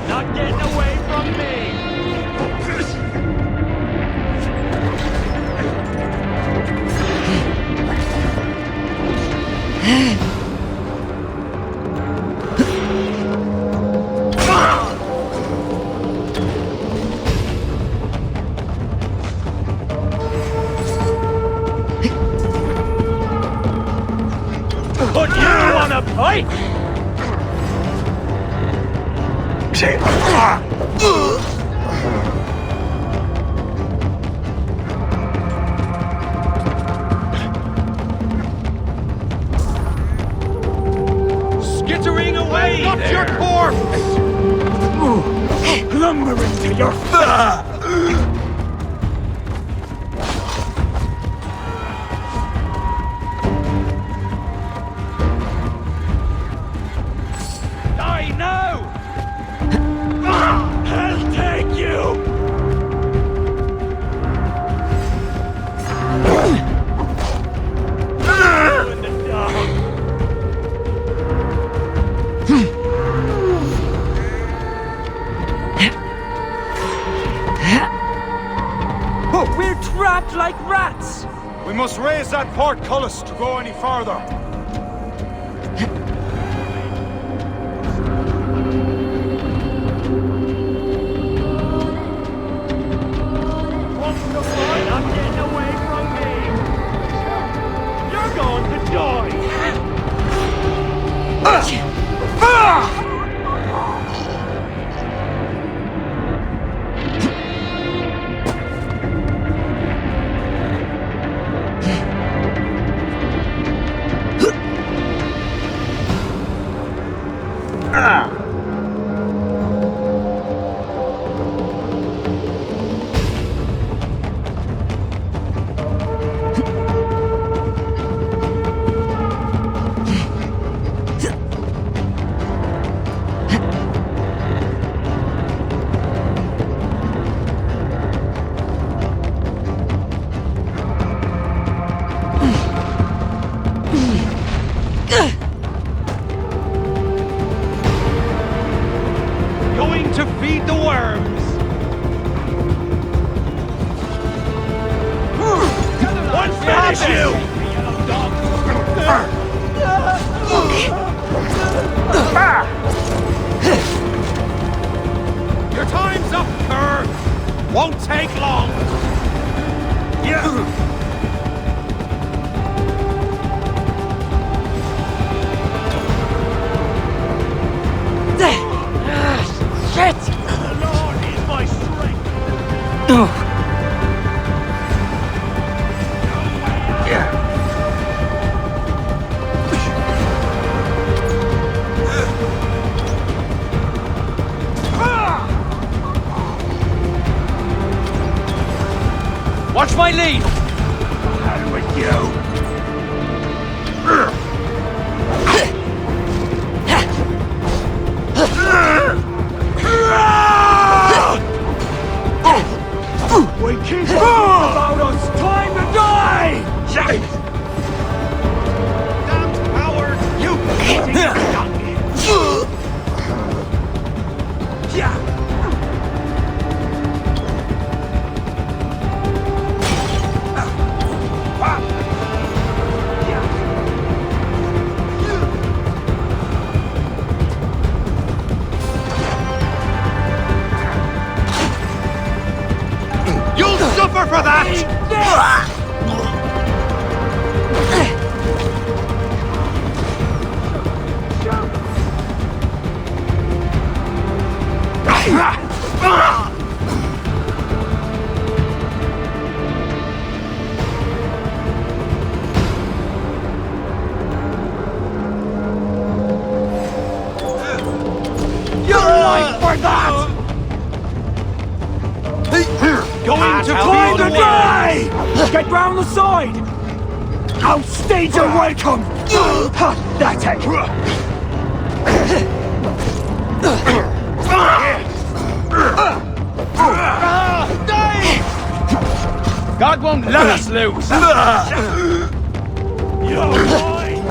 Not getting away from me! Put you on a pike! Skittering away! Not there. your corpse! Lumbering to your Die now! I'll take you! In the dog. We're trapped like rats! We must raise that portcullis to go any farther. Not getting away from me! You're going to die! Won't take long! Yeah! Shit! The Lord is my strength! Watch my lead! Hell with you! We keep about us! Time to die! Damned coward! You donkey! You'll suffer for that! Your life for that! Going to climb the die! Get round the side! I'll stage a welcome! That's it! God won't let us lose! You're mine!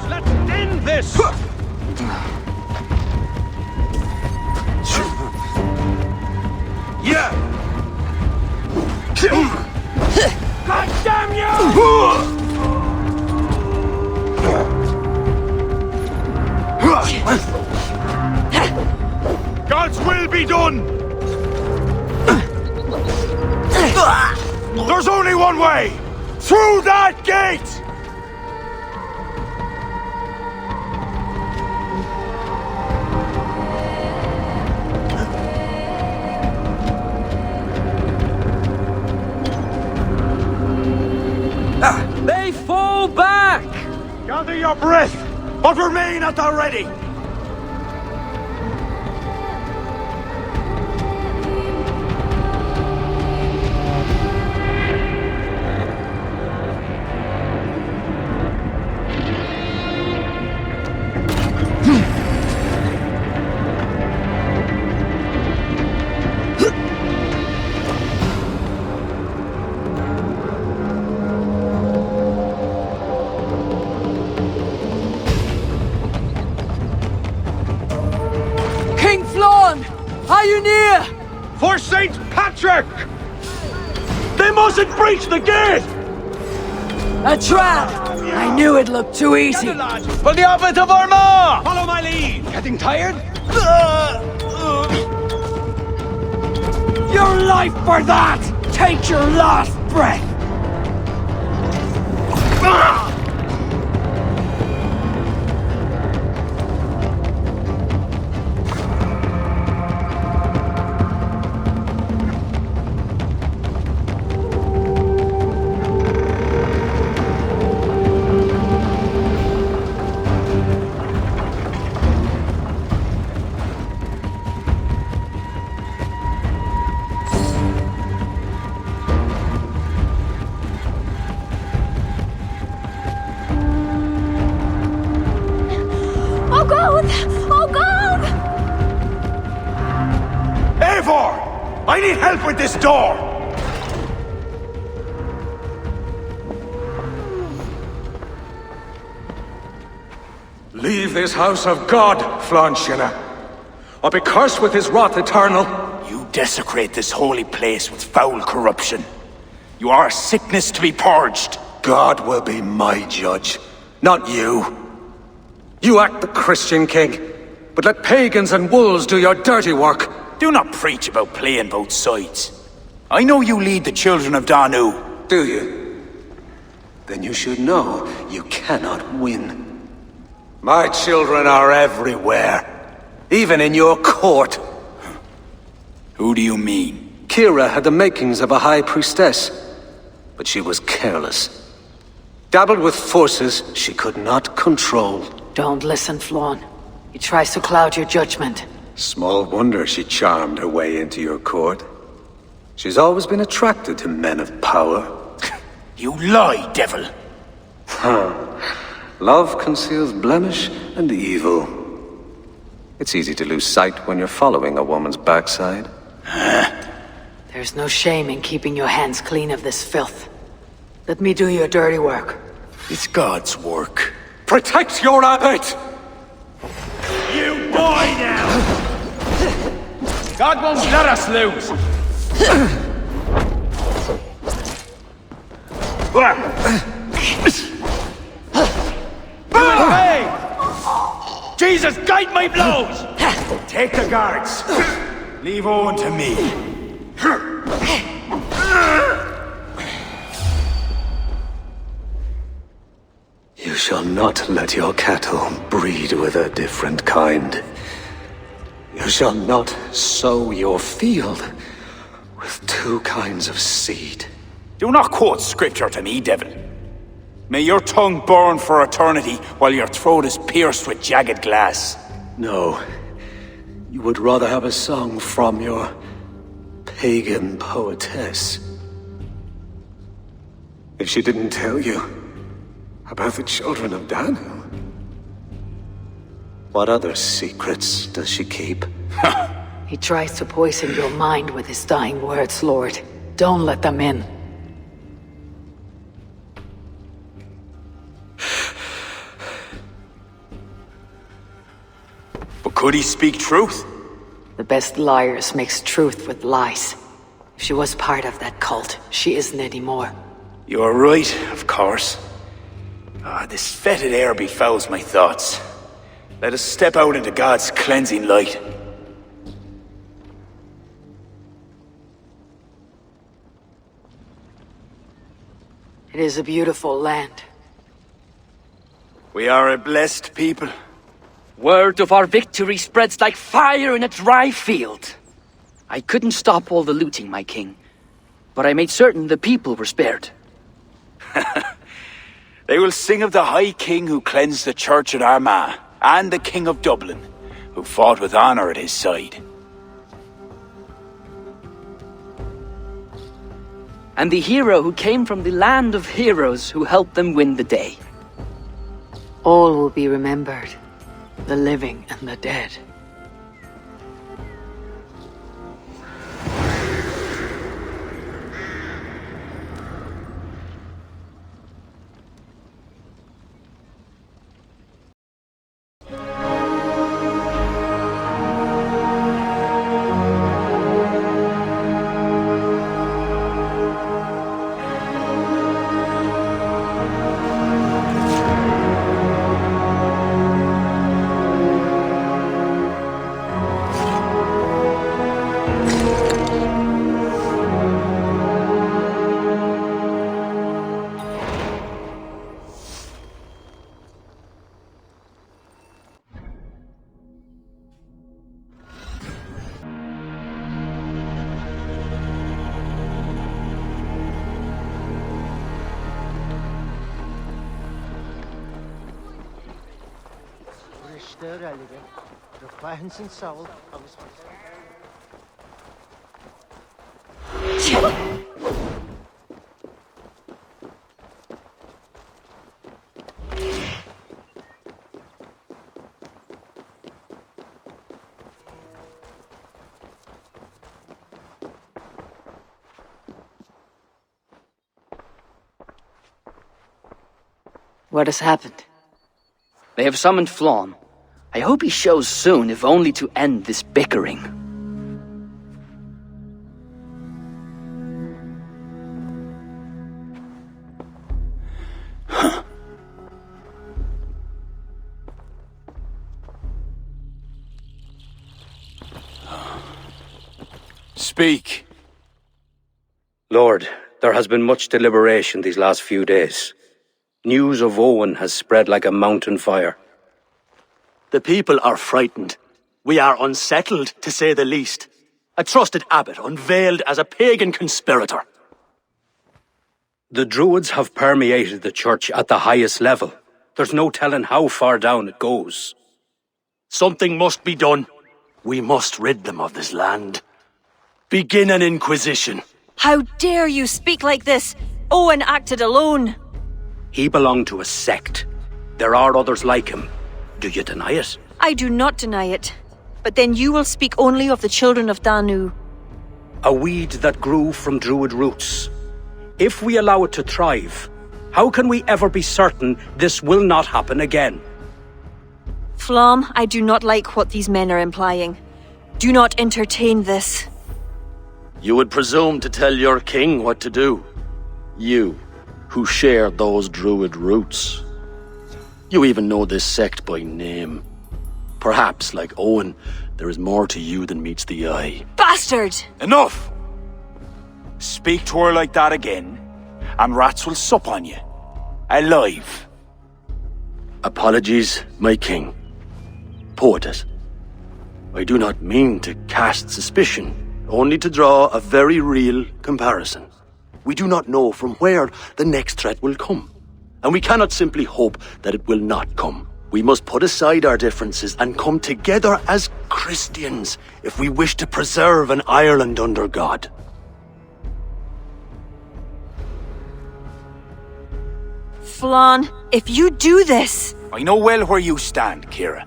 Let's end this! Yeah! God damn you! God's will be done! There's only one way! Through that gate! They fall back! Gather your breath, but remain at the ready! Are you near? For Saint Patrick! They mustn't breach the gate! A trap! I knew it looked too easy. For the Abbot of Armagh! Follow my lead! Getting tired? Your life for that! Take your last breath! I need help with this door! Leave this house of God, Flanshina, or be cursed with his wrath eternal. You desecrate this holy place with foul corruption. You are a sickness to be purged. God will be my judge, not you. You act the Christian king, but let pagans and wolves do your dirty work. Do not preach about playing both sides. I know you lead the children of Danu. Do you? Then you should know you cannot win. My children are everywhere. Even in your court. Who do you mean? Kira had the makings of a high priestess, but she was careless. Dabbled with forces she could not control. Don't listen, Flawn. He tries to cloud your judgment. Small wonder she charmed her way into your court. She's always been attracted to men of power. You lie, devil! Love conceals blemish and evil. It's easy to lose sight when you're following a woman's backside. There's no shame in keeping your hands clean of this filth. Let me do your dirty work. It's God's work. Protect your abbot! You die now! God won't let us lose! Hey! Jesus, guide my blows! Take the guards. Leave Owen to me. You shall not let your cattle breed with a different kind. You shall not sow your field with two kinds of seed. Do not quote scripture to me, devil. May your tongue burn for eternity while your throat is pierced with jagged glass. No. You would rather have a song from your pagan poetess. If she didn't tell you about the children of Danu, what other secrets does she keep? He tries to poison your mind with his dying words, Lord. Don't let them in. But could he speak truth? The best liars mix truth with lies. If she was part of that cult, she isn't anymore. You're right, of course. This fetid air befouls my thoughts. Let us step out into God's cleansing light. It is a beautiful land. We are a blessed people. Word of our victory spreads like fire in a dry field. I couldn't stop all the looting, my king, but I made certain the people were spared. They will sing of the High King who cleansed the church at Armagh, and the King of Dublin, who fought with honor at his side. And the hero who came from the land of heroes who helped them win the day. All will be remembered. The living and the dead. What has happened? They have summoned Flawn. I hope he shows soon, if only to end this bickering. Speak. Lord, there has been much deliberation these last few days. News of Owen has spread like a mountain fire. The people are frightened. We are unsettled, to say the least. A trusted abbot unveiled as a pagan conspirator. The Druids have permeated the church at the highest level. There's no telling how far down it goes. Something must be done. We must rid them of this land. Begin an inquisition. How dare you speak like this? Owen acted alone. He belonged to a sect. There are others like him. Do you deny it? I do not deny it. But then you will speak only of the children of Danu. A weed that grew from Druid roots. If we allow it to thrive, how can we ever be certain this will not happen again? Flom, I do not like what these men are implying. Do not entertain this. You would presume to tell your king what to do. You, who share those Druid roots. You even know this sect by name. Perhaps, like Owen, there is more to you than meets the eye. Bastard! Enough! Speak to her like that again, and rats will sup on you. Alive. Apologies, my king. Poetess. I do not mean to cast suspicion, only to draw a very real comparison. We do not know from where the next threat will come, and we cannot simply hope that it will not come. We must put aside our differences and come together as Christians if we wish to preserve an Ireland under God. Flann, if you do this... I know well where you stand, Kira.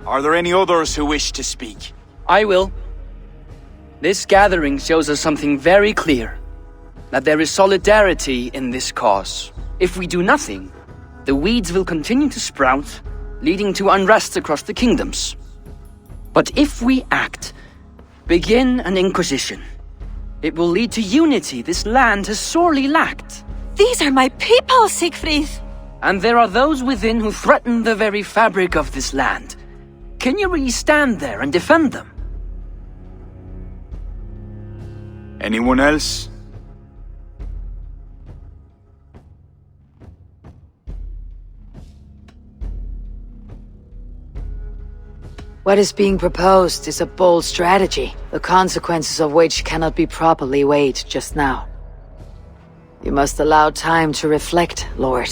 Are there any others who wish to speak? I will. This gathering shows us something very clear. That there is solidarity in this cause. If we do nothing, the weeds will continue to sprout, leading to unrest across the kingdoms. But if we act, begin an inquisition, it will lead to unity this land has sorely lacked. These are my people, Siegfried! And there are those within who threaten the very fabric of this land. Can you really stand there and defend them? Anyone else? What is being proposed is a bold strategy, the consequences of which cannot be properly weighed just now. You must allow time to reflect, Lord.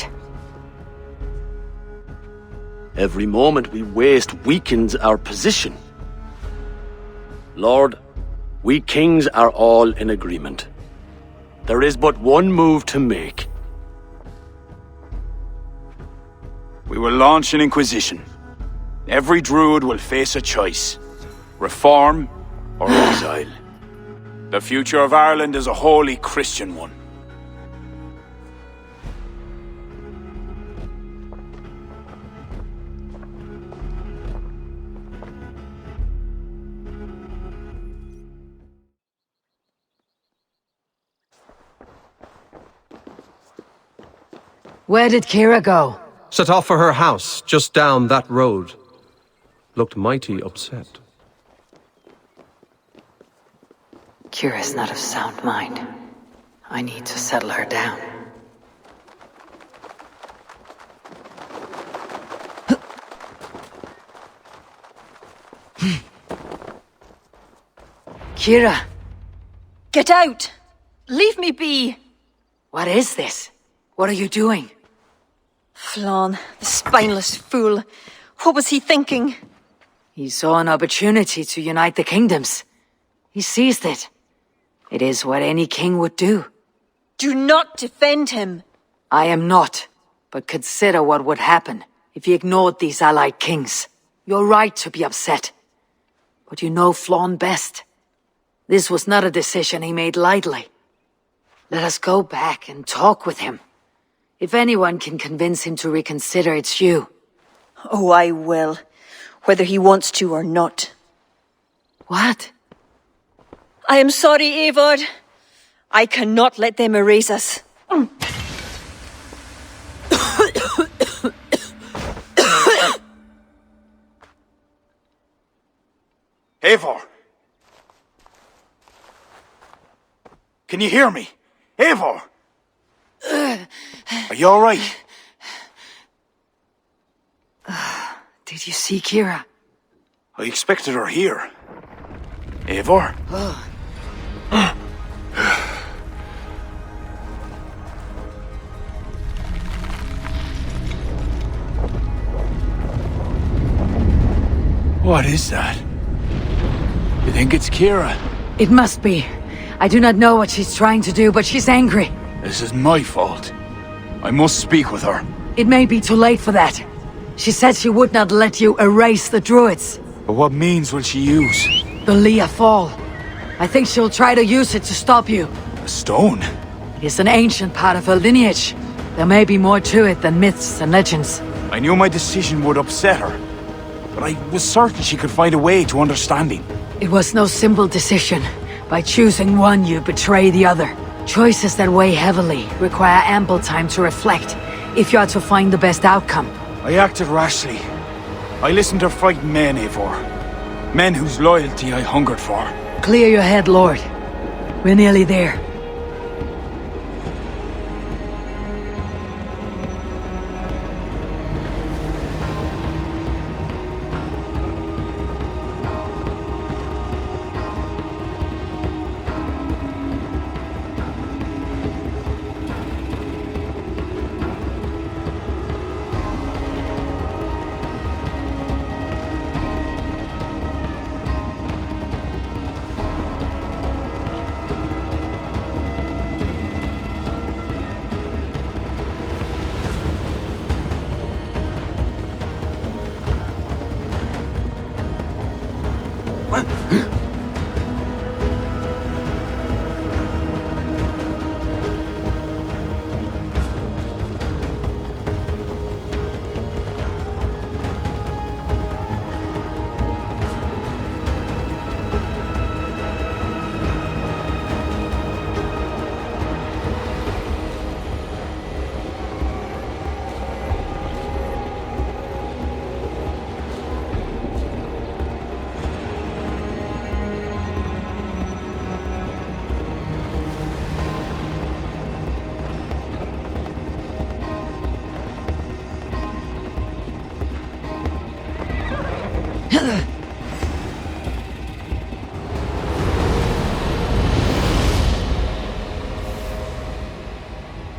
Every moment we waste weakens our position. Lord, we kings are all in agreement. There is but one move to make. We will launch an inquisition. Every Druid will face a choice. Reform or exile. The future of Ireland is a wholly Christian one. Where did Kira go? Set off for her house, just down that road. Looked mighty upset. Kira's not of sound mind. I need to settle her down. Kira! Get out! Leave me be! What is this? What are you doing? Flann, the spineless fool. What was he thinking? He saw an opportunity to unite the kingdoms. He seized it. It is what any king would do. Do not defend him. I am not, but consider what would happen if he ignored these allied kings. You're right to be upset. But you know Flann best. This was not a decision he made lightly. Let us go back and talk with him. If anyone can convince him to reconsider, it's you. Oh, I will. Whether he wants to or not. What? I am sorry, Eivor. I cannot let them erase us. Eivor! Can you hear me? Eivor! Are you alright? Did you see Kira? I expected her here. Eivor? What is that? You think it's Kira? It must be. I do not know what she's trying to do, but she's angry. This is my fault. I must speak with her. It may be too late for that. She said she would not let you erase the Druids. But what means will she use? The Leah Fall. I think she'll try to use it to stop you. A stone? It is an ancient part of her lineage. There may be more to it than myths and legends. I knew my decision would upset her, but I was certain she could find a way to understanding. It was no simple decision. By choosing one, you betray the other. Choices that weigh heavily require ample time to reflect, if you are to find the best outcome. I acted rashly. I listened to frightened men, Eivor. Men whose loyalty I hungered for. Clear your head, Lord. We're nearly there.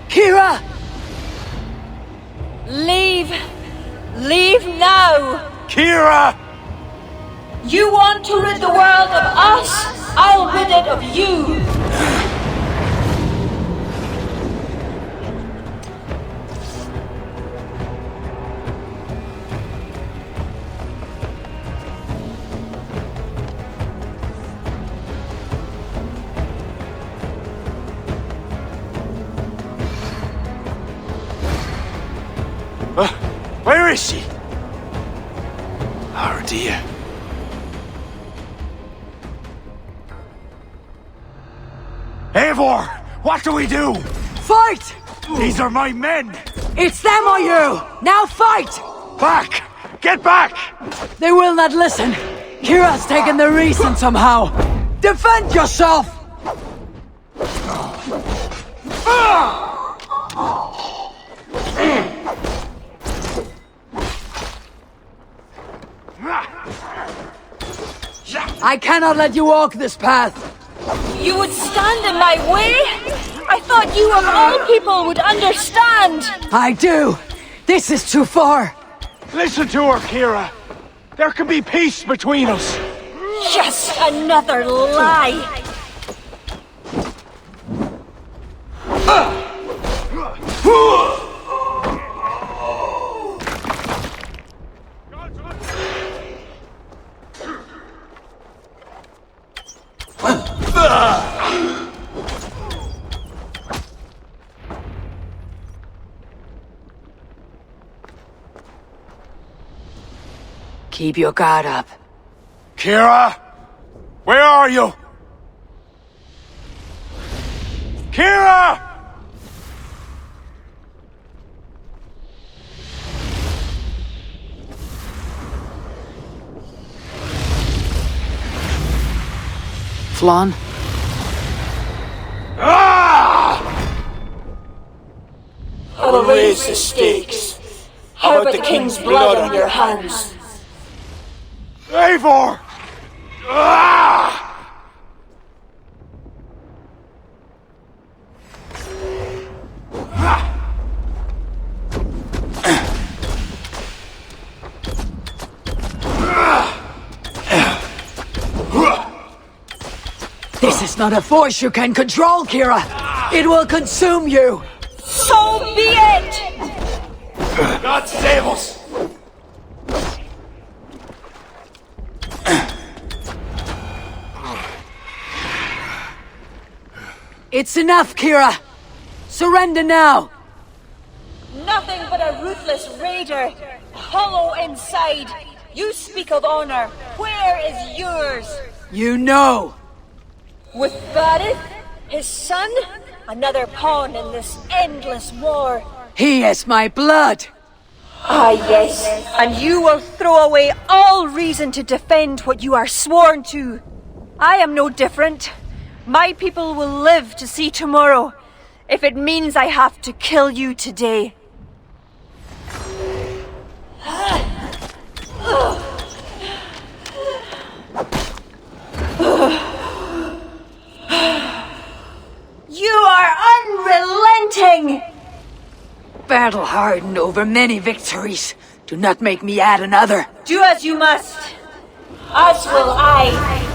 Kira! Leave! Leave now! Kira! You want to rid the world of us? I'll rid it of you! Where is she? Oh dear. Eivor! What do we do? Fight! These are my men! It's them or you! Now fight! Back! Get back! They will not listen. Kira's taken the reason somehow. Defend yourself! I cannot let you walk this path. You would stand in my way? I thought you of all people would understand. I do. This is too far. Listen to her, Kira. There can be peace between us. Just another lie. Keep your guard up. Kira! Where are you? Kira! Flann? raise the stakes. How about the king's blood on your hands? Eivor! Ah! This is not a force you can control, Kira. It will consume you. So be it! God save us! It's enough, Kira. Surrender now. Nothing but a ruthless raider, hollow inside. You speak of honor. Where is yours? You know. With Varith, his son, another pawn in this endless war. He has my blood. Ah, yes. And you will throw away all reason to defend what you are sworn to. I am no different. My people will live to see tomorrow, if it means I have to kill you today. You are unrelenting! Battle-hardened over many victories. Do not make me add another. Do as you must. As will I.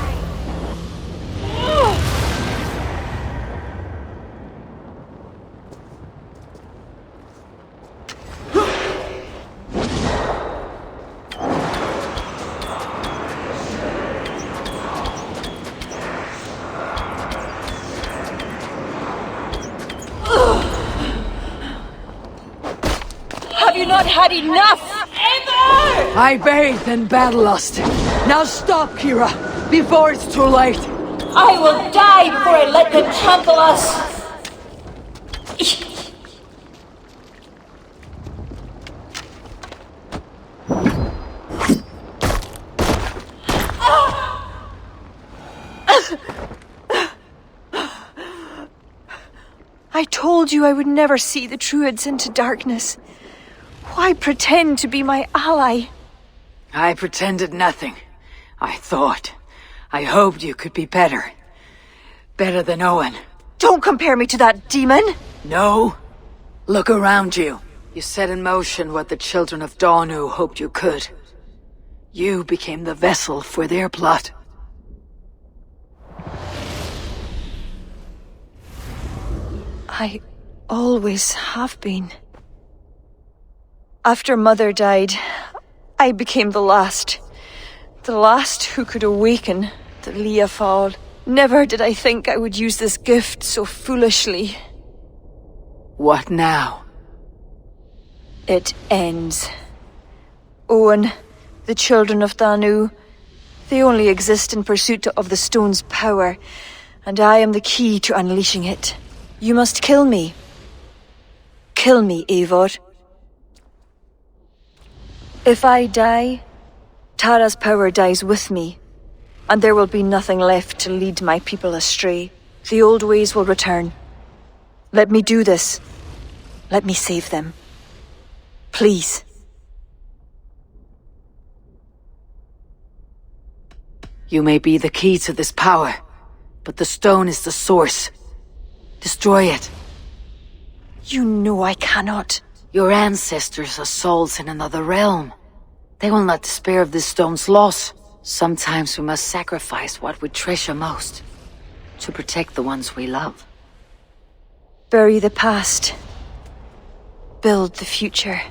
Have you not had enough? Ever! I bathed in battle lust. Now stop, Kira, before it's too late. I will die before I let them trample us. I told you I would never see the Druids into darkness. Why pretend to be my ally? I pretended nothing. I hoped you could be better. Better than Owen. Don't compare me to that demon! No. Look around you. You set in motion what the children of Danu hoped you could. You became the vessel for their plot. I always have been. After Mother died, I became the last. The last who could awaken the Leafal. Never did I think I would use this gift so foolishly. What now? It ends. Owen, the children of Danu, they only exist in pursuit of the stone's power, and I am the key to unleashing it. You must kill me. Kill me, Eivor. If I die, Tara's power dies with me, and there will be nothing left to lead my people astray. The old ways will return. Let me do this. Let me save them. Please. You may be the key to this power, but the stone is the source. Destroy it. You know I cannot. Your ancestors are souls in another realm. They will not despair of this stone's loss. Sometimes we must sacrifice what we treasure most, to protect the ones we love. Bury the past. Build the future.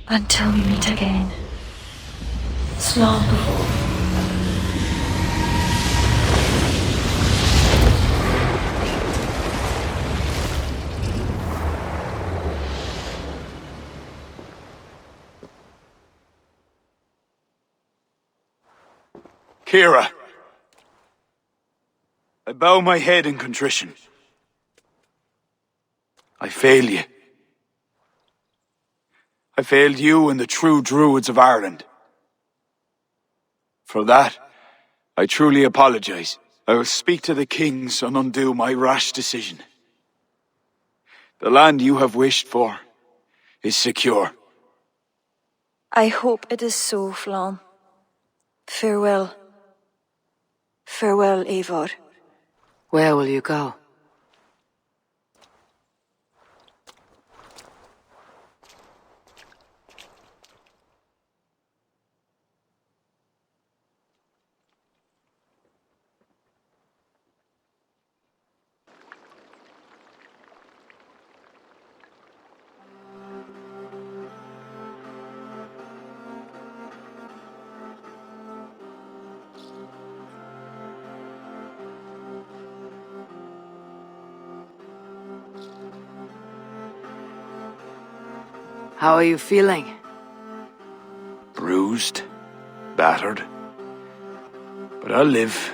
Until we meet again. Slán. Kira, I bow my head in contrition. I fail you. I failed you and the true Druids of Ireland. For that, I truly apologize. I will speak to the kings and undo my rash decision. The land you have wished for is secure. I hope it is so, Flann. Farewell. Farewell, Eivor. Where will you go? How are you feeling? Bruised, battered. But I'll live.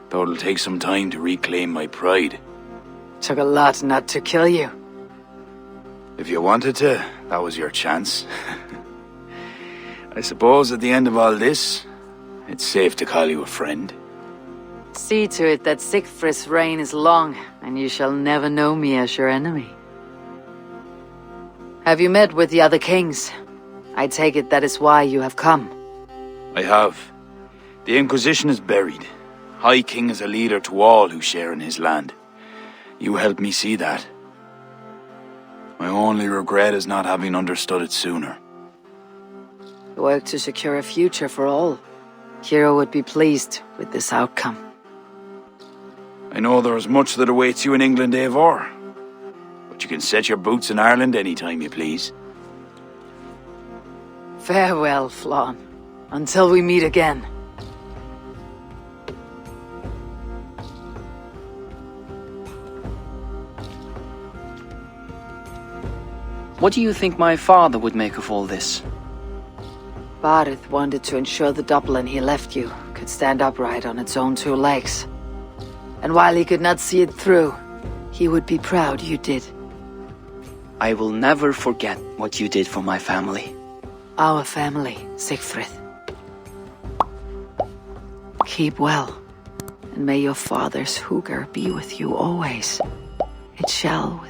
Though it'll take some time to reclaim my pride. Took a lot not to kill you. If you wanted to, that was your chance. I suppose at the end of all this, it's safe to call you a friend. See to it that Sigfrid's reign is long, and you shall never know me as your enemy. Have you met with the other kings? I take it that is why you have come. I have. The Inquisition is buried. High King is a leader to all who share in his land. You helped me see that. My only regret is not having understood it sooner. Work to secure a future for all. Kira would be pleased with this outcome. I know there is much that awaits you in England, Eivor. But you can set your boots in Ireland anytime you please. Farewell, Flann. Until we meet again. What do you think my father would make of all this? Barith wanted to ensure the Dublin he left you could stand upright on its own two legs. And while he could not see it through, he would be proud you did. I will never forget what you did for my family. Our family, Sigfrid. Keep well, and may your father's Hugr be with you always. It shall with